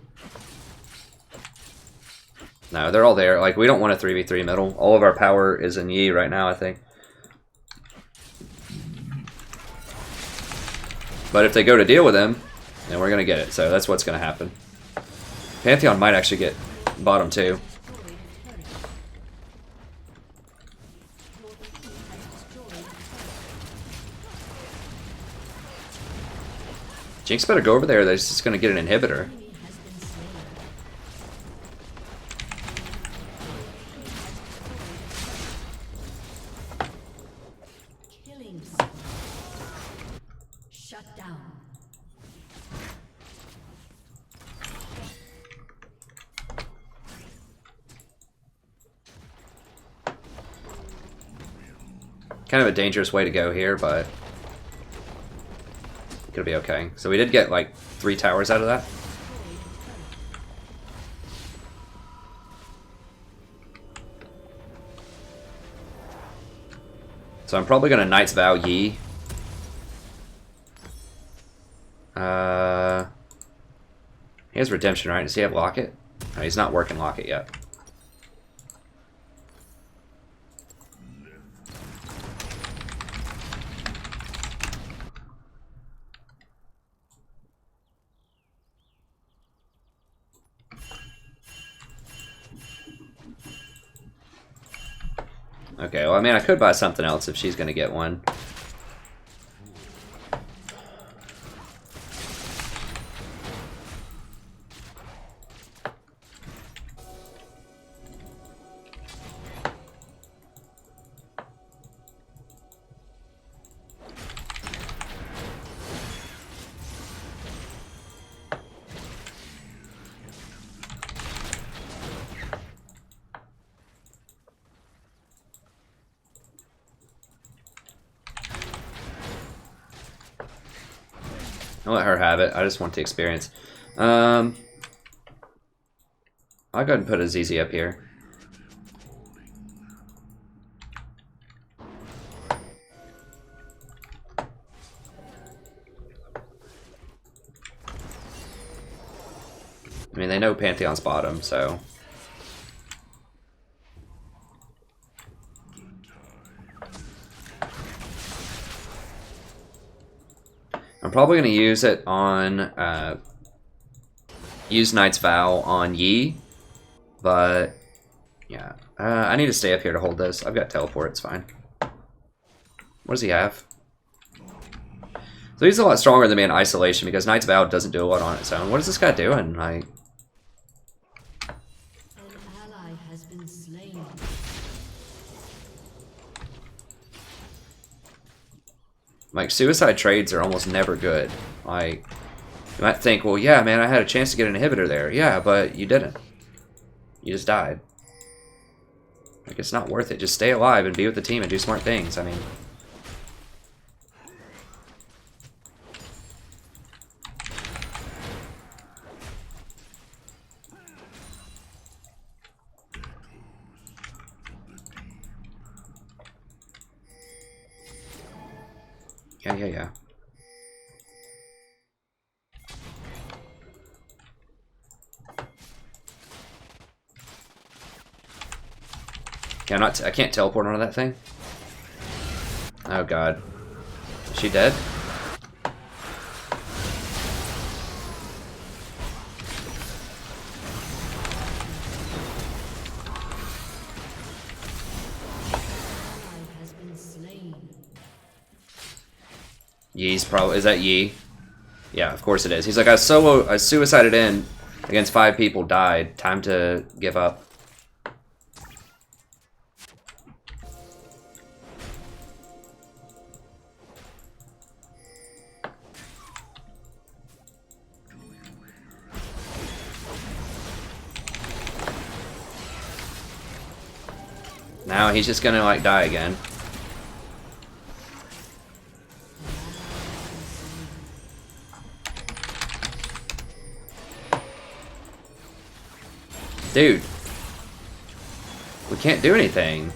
No, they're all there. Like, we don't want a 3v3 middle. All of our power is in Yi right now, I think. But if they go to deal with him, then we're going to get it. So that's what's going to happen. Pantheon might actually get bottom too. Jinx better go over there, they're just gonna get an inhibitor. Shut down. Kind of a dangerous way to go here, but it'll be okay. So we did get like 3 towers out of that. So I'm probably gonna Knight's Vow Yi. He has Redemption, right? Does he have Locket? No, he's not working Locket yet. Okay, well, I mean, I could buy something else if she's going to get one. I'll let her have it. I just want the experience. I'll go ahead and put a ZZ up here. I mean, they know Pantheon's bottom, so... I'm probably going to use it on, use Knight's Vow on Yi, but, yeah. I need to stay up here to hold this. I've got teleport, it's fine. What does he have? So he's a lot stronger than me in isolation because Knight's Vow doesn't do a lot on its own. What is this guy doing? Like, suicide trades are almost never good. Like, you might think, well, yeah, man, I had a chance to get an inhibitor there. Yeah, but you didn't. You just died. Like, it's not worth it. Just stay alive and be with the team and do smart things. I mean... Yeah. Yeah, I can't teleport onto that thing. Oh god. Is she dead? Yee's probably... Is that Yee? Yeah, of course it is. He's like, I suicided in against 5 people, died. Time to give up. Now he's just gonna, like, die again. Dude, we can't do anything.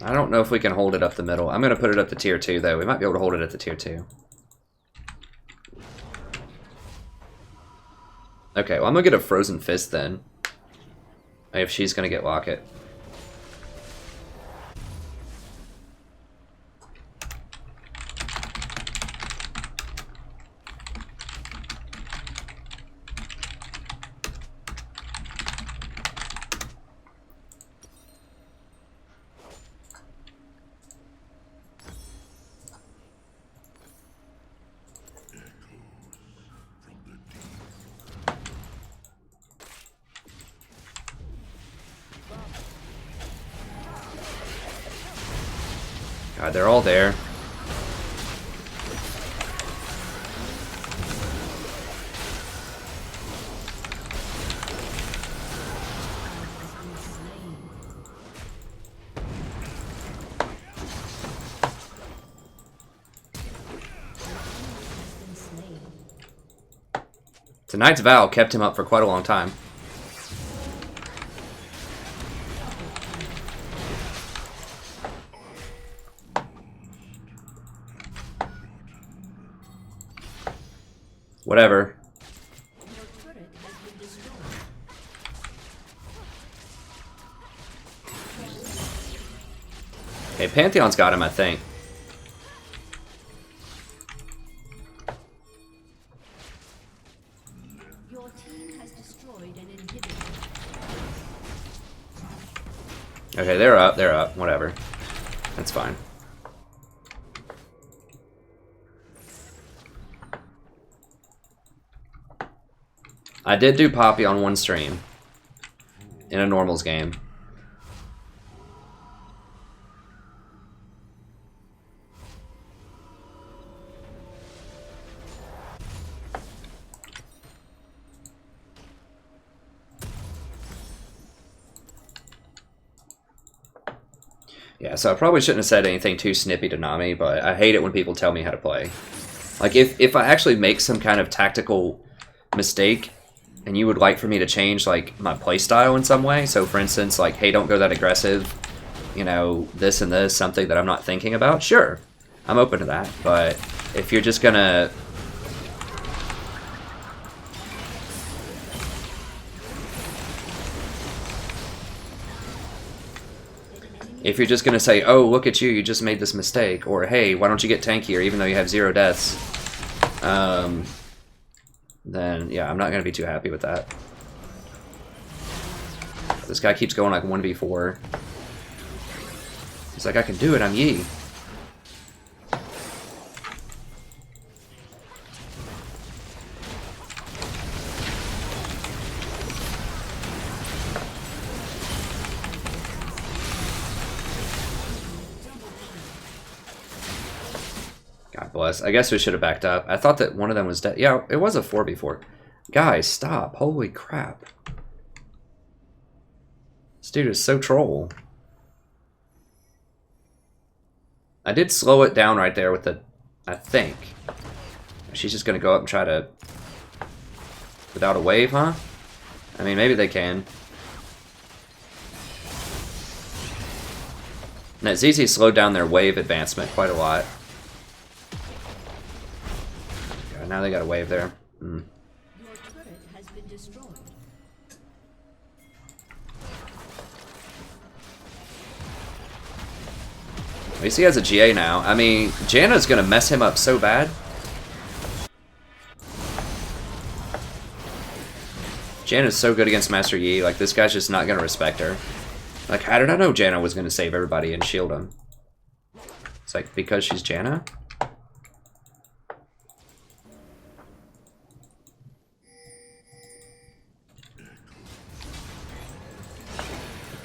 I don't know if we can hold it up the middle. I'm going to put it up to tier 2, though. We might be able to hold it at the tier 2. Okay, well, I'm going to get a Frozen Fist, then. If she's going to get Locket. God, they're all there. Tonight's Vow kept him up for quite a long time. Whatever. Okay, Pantheon's got him, I think. Your team has destroyed an inhibitor. Okay, they're up, whatever. That's fine. I did do Poppy on one stream. In a normals game. Yeah, so I probably shouldn't have said anything too snippy to Nami, but I hate it when people tell me how to play. Like, if I actually make some kind of tactical mistake, and you would like for me to change, like, my playstyle in some way, so for instance, like, hey, don't go that aggressive, you know, this and this, something that I'm not thinking about, sure. I'm open to that, but if you're just gonna... If you're just gonna say, oh, look at you, you just made this mistake, or hey, why don't you get tankier even though you have 0 deaths, then yeah, I'm not gonna be too happy with that. This guy keeps going like 1v4. He's like, I can do it, I'm Yi. God bless. I guess we should have backed up. I thought that one of them was dead. Yeah, it was a 4v4. Guys, stop. Holy crap. This dude is so troll. I did slow it down right there with the... I think. She's just going to go up and try to... Without a wave, huh? I mean, maybe they can. Now, ZZ slowed down their wave advancement quite a lot. God, now they got a wave there. Mm. Your turret has been destroyed. At least he has a GA now. I mean, Janna's gonna mess him up so bad. Janna's so good against Master Yi. Like, this guy's just not gonna respect her. Like, how did I know Janna was gonna save everybody and shield him? It's like, because she's Janna?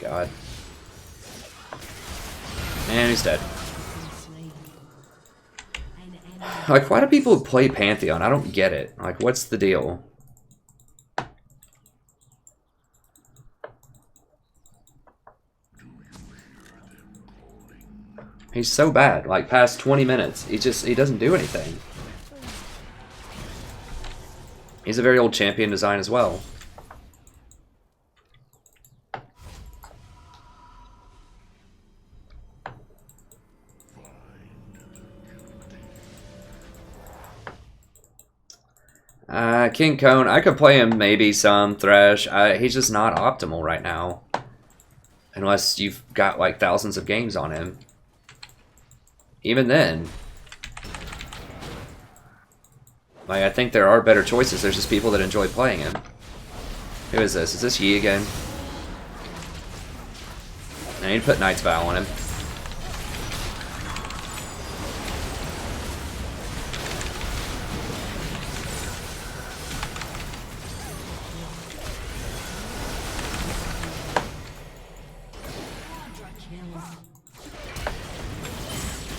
God. And he's dead. Like, why do people play Pantheon? I don't get it. Like, what's the deal? He's so bad. Like, past 20 minutes, he doesn't do anything. He's a very old champion design as well. King Cone, I could play him maybe some Thresh. He's just not optimal right now. Unless you've got like thousands of games on him. Even then. Like, I think there are better choices. There's just people that enjoy playing him. Who is this? Is this Yi again? I need to put Knight's Vow on him.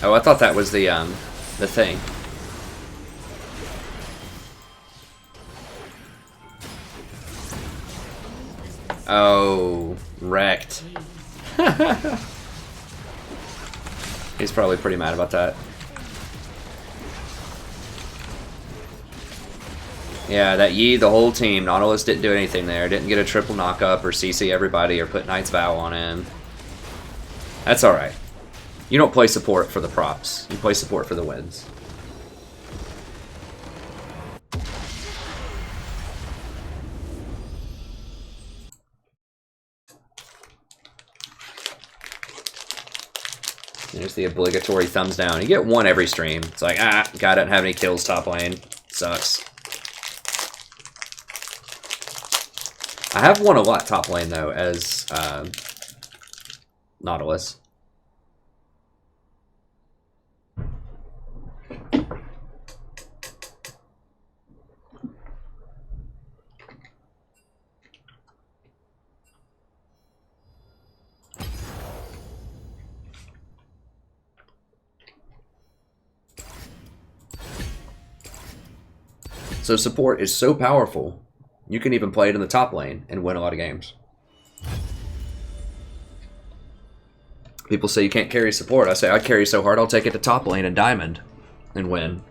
Oh, I thought that was the thing. Oh, wrecked. He's probably pretty mad about that. Yeah, that Yi, the whole team, Nautilus didn't do anything there. Didn't get a triple knock-up or CC everybody or put Knight's Vow on him. That's alright. You don't play support for the props. You play support for the wins. There's the obligatory thumbs down. You get one every stream. It's like, ah, guy doesn't have any kills top lane. Sucks. I have won a lot top lane, though, as Nautilus. So support is so powerful, you can even play it in the top lane and win a lot of games. People say you can't carry support. I say I carry so hard I'll take it to top lane and diamond and win.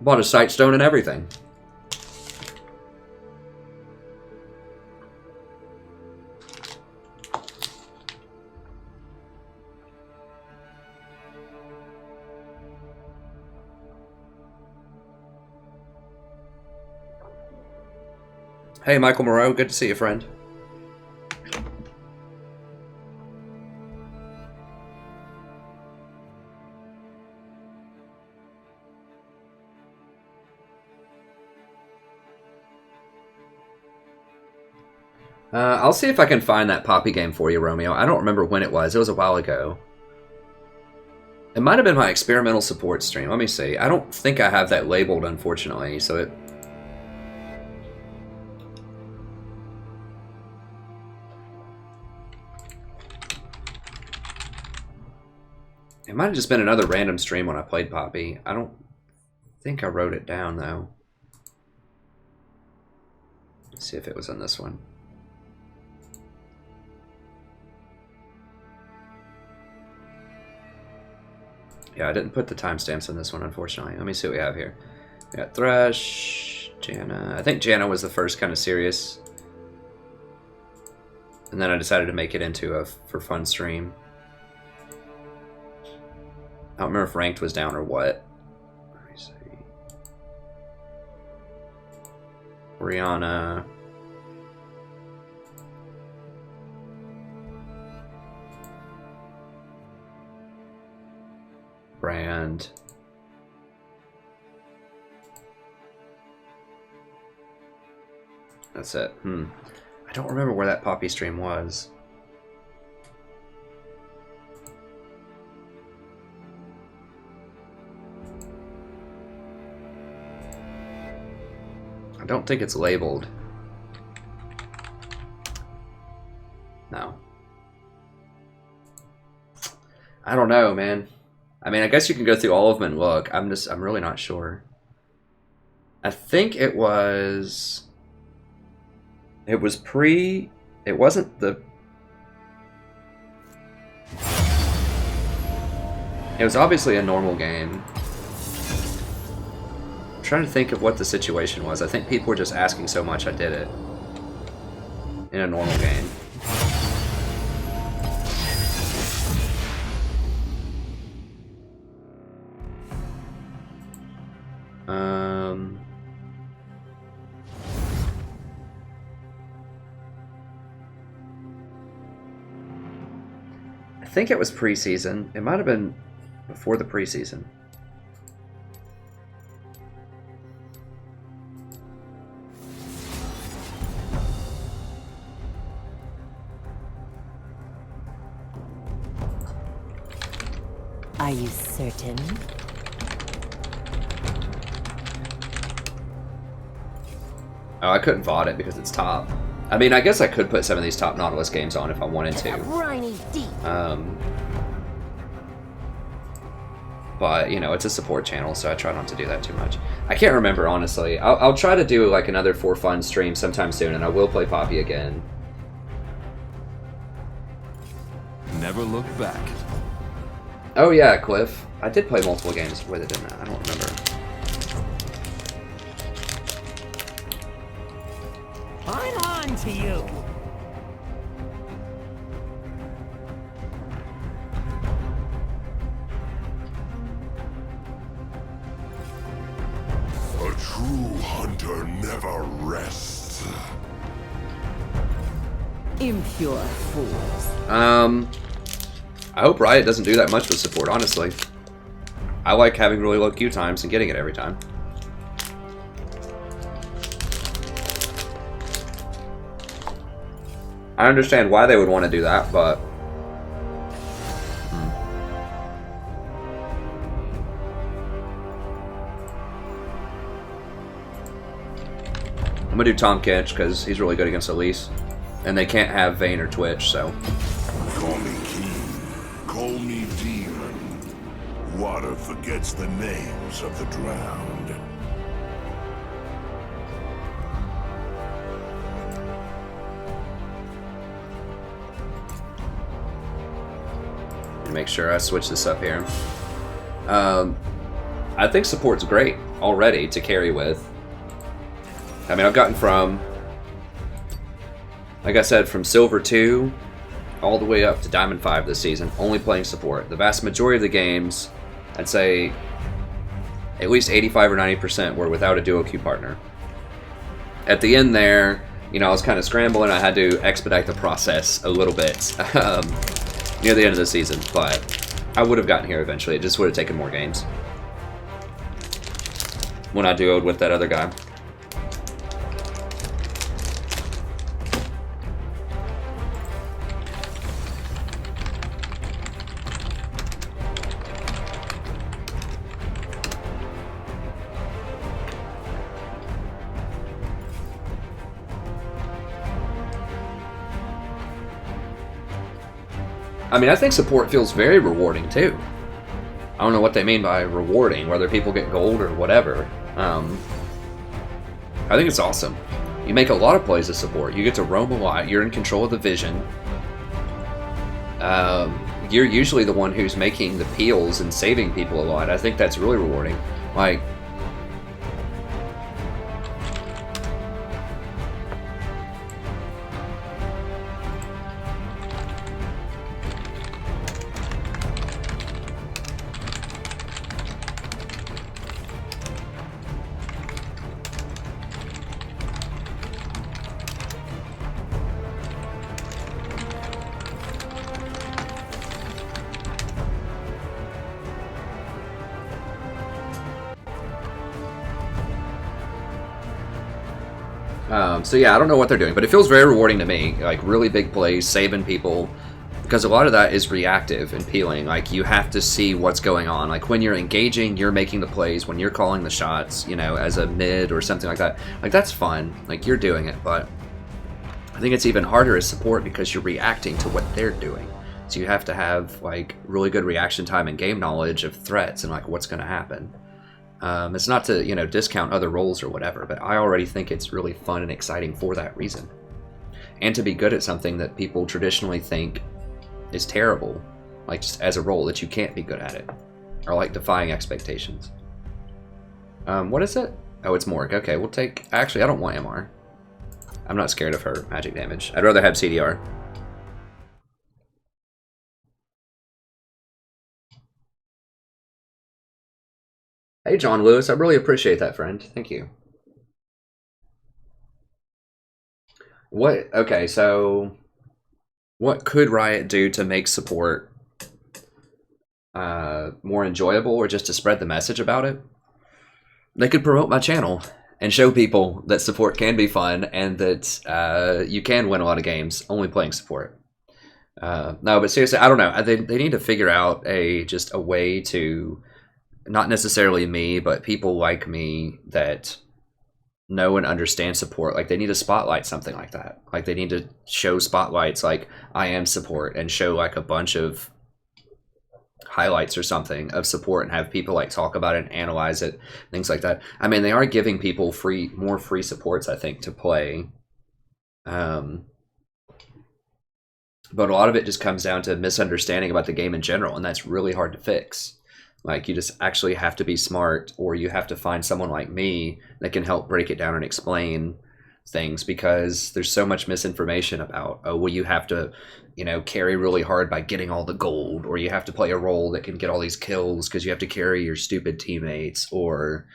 Bought a sight stone and everything. Hey, Michael Moreau, good to see you, friend. I'll see if I can find that Poppy game for you, Romeo. I don't remember when it was. It was a while ago. It might have been my experimental support stream. Let me see. I don't think I have that labeled, unfortunately, so it... It might have just been another random stream when I played Poppy. I don't think I wrote it down, though. Let's see if it was on this one. Yeah, I didn't put the timestamps on this one, unfortunately. Let me see what we have here. We got Thresh, Janna. I think Janna was the first kind of serious. And then I decided to make it into a for fun stream. I don't remember if ranked was down or what. Let me see. Rihanna. Brand. That's it. I don't remember where that Poppy stream was. I don't think it's labeled. No. I don't know, man. I mean, I guess you can go through all of them and look. I'm really not sure. I think it was pre, it wasn't the, it was obviously a normal game. I'm trying to think of what the situation was. I think people were just asking so much I did it in a normal game. I think it was preseason. It might have been before the preseason. Are you certain? Oh, I couldn't VOD it because it's top. I mean, I guess I could put some of these top Nautilus games on if I wanted to. But, you know, it's a support channel, so I try not to do that too much. I can't remember, honestly. I'll try to do, like, another for fun stream sometime soon, and I will play Poppy again. Never look back. Oh, yeah, Cliff. I did play multiple games with it, didn't I? I don't remember. I'm on to you. A true hunter never rests. Impure fools. I hope Riot doesn't do that much with support, honestly. I like having really low queue times and getting it every time. I understand why they would want to do that, but... I'm gonna do Tom Kench because he's really good against Elise. And they can't have Vayne or Twitch, so... Call me king, call me demon. Water forgets the names of the drowned. Make sure I switch this up here. I think support's great already to carry with. I mean, I've gotten from, like I said, from Silver 2 all the way up to Diamond 5 this season, only playing support. The vast majority of the games, I'd say at least 85 or 90% were without a duo queue partner. At the end there, you know, I was kind of scrambling. I had to expedite the process a little bit near the end of the season, but I would have gotten here eventually. It just would have taken more games when I duoed with that other guy. I mean, I think support feels very rewarding too. I don't know what they mean by rewarding, whether people get gold or whatever. I think it's awesome. You make a lot of plays as support. You get to roam a lot. You're in control of the vision. You're usually the one who's making the peels and saving people a lot. I think that's really rewarding. Like, so yeah, I don't know what they're doing, but it feels very rewarding to me. Like, really big plays, saving people, because a lot of that is reactive and peeling. Like, you have to see what's going on. Like, when you're engaging, you're making the plays. When you're calling the shots, you know, as a mid or something like that, like, that's fun. Like, you're doing it, but I think it's even harder as support because you're reacting to what they're doing. So you have to have, like, really good reaction time and game knowledge of threats and, like, what's going to happen. It's not to, you know, discount other roles or whatever, but I already think it's really fun and exciting for that reason. And to be good at something that people traditionally think is terrible, like just as a role, that you can't be good at it, or like defying expectations. What is it? Oh, it's Morg. Okay, we'll take... Actually, I don't want MR. I'm not scared of her magic damage. I'd rather have CDR. Hey, John Lewis, I really appreciate that, friend. Thank you. What? Okay, so what could Riot do to make support more enjoyable, or just to spread the message about it? They could promote my channel and show people that support can be fun and that you can win a lot of games only playing support. No, but seriously, I don't know. They need to figure out just a way to... Not necessarily me, but people like me that know and understand support. Like, they need to spotlight something like that. Like, they need to show spotlights like I am support, and show like a bunch of highlights or something of support, and have people like talk about it and analyze it, things like that. I mean, they are giving people more free supports, I think, to play. But a lot of it just comes down to misunderstanding about the game in general, and that's really hard to fix. Like, you just actually have to be smart, or you have to find someone like me that can help break it down and explain things, because there's so much misinformation about, oh, well, you have to, you know, carry really hard by getting all the gold, or you have to play a role that can get all these kills because you have to carry your stupid teammates, or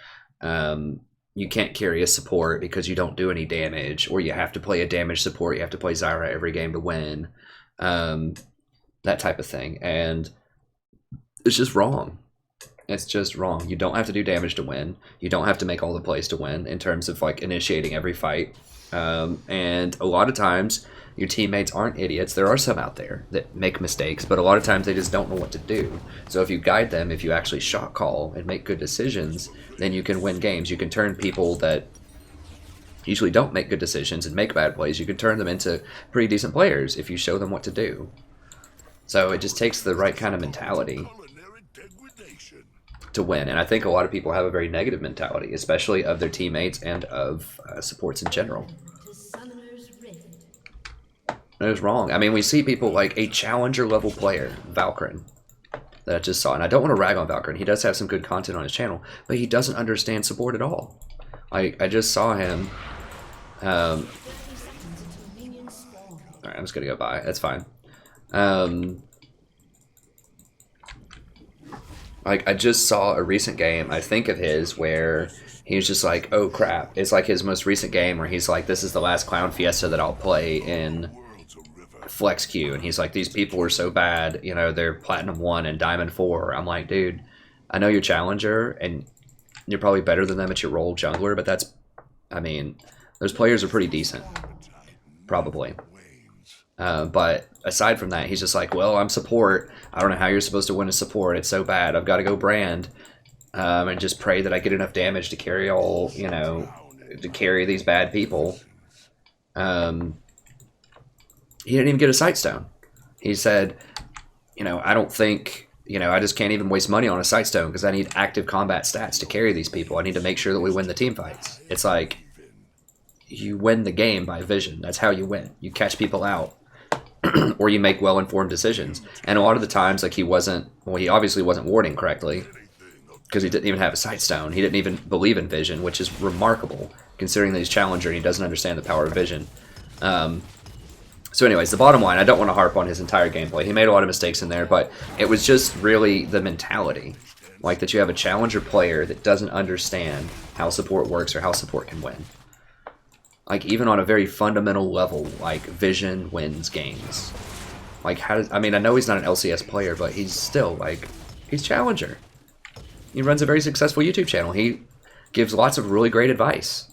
you can't carry a support because you don't do any damage, or you have to play a damage support, you have to play Zyra every game to win, that type of thing. And it's just wrong. It's just wrong. You don't have to do damage to win. You don't have to make all the plays to win in terms of like initiating every fight. And a lot of times your teammates aren't idiots. There are some out there that make mistakes, but a lot of times they just don't know what to do. So if you guide them, if you actually shot call and make good decisions, then you can win games. You can turn people that usually don't make good decisions and make bad plays, you can turn them into pretty decent players if you show them what to do. So it just takes the right kind of mentality to win, and I think a lot of people have a very negative mentality, especially of their teammates and of supports in general. It was wrong. I mean, we see people like a challenger level player, Valkyrin, that I just saw, and I don't want to rag on Valkyrin. He does have some good content on his channel, but he doesn't understand support at all. I just saw him. Alright, I'm just gonna go by. That's fine. Like, I just saw a recent game, I think, of his where he was just like, oh crap. It's like his most recent game where he's like, this is the last Clown Fiesta that I'll play in Flex Q. And he's like, these people are so bad, you know, they're Platinum 1 and Diamond 4. I'm like, dude, I know you're Challenger and you're probably better than them at your role jungler, but that's, I mean, those players are pretty decent. Probably. But aside from that, he's just like, well, I'm support. I don't know how you're supposed to win a support. It's so bad. I've got to go Brand. And just pray that I get enough damage to carry all, you know, to carry these bad people. He didn't even get a Sightstone. He said, you know, I don't think, you know, I just can't even waste money on a Sightstone because I need active combat stats to carry these people. I need to make sure that we win the team fights. It's like, you win the game by vision. That's how you win. You catch people out. Or you make well-informed decisions. And a lot of the times, like, he obviously wasn't warding correctly. Because he didn't even have a Sightstone. He didn't even believe in vision, which is remarkable, considering that he's Challenger and he doesn't understand the power of vision. So anyways, the bottom line, I don't want to harp on his entire gameplay. He made a lot of mistakes in there, but it was just really the mentality. Like, that you have a Challenger player that doesn't understand how support works or how support can win. Like, even on a very fundamental level, like, vision wins games. Like, I mean, I know he's not an LCS player, but he's still, like, he's Challenger. He runs a very successful YouTube channel. He gives lots of really great advice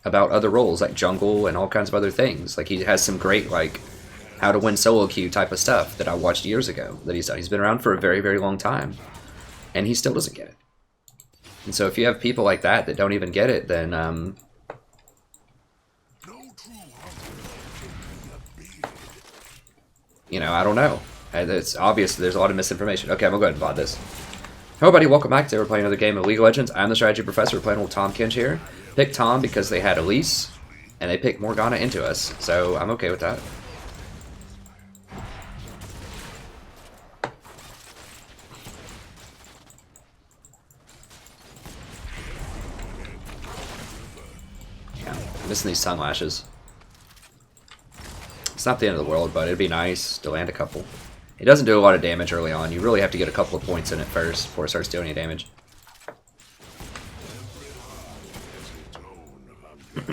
about other roles, like jungle and all kinds of other things. Like, he has some great, like, how to win solo queue type of stuff that I watched years ago that he's done. He's been around for a very, very long time, and he still doesn't get it. And so if you have people like that that don't even get it, then, you know, I don't know. It's obvious there's a lot of misinformation. Okay, I'm gonna go ahead and VOD this. Hello everybody, welcome back. Today we're playing another game of League of Legends. I'm the Strategy Professor. We're playing with Tahm Kench here. Picked Tahm because they had Elise, and they picked Morgana into us, so I'm okay with that. Yeah, I'm missing these tongue lashes. It's not the end of the world, but it'd be nice to land a couple. It doesn't do a lot of damage early on. You really have to get a couple of points in it first before it starts doing any damage.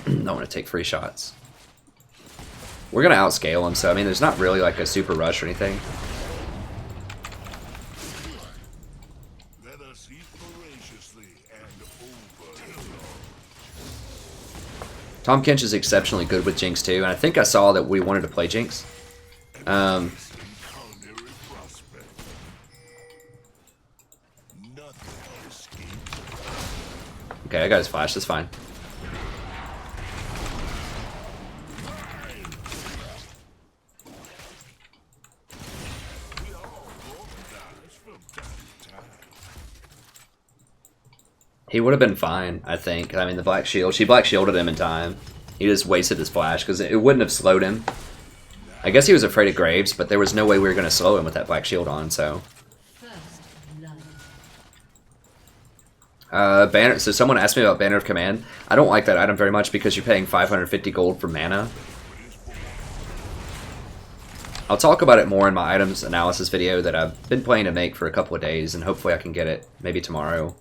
Don't want to take free shots. We're going to outscale him, so I mean, there's not really like a super rush or anything. Tahm Kench is exceptionally good with Jinx too, and I think I saw that we wanted to play Jinx. Okay, I got his flash, that's fine. He would have been fine, I think. I mean, the Black Shield, she Black Shielded him in time. He just wasted his flash because it wouldn't have slowed him. I guess he was afraid of Graves, but there was no way we were going to slow him with that Black Shield on, so. Banner. So someone asked me about Banner of Command. I don't like that item very much because you're paying 550 gold for mana. I'll talk about it more in my items analysis video that I've been planning to make for a couple of days, and hopefully I can get it maybe tomorrow.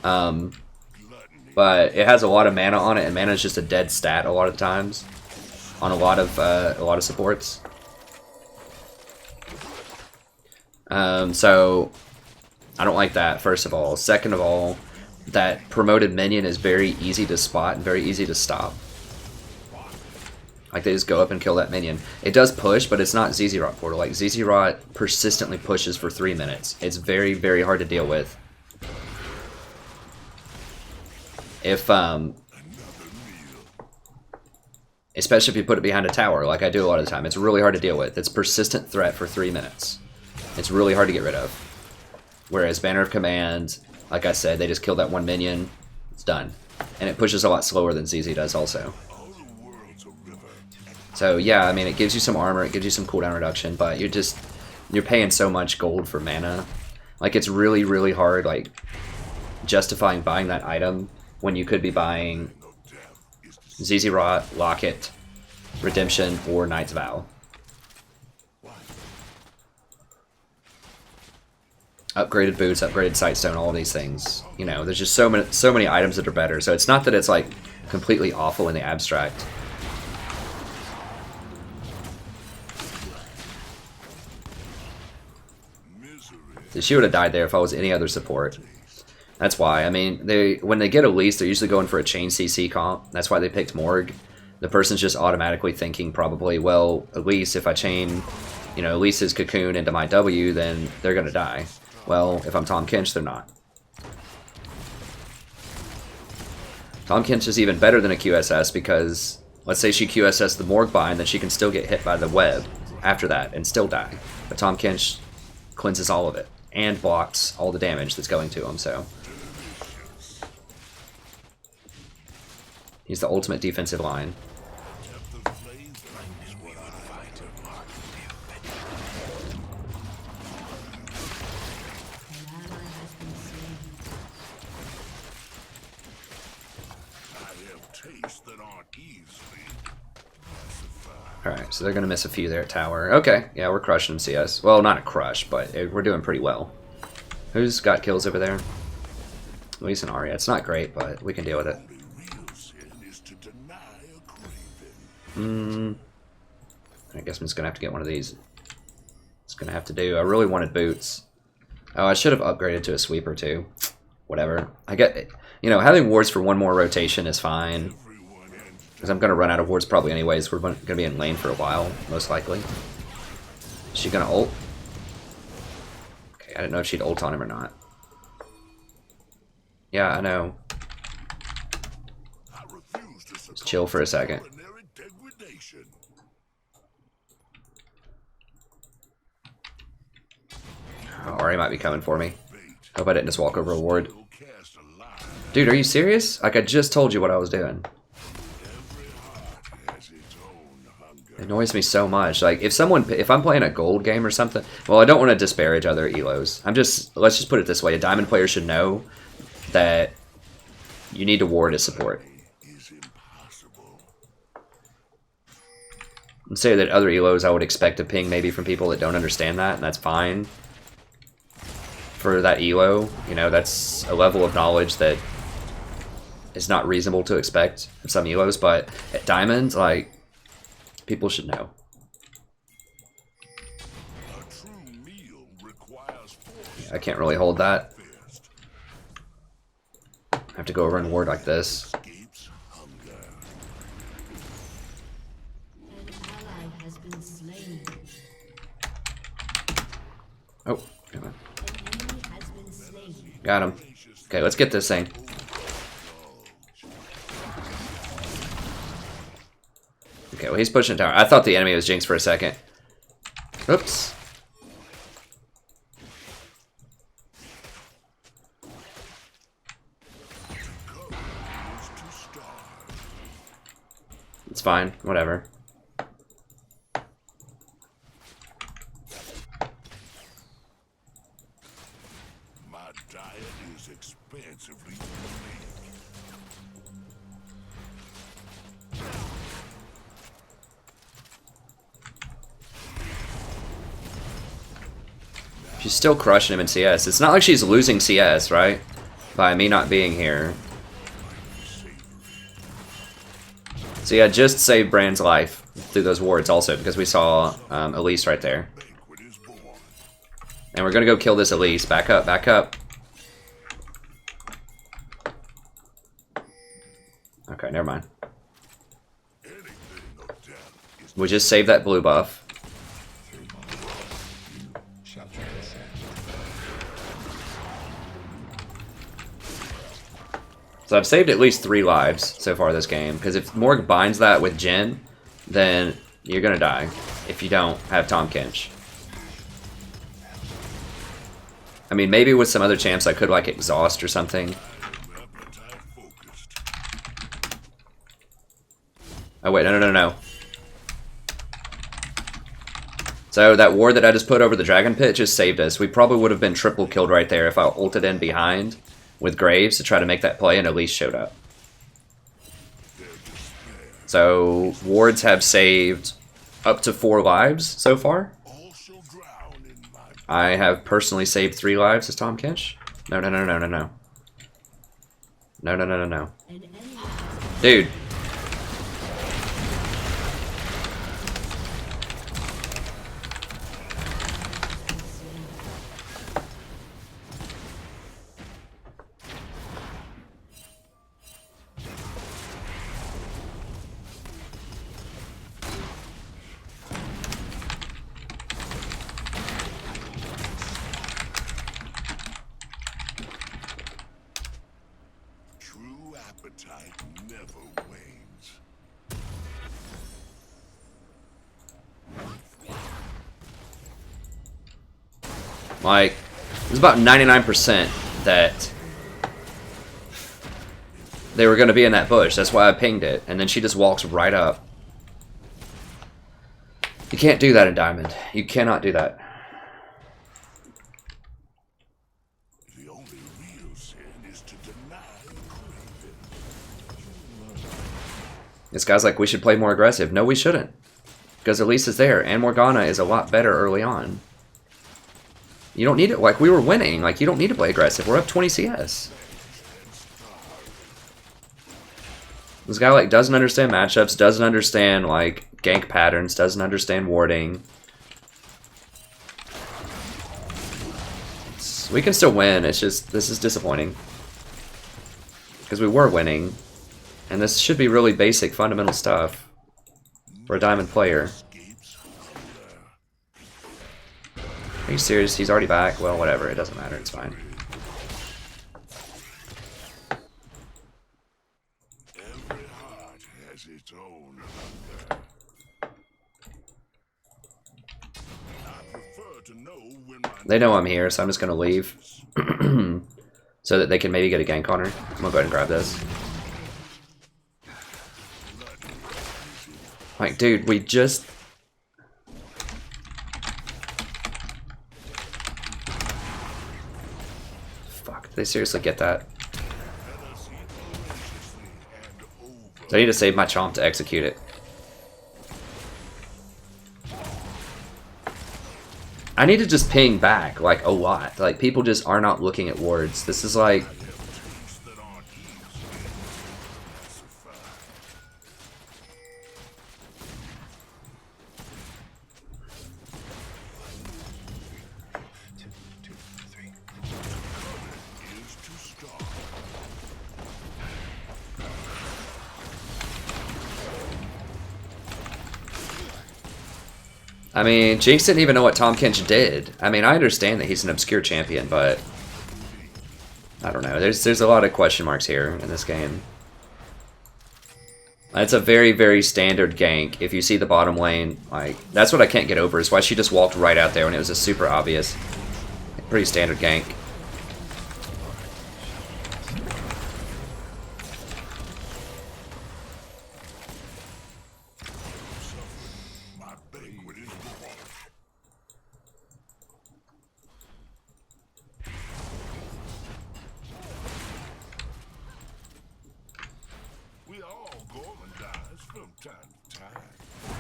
But it has a lot of mana on it, and mana is just a dead stat a lot of times on a lot of supports. So I don't like that, first of all. Second of all, that promoted minion is very easy to spot and very easy to stop. Like, they just go up and kill that minion. It does push, but it's not Zz'Rot Portal. Like, Zz'Rot persistently pushes for 3 minutes. It's very, very hard to deal with. If, especially if you put it behind a tower, like I do a lot of the time. It's really hard to deal with. It's persistent threat for 3 minutes. It's really hard to get rid of. Whereas Banner of Command, like I said, they just kill that one minion, it's done. And it pushes a lot slower than ZZ does also. So yeah, I mean, it gives you some armor, it gives you some cooldown reduction, but you're paying so much gold for mana. Like, it's really, really hard, like, justifying buying that item when you could be buying Zz'Rot, Locket, Redemption, or Knight's Vow. Upgraded boots, upgraded sightstone, all of these things. You know, there's just so many items that are better. So it's not that it's like completely awful in the abstract. She would have died there if I was any other support. That's why. I mean, when they get Elise, they're usually going for a chain CC comp. That's why they picked Morg. The person's just automatically thinking probably, well, Elise, if I chain, you know, Elise's Cocoon into my W, then they're going to die. Well, if I'm Tahm Kench, they're not. Tahm Kench is even better than a QSS because, let's say she QSS the Morg bind, then she can still get hit by the web after that and still die. But Tahm Kench cleanses all of it and blocks all the damage that's going to him, so. He's the ultimate defensive line. Alright, so they're going to miss a few there at tower. Okay, yeah, we're crushing CS. Well, not a crush, but we're doing pretty well. Who's got kills over there? Elise and Arya. It's not great, but we can deal with it. I guess I'm just going to have to get one of these. It's going to have to do. I really wanted boots. Oh, I should have upgraded to a sweeper too. Whatever. I get, you know, having wards for one more rotation is fine. Because I'm going to run out of wards probably anyways. We're going to be in lane for a while, most likely. Is she going to ult? Okay, I didn't know if she'd ult on him or not. Yeah, I know. Just chill for a second. Oh, Ahri might be coming for me. Hope I didn't just walk over a ward. Dude, are you serious? Like, I just told you what I was doing. It annoys me so much. Like, if I'm playing a gold game or something, well, I don't want to disparage other elos. Let's just put it this way. A diamond player should know that you need to ward as support. And say that other elos I would expect a ping maybe from people that don't understand that, and that's fine. For that elo, you know, that's a level of knowledge that is not reasonable to expect of some elos, but at diamond, like, people should know. Yeah, I can't really hold that. I have to go over and ward like this. Oh, come on. Got him. Okay, let's get this thing. Okay, well, he's pushing tower. I thought the enemy was Jinx for a second. Oops. It's fine. Whatever. She's still crushing him in CS. It's not like she's losing CS, right? By me not being here. So yeah, just saved Brand's life through those wards also, because we saw Elise right there. And we're gonna go kill this Elise. Back up, back up. Okay, never mind. We just saved that blue buff. So I've saved at least 3 lives so far this game, because if Morg binds that with Jhin, then you're gonna die if you don't have Tahm Kench. I mean, maybe with some other champs I could like exhaust or something. Oh wait, no. So that ward that I just put over the Dragon Pit just saved us. We probably would have been triple killed right there if I ulted in behind with Graves to try to make that play, and Elise showed up. So wards have saved up to 4 lives so far. I have personally saved 3 lives as Tahm Kench. No, no, no, no, no, no. No, no, no, no, no. Dude. True appetite never wanes. Like, it's about 99% that they were going to be in that bush. That's why I pinged it. And then she just walks right up. You can't do that in Diamond. You cannot do that. The only real sin is to deny craving. This guy's like, we should play more aggressive. No, we shouldn't. Because Elise is there. And Morgana is a lot better early on. You don't need it. Like, we were winning. Like, you don't need to play aggressive. We're up 20 CS. This guy, like, doesn't understand matchups, doesn't understand, like, gank patterns, doesn't understand warding. We can still win. It's just, this is disappointing. Because we were winning. And this should be really basic, fundamental stuff for a Diamond player. Are you serious? He's already back? Well, whatever. It doesn't matter. It's fine. Every heart has its own hunger. I prefer to know when my They know I'm here, so I'm just going to leave. So that they can maybe get a gank on her. I'm going to go ahead and grab this. Like, dude, we just... Fuck, did they seriously get that? So I need to save my chomp to execute it. I need to just ping back, like, a lot. Like, people just are not looking at wards. This is like... I mean, Jinx didn't even know what Tahm Kench did. I mean, I understand that he's an obscure champion, but... I don't know. There's a lot of question marks here in this game. It's a very, very standard gank. If you see the bottom lane, like, that's what I can't get over, is why she just walked right out there when it was a super obvious. Pretty standard gank.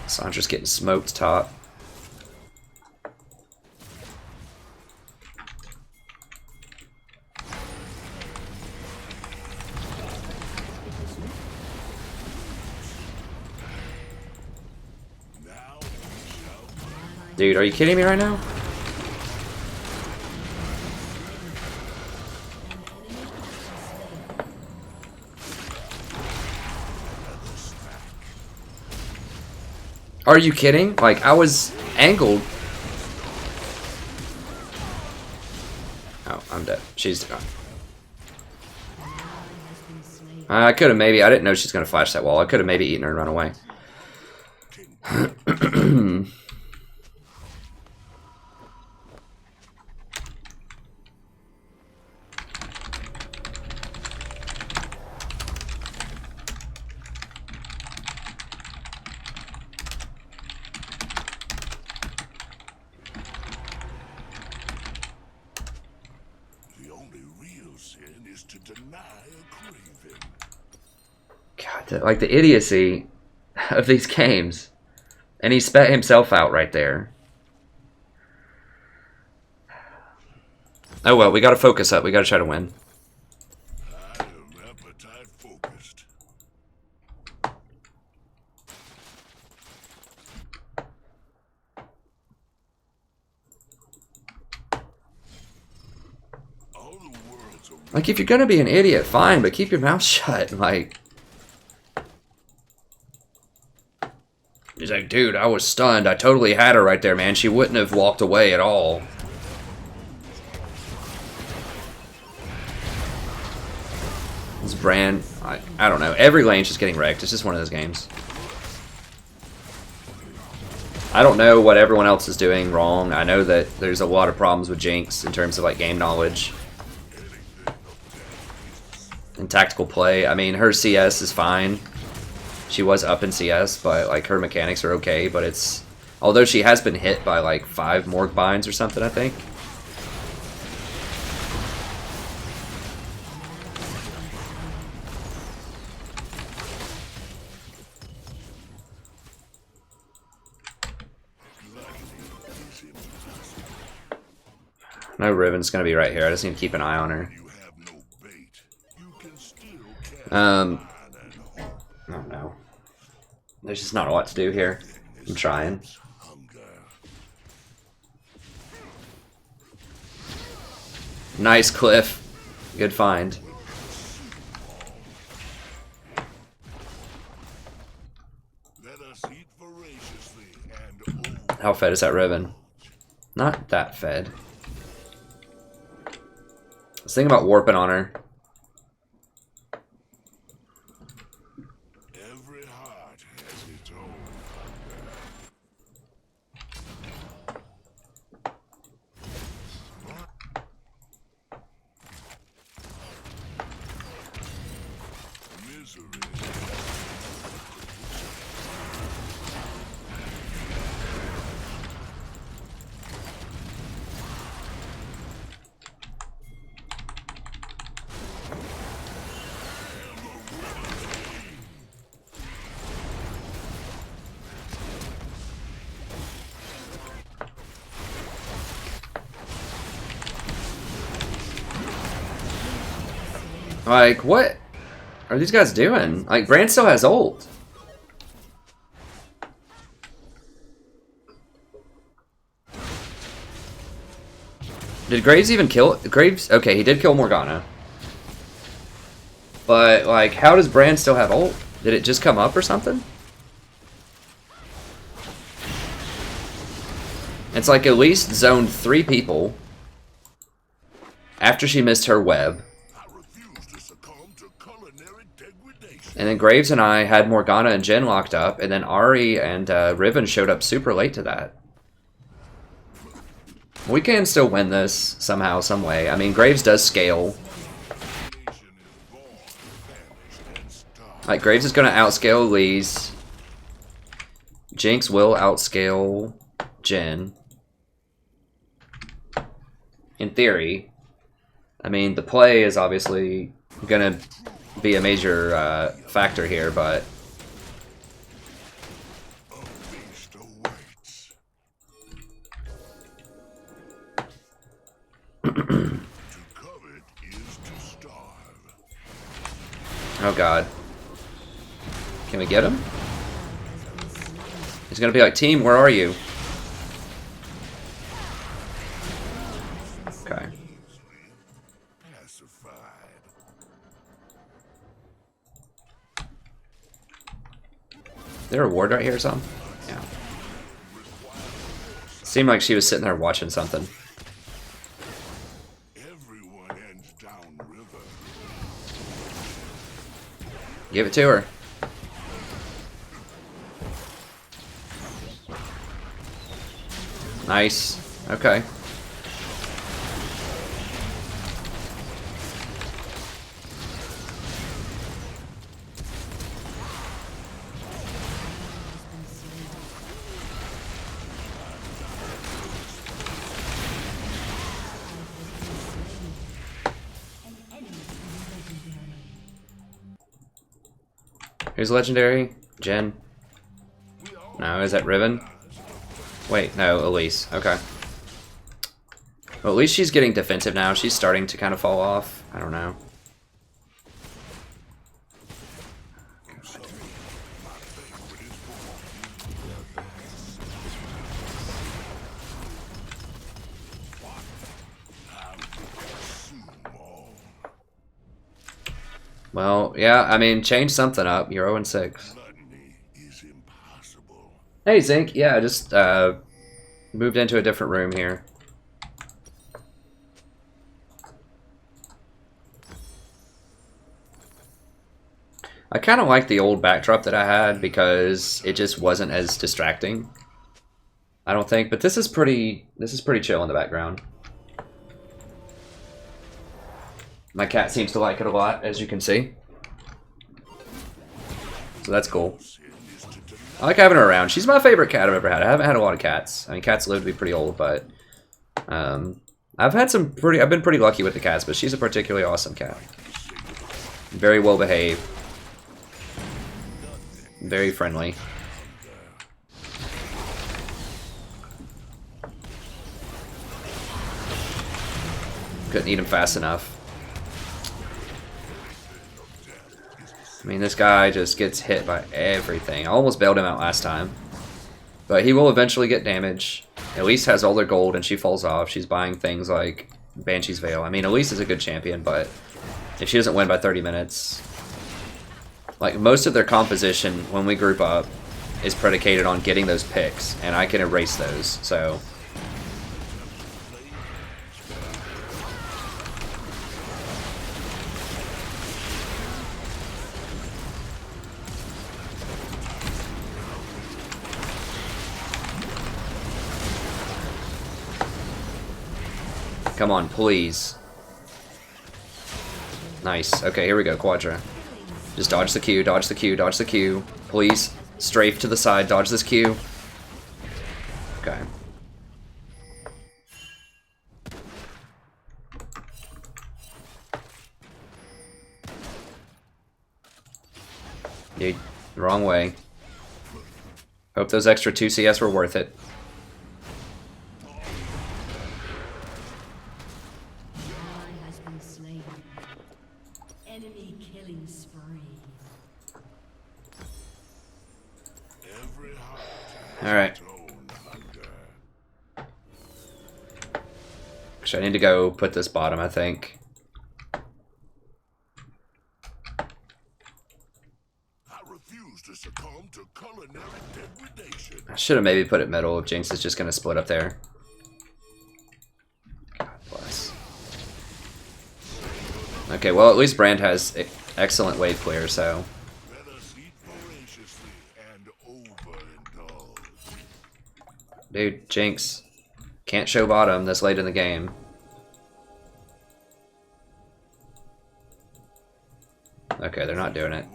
Sandra's getting smoked top. Dude, are you kidding me right now? Are you kidding? Like, I was angled. Oh, I'm dead. She's gone. I could have maybe... I didn't know she's going to flash that wall. I could have maybe eaten her and run away. God, like the idiocy of these games. And he spat himself out right there. Oh well, we gotta focus up. We gotta try to win. I am appetite focused. All the world's a Like, if you're gonna be an idiot, fine, but keep your mouth shut. Like, he's like, dude, I was stunned. I totally had her right there, man. She wouldn't have walked away at all. This brand, I don't know. Every lane's just getting wrecked. It's just one of those games. I don't know what everyone else is doing wrong. I know that there's a lot of problems with Jinx in terms of like game knowledge and tactical play. I mean, her CS is fine. She was up in CS, but like her mechanics are okay. But it's, although she has been hit by like 5 Morg binds or something, I think. No, Riven's gonna be right here. I just need to keep an eye on her. you have no bait. You can still catch I don't know. There's just not a lot to do here. I'm trying. hunger. Nice, Cliff. Good find. Let us eat voraciously and oh, How fed is that Riven? Not that fed. I was thinking about warping on her. every heart has its own hunger. Misery. Like, what are these guys doing? Like, Brand still has ult. Did Graves even kill Graves? Okay, he did kill Morgana. But, like, how does Brand still have ult? Did it just come up or something? It's like at least zoned 3 people after she missed her web. I refuse to succumb to culinary degradation. And then Graves and I had Morgana and Jhin locked up, and then Ahri and Riven showed up super late to that. We can still win this somehow, some way. I mean, Graves does scale. Nation is born, famished, and starved. Like, Graves is going to outscale Lee's. Jinx will outscale Jhin. In theory. I mean, the play is obviously going to be a major factor here, but A feast awaits. To covet is to starve. oh god. Can we get him? He's going to be like, team, where are you? Okay. Pacified. Is there a ward right here or something? Yeah. Seemed like she was sitting there watching something. Everyone ends downriver. Give it to her. Nice. Okay. Who's legendary? Jhin? No, is that Riven? Wait, no, Elise. Okay. Well, at least she's getting defensive now. She's starting to kind of fall off. I don't know. Well, yeah, I mean, change something up. You're 0-6. Hey, Zinc. Yeah, I just moved into a different room here. I kind of like the old backdrop that I had because it just wasn't as distracting. I don't think, but this is pretty chill in the background. My cat seems to like it a lot, as you can see. So that's cool. I like having her around. She's my favorite cat I've ever had. I haven't had a lot of cats. I mean, cats live to be pretty old, but I've been pretty lucky with the cats, but she's a particularly awesome cat. Very well behaved. Very friendly. Couldn't eat him fast enough. I mean, this guy just gets hit by everything. I almost bailed him out last time. But he will eventually get damage. Elise has all their gold and she falls off. She's buying things like Banshee's Veil. I mean, Elise is a good champion, but if she doesn't win by 30 minutes... Like, most of their composition, when we group up, is predicated on getting those picks. And I can erase those, so... Come on, please. Nice. Okay, here we go, Quadra. Just dodge the Q, dodge the Q, dodge the Q. Please, strafe to the side, dodge this Q. Okay. Dude, wrong way. Hope those extra 2 CS were worth it. Alright. Actually, I need to go put this bottom, I think. I refuse to succumb to culinary degradation. I should have maybe put it middle if Jinx is just going to split up there. God bless. Okay, well, at least Brand has excellent wave clear, so... Dude, Jinx. Can't show bottom this late in the game. Okay, they're not doing it.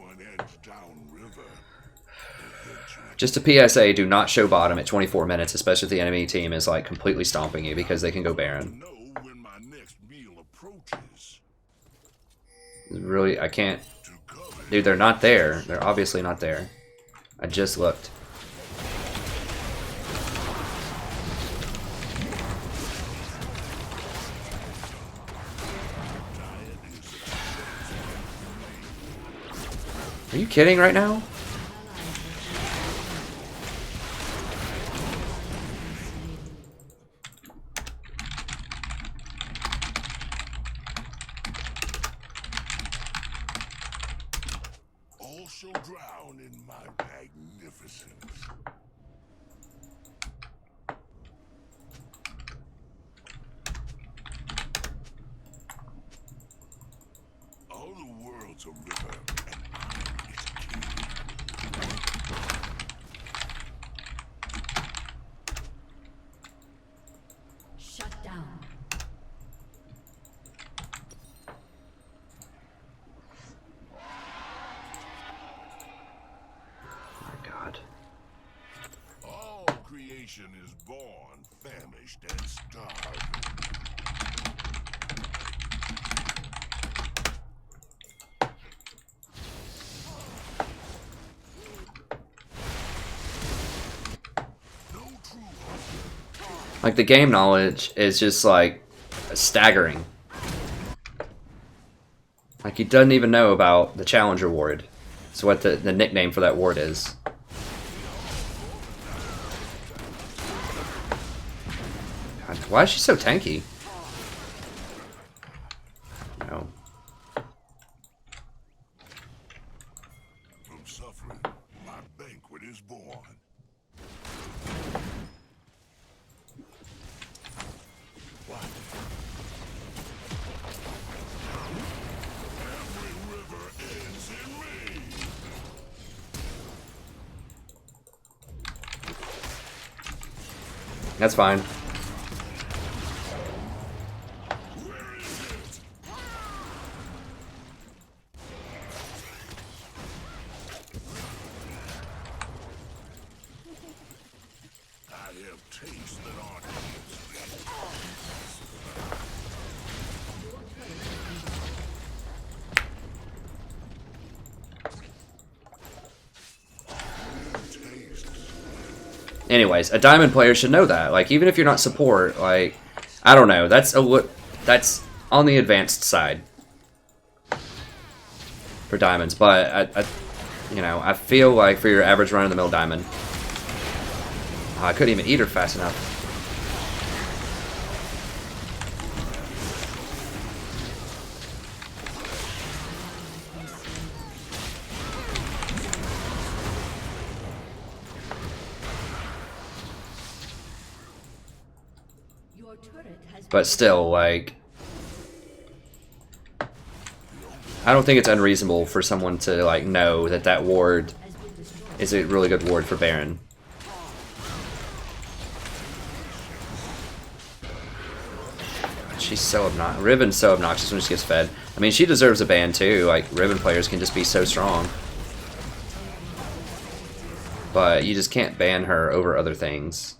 Just a PSA, do not show bottom at 24 minutes, especially if the enemy team is like completely stomping you because they can go Baron. Really, I can't... Dude, they're not there. They're obviously not there. I just looked. Are you kidding right now? All shall drown in my magnificence. All the world's a river. Shut down. My God. All creation is born, famished, and starving. Like, the game knowledge is just like staggering. Like, he doesn't even know about the Challenger Ward. That's what the nickname for that ward is. God, why is she so tanky? No. From suffering, my banquet is born. Every river ends in me. That's fine. I have tasted our Anyways, a diamond player should know that. Like, even if you're not support, like, I don't know. That's on the advanced side for diamonds. But you know, I feel like for your average run-of-the-mill diamond, I couldn't even eat her fast enough. But still, like, I don't think it's unreasonable for someone to, like, know that that ward is a really good ward for Baron. She's so obnoxious. Riven's so obnoxious when she gets fed. I mean, she deserves a ban too. Like, Riven players can just be so strong. But you just can't ban her over other things.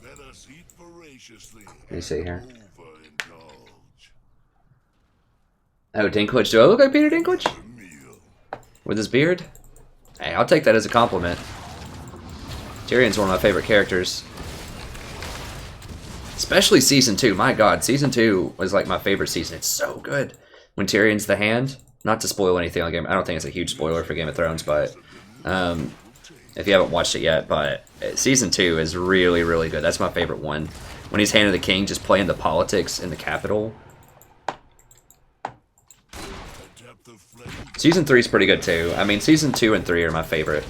Let us eat voraciously. Let me see here. Overindulge. Oh, Dinklage. Do I look like Peter Dinklage? The meal. With his beard? Hey, I'll take that as a compliment. Tyrion's one of my favorite characters. Especially Season 2. My god, Season 2 was like my favorite season. It's so good. When Tyrion's the Hand. Not to spoil anything on Game. I don't think it's a huge spoiler for Game of Thrones, but if you haven't watched it yet, but Season 2 is really, really good. That's my favorite one. When he's Hand of the King, just playing the politics in the capital. Season 3 is pretty good too. I mean, Season 2 and 3 are my favorite.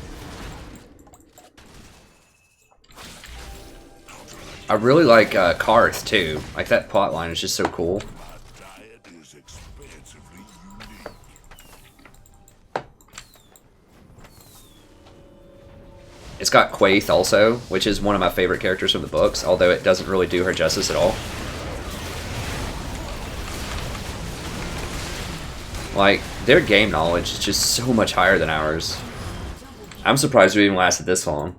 I really like Karth too. Like, that plot line is just so cool. My diet is expansively unique. It's got Quaithe also, which is one of my favorite characters from the books, although it doesn't really do her justice at all. Like, their game knowledge is just so much higher than ours. I'm surprised we even lasted this long.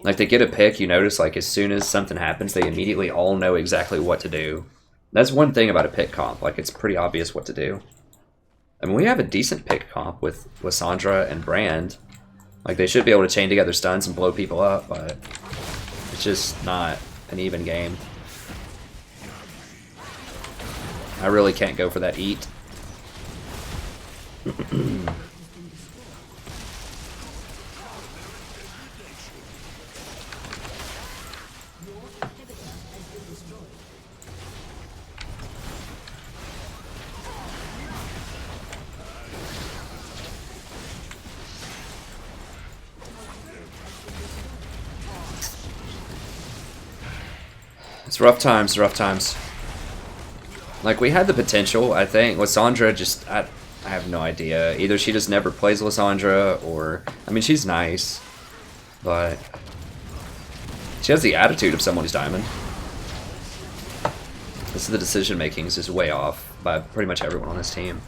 Like, they get a pick, you notice, like, as soon as something happens, they immediately all know exactly what to do. That's one thing about a pick comp, like, it's pretty obvious what to do. I mean, we have a decent pick comp with Lysandra and Brand. Like, they should be able to chain together stuns and blow people up, but it's just not an even game. I really can't go for that eat. It's rough times, rough times. Like, we had the potential, I think. Lysandra just, I have no idea. Either she just never plays Lysandra, or, I mean, she's nice, but she has the attitude of someone who's diamond. This is the decision making is just way off by pretty much everyone on this team.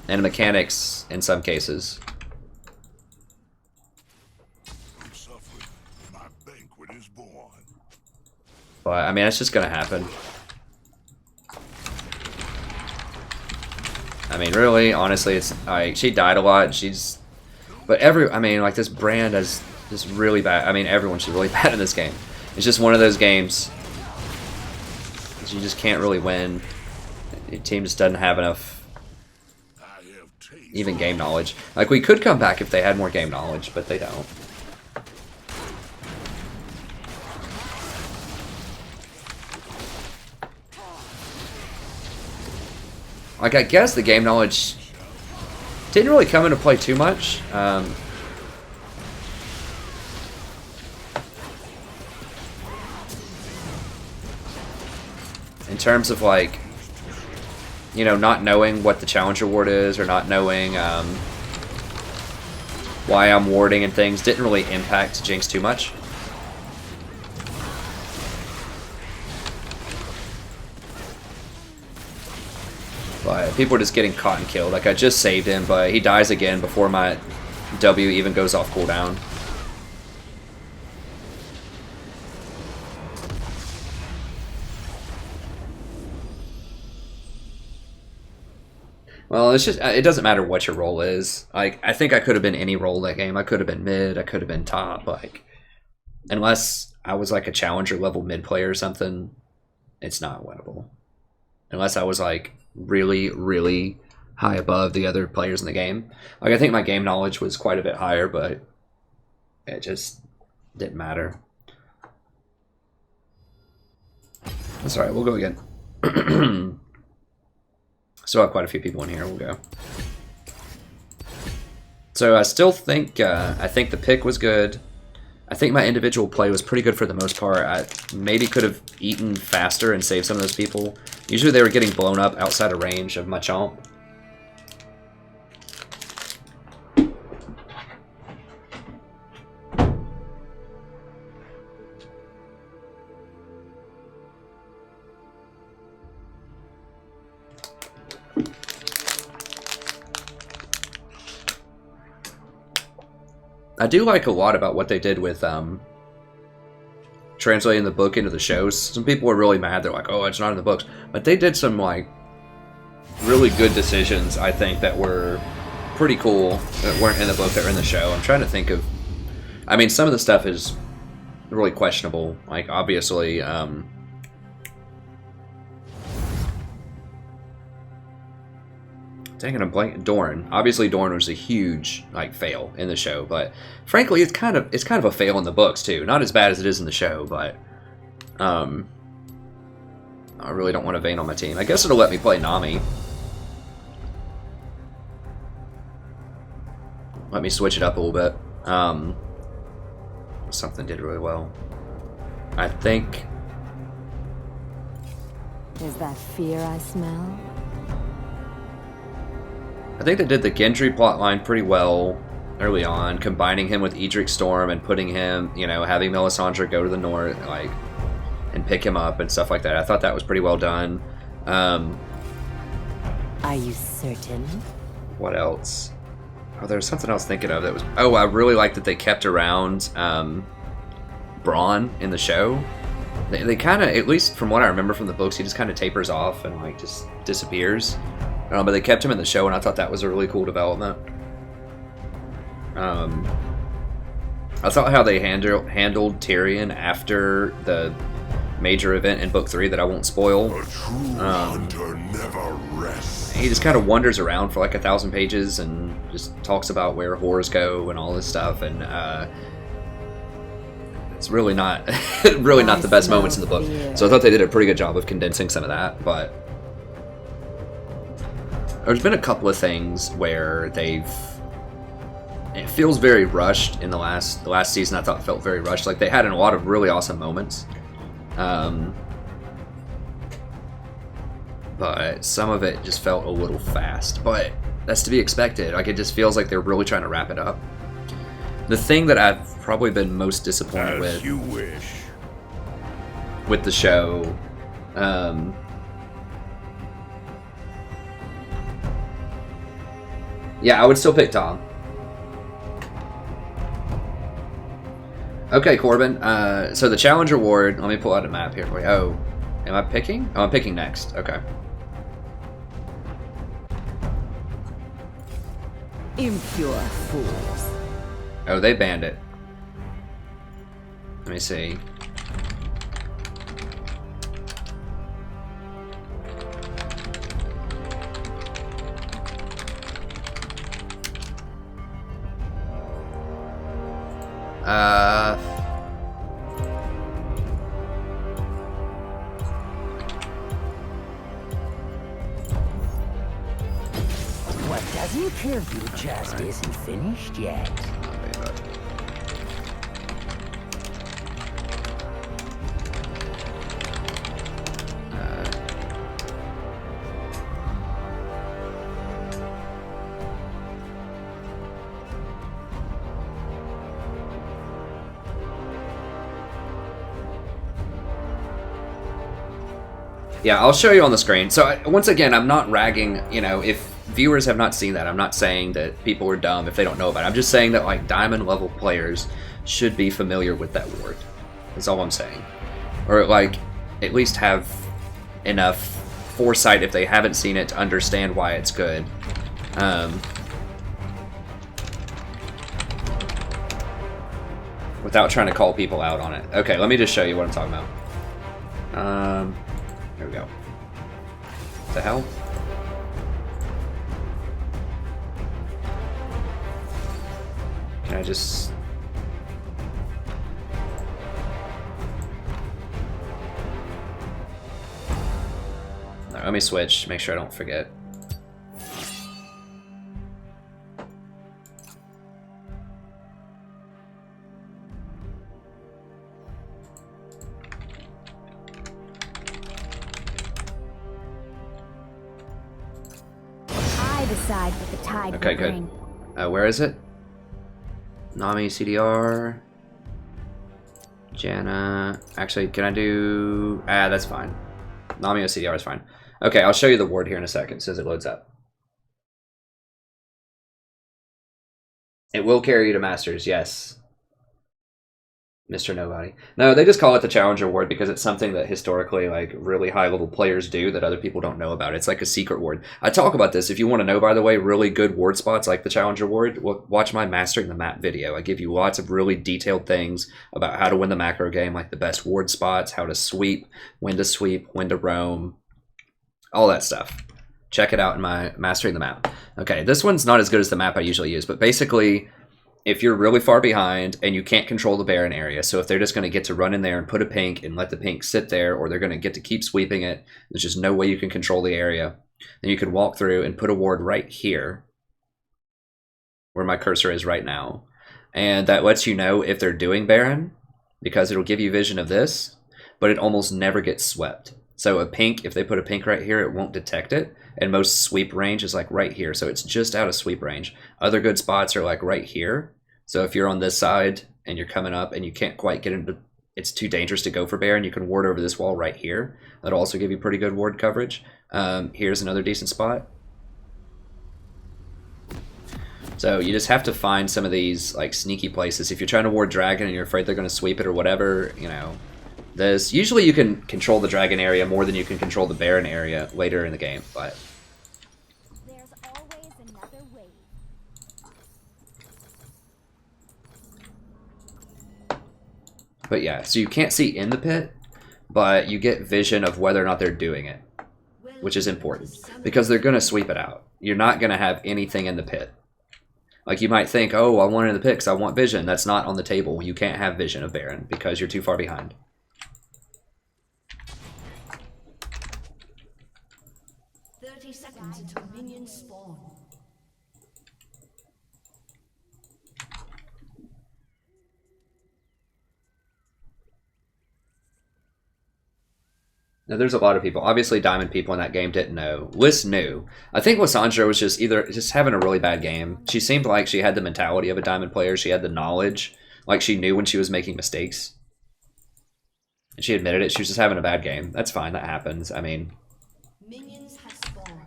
And mechanics in some cases. Suffering, my banquet is born. But I mean, it's just gonna happen. I mean, really, honestly, it's like she died a lot. But I mean, like this brand is just really bad. I mean, everyone's really bad in this game. It's just one of those games that you just can't really win. Your team just doesn't have enough, even game knowledge. Like we could come back if they had more game knowledge, but they don't. Like, I guess the game knowledge didn't really come into play too much. In terms of, like, you know, not knowing what the Challenger Ward is, or not knowing why I'm warding and things, didn't really impact Jinx too much. But people are just getting caught and killed. Like, I just saved him, but he dies again before my W even goes off cooldown. Well, it's just, it doesn't matter what your role is. Like, I think I could have been any role that game. I could have been mid, I could have been top. Like, unless I was like a challenger level mid player or something, it's not winnable. Unless I was like really, really high above the other players in the game. Like, I think my game knowledge was quite a bit higher, but it just didn't matter. That's alright, we'll go again. Still have quite a few people in here, we'll go. So I still think, I think the pick was good. I think my individual play was pretty good for the most part. I maybe could have eaten faster and saved some of those people. Usually they were getting blown up outside of range of Machamp. I do like a lot about what they did with translating the book into the shows. Some people were really mad. They're like, oh, it's not in the books. But they did some like really good decisions, I think, that were pretty cool, that weren't in the book, that were in the show. I'm trying to think of... I mean, some of the stuff is really questionable. Like, obviously... Dang it, I'm blanking. Dorn. Obviously, Dorn was a huge like fail in the show, but frankly, it's kind of a fail in the books too. Not as bad as it is in the show, but I really don't want to Vayne on my team. I guess it'll let me play Nami. Let me switch it up a little bit. Something did really well. I think. Is that fear I smell? I think they did the Gendry plotline pretty well early on, combining him with Edric Storm and putting him, you know, having Melisandre go to the north, like, and pick him up and stuff like that. I thought that was pretty well done. Are you certain? What else? Oh, there was something I was thinking of that was... Oh, I really liked that they kept around Braun in the show. They kind of, at least from what I remember from the books, he just kind of tapers off and, like, just disappears. But they kept him in the show, and I thought that was a really cool development. I thought how they handled Tyrion after the major event in Book 3 that I won't spoil. A true hunter never rests. He just kind of wanders around for like 1,000 pages and just talks about where whores go and all this stuff, and it's really not really not the best moments in the book. So I thought they did a pretty good job of condensing some of that, but there's been a couple of things where it feels very rushed in the last season. I thought felt very rushed. Like, they had a lot of really awesome moments. But some of it just felt a little fast. But that's to be expected. Like, it just feels like they're really trying to wrap it up. The thing that I've probably been most disappointed As you wish. with the show, yeah, I would still pick Tom. Okay, Corbin. So the Challenger Ward, let me pull out a map here for you. Oh, am I picking? Oh, I'm picking next. Okay. Impure fools. Oh, they banned it. Let me see. What doesn't kill you just isn't finished yet. Yeah, I'll show you on the screen. So once again, I'm not ragging, you know, if viewers have not seen that, I'm not saying that people are dumb if they don't know about it. I'm just saying that like diamond level players should be familiar with that ward. That's all I'm saying. Or like at least have enough foresight if they haven't seen it to understand why it's good. Without trying to call people out on it. Okay, let me just show you what I'm talking about. There we go. What the hell? Can I just... No, let me switch, make sure I don't forget. Decide what the tide Okay, will good. bring. Where is it? Nami, CDR, Janna. Actually, can I do... that's fine. Nami or CDR is fine. Okay, I'll show you the ward here in a second, as it loads up. It will carry you to Masters, yes. Mr. Nobody. No, they just call it the Challenger Ward because it's something that historically, like, really high-level players do that other people don't know about. It's like a secret ward. I talk about this. If you want to know, by the way, really good ward spots like the Challenger Ward, watch my Mastering the Map video. I give you lots of really detailed things about how to win the macro game, like the best ward spots, how to sweep, when to roam, all that stuff. Check it out in my Mastering the Map. Okay, this one's not as good as the map I usually use, but basically... if you're really far behind and you can't control the Baron area, so if they're just going to get to run in there and put a pink and let the pink sit there, or they're going to get to keep sweeping it, there's just no way you can control the area, then you can walk through and put a ward right here, where my cursor is right now. And that lets you know if they're doing Baron, because it'll give you vision of this, but it almost never gets swept. So a pink, if they put a pink right here, it won't detect it. And most sweep range is like right here, so it's just out of sweep range. Other good spots are like right here. So if you're on this side and you're coming up and you can't quite get into, it's too dangerous to go for Baron, you can ward over this wall right here. That'll also give you pretty good ward coverage. Here's another decent spot. So you just have to find some of these like sneaky places. If you're trying to ward Dragon and you're afraid they're going to sweep it or whatever, you know, this usually you can control the Dragon area more than you can control the Baron area later in the game, but There's always another way. But yeah, so you can't see in the pit, but you get vision of whether or not they're doing it, which is important, because they're going to sweep it out. You're not going to have anything in the pit. Like you might think, oh, I want it in the pit because I want vision. That's not on the table. You can't have vision of Baron because you're too far behind. 30 seconds until minions spawn. Now, there's a lot of people. Obviously, Diamond people in that game didn't know. Liz knew. I think Lissandra was just just having a really bad game. She seemed like she had the mentality of a Diamond player. She had the knowledge. Like, she knew when she was making mistakes. And she admitted it. She was just having a bad game. That's fine. That happens. I mean... Minions have spawned.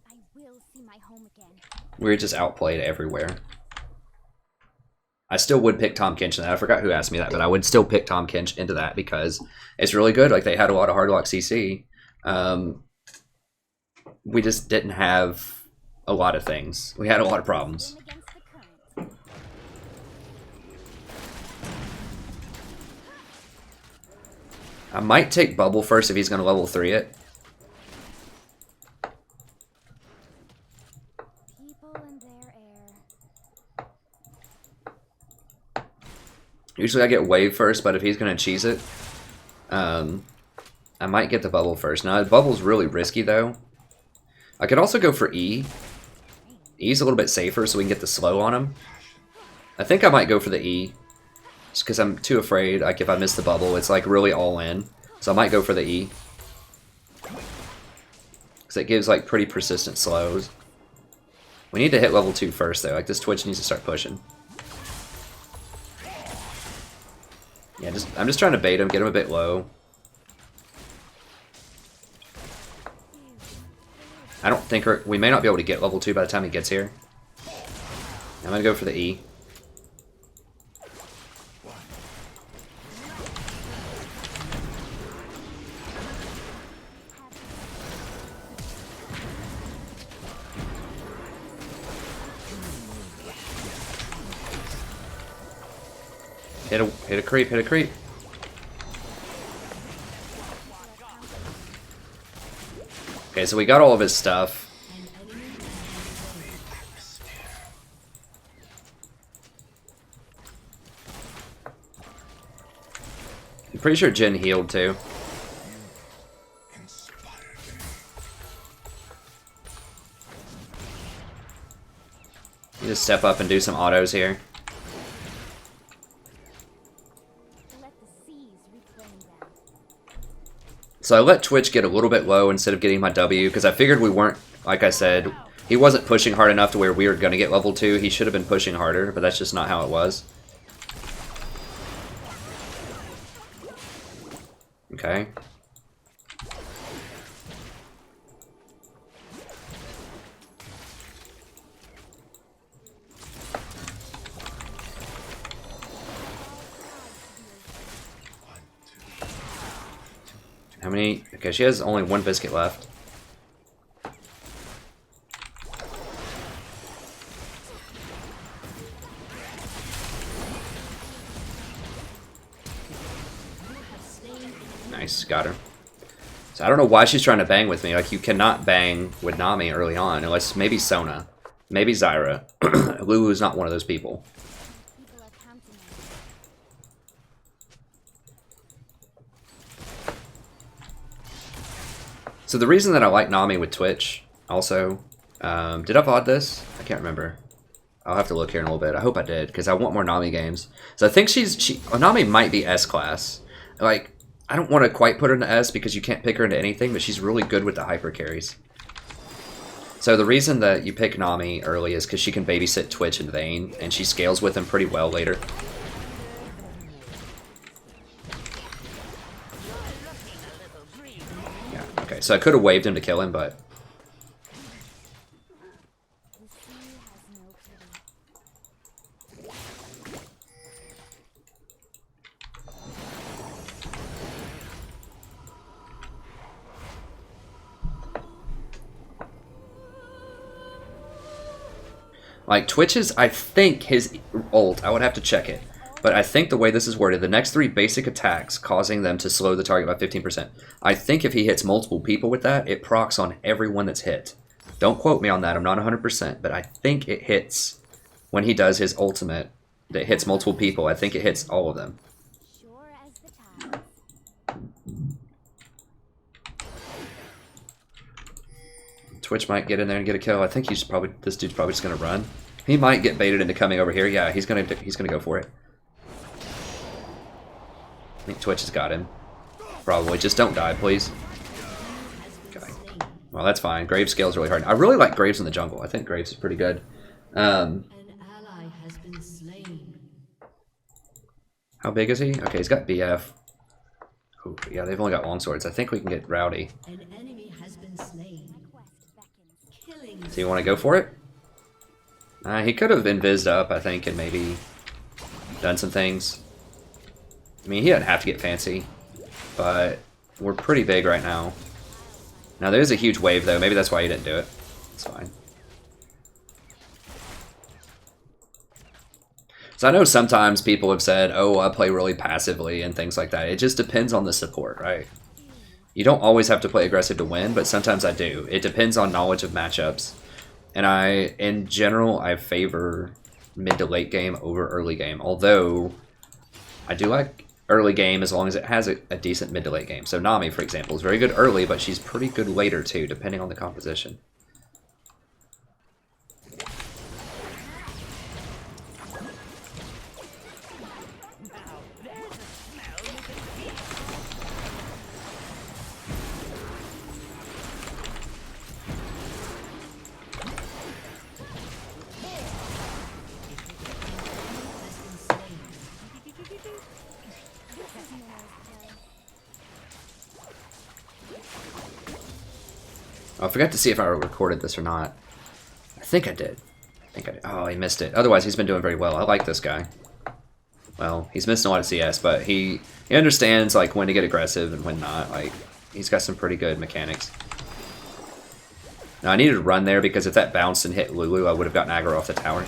I will see my home again. we were just outplayed everywhere. I still would pick Tahm Kench in that. I forgot who asked me that, but I would still pick Tahm Kench into that because it's really good. Like, they had a lot of Hardlock CC. We just didn't have a lot of things. We had a lot of problems. I might take Bubble first if he's going to level 3 it. Usually I get Wave first, but if he's going to cheese it, I might get the Bubble first. Now, Bubble's really risky, though. I could also go for E. E's a little bit safer, so we can get the slow on him. I think I might go for the E. Just because I'm too afraid, like, if I miss the Bubble, it's, like, really all in. So I might go for the E. Because it gives, like, pretty persistent slows. We need to hit level 2 first, though. Like, this Twitch needs to start pushing. Yeah, I'm just trying to bait him, get him a bit low. I don't think we may not be able to get level 2 by the time he gets here. I'm gonna go for the E. Hit a creep, hit a creep. Okay, so we got all of his stuff. I'm pretty sure Jhin healed too. You just step up and do some autos here. So I let Twitch get a little bit low instead of getting my W, because I figured we weren't, like I said, he wasn't pushing hard enough to where we were going to get level 2. He should have been pushing harder, but that's just not how it was. Okay. How many? Okay, she has only 1 biscuit left. Nice, got her. So I don't know why she's trying to bang with me. Like, you cannot bang with Nami early on, unless maybe Sona, maybe Zyra. Lulu's not one of those people. So the reason that I like Nami with Twitch, also, did I VOD this? I can't remember. I'll have to look here in a little bit. I hope I did, because I want more Nami games. So I think Nami might be S class. Like, I don't want to quite put her into S because you can't pick her into anything, but she's really good with the hyper carries. So the reason that you pick Nami early is because she can babysit Twitch and Vayne, and she scales with them pretty well later. Okay, so I could have waved him to kill him, but... Like, Twitch is, I think, his ult. I would have to check it. But I think the way this is worded, the next 3 basic attacks causing them to slow the target by 15%. I think if he hits multiple people with that, it procs on everyone that's hit. Don't quote me on that, I'm not 100%, but I think it hits, when he does his ultimate, that hits multiple people, I think it hits all of them. Twitch might get in there and get a kill. I think this dude's probably just gonna run. He might get baited into coming over here. Yeah, he's gonna go for it. I think Twitch has got him. Probably. Just don't die, please. Okay. Well, that's fine. Graves scales really hard. I really like Graves in the jungle. I think Graves is pretty good. How big is he? Okay, he's got BF. Oh, yeah, they've only got longswords. I think we can get Rowdy. So you want to go for it? He could have invised up, I think, and maybe done some things. I mean, he doesn't have to get fancy, but we're pretty big right now. Now, there's a huge wave, though. Maybe that's why he didn't do it. It's fine. So I know sometimes people have said, oh, I play really passively and things like that. It just depends on the support, right? You don't always have to play aggressive to win, but sometimes I do. It depends on knowledge of matchups. And in general, I favor mid to late game over early game. Although, I do like early game as long as it has a decent mid to late game. So Nami, for example, is very good early, but she's pretty good later too, depending on the composition. I forgot to see if I recorded this or not. I think I did. Oh, he missed it. Otherwise, he's been doing very well. I like this guy. Well, he's missing a lot of CS, but he understands like when to get aggressive and when not. Like, he's got some pretty good mechanics. Now, I needed to run there because if that bounced and hit Lulu, I would have gotten aggro off the tower.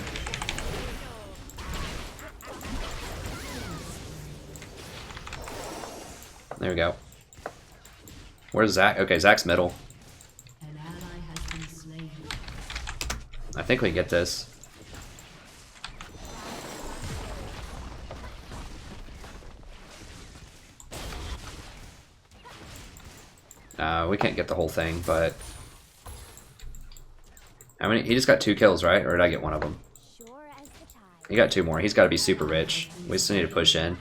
There we go. Where's Zac? Okay, Zac's middle. I think we get this. We can't get the whole thing, but... How many? He just got 2 kills, right? Or did I get one of them? He got 2 more. He's got to be super rich. We still need to push in.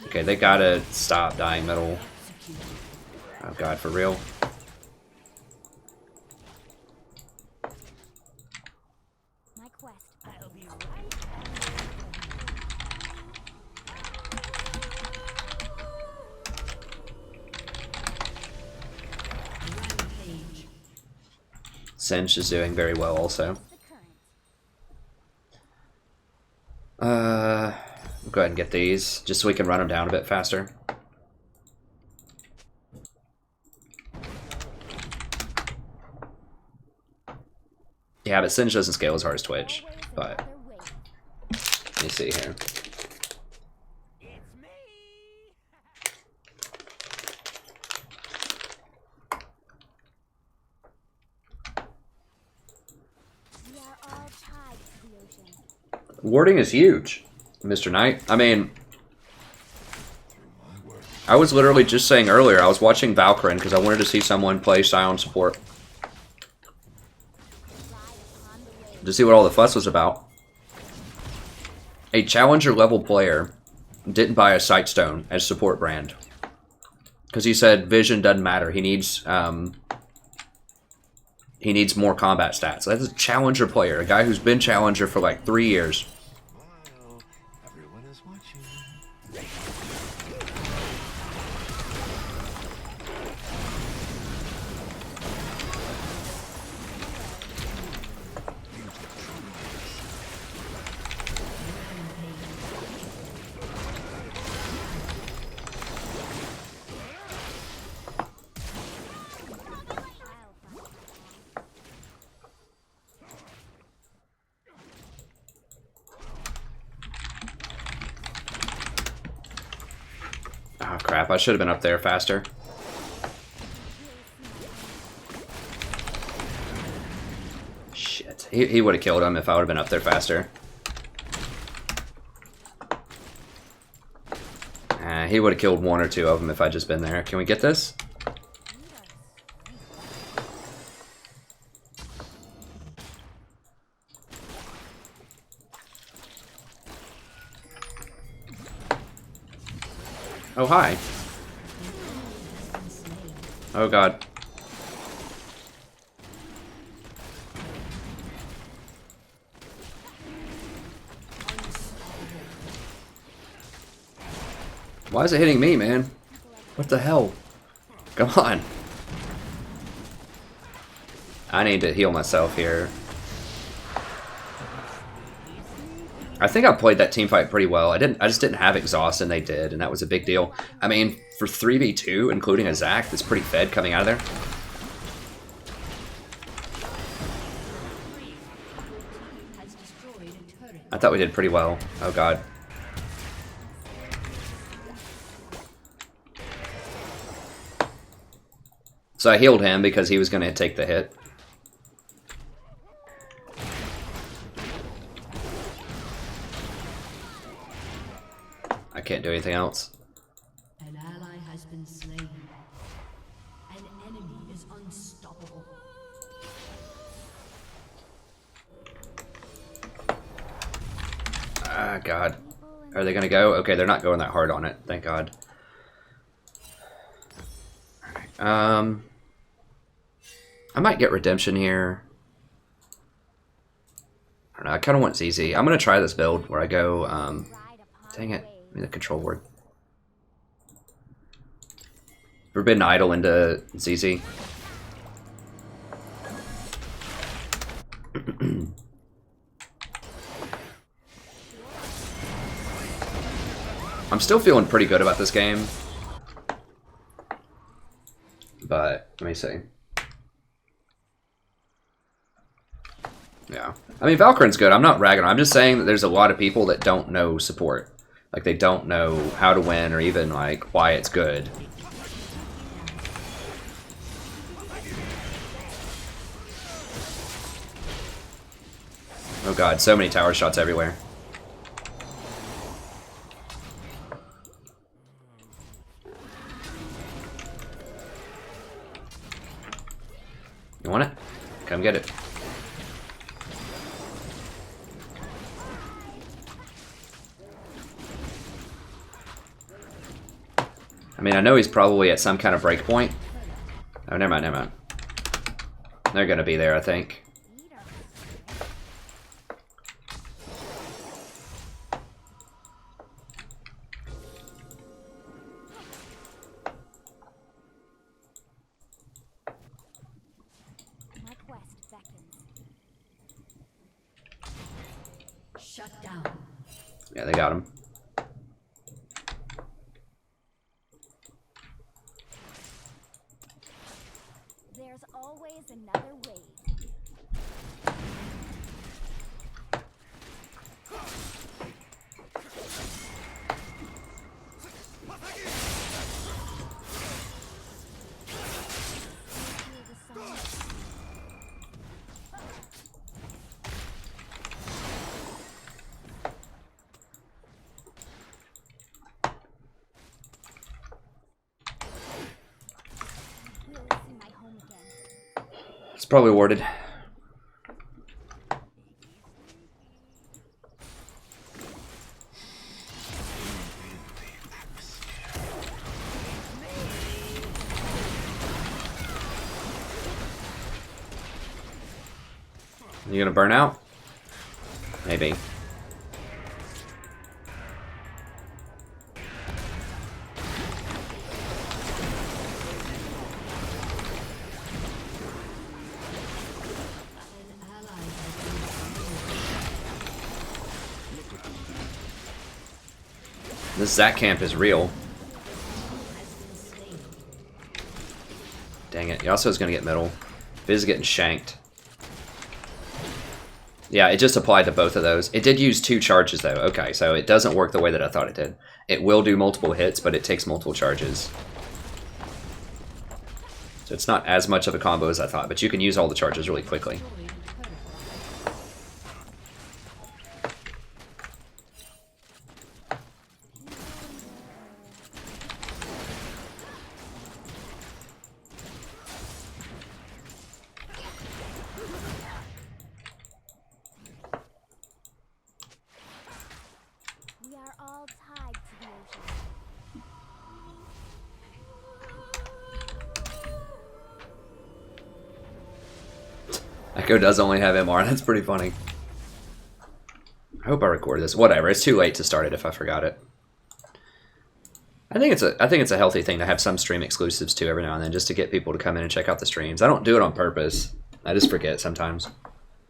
Okay, they gotta stop dying middle. Oh god, for real? Cinch is doing very well also. Go ahead and get these, just so we can run them down a bit faster. Yeah, but Cinch doesn't scale as hard as Twitch, but... Let me see here. Warding is huge, Mr. Knight. I mean, I was literally just saying earlier, I was watching Valkyrin because I wanted to see someone play Sion support. To see what all the fuss was about. A challenger level player didn't buy a Sightstone as support brand. Because he said vision doesn't matter. He needs more combat stats. So that's a challenger player, a guy who's been challenger for like 3 years. Oh crap, I should have been up there faster. Shit. He would have killed him if I would have been up there faster. He would have killed 1 or 2 of them if I'd just been there. Can we get this? Oh, hi. Oh, God. Why is it hitting me, man? What the hell? Come on. I need to heal myself here. I think I played that team fight pretty well. I just didn't have exhaust, and they did, and that was a big deal. I mean, for 3v2, including a Zac, that's pretty fed coming out of there. I thought we did pretty well. Oh god. So I healed him because he was going to take the hit. I can't do anything else. An ally has been slain. An enemy is unstoppable. Ah, God. Are they going to go? Okay, they're not going that hard on it. Thank God. Alright, I might get redemption here. I don't know, I kind of want ZZ. I'm going to try this build where I go, dang it, give me the control word. Forbidden Idol into ZZ. I'm still feeling pretty good about this game. But, let me see. Yeah. I mean, Valkyrin's good. I'm not ragging on. I'm just saying that there's a lot of people that don't know support. Like, they don't know how to win or even, like, why it's good. Oh god, so many tower shots everywhere. You want it? Come get it. I mean, I know he's probably at some kind of break point. Oh, never mind, never mind. They're gonna be there, I think. My quest beckons. Shut down. Yeah, they got him. There's always another way. It's probably warded. You gonna burn out? Maybe. This Zac camp is real. Dang it. Yasuo's gonna get middle. Viz is getting shanked. Yeah, it just applied to both of those. It did use 2 charges though. Okay, so it doesn't work the way that I thought it did. It will do multiple hits, but it takes multiple charges. So it's not as much of a combo as I thought, but you can use all the charges really quickly. We are all tied to the ocean. Echo does only have MR. That's pretty funny. I hope I record this. Whatever. It's too late to start it if I forgot it. I think it's a healthy thing to have some stream exclusives too every now and then, just to get people to come in and check out the streams. I don't do it on purpose. I just forget sometimes.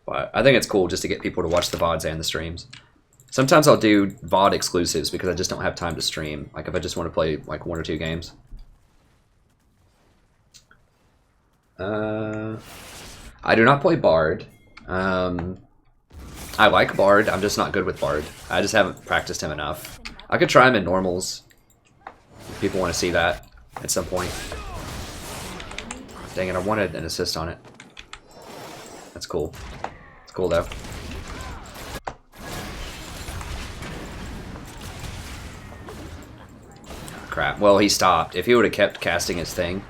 But I think it's cool just to get people to watch the VODs and the streams. Sometimes I'll do VOD exclusives because I just don't have time to stream. Like if I just want to play like 1 or 2 games. I do not play Bard. I like Bard, I'm just not good with Bard. I just haven't practiced him enough. I could try him in normals. If people want to see that at some point. Dang it, I wanted an assist on it. That's cool. It's cool though. Crap. Well, he stopped. If he would have kept casting his thing.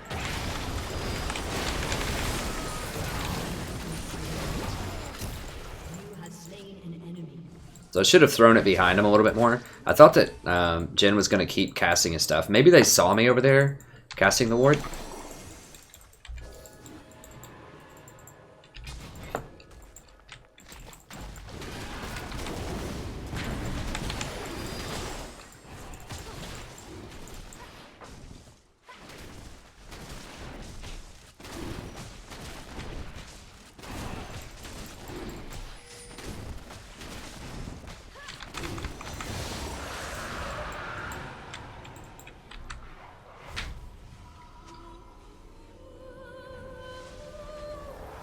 So I should have thrown it behind him a little bit more. I thought that Jin was going to keep casting his stuff. Maybe they saw me over there casting the ward.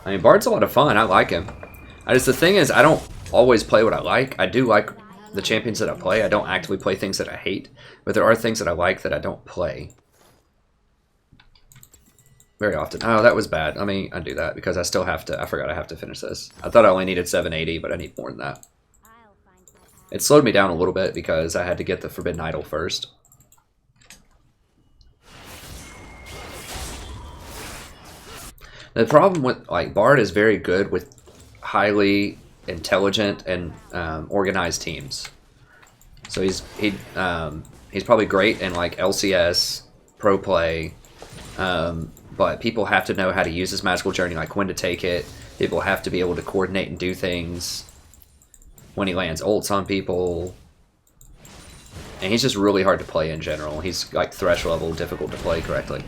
I mean, Bard's a lot of fun. I like him. The thing is, I don't always play what I like. I do like the champions that I play. I don't actively play things that I hate. But there are things that I like that I don't play. Very often. Oh, that was bad. Let me undo that because I still have to... I forgot I have to finish this. I thought I only needed 780, but I need more than that. It slowed me down a little bit because I had to get the Forbidden Idol first. The problem with, like, Bard is very good with highly intelligent and organized teams. So he's probably great in, like, LCS, pro play, but people have to know how to use this magical journey, like when to take it. People have to be able to coordinate and do things when he lands ults on people. And he's just really hard to play in general. He's, like, Thresh level, difficult to play correctly.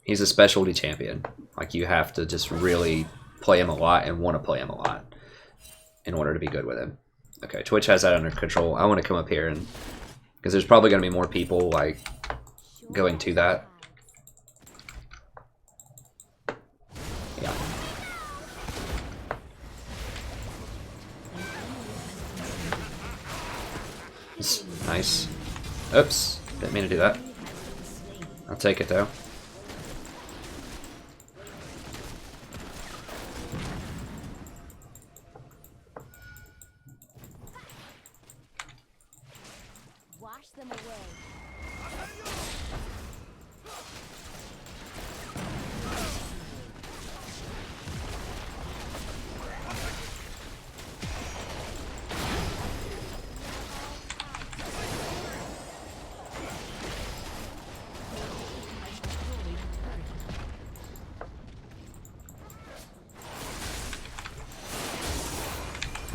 He's a specialty champion. Like, you have to just really play him a lot and want to play him a lot in order to be good with him. Okay, Twitch has that under control. I want to come up here and... because there's probably going to be more people, like, going to that. Yeah. Nice. Oops. Didn't mean to do that. I'll take it, though.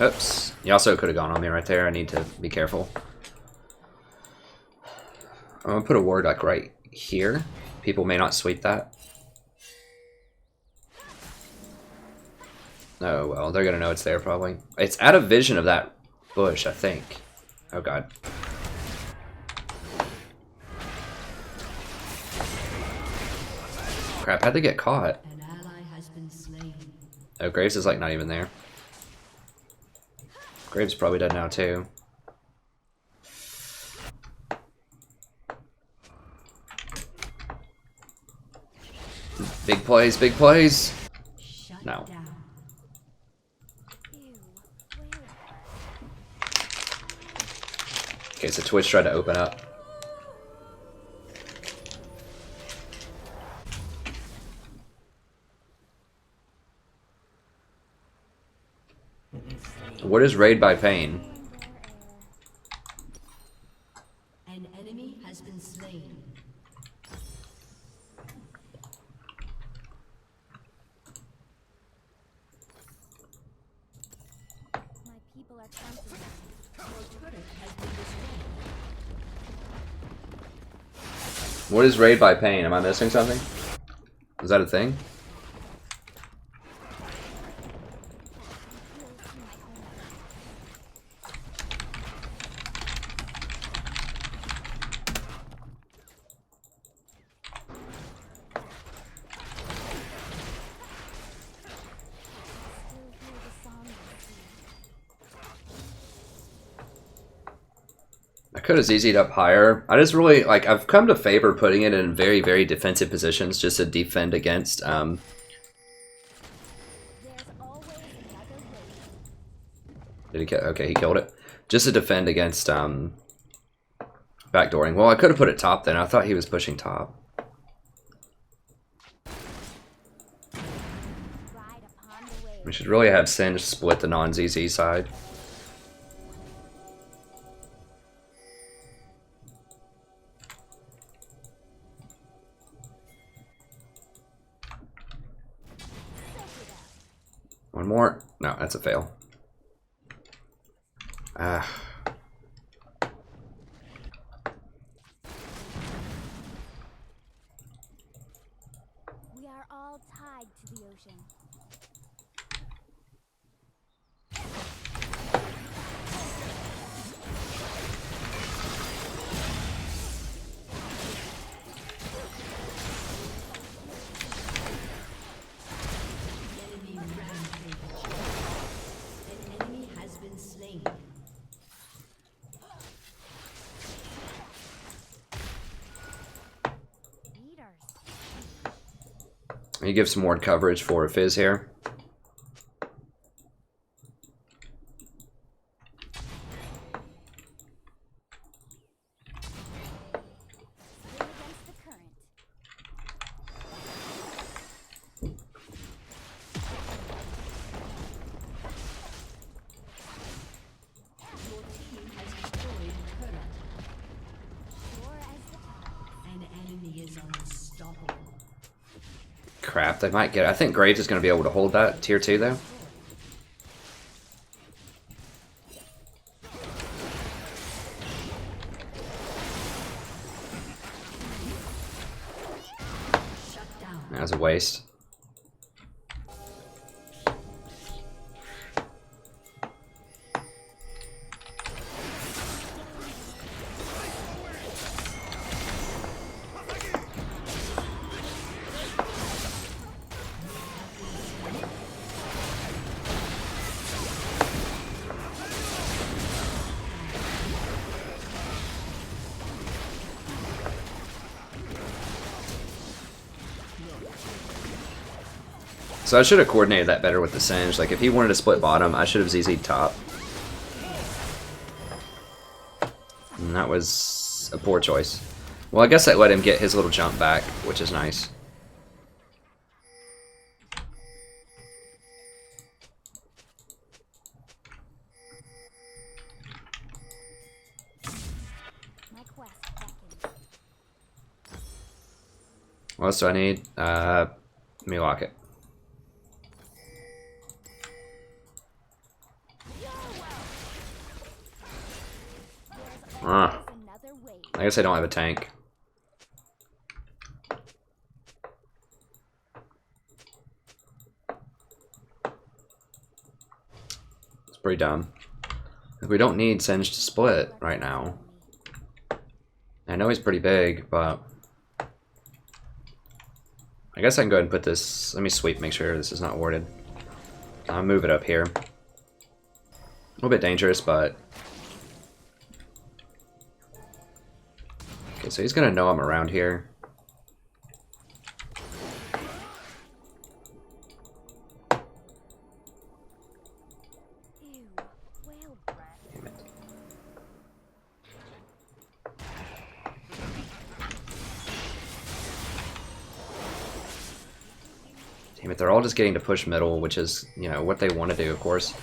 Oops. Yasuo could have gone on me right there. I need to be careful. I'm going to put a ward like right here. People may not sweep that. Oh, well, they're going to know it's there probably. It's out of vision of that bush, I think. Oh, God. Crap, how'd they get caught? An ally has been slain. Oh, Graves is like not even there. Graves probably dead now too. Big plays, big plays. No. Okay, so Twitch tried to open up. What is Raid by Pain? An enemy has been slain. My people are counting. Your turret has been destroyed. What is Raid by Pain? Am I missing something? Is that a thing? could have ZZ'd up higher. I just really, like, I've come to favor putting it in very, very defensive positions just to defend against, There's always another way. did he kill? Okay, he killed it. Just to defend against, backdooring. Well, I could have put it top then. I thought he was pushing top. Ride upon the wave. We should really have Singe split the non-ZZ side. One more. No, that's a fail. Ah. We are all tied to the ocean. Enemy rampage. An enemy has been slain. Leaders. You give some more coverage for Fizz here. Swim against the current. Your team has destroyed a turret. Sure as the tide. An enemy is unstoppable. Crap, they might get it. I think Graves is going to be able to hold that tier 2 though. Shut down. That was a waste. So I should have coordinated that better with the Singe. Like, if he wanted to split bottom, I should have ZZ'd top. And that was a poor choice. Well, I guess that let him get his little jump back, which is nice. My quest beckons. What else do I need? Let me lock it. Ah, Another way. I guess I don't have a tank. It's pretty dumb. We don't need Singe to split right now. I know he's pretty big, but I guess I can go ahead and put this. Let me sweep, make sure this is not warded. I'll move it up here. A little bit dangerous, but okay, so he's gonna know I'm around here. Ew. Whale breath. Damn it. Damn it, they're all just getting to push middle, which is, you know, what they want to do, of course.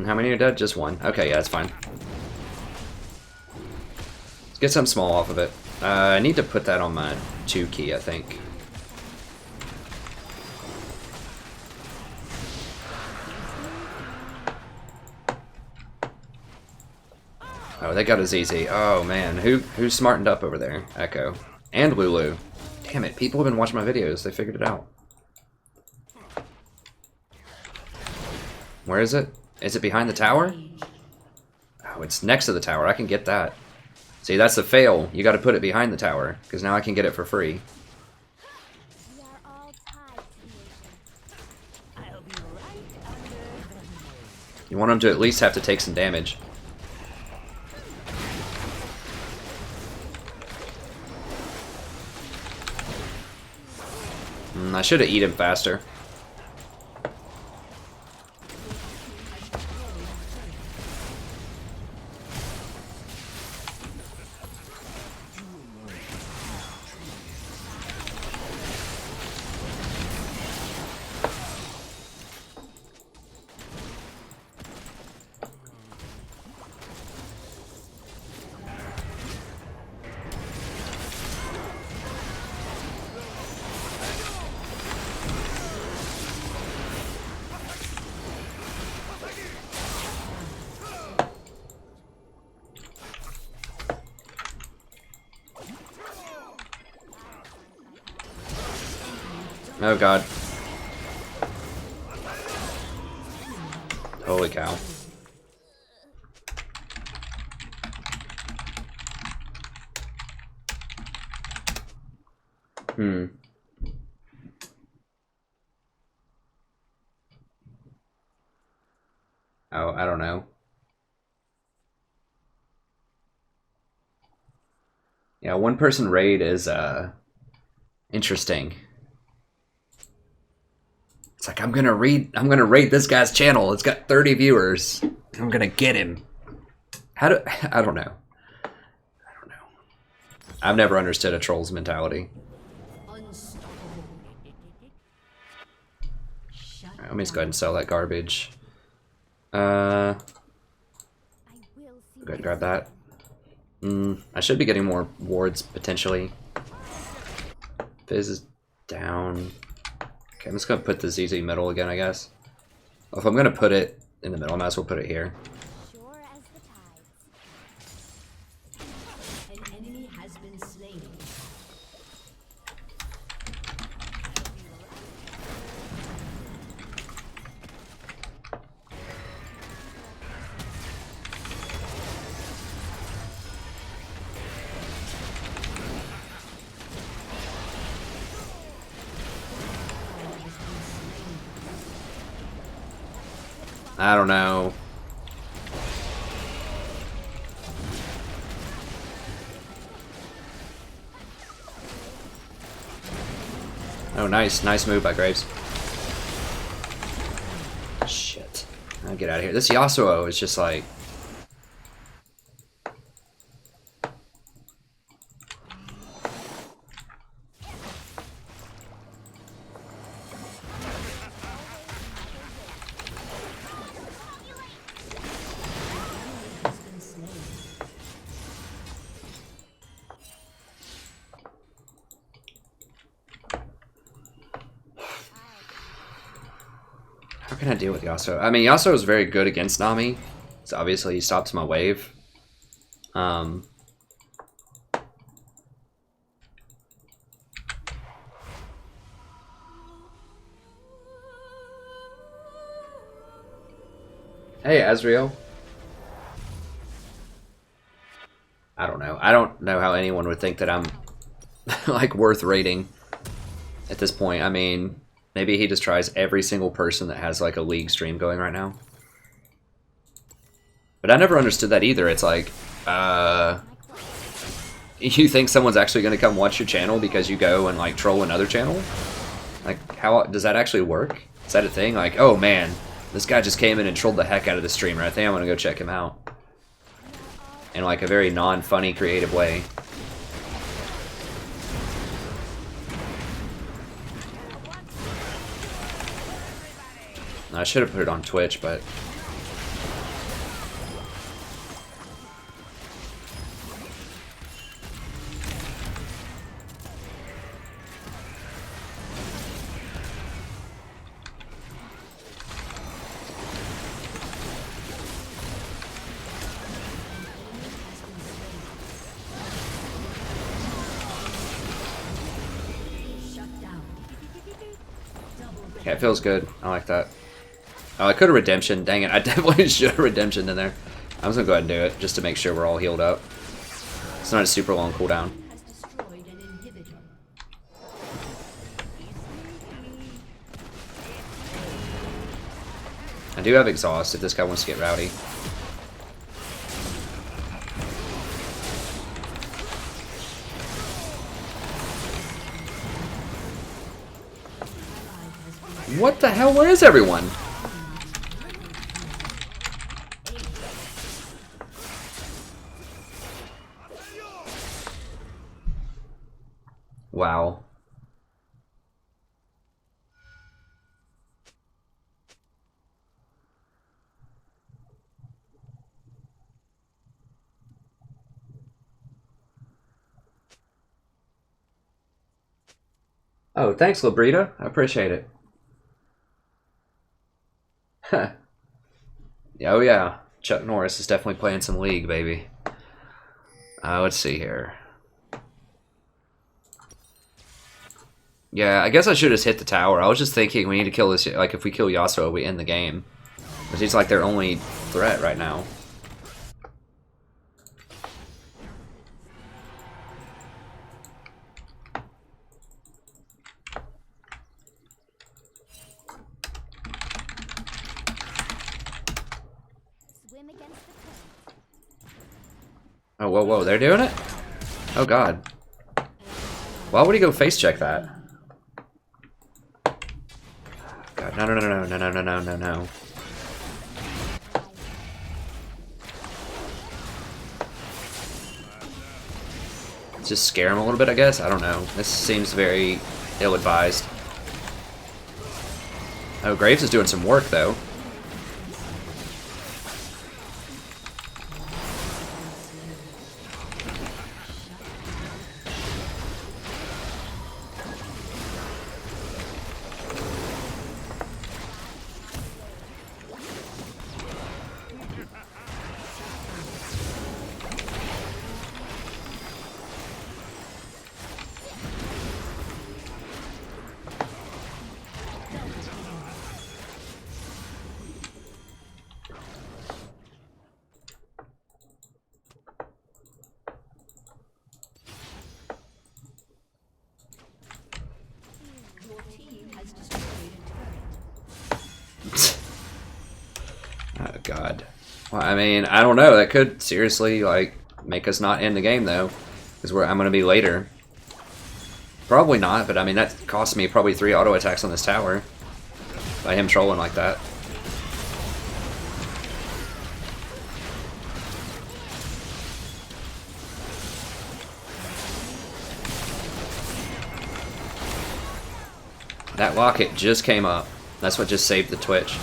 How many are dead? Just one. Okay, yeah, that's fine. Let's get something small off of it. I need to put that on my 2 key, I think. Oh, they got a ZZ. Oh man, who's smartened up over there? Echo and Lulu. Damn it, people have been watching my videos. They figured it out. Where is it? Is it behind the tower? Oh, it's next to the tower. I can get that. See, that's the fail. You got to put it behind the tower, because now I can get it for free. We are all tied to the ocean. I'll be right under the You want them to at least have to take some damage. I should have eaten him faster. Oh god. Holy cow. Oh, I don't know. Yeah, one person raid is interesting. It's like I'm gonna raid this guy's channel. It's got 30 viewers. I'm gonna get him. I don't know. I've never understood a troll's mentality. Alright, let me just go ahead and sell that garbage. Go ahead and grab that. I should be getting more wards potentially. Fizz is down. Okay, I'm just gonna put the ZZ middle again, I guess. Well, if I'm gonna put it in the middle, I might as well put it here. Sure as the tides. An enemy has been slain. I don't know. Oh, nice move by Graves. Shit. I'll get out of here. This Yasuo is just like... How can I deal with Yasuo? I mean, Yasuo is very good against Nami. So obviously he stops my wave. Hey, Azriel. I don't know. I don't know how anyone would think that I'm like worth rating at this point. I mean, maybe he just tries every single person that has like a League stream going right now. But I never understood that either. It's like, you think someone's actually going to come watch your channel because you go and like troll another channel? Like, how does that actually work? Is that a thing? Like, oh man, this guy just came in and trolled the heck out of the streamer. I think I'm going to go check him out. In like a very non-funny, creative way. I should have put it on Twitch, but... Yeah, it feels good. I like that. Oh, I could have redemption. Dang it, I definitely should have redemption in there. I was gonna go ahead and do it just to make sure we're all healed up. It's not a super long cooldown. Has destroyed an inhibitor. I do have exhaust if this guy wants to get rowdy. What the hell? Where is everyone? Wow. Oh, thanks, Labrita. I appreciate it. Huh. Oh yeah, Chuck Norris is definitely playing some League, baby. Let's see here. Yeah, I guess I should have just hit the tower. I was just thinking we need to kill this, like if we kill Yasuo, we end the game. But he's like their only threat right now. Swim against the current. Oh, whoa, whoa, they're doing it? Oh god. Why would he go face check that? God, no, no, no, no, no, no, no, no, no, no. Just scare him a little bit, I guess? I don't know. This seems very ill-advised. Oh, Graves is doing some work, though. Your team has destroyed a turret. Oh god. Well, I mean, I don't know. That could seriously like make us not end the game though, because I'm gonna be later. Probably not, but I mean that cost me probably 3 auto attacks on this tower by him trolling like that. That locket just came up. That's what just saved the Twitch.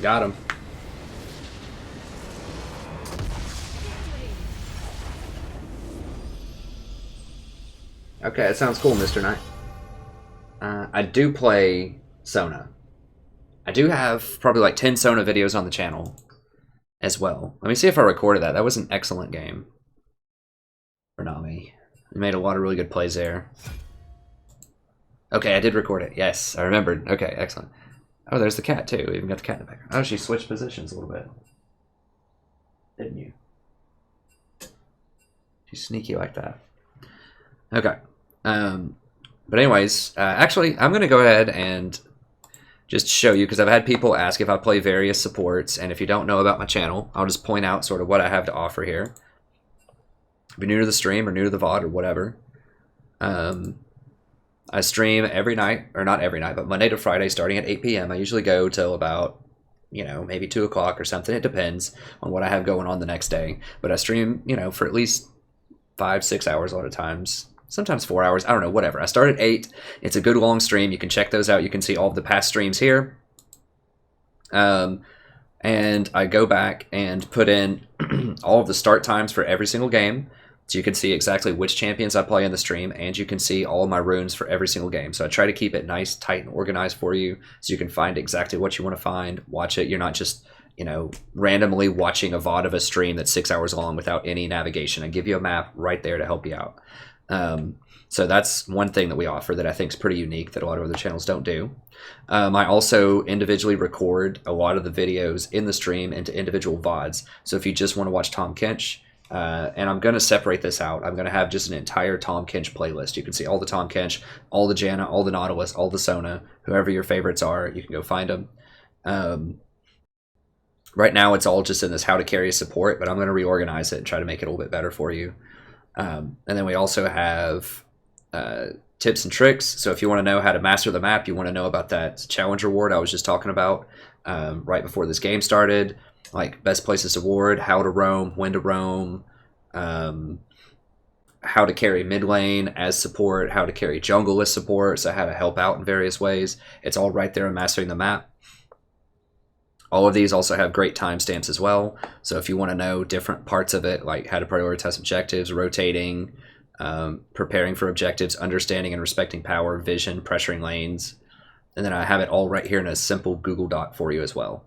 Got him. Okay, that sounds cool, Mr. Knight. I do play Sona. I do have probably like 10 Sona videos on the channel as well. Let me see if I recorded that. That was an excellent game for Nami. We made a lot of really good plays there. Okay, I did record it. Yes, I remembered. Okay, excellent. Oh, there's the cat too. We even got the cat in the background. Oh, she switched positions a little bit. Didn't you? She's sneaky like that. Okay. But anyways, actually, I'm going to go ahead and just show you, because I've had people ask if I play various supports, and if you don't know about my channel, I'll just point out sort of what I have to offer here. If you're new to the stream or new to the VOD or whatever, I stream every night, or not every night, but Monday to Friday starting at 8 p.m. I usually go till about, you know, maybe 2 o'clock or something. It depends on what I have going on the next day. But I stream, you know, for at least 5-6 hours a lot of times. Sometimes 4 hours. I don't know, whatever. I start at 8. It's a good long stream. You can check those out. You can see all of the past streams here. And I go back and put in all of the start times for every single game. So you can see exactly which champions I play in the stream, and you can see all my runes for every single game. So I try to keep it nice, tight, and organized for you, so you can find exactly what you want to find, watch it. You're not just, you know, randomly watching a VOD of a stream that's 6 hours long without any navigation. I give you a map right there to help you out. So that's one thing that we offer that I think is pretty unique that a lot of other channels don't do. I also individually record a lot of the videos in the stream into individual VODs. So if you just want to watch Tahm Kench, and I'm going to separate this out. I'm going to have just an entire Tahm Kench playlist. You can see all the Tahm Kench, all the Janna, all the Nautilus, all the Sona, whoever your favorites are, you can go find them. Right now it's all just in this how to carry support, but I'm going to reorganize it and try to make it a little bit better for you. And then we also have tips and tricks. So if you want to know how to master the map, you want to know about that challenge reward I was just talking about right before this game started, like best places to ward, how to roam, when to roam, how to carry mid lane as support, how to carry jungle as support, so how to help out in various ways. It's all right there in Mastering the Map. All of these also have great timestamps as well. So if you want to know different parts of it, like how to prioritize objectives, rotating, preparing for objectives, understanding and respecting power, vision, pressuring lanes, and then I have it all right here in a simple Google Doc for you as well.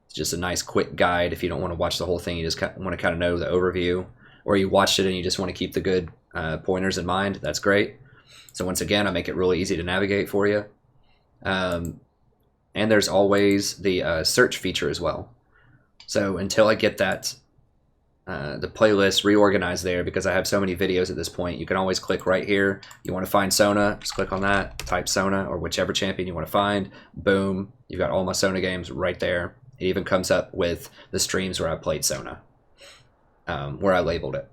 It's just a nice quick guide if you don't want to watch the whole thing, you just want to kind of know the overview, or you watched it and you just want to keep the good pointers in mind. That's great. So once again, I make it really easy to navigate for you. And there's always the search feature as well. So until I get that the playlist reorganized there, because I have so many videos at this point, you can always click right here. You want to find Sona, just click on that, type Sona or whichever champion you want to find. Boom, you've got all my Sona games right there. It even comes up with the streams where I played Sona, where I labeled it.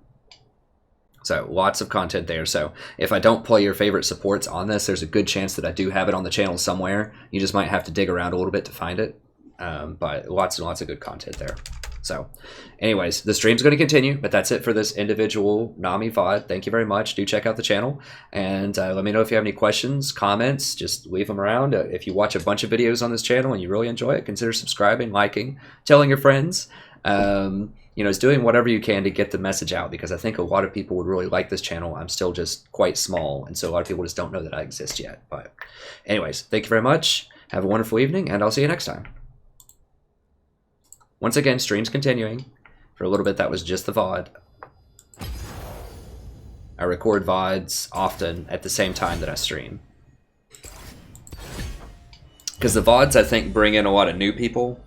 So lots of content there. So if I don't play your favorite supports on this, there's a good chance that I do have it on the channel somewhere. You just might have to dig around a little bit to find it. But lots and lots of good content there. So anyways, the stream's going to continue, but that's it for this individual Nami VOD. Thank you very much. Do check out the channel, and let me know if you have any questions, comments, just leave them around. If you watch a bunch of videos on this channel and you really enjoy it, consider subscribing, liking, telling your friends. You know, it's doing whatever you can to get the message out, because I think a lot of people would really like this channel. I'm still just quite small, and so a lot of people just don't know that I exist yet. But anyways, thank you very much. Have a wonderful evening, and I'll see you next time. Once again, stream's continuing. For a little bit, that was just the VOD. I record VODs often at the same time that I stream. Because the VODs, I think, bring in a lot of new people.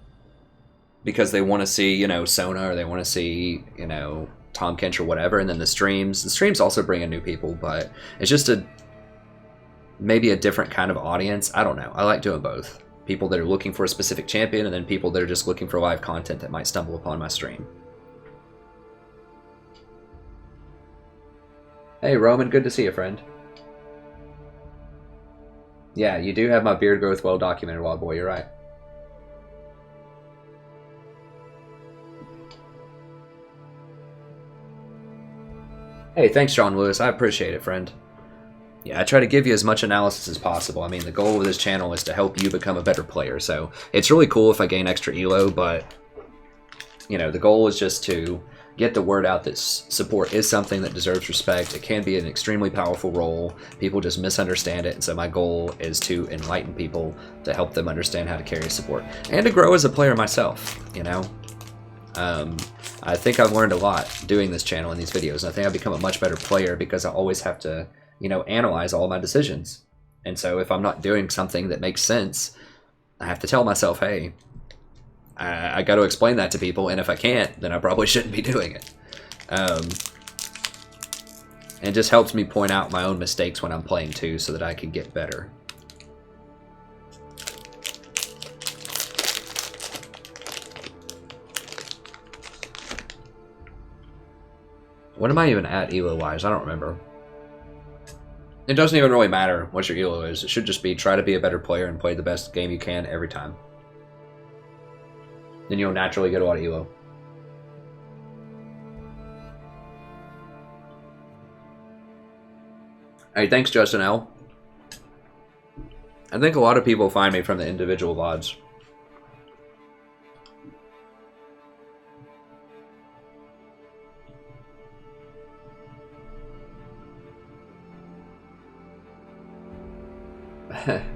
Because they want to see, you know, Sona, or they want to see, you know, Tahm Kench or whatever. And then the streams also bring in new people, but it's just maybe a different kind of audience. I don't know. I like doing both. People that are looking for a specific champion, and then people that are just looking for live content that might stumble upon my stream. Hey Roman, good to see you, friend. Yeah, you do have my beard growth well documented, Wild Boy, you're right. Hey, thanks John Lewis, I appreciate it, friend. Yeah, I try to give you as much analysis as possible. I mean, the goal of this channel is to help you become a better player, so it's really cool if I gain extra elo, but, you know, the goal is just to get the word out that support is something that deserves respect. It can be an extremely powerful role. People just misunderstand it, and so my goal is to enlighten people, to help them understand how to carry support, and to grow as a player myself, you know? I think I've learned a lot doing this channel and these videos, and I think I've become a much better player because I always have to, you know, analyze all my decisions. And so if I'm not doing something that makes sense, I have to tell myself, hey, I got to explain that to people, and if I can't, then I probably shouldn't be doing it. And it just helps me point out my own mistakes when I'm playing too, so that I can get better. What am I even at elo-wise? I don't remember. It doesn't even really matter what your elo is. It should just be try to be a better player and play the best game you can every time. Then you'll naturally get a lot of elo. Hey, thanks Justin L. I think a lot of people find me from the individual VODs.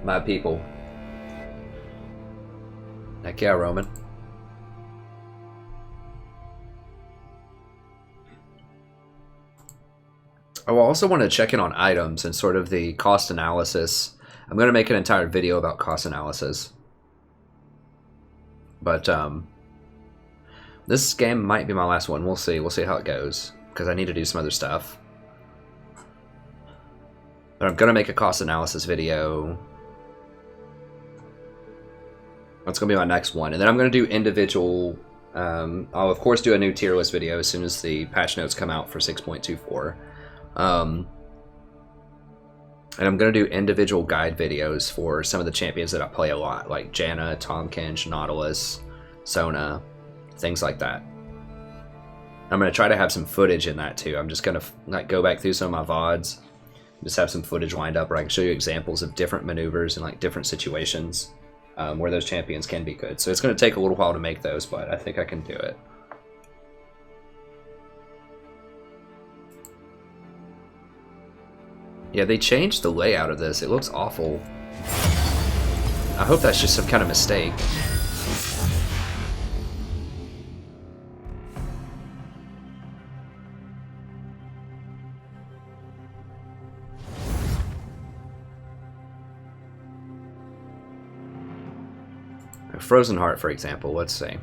My people. Heck yeah, Roman. I also want to check in on items and sort of the cost analysis. I'm going to make an entire video about cost analysis. But this game might be my last one. We'll see. We'll see how it goes. Because I need to do some other stuff. But I'm going to make a cost analysis video. That's going to be my next one. And then I'm going to do individual... I'll of course do a new tier list video as soon as the patch notes come out for 6.24. And I'm going to do individual guide videos for some of the champions that I play a lot, like Janna, Tahm Kench, Nautilus, Sona, things like that. I'm going to try to have some footage in that too. I'm just going to like go back through some of my VODs, just have some footage lined up where I can show you examples of different maneuvers and like different situations where those champions can be good. So it's going to take a little while to make those, but I think I can do it. Yeah, they changed the layout of this. It looks awful. I hope that's just some kind of mistake. Frozen Heart, for example, let's see.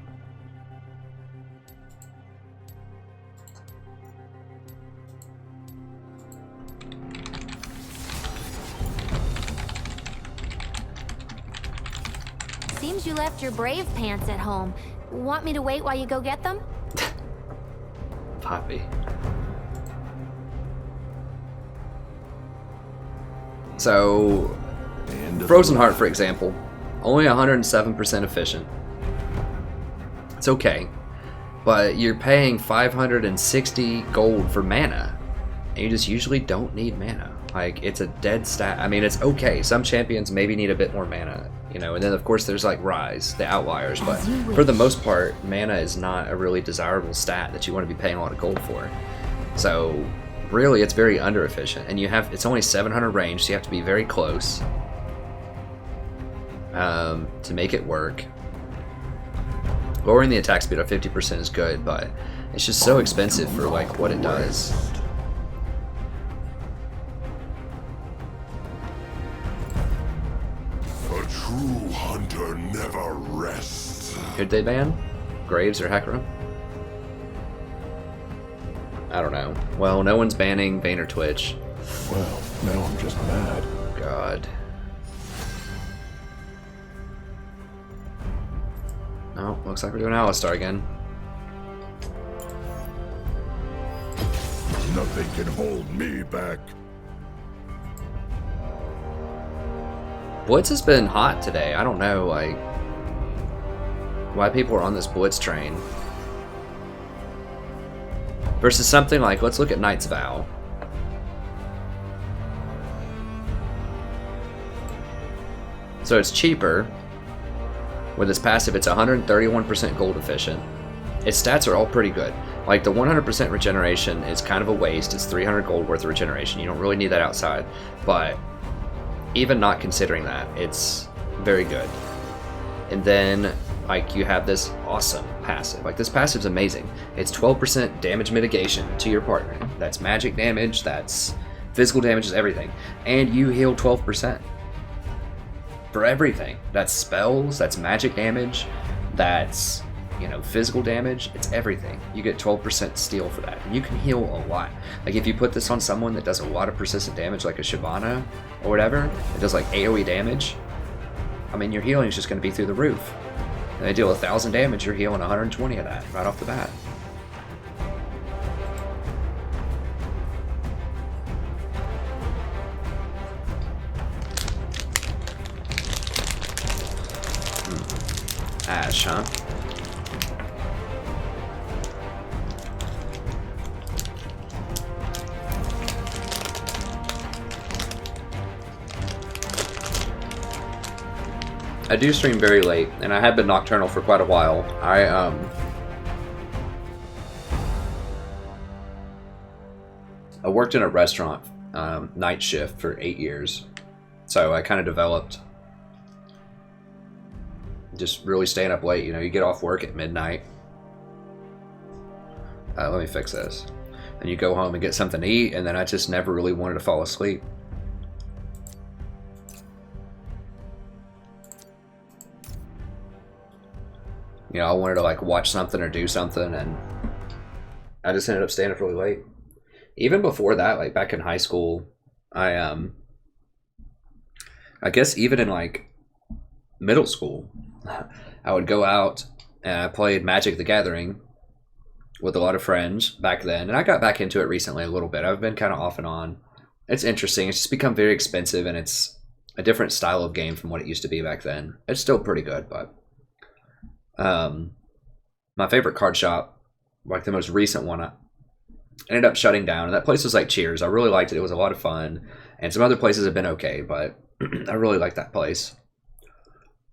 Seems you left your brave pants at home. Want me to wait while you go get them? Poppy. So, Frozen Heart, for example, only 107% efficient. It's okay, but you're paying 560 gold for mana, and you just usually don't need mana. Like, it's a dead stat. I mean, it's okay. Some champions maybe need a bit more mana, you know, and then of course there's like Rise, the outliers, but for the most part, mana is not a really desirable stat that you want to be paying a lot of gold for. So really, it's very under efficient, and it's only 700 range, so you have to be very close to make it work. Lowering the attack speed of 50% is good, but it's just so expensive for like what it does. A true hunter never rests. Who'd they ban? Graves or Hecarim? I don't know. Well, no one's banning Vayne or Twitch. Well, now I'm just mad. God. Oh, looks like we're doing Alistar again. Nothing can hold me back. Blitz has been hot today. I don't know, like, why people are on this Blitz train. Versus something like, let's look at Knight's Vow. So it's cheaper. With its passive, it's 131% gold efficient. Its stats are all pretty good. Like, the 100% regeneration is kind of a waste. It's 300 gold worth of regeneration. You don't really need that outside. But even not considering that, it's very good. And then, like, you have this awesome passive. Like, this passive's amazing. It's 12% damage mitigation to your partner. That's magic damage, that's physical damage, is everything. And you heal 12%. For everything. That's spells, that's magic damage, that's, you know, physical damage, it's everything. You get 12% steal for that. And you can heal a lot. Like, if you put this on someone that does a lot of persistent damage, like a Shyvana or whatever, it does like AoE damage, I mean, your healing is just going to be through the roof. And they deal 1,000 damage, you're healing 120 of that right off the bat. Ashe, huh? I do stream very late, and I have been nocturnal for quite a while. I worked in a restaurant night shift for 8 years. So I kind of developed just really staying up late. You know, you get off work at midnight. Let me fix this. And you go home and get something to eat, and then I just never really wanted to fall asleep. You know, I wanted to like watch something or do something, and I just ended up staying up really late. Even before that, like back in high school, I guess even in like middle school, I would go out and I played Magic the Gathering with a lot of friends back then, and I got back into it recently a little bit. I've been kind of off and on. It's interesting. It's just become very expensive, and it's a different style of game from what it used to be back then. It's still pretty good, but my favorite card shop, like the most recent one, I ended up shutting down, and that place was like Cheers. I really liked it. It was a lot of fun, and some other places have been okay, but I really liked that place.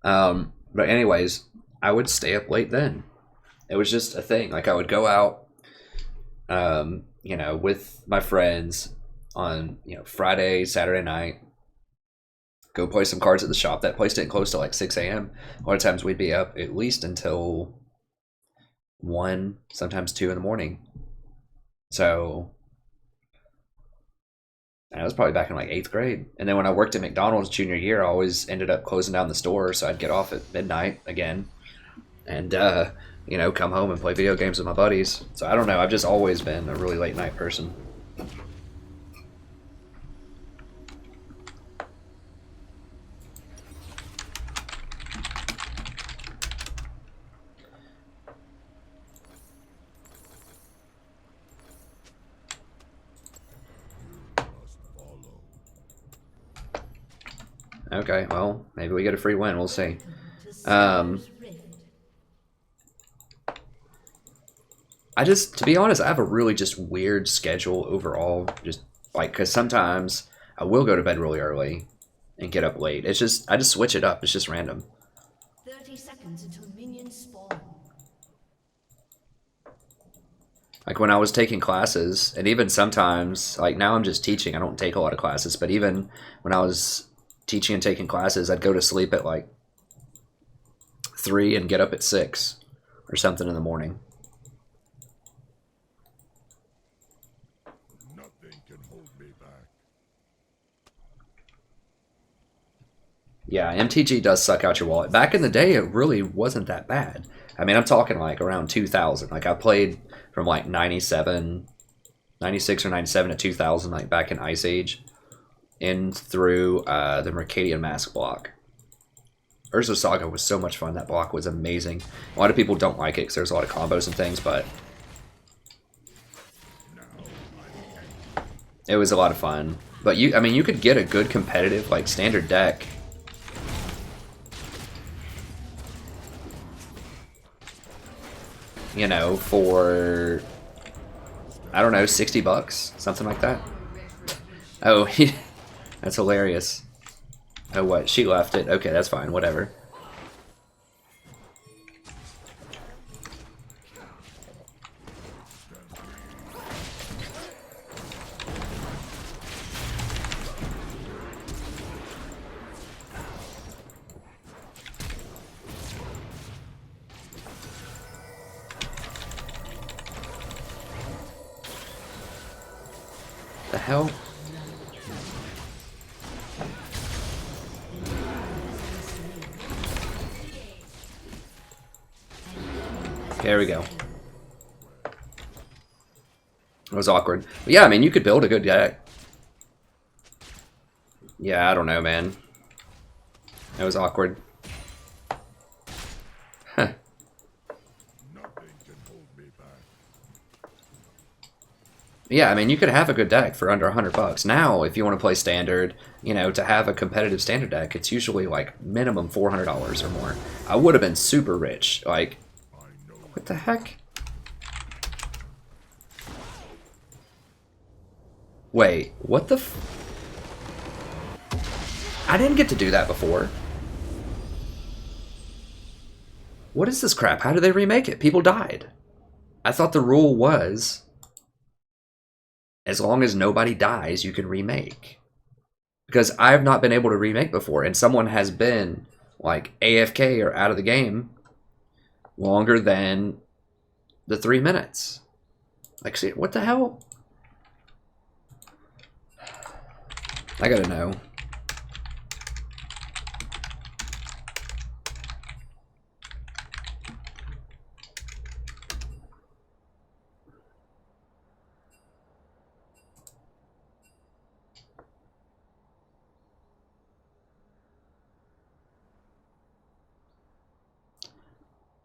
But anyways, I would stay up late then. It was just a thing. Like I would go out, you know, with my friends on, you know, Friday, Saturday night, go play some cards at the shop. That place didn't close till like 6 a.m. A lot of times we'd be up at least until 1, sometimes 2 in the morning. So I was probably back in like 8th grade. And then when I worked at McDonald's junior year, I always ended up closing down the store. So I'd get off at midnight again and, you know, come home and play video games with my buddies. So I don't know. I've just always been a really late night person. Okay, well, maybe we get a free win. We'll see. I just, to be honest, I have a really just weird schedule overall. Just like, because sometimes I will go to bed really early and get up late. It's just, I just switch it up. It's just random. 30 seconds until minions spawn. Like when I was taking classes, and even sometimes, like now I'm just teaching. I don't take a lot of classes, but even when I was teaching and taking classes, I'd go to sleep at like 3 and get up at 6 or something in the morning. Nothing can hold me back. Yeah, MTG does suck out your wallet. Back in the day, it really wasn't that bad. I mean, I'm talking like around 2000. Like I played from like 96 or 97 to 2000, like back in Ice Age, in through the Mercadian Mask block. Urza Saga was so much fun. That block was amazing. A lot of people don't like it because there's a lot of combos and things, but it was a lot of fun. But you, I mean, you could get a good competitive, like standard deck. You know, for, I don't know, 60 bucks, something like that. Oh, that's hilarious. Oh, what? She left it. Okay, that's fine. Whatever. The hell? There we go. It was awkward. But yeah, I mean, you could build a good deck. Yeah, I don't know, man. It was awkward. Huh. Yeah, I mean, you could have a good deck for under 100 bucks. Now, if you want to play standard, you know, to have a competitive standard deck, it's usually like minimum $400 or more. I would have been super rich. Like, what the heck? Wait, what the f... I didn't get to do that before. What is this crap? How did they remake it? People died. I thought the rule was, as long as nobody dies, you can remake. Because I've not been able to remake before, and someone has been like AFK or out of the game longer than the 3 minutes. Like, see, what the hell? I gotta know.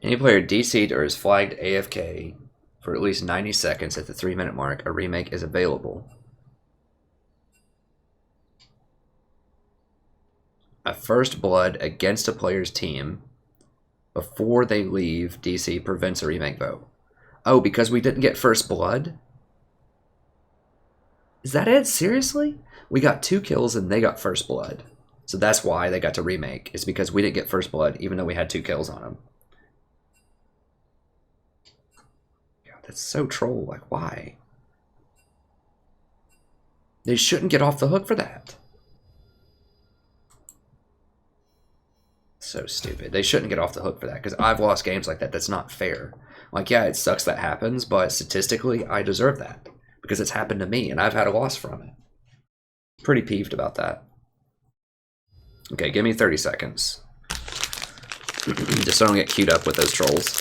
Any player DC'd or is flagged AFK for at least 90 seconds at the 3-minute mark, a remake is available. A first blood against a player's team before they leave DC prevents a remake vote. Oh, because we didn't get first blood? Is that it? Seriously? We got 2 kills and they got first blood. So that's why they got to remake. It's because we didn't get first blood even though we had 2 kills on them. That's so troll. Like, why? They shouldn't get off the hook for that. So stupid. They shouldn't get off the hook for that, because I've lost games like that. That's not fair. Like, yeah, it sucks that happens, but statistically, I deserve that. Because it's happened to me, and I've had a loss from it. Pretty peeved about that. Okay, give me 30 seconds. Just so I don't get queued up with those trolls.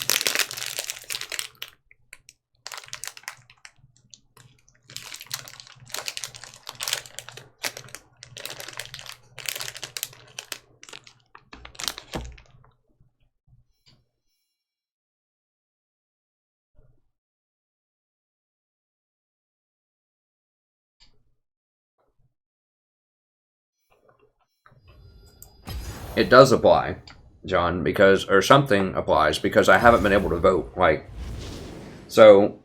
It does apply, John, because, or something applies, because I haven't been able to vote. Like, so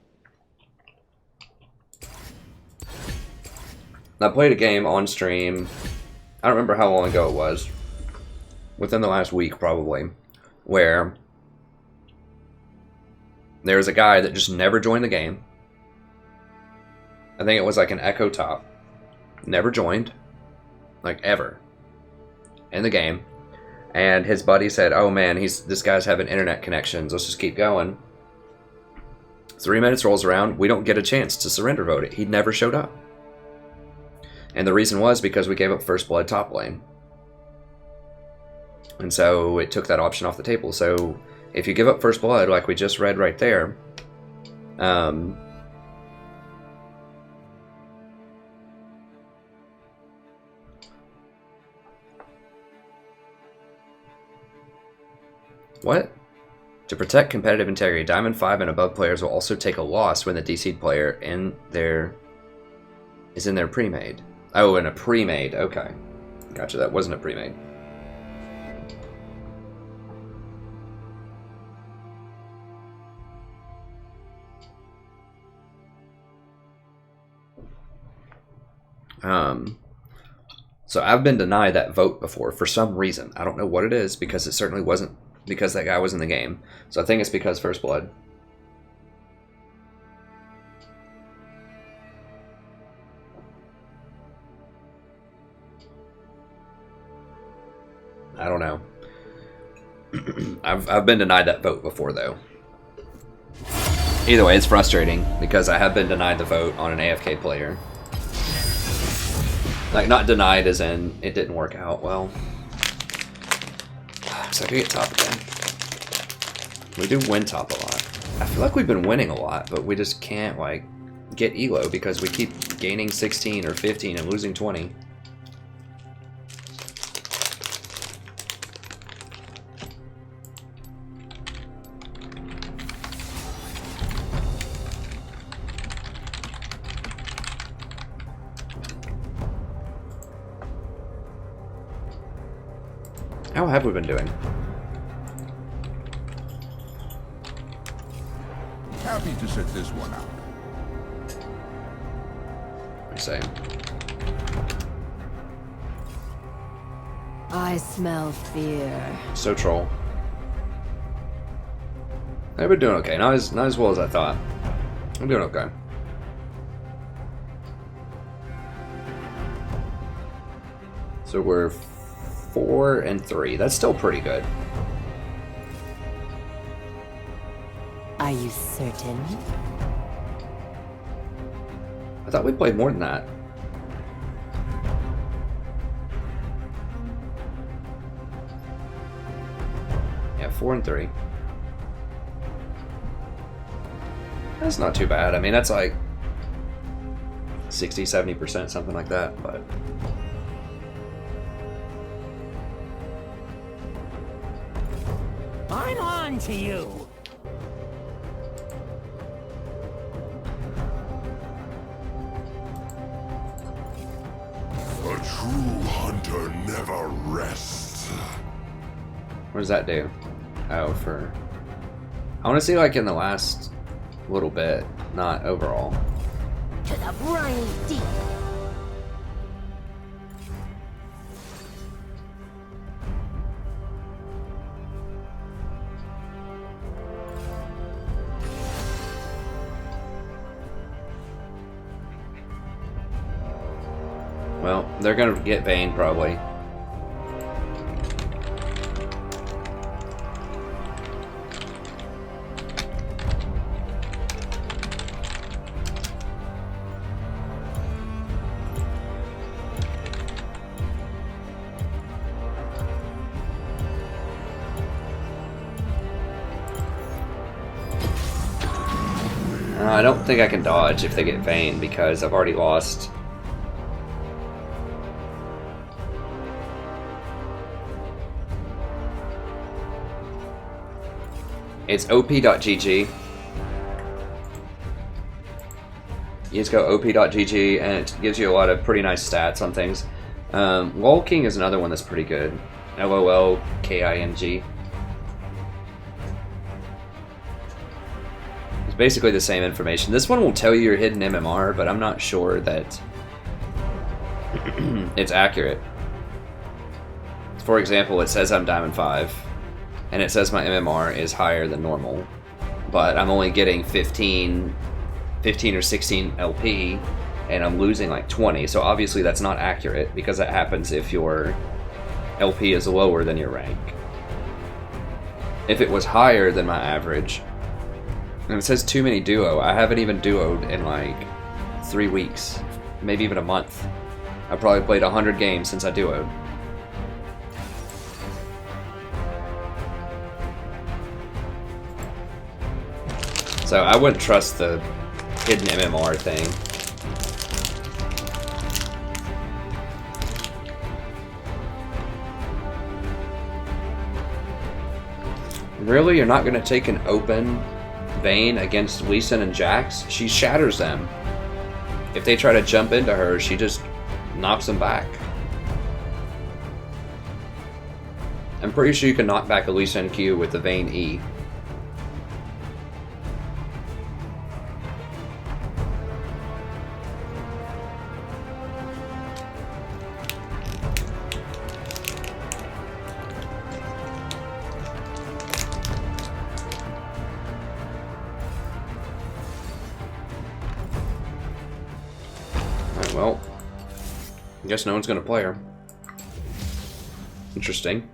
I played a game on stream. I don't remember how long ago it was. Within the last week, probably, where there's a guy that just never joined the game. I think it was like an Echo Top. Never joined, like ever, in the game. And his buddy said, oh man, this guy's having internet connections. Let's just keep going. 3 minutes rolls around. We don't get a chance to surrender vote it. He never showed up. And the reason was because we gave up first blood top lane. And so it took that option off the table. So if you give up first blood, like we just read right there, what? To protect competitive integrity, Diamond 5 and above players will also take a loss when the DC'd player is in their pre-made. Oh, in a pre-made. Okay. Gotcha, that wasn't a pre-made. So I've been denied that vote before for some reason. I don't know what it is, because it certainly wasn't because that guy was in the game. So I think it's because first blood. I don't know. I've been denied that vote before though. Either way, it's frustrating because I have been denied the vote on an AFK player. Like, not denied as in it didn't work out well. So I do get top again. We do win top a lot. I feel like we've been winning a lot, but we just can't, like, get elo because we keep gaining 16 or 15 and losing 20. How have we been doing? Happy to sit this one out. Same. I smell fear. So troll. They've been doing okay. Not as well as I thought. I'm doing okay. So we're 4 and 3. That's still pretty good. Are you certain? I thought we played more than that. Yeah, 4 and 3. That's not too bad. I mean, that's like 60, 70%, something like that, but I'm on to you. A true hunter never rests. what does that do? Oh, for... I want to see like in the last little bit, not overall. To the briny deep. Well, they're gonna get Vayne probably. I don't think I can dodge if they get Vayne because I've already lost. It's op.gg. You just go op.gg and it gives you a lot of pretty nice stats on things. Walking is another one that's pretty good. LOLKING. It's basically the same information. This one will tell you your hidden MMR, but I'm not sure that it's accurate. For example, it says I'm Diamond 5. And it says my MMR is higher than normal, but I'm only getting 15 or 16 LP, and I'm losing like 20, so obviously that's not accurate, because that happens if your LP is lower than your rank. If it was higher than my average, and it says too many duo, I haven't even duoed in like 3 weeks, maybe even a month. I've probably played 100 games since I duoed. So I wouldn't trust the hidden MMR thing. Really? You're not going to take an open Vayne against Lee Sin and Jax? She shatters them. If they try to jump into her, she just knocks them back. I'm pretty sure you can knock back a Lee Sin Q with the Vayne E. Well, I guess no one's gonna play her. Interesting.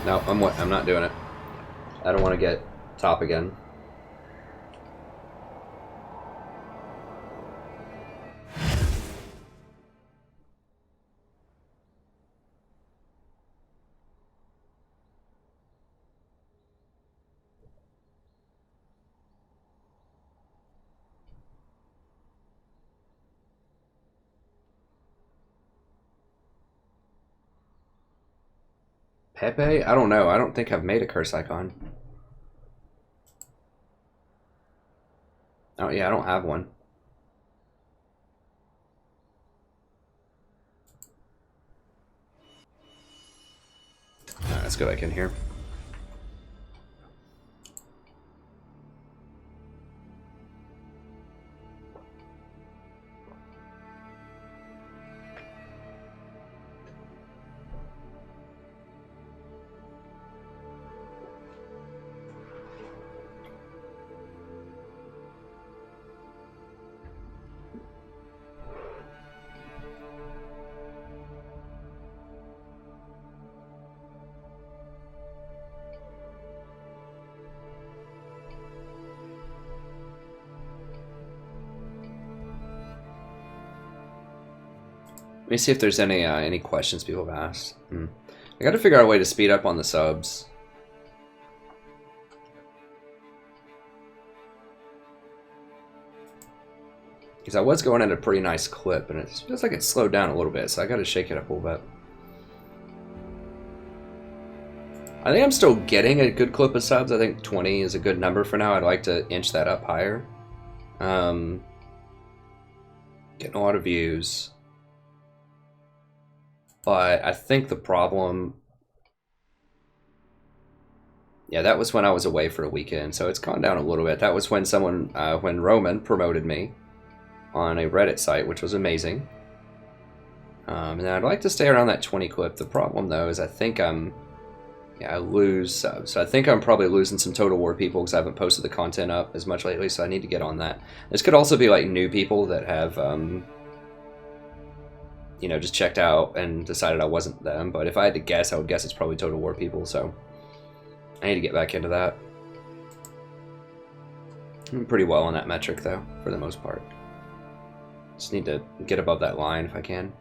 No, I'm not doing it. I don't want to get top again. Pepe? I don't know. I don't think I've made a curse icon. Oh yeah, I don't have one. Alright, let's go back in here. me see if there's any questions people have asked. I got to figure out a way to speed up on the subs. Because I was going at a pretty nice clip, and it feels like it slowed down a little bit, so I got to shake it up a little bit. I think I'm still getting a good clip of subs. I think 20 is a good number for now. I'd like to inch that up higher. Getting a lot of views. But I think the problem... Yeah, that was when I was away for a weekend, so it's gone down a little bit. That was when someone, when Roman promoted me on a Reddit site, which was amazing. And I'd like to stay around that 20 clip. The problem, though, is I think I lose subs. So I think I'm probably losing some Total War people because I haven't posted the content up as much lately, so I need to get on that. This could also be like new people that have, you know, just checked out and decided I wasn't them. But if I had to guess, I would guess it's probably Total War people, so I need to get back into that. I'm pretty well on that metric, though, for the most part. Just need to get above that line if I can.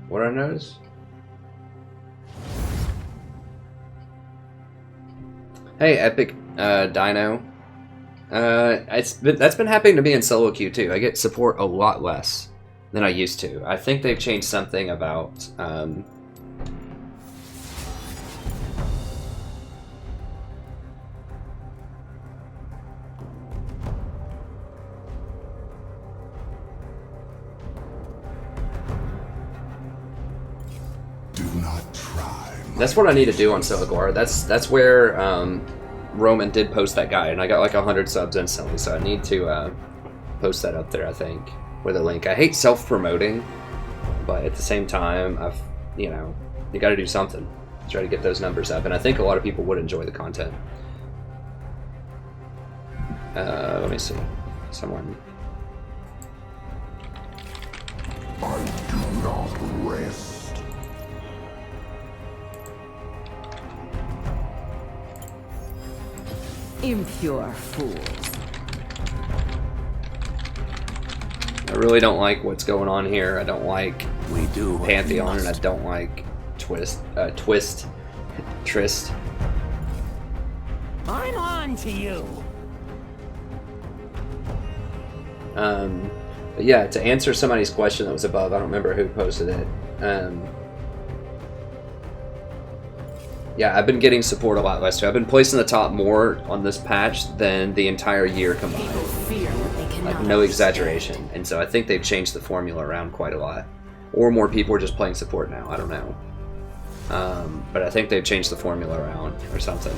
What I notice? Hey, Epic Dino. That's been happening to me in solo queue too. I get support a lot less than I used to. I think they've changed something about that's what I need to do on Celigor. That's where Roman did post that guide, and I got like 100 subs instantly, so I need to post that up there, I think, with a link. I hate self-promoting, but at the same time, you know, you got to do something to try to get those numbers up, and I think a lot of people would enjoy the content. Let me see. Someone... I do not rest. Impure fools. I really don't like what's going on here. I don't like We do Pantheon, and I don't like Trist. I'm on to you. But yeah, to answer somebody's question that was above, I don't remember who posted it. Yeah, I've been getting support a lot less too. I've been placing the top more on this patch than the entire year combined. Like, no exaggeration. And so I think they've changed the formula around quite a lot. Or more people are just playing support now, I don't know. But I think they've changed the formula around or something.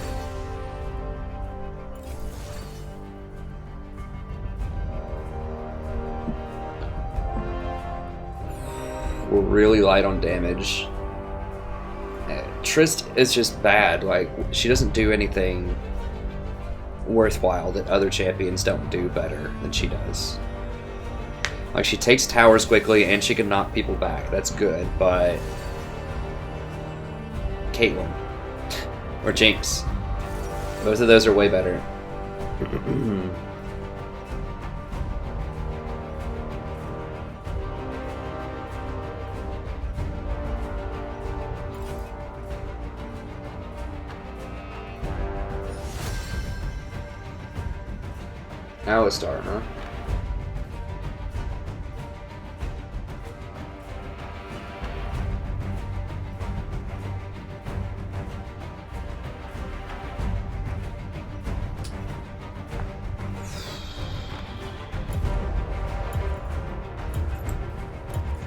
We're really light on damage. Trist is just bad. Like, she doesn't do anything worthwhile that other champions don't do better than she does. Like, she takes towers quickly and she can knock people back. That's good, but Caitlyn or Jinx, both of those are way better. Alistar, huh?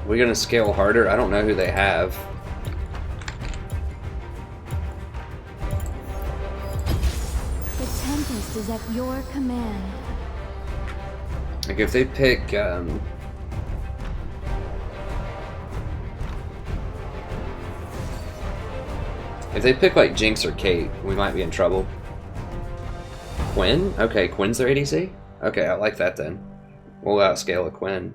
We're gonna scale harder? I don't know who they have. The Tempest is at your command. Like, if they pick, if they pick, like, Jinx or Kate, we might be in trouble. Quinn? Okay, Quinn's their ADC? Okay, I like that then. We'll outscale a Quinn.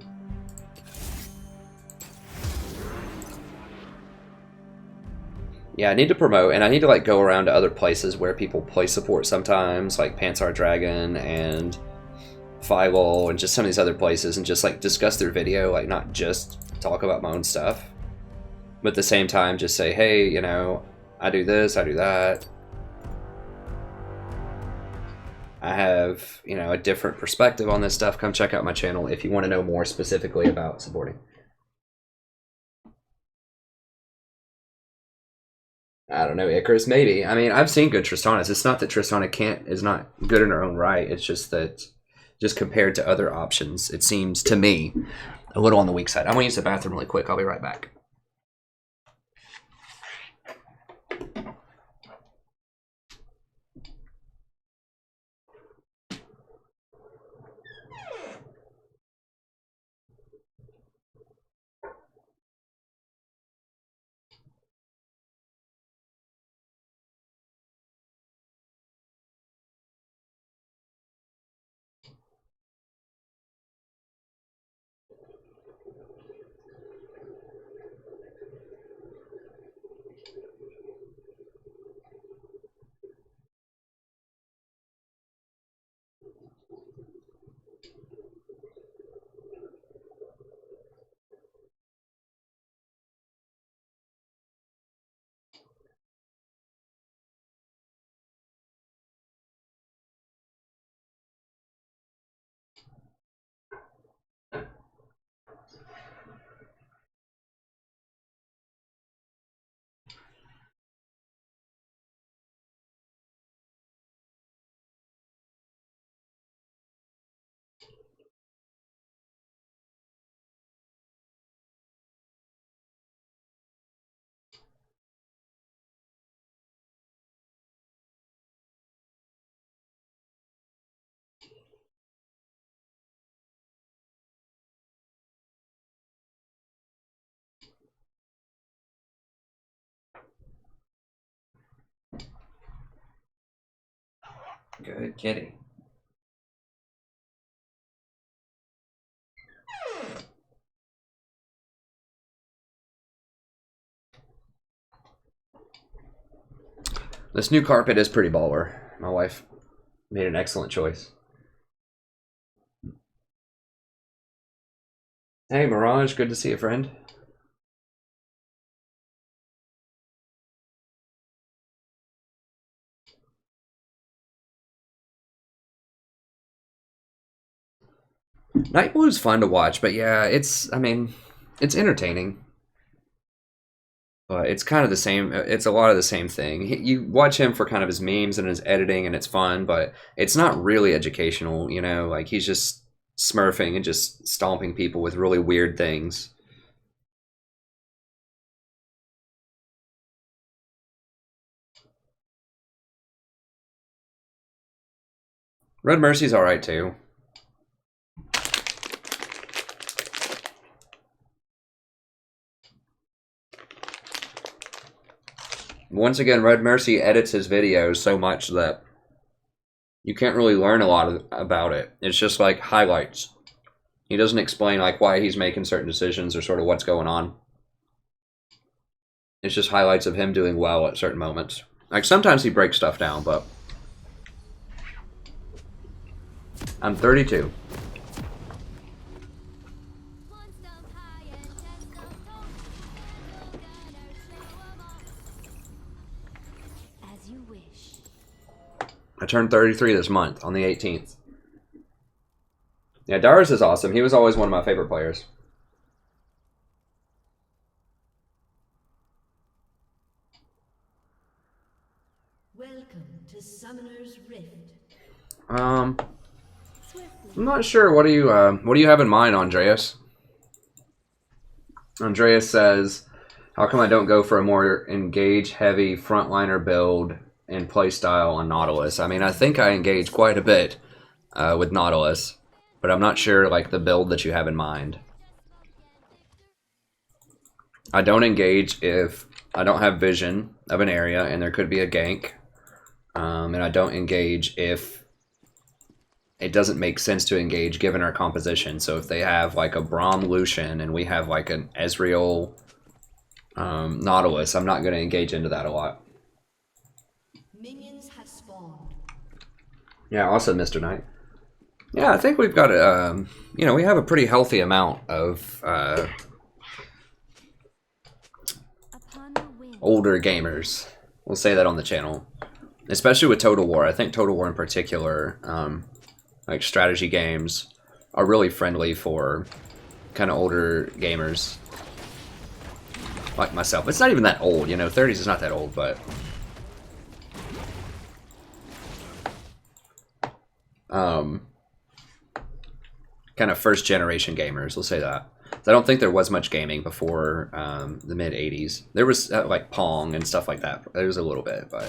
Yeah, I need to promote, and I need to like go around to other places where people play support sometimes, like Pansar Dragon and Philo and just some of these other places, and just like discuss their video, like not just talk about my own stuff, but at the same time just say, hey, you know, I do this, I do that. I have, you know, a different perspective on this stuff. Come check out my channel if you want to know more specifically about supporting. I don't know, Icarus, maybe. I mean, I've seen good Tristanas. It's not that Tristana is not good in her own right. It's just that, just compared to other options, it seems to me a little on the weak side. I'm going to use the bathroom really quick. I'll be right back. Good kitty. This new carpet is pretty baller. My wife made an excellent choice. Hey, Mirage, good to see you, friend. Night Blue's fun to watch, but yeah, I mean, it's entertaining. But it's kind of the same, it's a lot of the same thing. You watch him for kind of his memes and his editing, and it's fun, but it's not really educational, you know? Like, he's just smurfing and just stomping people with really weird things. Red Mercy's alright, too. Once again, Red Mercy edits his videos so much that you can't really learn a lot about it. It's just like highlights. He doesn't explain like why he's making certain decisions or sort of what's going on. It's just highlights of him doing well at certain moments. Like sometimes he breaks stuff down, but I'm 32. I turned 33 this month, on the 18th. Yeah, Darius is awesome. He was always one of my favorite players. Welcome to Summoner's Rift. I'm not sure. What do you have in mind, Andreas? Andreas says, how come I don't go for a more engage-heavy frontliner build and playstyle on Nautilus? I mean, I think I engage quite a bit with Nautilus, but I'm not sure like the build that you have in mind. I don't engage if I don't have vision of an area and there could be a gank, and I don't engage if it doesn't make sense to engage given our composition. So if they have like a Braum Lucian and we have like an Ezreal Nautilus, I'm not going to engage into that a lot. Minions have spawned. Yeah, also Mr. Knight. Yeah, I think we've got, you know, we have a pretty healthy amount of older gamers. We'll say that on the channel. Especially with Total War. I think Total War in particular, like strategy games, are really friendly for kind of older gamers. Like myself. It's not even that old, you know, 30s is not that old, but... kind of first generation gamers, we'll say that. So I don't think there was much gaming before the mid 80s. There was like Pong and stuff like that. There was a little bit, but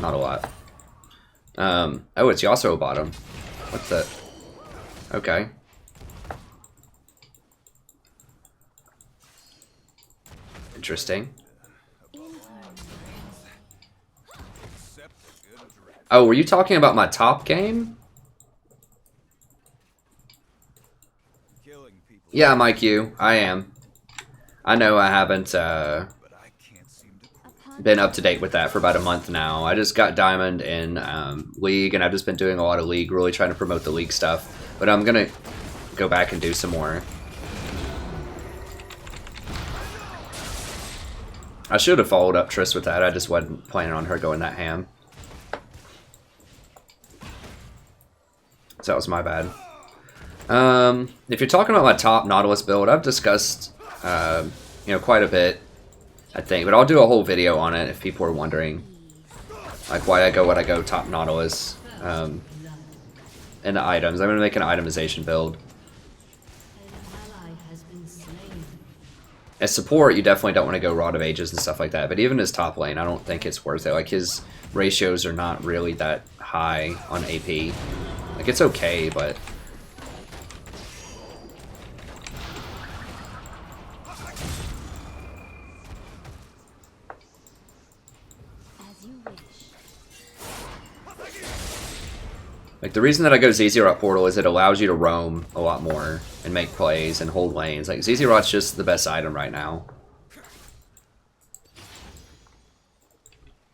not a lot. Oh, it's Yasuo bottom. What's that? Okay. Interesting. Oh, were you talking about my top game? Yeah, Mike, I am. I know I haven't been up to date with that for about a month now. I just got Diamond in League, and I've just been doing a lot of League, really trying to promote the League stuff. But I'm gonna go back and do some more. I should have followed up Triss with that. I just wasn't planning on her going that ham. So that was my bad. If you're talking about my top Nautilus build, I've discussed, you know, quite a bit, I think, but I'll do a whole video on it if people are wondering, like why I go what I go top Nautilus, and the items. I'm going to make an itemization build. As support, you definitely don't want to go Rod of Ages and stuff like that, but even as top lane, I don't think it's worth it. Like, his ratios are not really that high on AP. Like, it's okay, but... like, the reason that I go Zz'Rot Portal is it allows you to roam a lot more and make plays and hold lanes. Like, Zz'Rot's just the best item right now.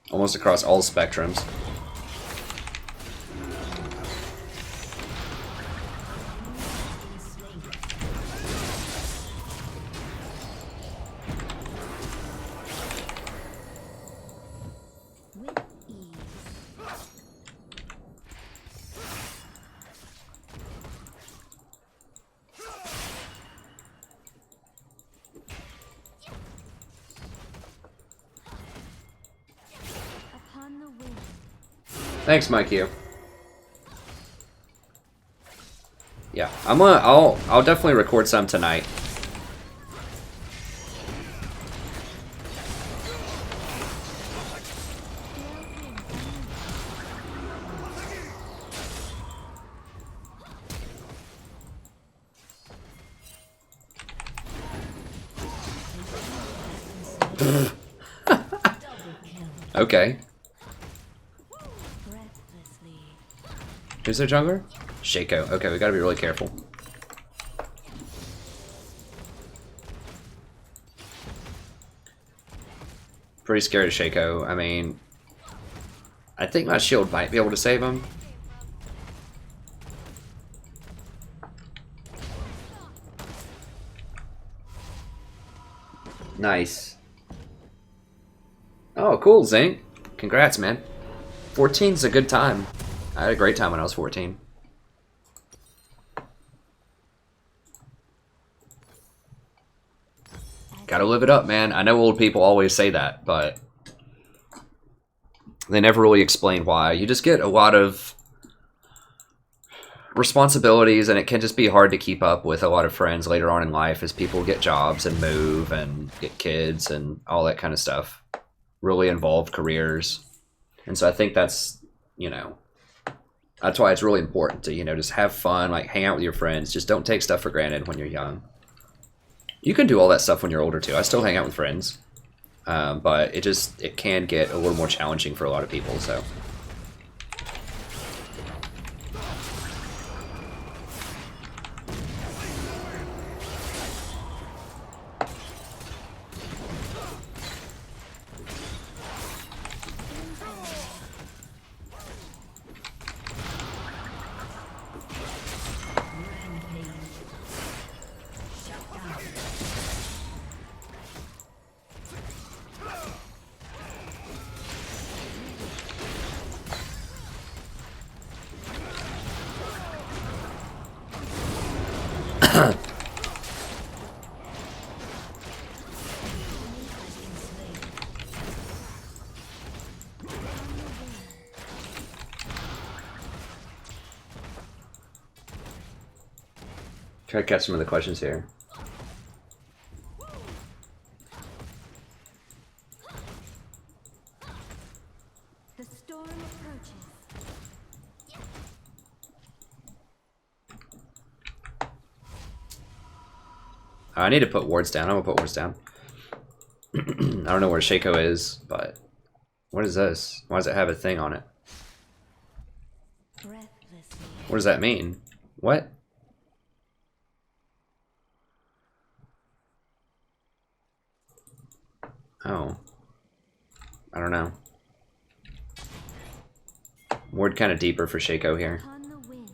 Almost across all spectrums. Thanks, Mike. You. Yeah, I'll definitely record some tonight. Okay. Who's their jungler? Shaco. Okay, we gotta be really careful. Pretty scared of Shaco. I mean, I think my shield might be able to save him. Nice. Oh, cool, Zinc. Congrats, man. 14's a good time. I had a great time when I was 14. Gotta live it up, man. I know old people always say that, but they never really explain why. You just get a lot of responsibilities, and it can just be hard to keep up with a lot of friends later on in life as people get jobs and move and get kids and all that kind of stuff. Really involved careers. And so I think that's, you know, that's why it's really important to, you know, just have fun, like hang out with your friends. Just don't take stuff for granted when you're young. You can do all that stuff when you're older too. I still hang out with friends, but it can get a little more challenging for a lot of people. So Try to catch some of the questions here. The storm approaches. I need to put wards down. I'm gonna put wards down. I don't know where Shaco is, but what is this? Why does it have a thing on it? Breathlessly. What does that mean? What? Oh. I don't know. Ward kind of deeper for Shaco here. Upon the wind.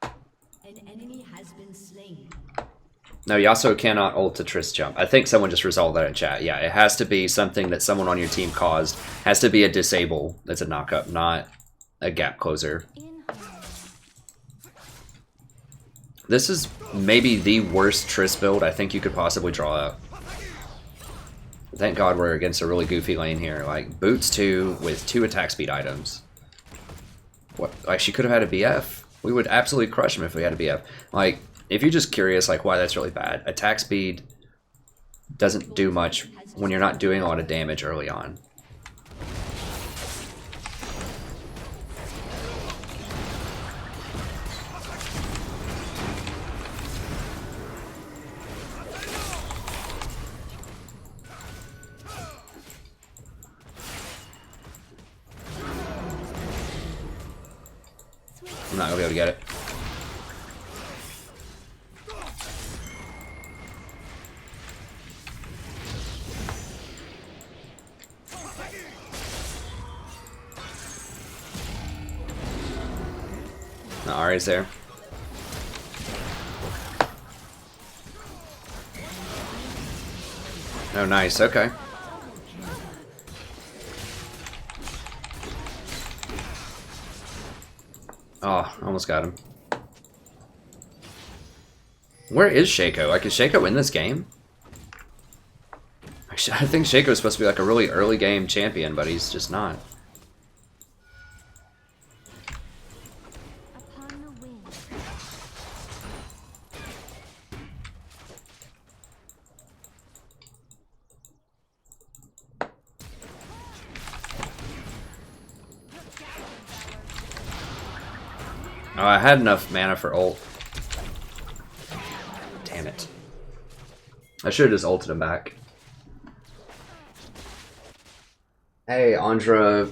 An enemy has been slain. No, Yasuo cannot ult to Triss jump. I think someone just resolved that in chat. Yeah, it has to be something that someone on your team caused. Has to be a disable that's a knock-up, not a gap closer. In harmony. This is maybe the worst Triss build I think you could possibly draw out. Thank God we're against a really goofy lane here. Like, boots 2 with 2 attack speed items. What? Like, she could have had a BF. We would absolutely crush him if we had a BF. Like, if you're just curious, like, why that's really bad, attack speed doesn't do much when you're not doing a lot of damage early on. I'm not gonna be able to get it. No, Ari's there. Oh, nice. Okay. Oh, almost got him. Where is Shaco? Like, is Shaco in this game? Actually, I think Shaco is supposed to be like a really early game champion, but he's just not. Upon the wind. Oh, I had enough mana for ult. Damn it. I should have just ulted him back. Hey, Andra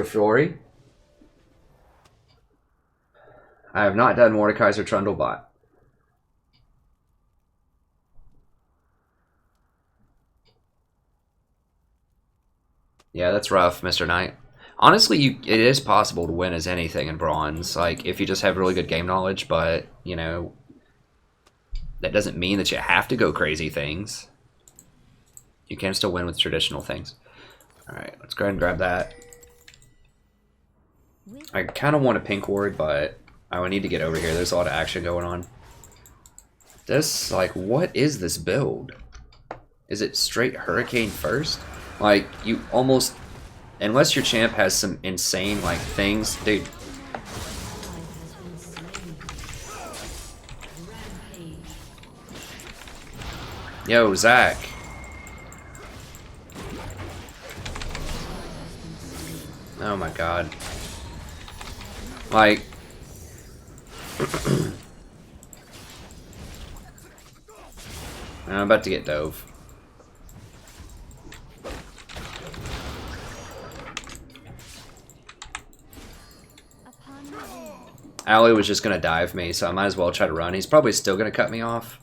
Fiori. I have not done Mordekaiser Trundlebot. Yeah, that's rough, Mr. Knight. Honestly, it is possible to win as anything in bronze, like, if you just have really good game knowledge, but, you know, that doesn't mean that you have to go crazy things. You can still win with traditional things. Alright, let's go ahead and grab that. I kind of want a pink ward, but I would need to get over here. There's a lot of action going on. This, like, what is this build? Is it straight Hurricane first? Like, you almost... Unless your champ has some insane, like, things... Dude. Yo, Zach. Oh my god. Like... I'm about to get dove. Ali was just gonna dive me, so I might as well try to run. He's probably still gonna cut me off.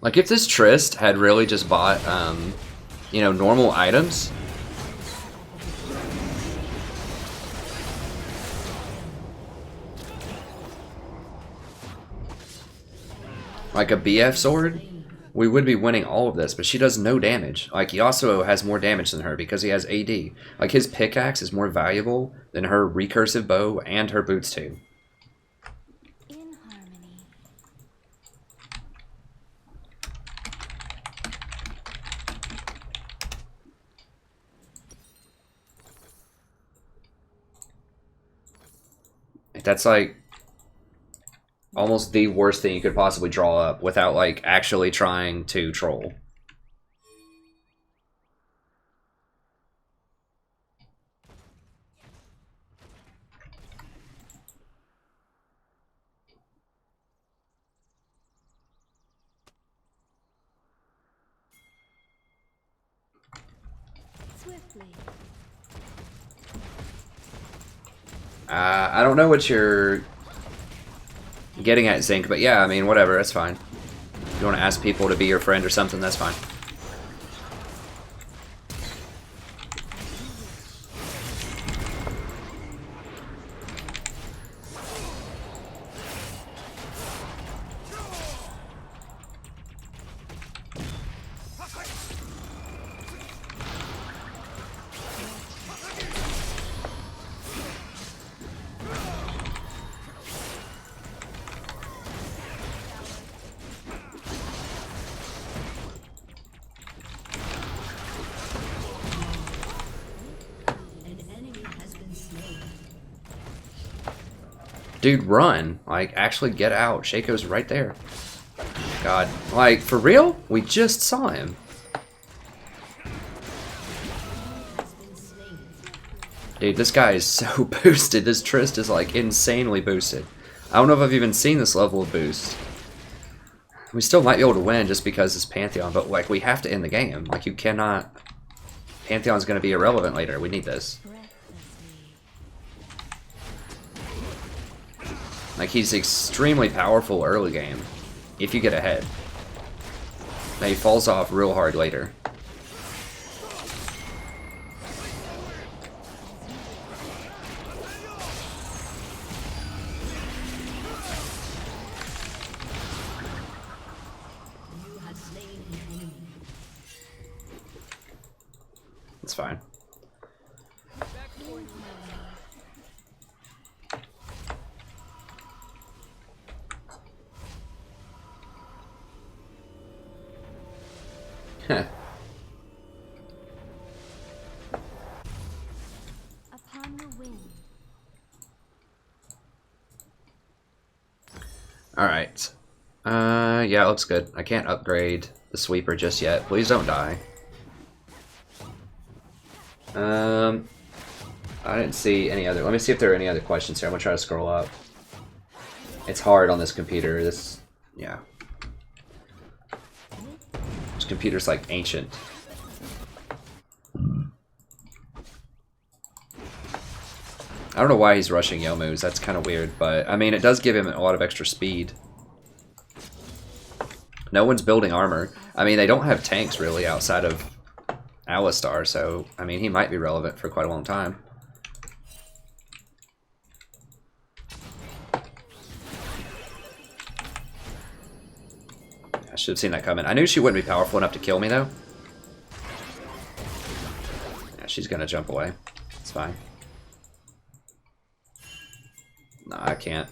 Like, if this Trist had really just bought, you know, normal items. Like a BF sword, we would be winning all of this, but she does no damage. Like, Yasuo has more damage than her because he has AD. Like, his pickaxe is more valuable than her recursive bow and her boots too. In harmony. That's like almost the worst thing you could possibly draw up without like actually trying to troll. Swiftly. I don't know what you're getting at, Zinc, but yeah, I mean, whatever, that's fine. If you want to ask people to be your friend or something, that's fine. Dude, run. Like, actually get out. Shaco's right there. God. Like, for real? We just saw him. Dude, this guy is so boosted. This Trist is, like, insanely boosted. I don't know if I've even seen this level of boost. We still might be able to win just because it's Pantheon, but, like, we have to end the game. Like, you cannot... Pantheon's gonna be irrelevant later. We need this. Like, he's extremely powerful early game, if you get ahead. Now he falls off real hard later. It's fine. Upon the wind. Alright. Yeah, it looks good. I can't upgrade the sweeper just yet. Please don't die. I didn't see any other... Let me see if there are any other questions here. I'm gonna try to scroll up. It's hard on this computer. Yeah. This computer's like ancient. I don't know why he's rushing Youmuu's. That's kind of weird, but I mean, it does give him a lot of extra speed. No one's building armor. I mean, they don't have tanks really outside of Alistar, so I mean, he might be relevant for quite a long time. I should have seen that coming. I knew she wouldn't be powerful enough to kill me, though. Yeah, she's gonna jump away. It's fine. No, I can't.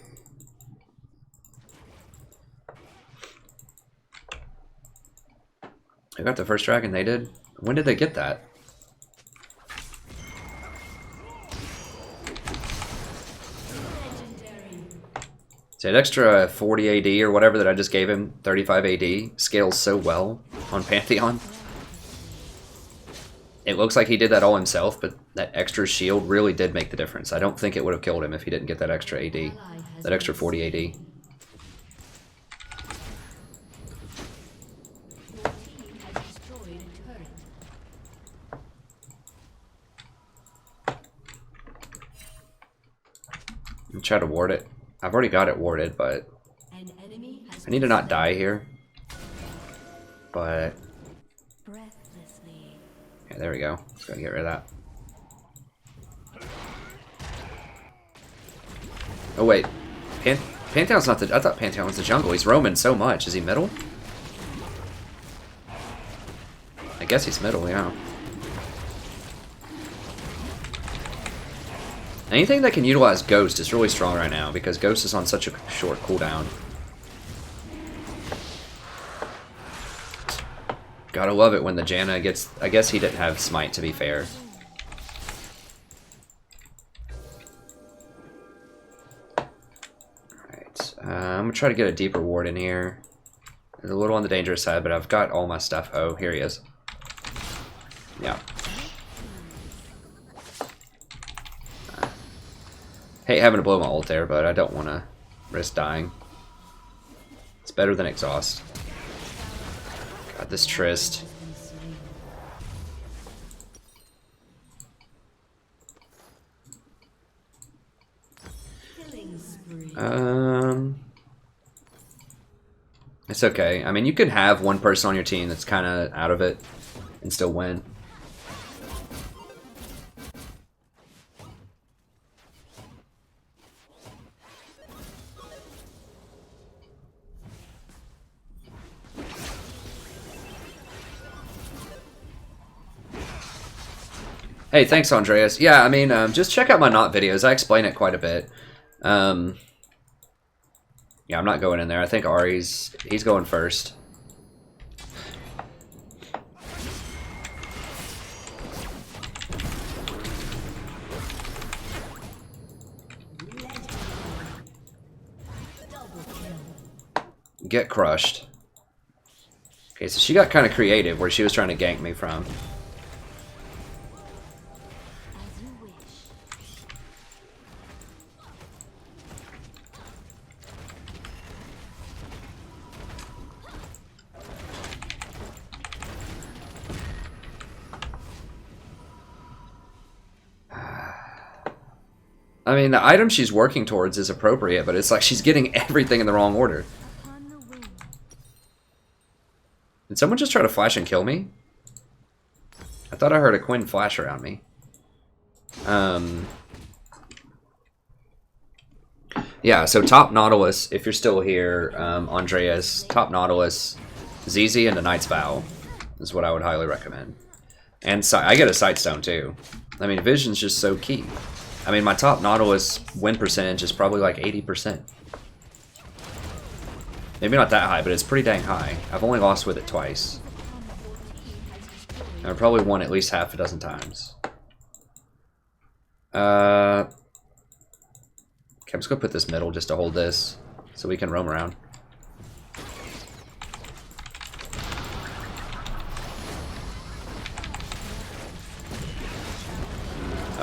Who got the first dragon? They did? When did they get that? So that extra 40 AD or whatever that I just gave him, 35 AD, scales so well on Pantheon. It looks like he did that all himself, but that extra shield really did make the difference. I don't think it would have killed him if he didn't get that extra AD, that extra 40 AD. I'm trying to ward it. I've already got it warded, but I need to not die here. But yeah, there we go. Just gotta get rid of that. Oh wait, Pantheon's not the. I thought Pantheon was the jungle. He's roaming so much. Is he middle? guess he's middle, yeah. Anything that can utilize Ghost is really strong right now because Ghost is on such a short cooldown. Gotta love it when the Janna gets... I guess he didn't have Smite, to be fair. Alright, I'm gonna try to get a deeper ward in here. It's a little on the dangerous side, but I've got all my stuff. Oh, here he is. Yeah. Hate having to blow my ult there, but I don't want to risk dying. It's better than exhaust. God, this Trist. It's okay. I mean, you can have one person on your team that's kind of out of it and still win. Hey, thanks, Andreas. Yeah, I mean, just check out my Not videos. I explain it quite a bit. Yeah, I'm not going in there. I think Ari's... he's going first. Get crushed. Okay, so she got kind of creative where she was trying to gank me from. I mean, the item she's working towards is appropriate, but it's like she's getting everything in the wrong order. Did someone just try to flash and kill me? I thought I heard a Quinn flash around me. Yeah, so top Nautilus, if you're still here, Andreas, top Nautilus, ZZ, and the Knight's Vow is what I would highly recommend. And I get a Sightstone too. I mean, Vision's just so key. I mean, my top Nautilus win percentage is probably like 80%. Maybe not that high, but it's pretty dang high. I've only lost with it twice. And I've probably won at least half a dozen times. Okay, I'm just gonna put this middle just to hold this, so we can roam around.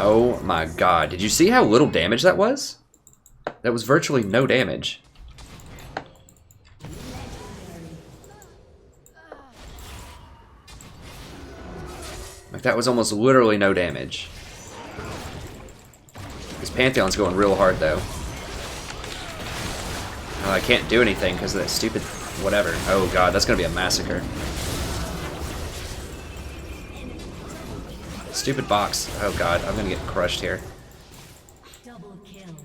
Oh my god, did you see how little damage that was? That was virtually no damage. Like, that was almost literally no damage. This Pantheon's going real hard, though. Oh, I can't do anything because of that stupid whatever. Oh god, that's gonna be a massacre. Stupid box. Oh god, I'm gonna get crushed here. Double kill.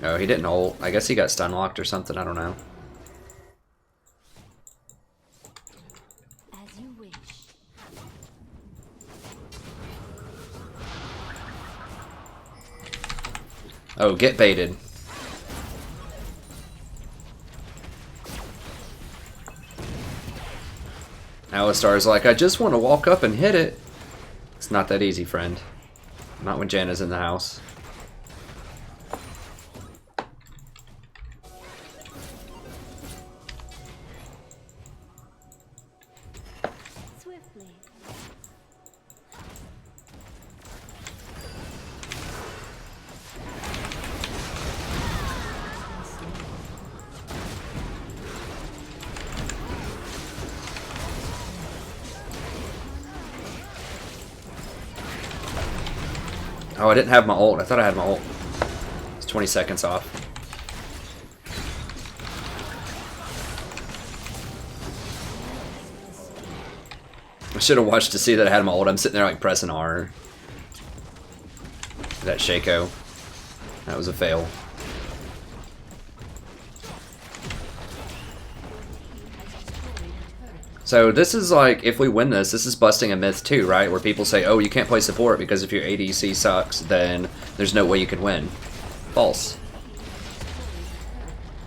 Oh, he didn't ult. I guess he got stun locked or something, I don't know. As you wish. Oh, get baited. Alistar's like, I just want to walk up and hit it. It's not that easy, friend. Not when Janna's in the house. Swiftly. Oh, I didn't have my ult. I thought I had my ult. It's 20 seconds off. I should have watched to see that I had my ult. I'm sitting there like pressing R. That Shaco. That was a fail. So this is like, if we win this, this is busting a myth too, right? Where people say, oh, you can't play support because if your ADC sucks, then there's no way you can win. False.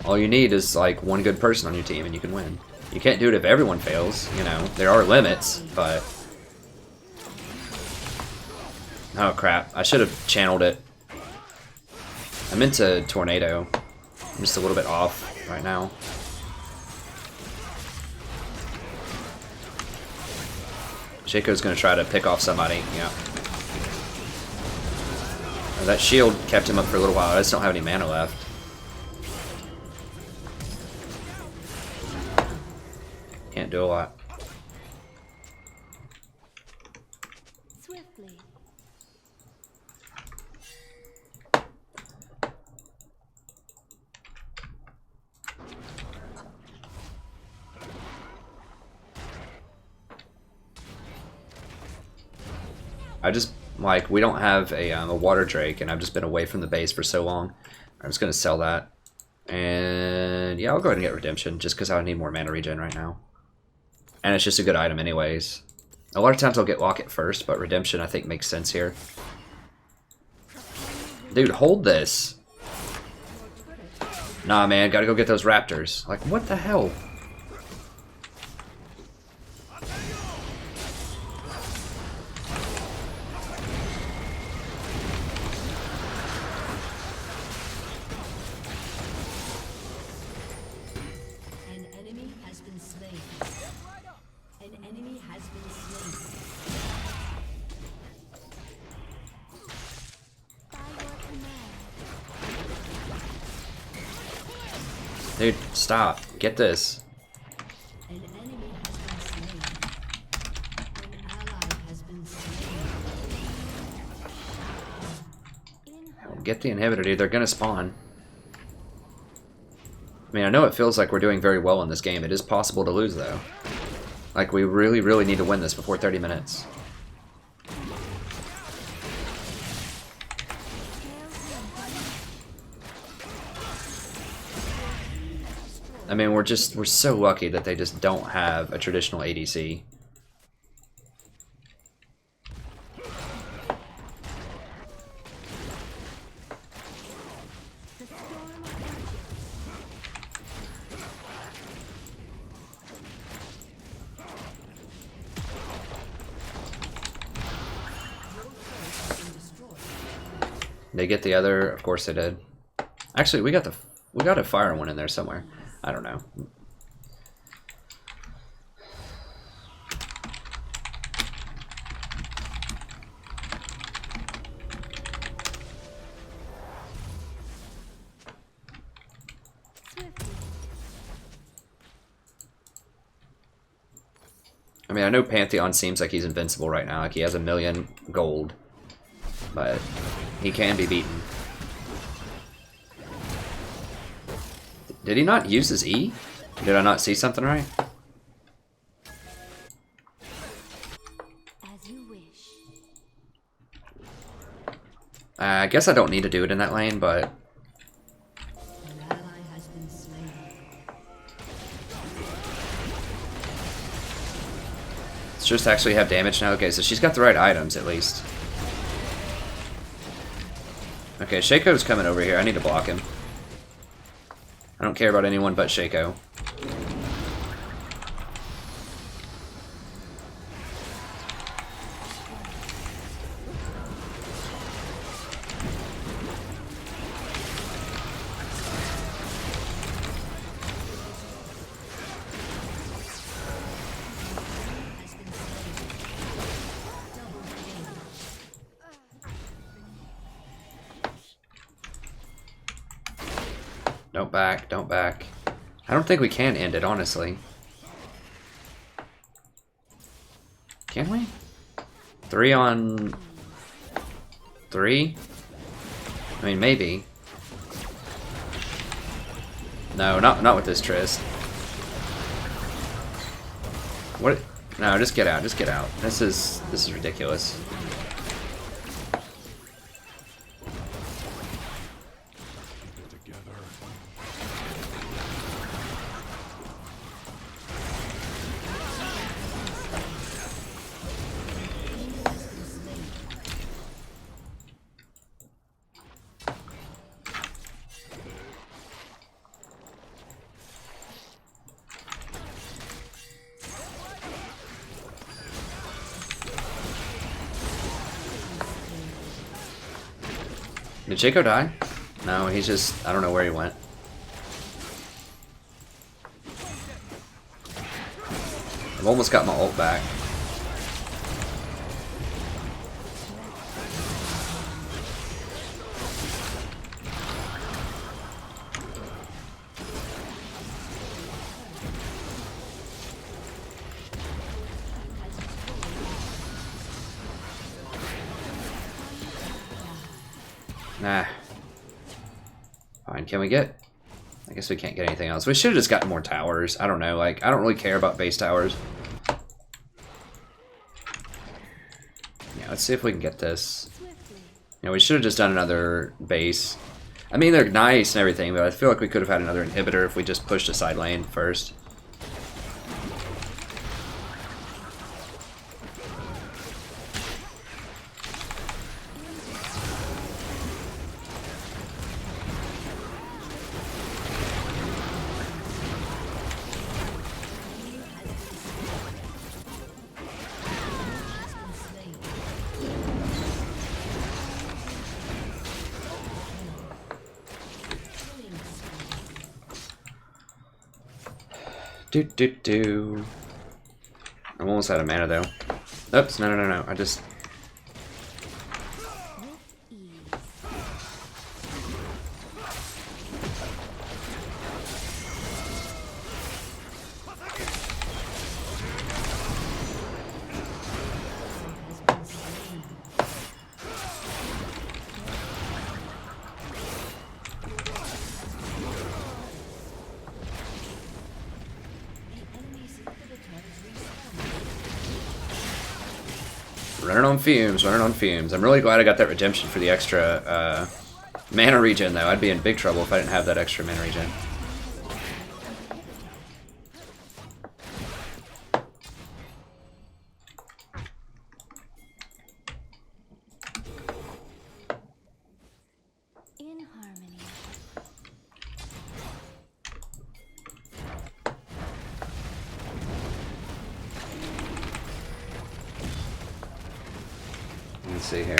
All you need is like one good person on your team and you can win. You can't do it if everyone fails, you know. There are limits, but... Oh crap, I should have channeled it. I meant to tornado. I'm just a little bit off right now. Shaco's gonna try to pick off somebody, yeah. Oh, that shield kept him up for a little while. I just don't have any mana left. Can't do a lot. Swiftly. I just, like, we don't have a water drake, and I've just been away from the base for so long. I'm just gonna sell that. And yeah, I'll go ahead and get redemption, just because I need more mana regen right now. And it's just a good item anyways. A lot of times I'll get locket first, but redemption I think makes sense here. Dude, hold this. Nah, man, gotta go get those raptors. Like, what the hell? An enemy has been slain. An enemy has been slain. By your command. Dude, stop. Get this. An enemy has been slain. An ally has been slain. Get the inhibitor, dude. They're gonna spawn. I mean, I know it feels like we're doing very well in this game. It is possible to lose, though. Like, we really, really need to win this before 30 minutes. I mean, we're so lucky that they just don't have a traditional ADC. They get the other, of course they did. Actually, we got a fire one in there somewhere. I don't know. I mean, I know Pantheon seems like he's invincible right now. Like, he has 1,000,000 gold. But he can be beaten. Did he not use his E? Did I not see something right? As you wish. I guess I don't need to do it in that lane, but... An ally has been slain. Let's just actually have damage now. Okay, so she's got the right items, at least. Okay, Shaco's coming over here. I need to block him. I don't care about anyone but Shaco. Don't back, don't back. I don't think we can end it, honestly. Can we? 3 on 3? I mean, maybe. No, not with this Trist. What? No, just get out, just get out. This is ridiculous. Did Chico die? No, he's just... I don't know where he went. I've almost got my ult back. Nah. Fine, can we get... I guess we can't get anything else. We should have just gotten more towers. I don't know, like, I don't really care about base towers. Yeah, let's see if we can get this. You know, we should have just done another base. I mean, they're nice and everything, but I feel like we could have had another inhibitor if we just pushed a side lane first. Do. I'm almost out of mana though. Oops, no. I just... running on fumes. I'm really glad I got that redemption for the extra mana regen, though. I'd be in big trouble if I didn't have that extra mana regen. In harmony. Let's see here.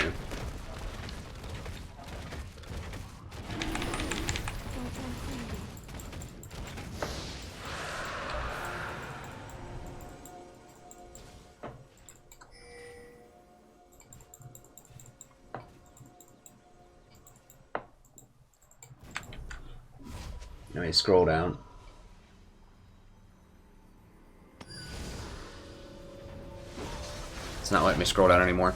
Let me scroll down. It's not letting me scroll down anymore.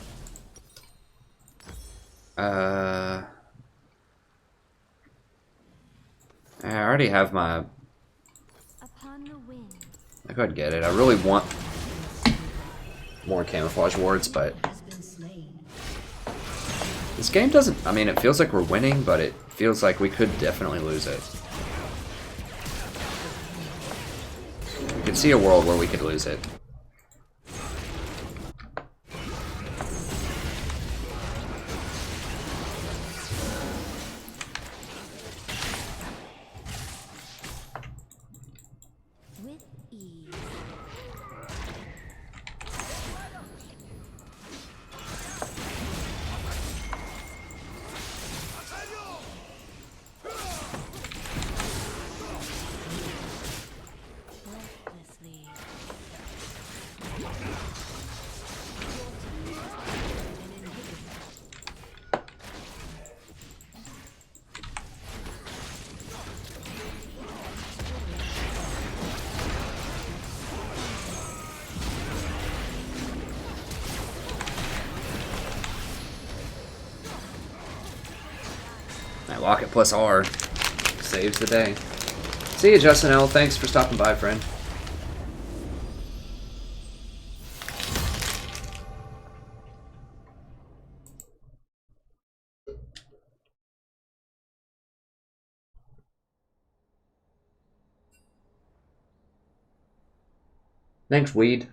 I already have my... Upon the wind. I could get it. I really want more camouflage wards, but this game doesn't... I mean, it feels like we're winning, but it feels like we could definitely lose it. You can see a world where we could lose it. Locket plus R saves the day. See you, Justin L. Thanks for stopping by, friend. Thanks, Weed.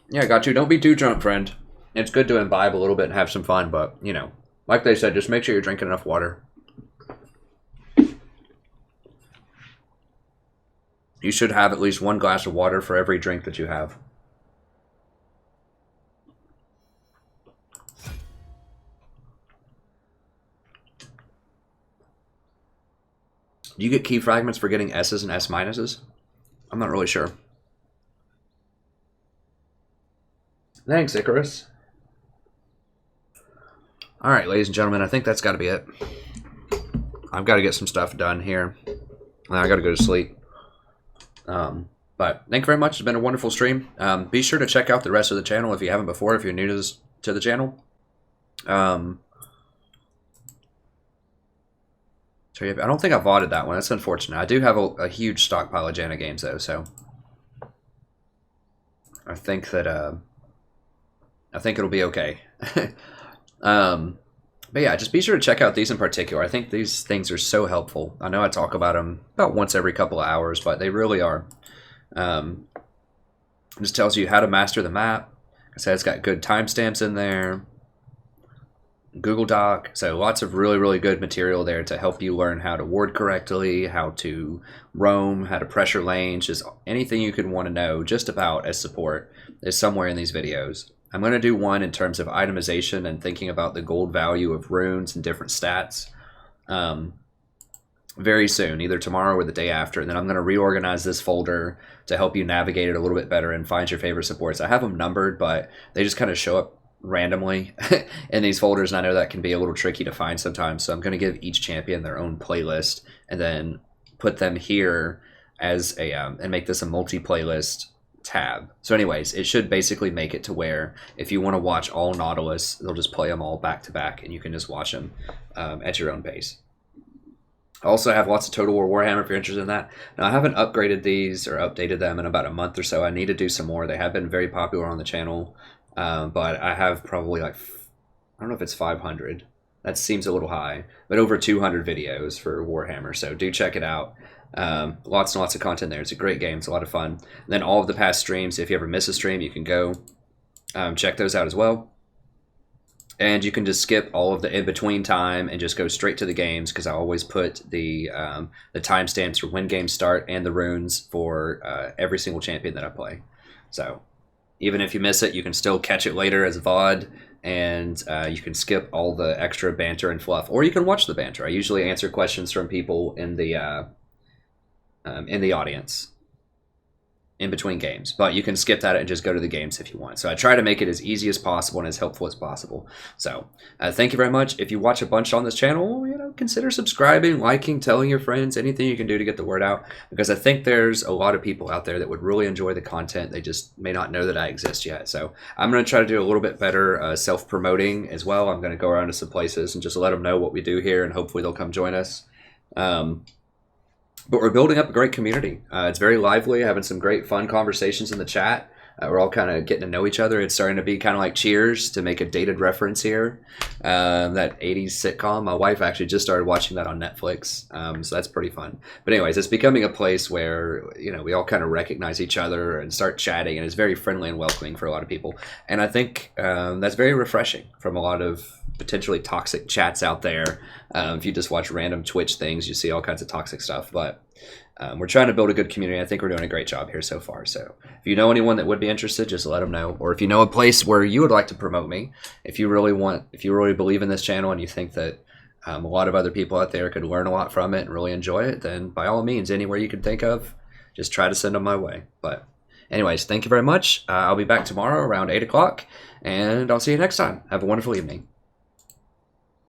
Yeah, I got you. Don't be too drunk, friend. It's good to imbibe a little bit and have some fun, but, you know, like they said, just make sure you're drinking enough water. You should have at least one glass of water for every drink that you have. Do you get key fragments for getting S's and S minuses? I'm not really sure. Thanks, Icarus. Alright, ladies and gentlemen, I think that's got to be it. I've got to get some stuff done here. I got to go to sleep. But thank you very much. It's been a wonderful stream. Be sure to check out the rest of the channel if you haven't before, if you're new to the channel. So I don't think I voted that one. That's unfortunate. I do have a huge stockpile of Janna games, though, so I think that I think it'll be okay. But yeah, just be sure to check out these in particular. I think these things are so helpful. I know I talk about them about once every couple of hours, but they really are. It just tells you how to master the map. Like I said, it's got good timestamps in there. Google Doc, so lots of really, really good material there to help you learn how to ward correctly, how to roam, how to pressure lanes, just anything you could want to know just about as support is somewhere in these videos. I'm going to do one in terms of itemization and thinking about the gold value of runes and different stats very soon, either tomorrow or the day after, and then I'm going to reorganize this folder to help you navigate it a little bit better and find your favorite supports. I have them numbered, but they just kind of show up randomly in these folders, and I know that can be a little tricky to find sometimes, so I'm going to give each champion their own playlist and then put them here as a and make this a multi-playlist tab. So anyways, it should basically make it to where if you want to watch all Nautilus, they'll just play them all back to back and you can just watch them at your own pace. I also have lots of Total War Warhammer if you're interested in that. Now, I haven't upgraded these or updated them in about a month or so. I need to do some more. They have been very popular on the channel. But I have probably like, I don't know if it's 500. That seems a little high, but over 200 videos for Warhammer. So do check it out. Lots and lots of content there. It's a great game. It's a lot of fun. And then all of the past streams, if you ever miss a stream, you can go check those out as well. And you can just skip all of the in-between time and just go straight to the games, because I always put the timestamps for when games start and the runes for every single champion that I play. So even if you miss it, you can still catch it later as VOD, and you can skip all the extra banter and fluff, or you can watch the banter. I usually answer questions from people in the audience in between games, but you can skip that and just go to the games if you want. So I try to make it as easy as possible and as helpful as possible. So thank you very much. If you watch a bunch on this channel, consider subscribing, liking, telling your friends, anything you can do to get the word out, because I think there's a lot of people out there that would really enjoy the content. They just may not know that I exist yet. So I'm going to try to do a little bit better self-promoting as well. I'm going to go around to some places and just let them know what we do here, and hopefully they'll come join us. But we're building up a great community. It's very lively, having some great fun conversations in the chat. We're all kind of getting to know each other. It's starting to be kind of like Cheers, to make a dated reference here. That 80s sitcom. My wife actually just started watching that on Netflix, so that's pretty fun. But anyways, it's becoming a place where we all kind of recognize each other and start chatting, and it's very friendly and welcoming for a lot of people. And I think that's very refreshing from a lot of potentially toxic chats out there. If you just watch random Twitch things, you see all kinds of toxic stuff. But we're trying to build a good community. I think we're doing a great job here so far. So if you know anyone that would be interested, just let them know. Or if you know a place where you would like to promote me, if you really believe in this channel and you think that a lot of other people out there could learn a lot from it and really enjoy it, then by all means, anywhere you can think of, just try to send them my way. But anyways, thank you very much. I'll be back tomorrow around 8 o'clock, and I'll see you next time. Have a wonderful evening.